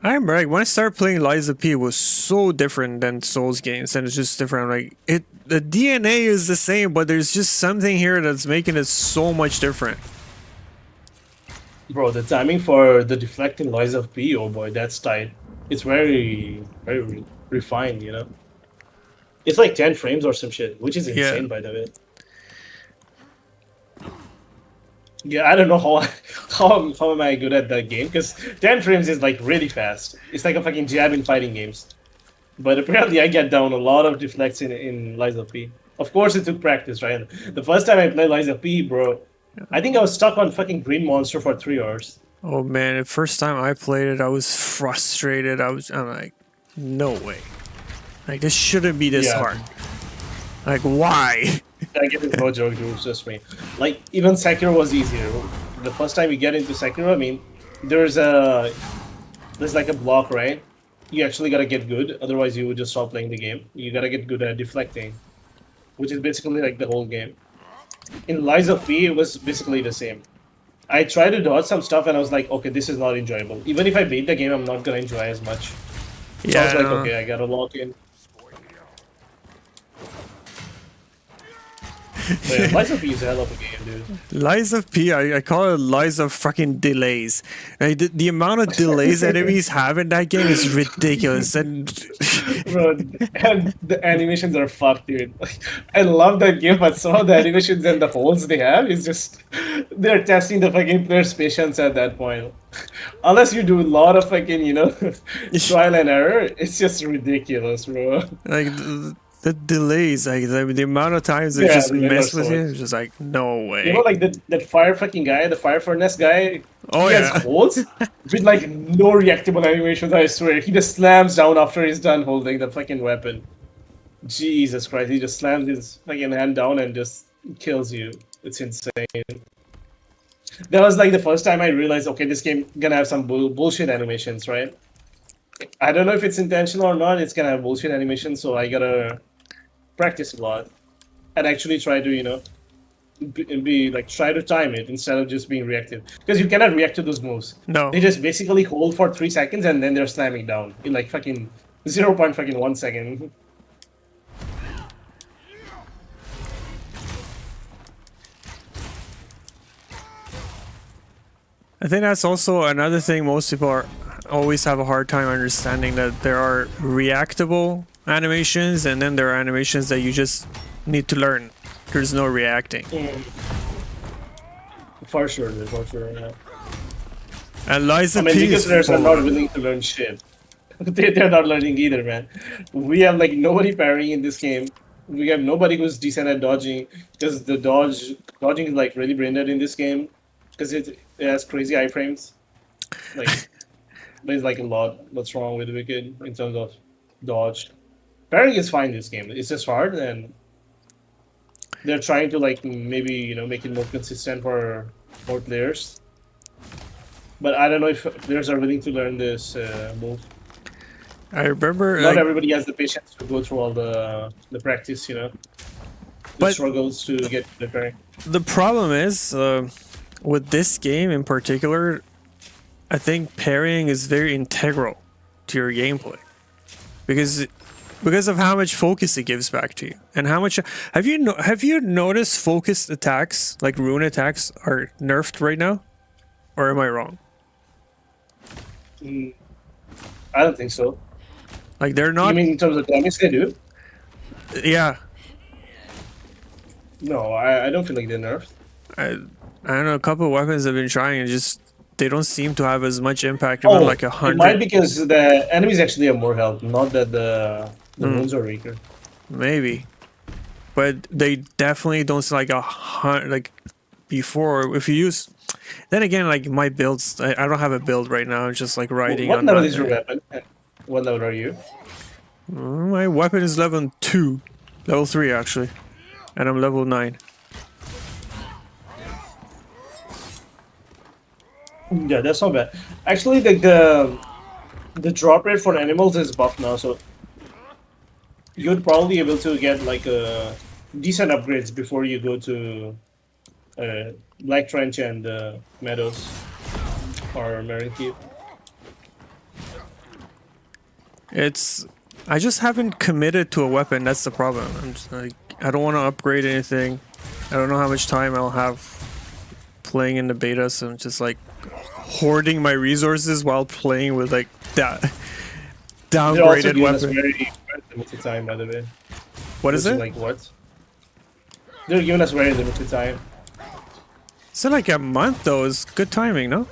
Speaker 1: I remember like, when I started playing Lies of P, it was so different than Souls games, and it's just different. Like the DNA is the same, but there's just something here that's making it so much different.
Speaker 14: Bro, the timing for the deflecting Lies of P, oh boy, that's tight. It's very, very refined, It's like 10 frames or some shit, which is insane, by the way. Yeah, I don't know how am I good at that game, because 10 frames is like really fast. It's like a fucking jab in fighting games. But apparently I get down a lot of deflects in Lies of P. Of course it took practice, right? The first time I played Lies of P, bro, I think I was stuck on fucking Green Monster for 3 hours.
Speaker 1: Oh man, the first time I played it, I was frustrated. I'm like, no way. Like, this shouldn't be this hard. Like, why?
Speaker 14: I get it, no joke, dude. It's just me. Like, even Sekiro was easier. The first time you get into Sekiro, I mean, there's like a block, right? You actually gotta get good, otherwise you would just stop playing the game. You gotta get good at deflecting, which is basically like the whole game. In Lies of P, it was basically the same. I tried to dodge some stuff and I was like, okay, this is not enjoyable. Even if I beat the game, I'm not gonna enjoy as much. So I was like, okay, I gotta lock in. But yeah, Lies of P is a hell of a game, dude.
Speaker 1: Lies of P, I call it Lies of fucking delays. Like, the amount of delays enemies have in that game is ridiculous. And
Speaker 14: bro, and the animations are fucked, dude. Like, I love that game, but some of the animations and the holes they have is just they're testing the fucking player's patience at that point. Unless you do a lot of fucking, you know, trial and error, it's just ridiculous, bro.
Speaker 1: Like the delays, like the amount of times they just mess with you, it's just like, no way.
Speaker 14: You know, like that fire fucking guy, the fire furnace guy.
Speaker 1: Oh,
Speaker 14: he
Speaker 1: yeah.
Speaker 14: has holes with like no reactable animations. I swear, he just slams down after he's done holding the fucking weapon. Jesus Christ, he just slams his fucking hand down and just kills you. It's insane. That was like the first time I realized, okay, this game gonna have some bullshit animations, right? I don't know if it's intentional or not. It's gonna have bullshit animations, so I gotta practice a lot and actually try to, you know, be like, try to time it instead of just being reactive, because you cannot react to those moves.
Speaker 1: No,
Speaker 14: they just basically hold for 3 seconds and then they're slamming down in like fucking 0.1 second.
Speaker 1: I think that's also another thing most people always have a hard time understanding, that there are reactable animations and then there are animations that you just need to learn. There's no reacting.
Speaker 14: For sure, yeah.
Speaker 1: And Lies of
Speaker 14: P
Speaker 1: because
Speaker 14: players are not willing to learn shit. They're not learning either, man. We have like nobody parrying in this game. We have nobody who's decent at dodging, because the dodging is like really brain dead in this game, because it has crazy iframes. Like, there's like a lot what's wrong with Wicked in terms of dodge. Parrying is fine this game. It's just hard, and they're trying to like maybe, you know, make it more consistent for more players. But I don't know if players are willing to learn this move.
Speaker 1: I remember
Speaker 14: not everybody has the patience to go through all the practice, you know. The struggles to get the parry.
Speaker 1: The problem is with this game in particular, I think parrying is very integral to your gameplay, because of how much focus it gives back to you, and how much have you noticed focused attacks like rune attacks are nerfed right now, or am I wrong?
Speaker 14: I don't think so.
Speaker 1: Like, they're not.
Speaker 14: You mean in terms of damage they do?
Speaker 1: Yeah.
Speaker 14: No, I don't feel like they're nerfed.
Speaker 1: I don't know. A couple of weapons have been trying and just they don't seem to have as much impact. Even like 100.
Speaker 14: It might be because the enemies actually have more health, not that the wounds are weaker.
Speaker 1: Maybe, but they definitely don't like like before. If you use, then again, like my builds, I don't have a build right now. It's just like riding on.
Speaker 14: What level is your weapon? What level are you?
Speaker 1: My weapon is level 2, level 3 actually, and I'm level 9.
Speaker 14: Yeah, that's not bad. Actually, the drop rate for animals is buffed now, so you'd probably be able to get like decent upgrades before you go to Black Trench and Meadows or Marine Keep.
Speaker 1: I just haven't committed to a weapon. That's the problem. I'm just like, I don't want to upgrade anything. I don't know how much time I'll have playing in the beta, so I'm just like hoarding my resources while playing with like that downgraded weapon.
Speaker 14: Very limited time, by the way.
Speaker 1: What is it?
Speaker 14: Like what? They're giving us very limited time.
Speaker 1: So like a month though is good timing, no?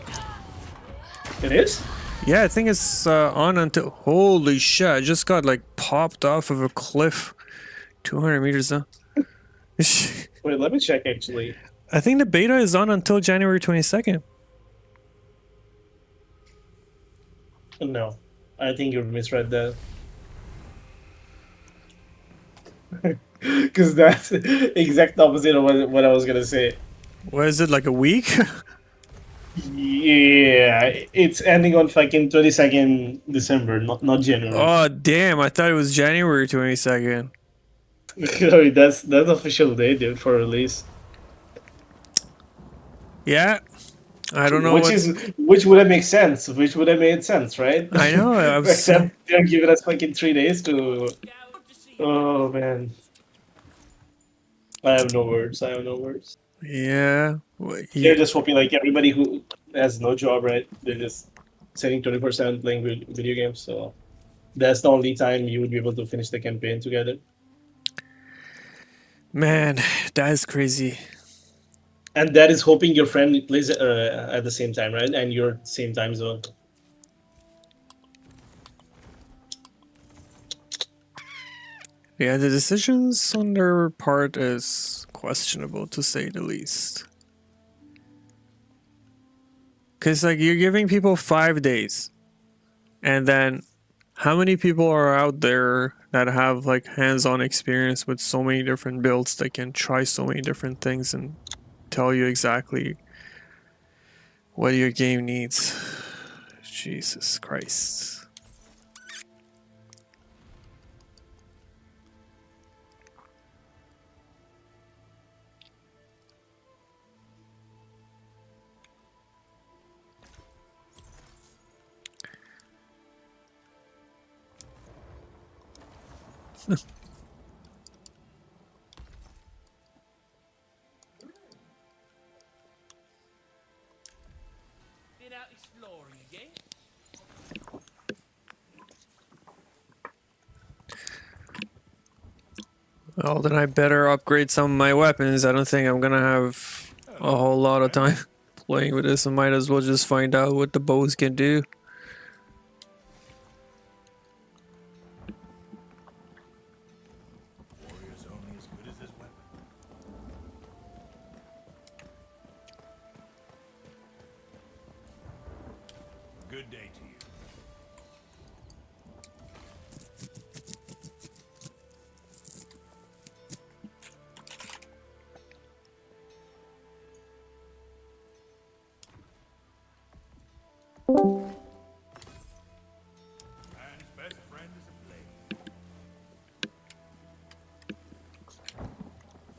Speaker 14: It is?
Speaker 1: Yeah, I think it's on until... Holy shit, I just got like popped off of a cliff 200 meters down.
Speaker 14: Wait, let me check actually.
Speaker 1: I think the beta is on until January 22nd.
Speaker 14: No, I think you misread that. Because that's exact opposite of what I was gonna say.
Speaker 1: What is it, like a week?
Speaker 14: Yeah, it's ending on fucking 22nd December, not January.
Speaker 1: Oh damn, I thought it was January 22nd.
Speaker 14: that's the official date, dude, for release.
Speaker 1: Yeah, I don't know.
Speaker 14: Which would have made sense. Which would have made sense, right?
Speaker 1: I know.
Speaker 14: Except they're giving us fucking 3 days to. Oh man, I have no words.
Speaker 1: Yeah.
Speaker 14: They're just hoping like everybody who has no job, right? They're just sitting 24/7 playing video games. So that's the only time you would be able to finish the campaign together.
Speaker 1: Man, that is crazy.
Speaker 14: And that is hoping your friend plays at the same time, right? And your same time zone.
Speaker 1: Yeah, the decisions on their part is questionable, to say the least. Because, like, you're giving people 5 days. And then, how many people are out there that have, like, hands-on experience with so many different builds that can try so many different things and tell you exactly what your game needs? Jesus Christ.
Speaker 8: Been out exploring again?
Speaker 1: Well, then I better upgrade some of my weapons. I don't think I'm gonna have a whole lot of time playing with this. I might as well just find out what the bows can do.
Speaker 11: Warrior's only as good as his weapon. Good day to you. Man's best friend is a blade.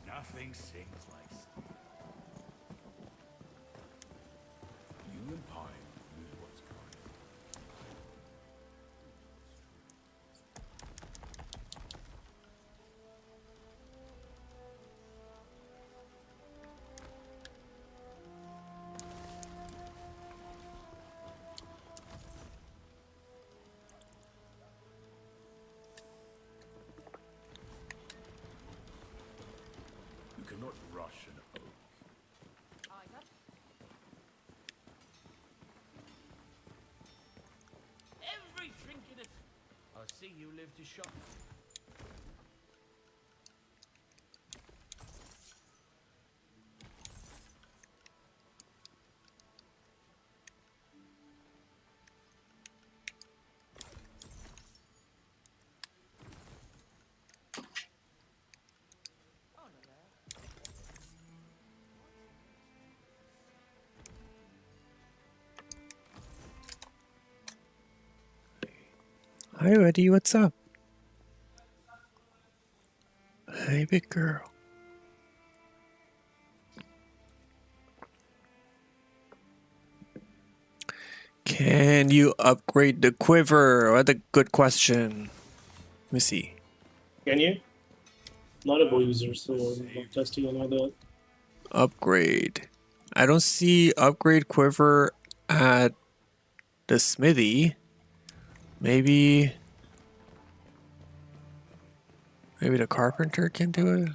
Speaker 11: Nothing sings like steel.
Speaker 4: You and Pine knew what's coming. You cannot rush an oak.
Speaker 8: Every trinket is... I see you live to shop.
Speaker 1: Hi, Eddie. What's up? Hey, big girl. Can you upgrade the quiver? What a good question. Let me see.
Speaker 14: Can you? Not a bow user, so I'm not testing on that.
Speaker 1: Upgrade. I don't see upgrade quiver at the smithy. Maybe the carpenter can do it.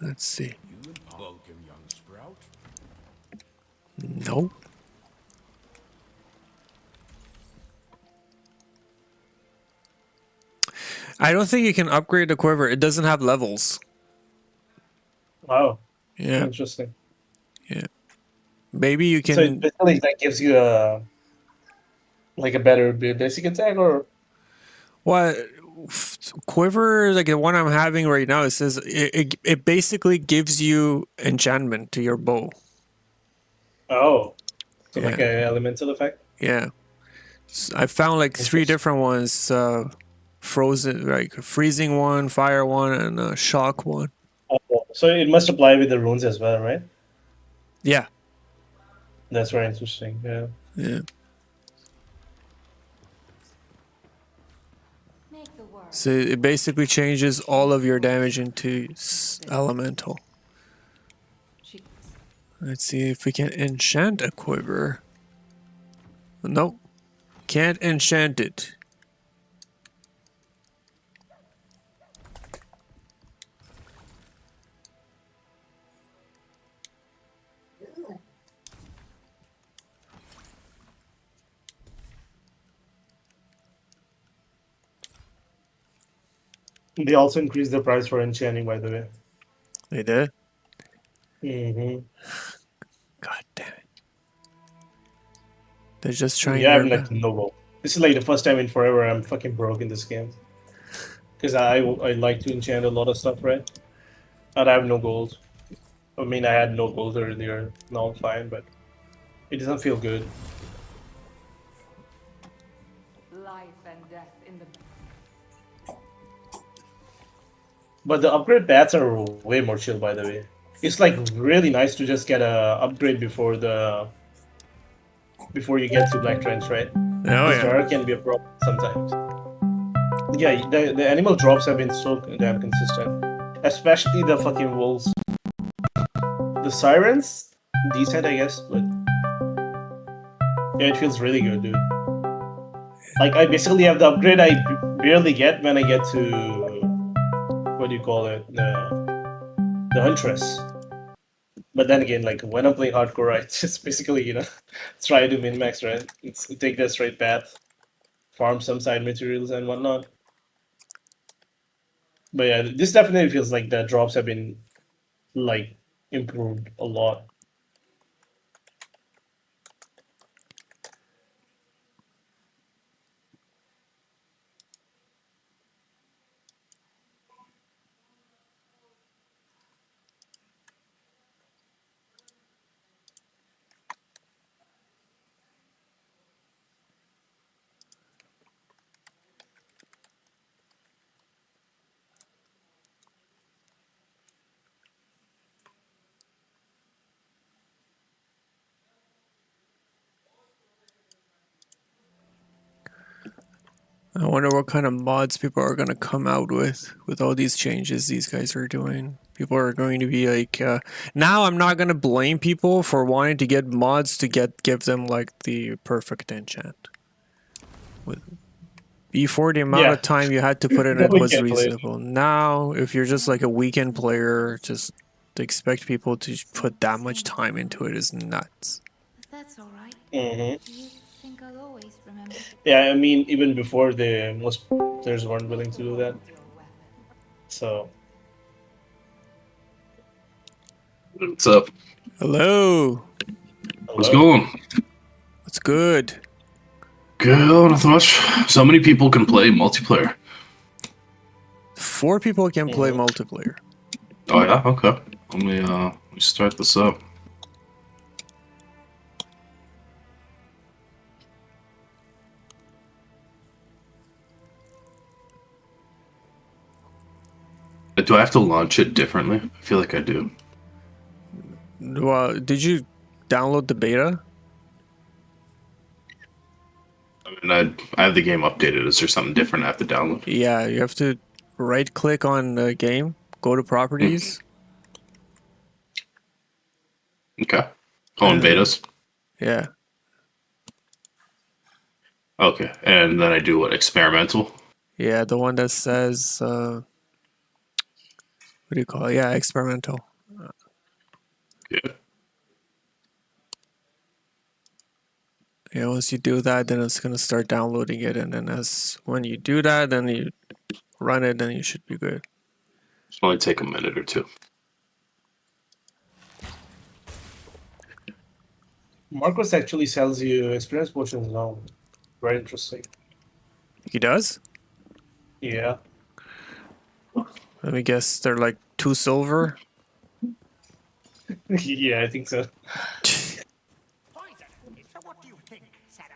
Speaker 1: Let's see.
Speaker 4: You and Vulcan, young sprout.
Speaker 1: No. I don't think you can upgrade the quiver. It doesn't have levels.
Speaker 14: Wow.
Speaker 1: Yeah.
Speaker 14: Interesting.
Speaker 1: Yeah. Maybe you can.
Speaker 14: So it basically that gives you a better basic attack, or
Speaker 1: What quiver, like the one I'm having right now, it says it basically gives you enchantment to your bow.
Speaker 14: oh, so
Speaker 1: Yeah.
Speaker 14: like an elemental effect.
Speaker 1: Yeah. I found like 3 different ones. Frozen, like a freezing one, fire one, and a shock one.
Speaker 14: Oh, so it must apply with the runes as well, right?
Speaker 1: Yeah.
Speaker 14: That's very interesting. Yeah.
Speaker 1: Yeah. So it basically changes all of your damage into elemental. Let's see if we can enchant a quiver. Nope. Can't enchant it.
Speaker 14: They also increased the price for enchanting, by the way.
Speaker 1: They did?
Speaker 14: Mm-hmm.
Speaker 1: God damn it. They're just trying
Speaker 14: Yeah,
Speaker 1: their
Speaker 14: I'm like no goal. This is like the first time in forever I'm fucking broke in this game. Because I like to enchant a lot of stuff, right? And I have no gold. I mean, I had no gold earlier. Now I'm fine, but it doesn't feel good.
Speaker 6: Life and death in the...
Speaker 14: But the upgrade paths are way more chill, by the way. It's like really nice to just get a upgrade before you get to Black Trench, right?
Speaker 1: Oh,
Speaker 14: yeah.
Speaker 1: yeah.
Speaker 14: Can be a problem sometimes. Yeah, the animal drops have been so damn consistent. Especially the fucking wolves. The sirens, decent, I guess, but yeah, it feels really good, dude. Like, I basically have the upgrade I barely get when I get to, what do you call it, the Huntress. But then again, like, when I'm playing hardcore, I just basically, try to min-max, right? Take the straight path, farm some side materials and whatnot. But yeah, this definitely feels like the drops have been, like, improved a lot.
Speaker 1: I wonder what kind of mods people are going to come out with all these changes these guys are doing. People are going to be like, now I'm not going to blame people for wanting to get mods to give them like the perfect enchant. Before, the amount of time you had to put in it was reasonable. Now, if you're just like a weekend player, just to expect people to put that much time into it is nuts.
Speaker 13: That's all right.
Speaker 14: Mm-hmm.
Speaker 13: Do you think I'll always remember?
Speaker 14: Yeah, I mean, even before most players weren't willing to do that. So.
Speaker 15: What's up?
Speaker 1: Hello.
Speaker 15: What's going?
Speaker 1: What's good?
Speaker 15: Good, nothing much. So many people can play multiplayer.
Speaker 1: 4 people can play multiplayer.
Speaker 15: Oh yeah, okay. Let me start this up. Do I have to launch it differently? I feel like I do.
Speaker 1: Well, did you download the beta?
Speaker 15: I mean, I have the game updated. Is there something different I have to download?
Speaker 1: Yeah, you have to right-click on the game, go to properties.
Speaker 15: Okay. Oh, in betas?
Speaker 1: Yeah.
Speaker 15: Okay, and then I do what, experimental?
Speaker 1: Yeah, the one that says, what do you call it? Yeah, experimental.
Speaker 15: Good.
Speaker 1: Yeah, once you do that, then it's gonna start downloading it, and then when you do that, then you run it, then you should be good.
Speaker 15: It'll only take a minute or two.
Speaker 14: Marcos actually sells you experience potions now. Very interesting.
Speaker 1: He does?
Speaker 14: Yeah.
Speaker 1: Let me guess, they're like 2 silver?
Speaker 14: Yeah, I think so.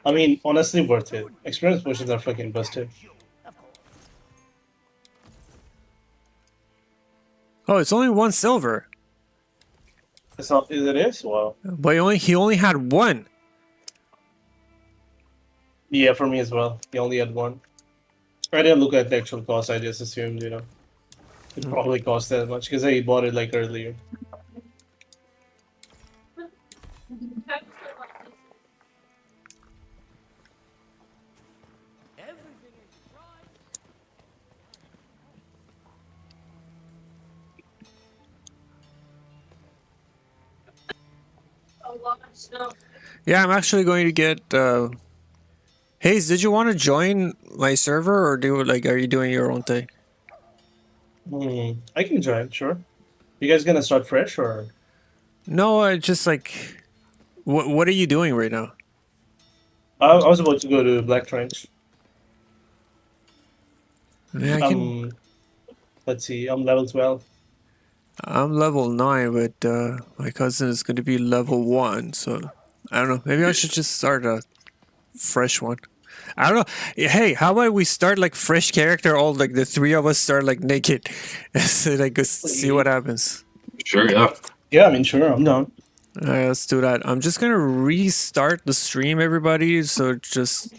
Speaker 14: I mean, honestly, worth it. Experience potions are fucking busted.
Speaker 1: Oh, it's only 1 silver.
Speaker 14: It's not, it is? Wow.
Speaker 1: But he only had 1.
Speaker 14: Yeah, for me as well. He only had 1. I didn't look at the actual cost. I just assumed, it probably cost that much because I bought it like earlier.
Speaker 1: Yeah, I'm actually going to get. Hayes, did you want to join my server, or are you doing your own thing?
Speaker 14: I can join, sure. You guys gonna start fresh or?
Speaker 1: No, I just like. What are you doing right now?
Speaker 14: I was about to go to Black Trench.
Speaker 1: Yeah, I can.
Speaker 14: Let's see. I'm level 12.
Speaker 1: I'm level 9, but my cousin is going to be level 1, so I don't know. Maybe I should just start a fresh one. I don't know. Hey, how about we start like fresh character? All like the 3 of us start like naked, so like see what happens.
Speaker 15: Sure, yeah.
Speaker 14: Yeah, I mean, sure, I'm down.
Speaker 1: Alright, let's do that. I'm just gonna restart the stream, everybody. So just.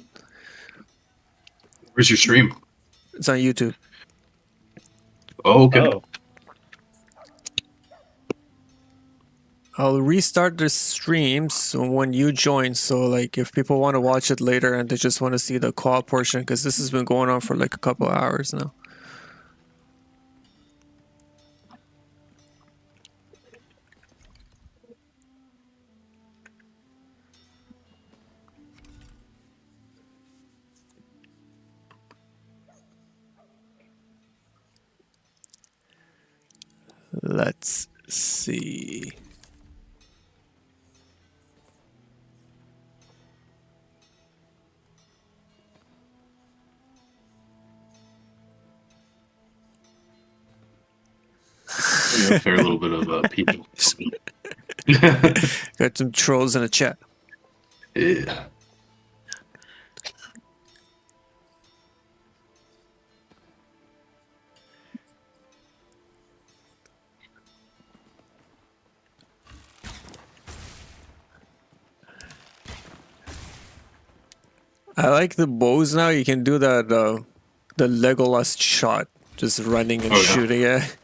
Speaker 15: Where's your stream?
Speaker 1: It's on YouTube.
Speaker 15: Oh, okay. Oh.
Speaker 1: I'll restart the stream so when you join. So like if people want to watch it later and they just want to see the co-op portion, because this has been going on for like a couple of hours now. Let's see.
Speaker 15: A fair little bit of people.
Speaker 1: Got some trolls in the chat.
Speaker 15: Yeah.
Speaker 1: I like the bows now. You can do that the Legolas shot, just running and shooting it.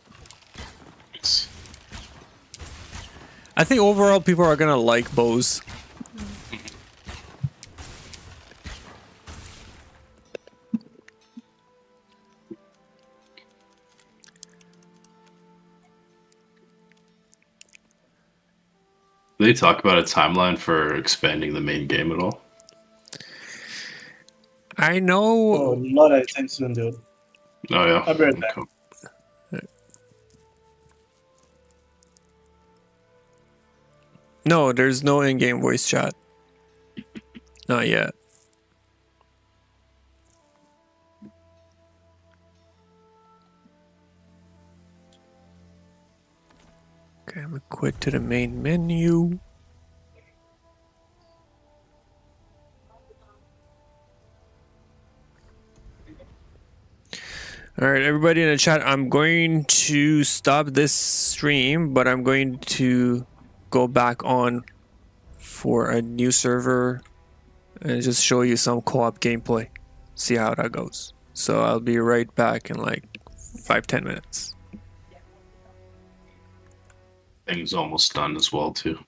Speaker 1: I think overall people are gonna like bows.
Speaker 15: Do they talk about a timeline for expanding the main game at all?
Speaker 1: I know.
Speaker 14: Oh, not anytime soon, dude.
Speaker 15: Oh yeah.
Speaker 14: I'll be right back.
Speaker 1: No, there's no in-game voice chat. Not yet. Okay, I'm gonna quit to the main menu. Alright, everybody in the chat, I'm going to stop this stream, but I'm going to go back on for a new server and just show you some co-op gameplay. See how that goes. So I'll be right back in like 5-10 minutes.
Speaker 15: Thing's almost done as well too.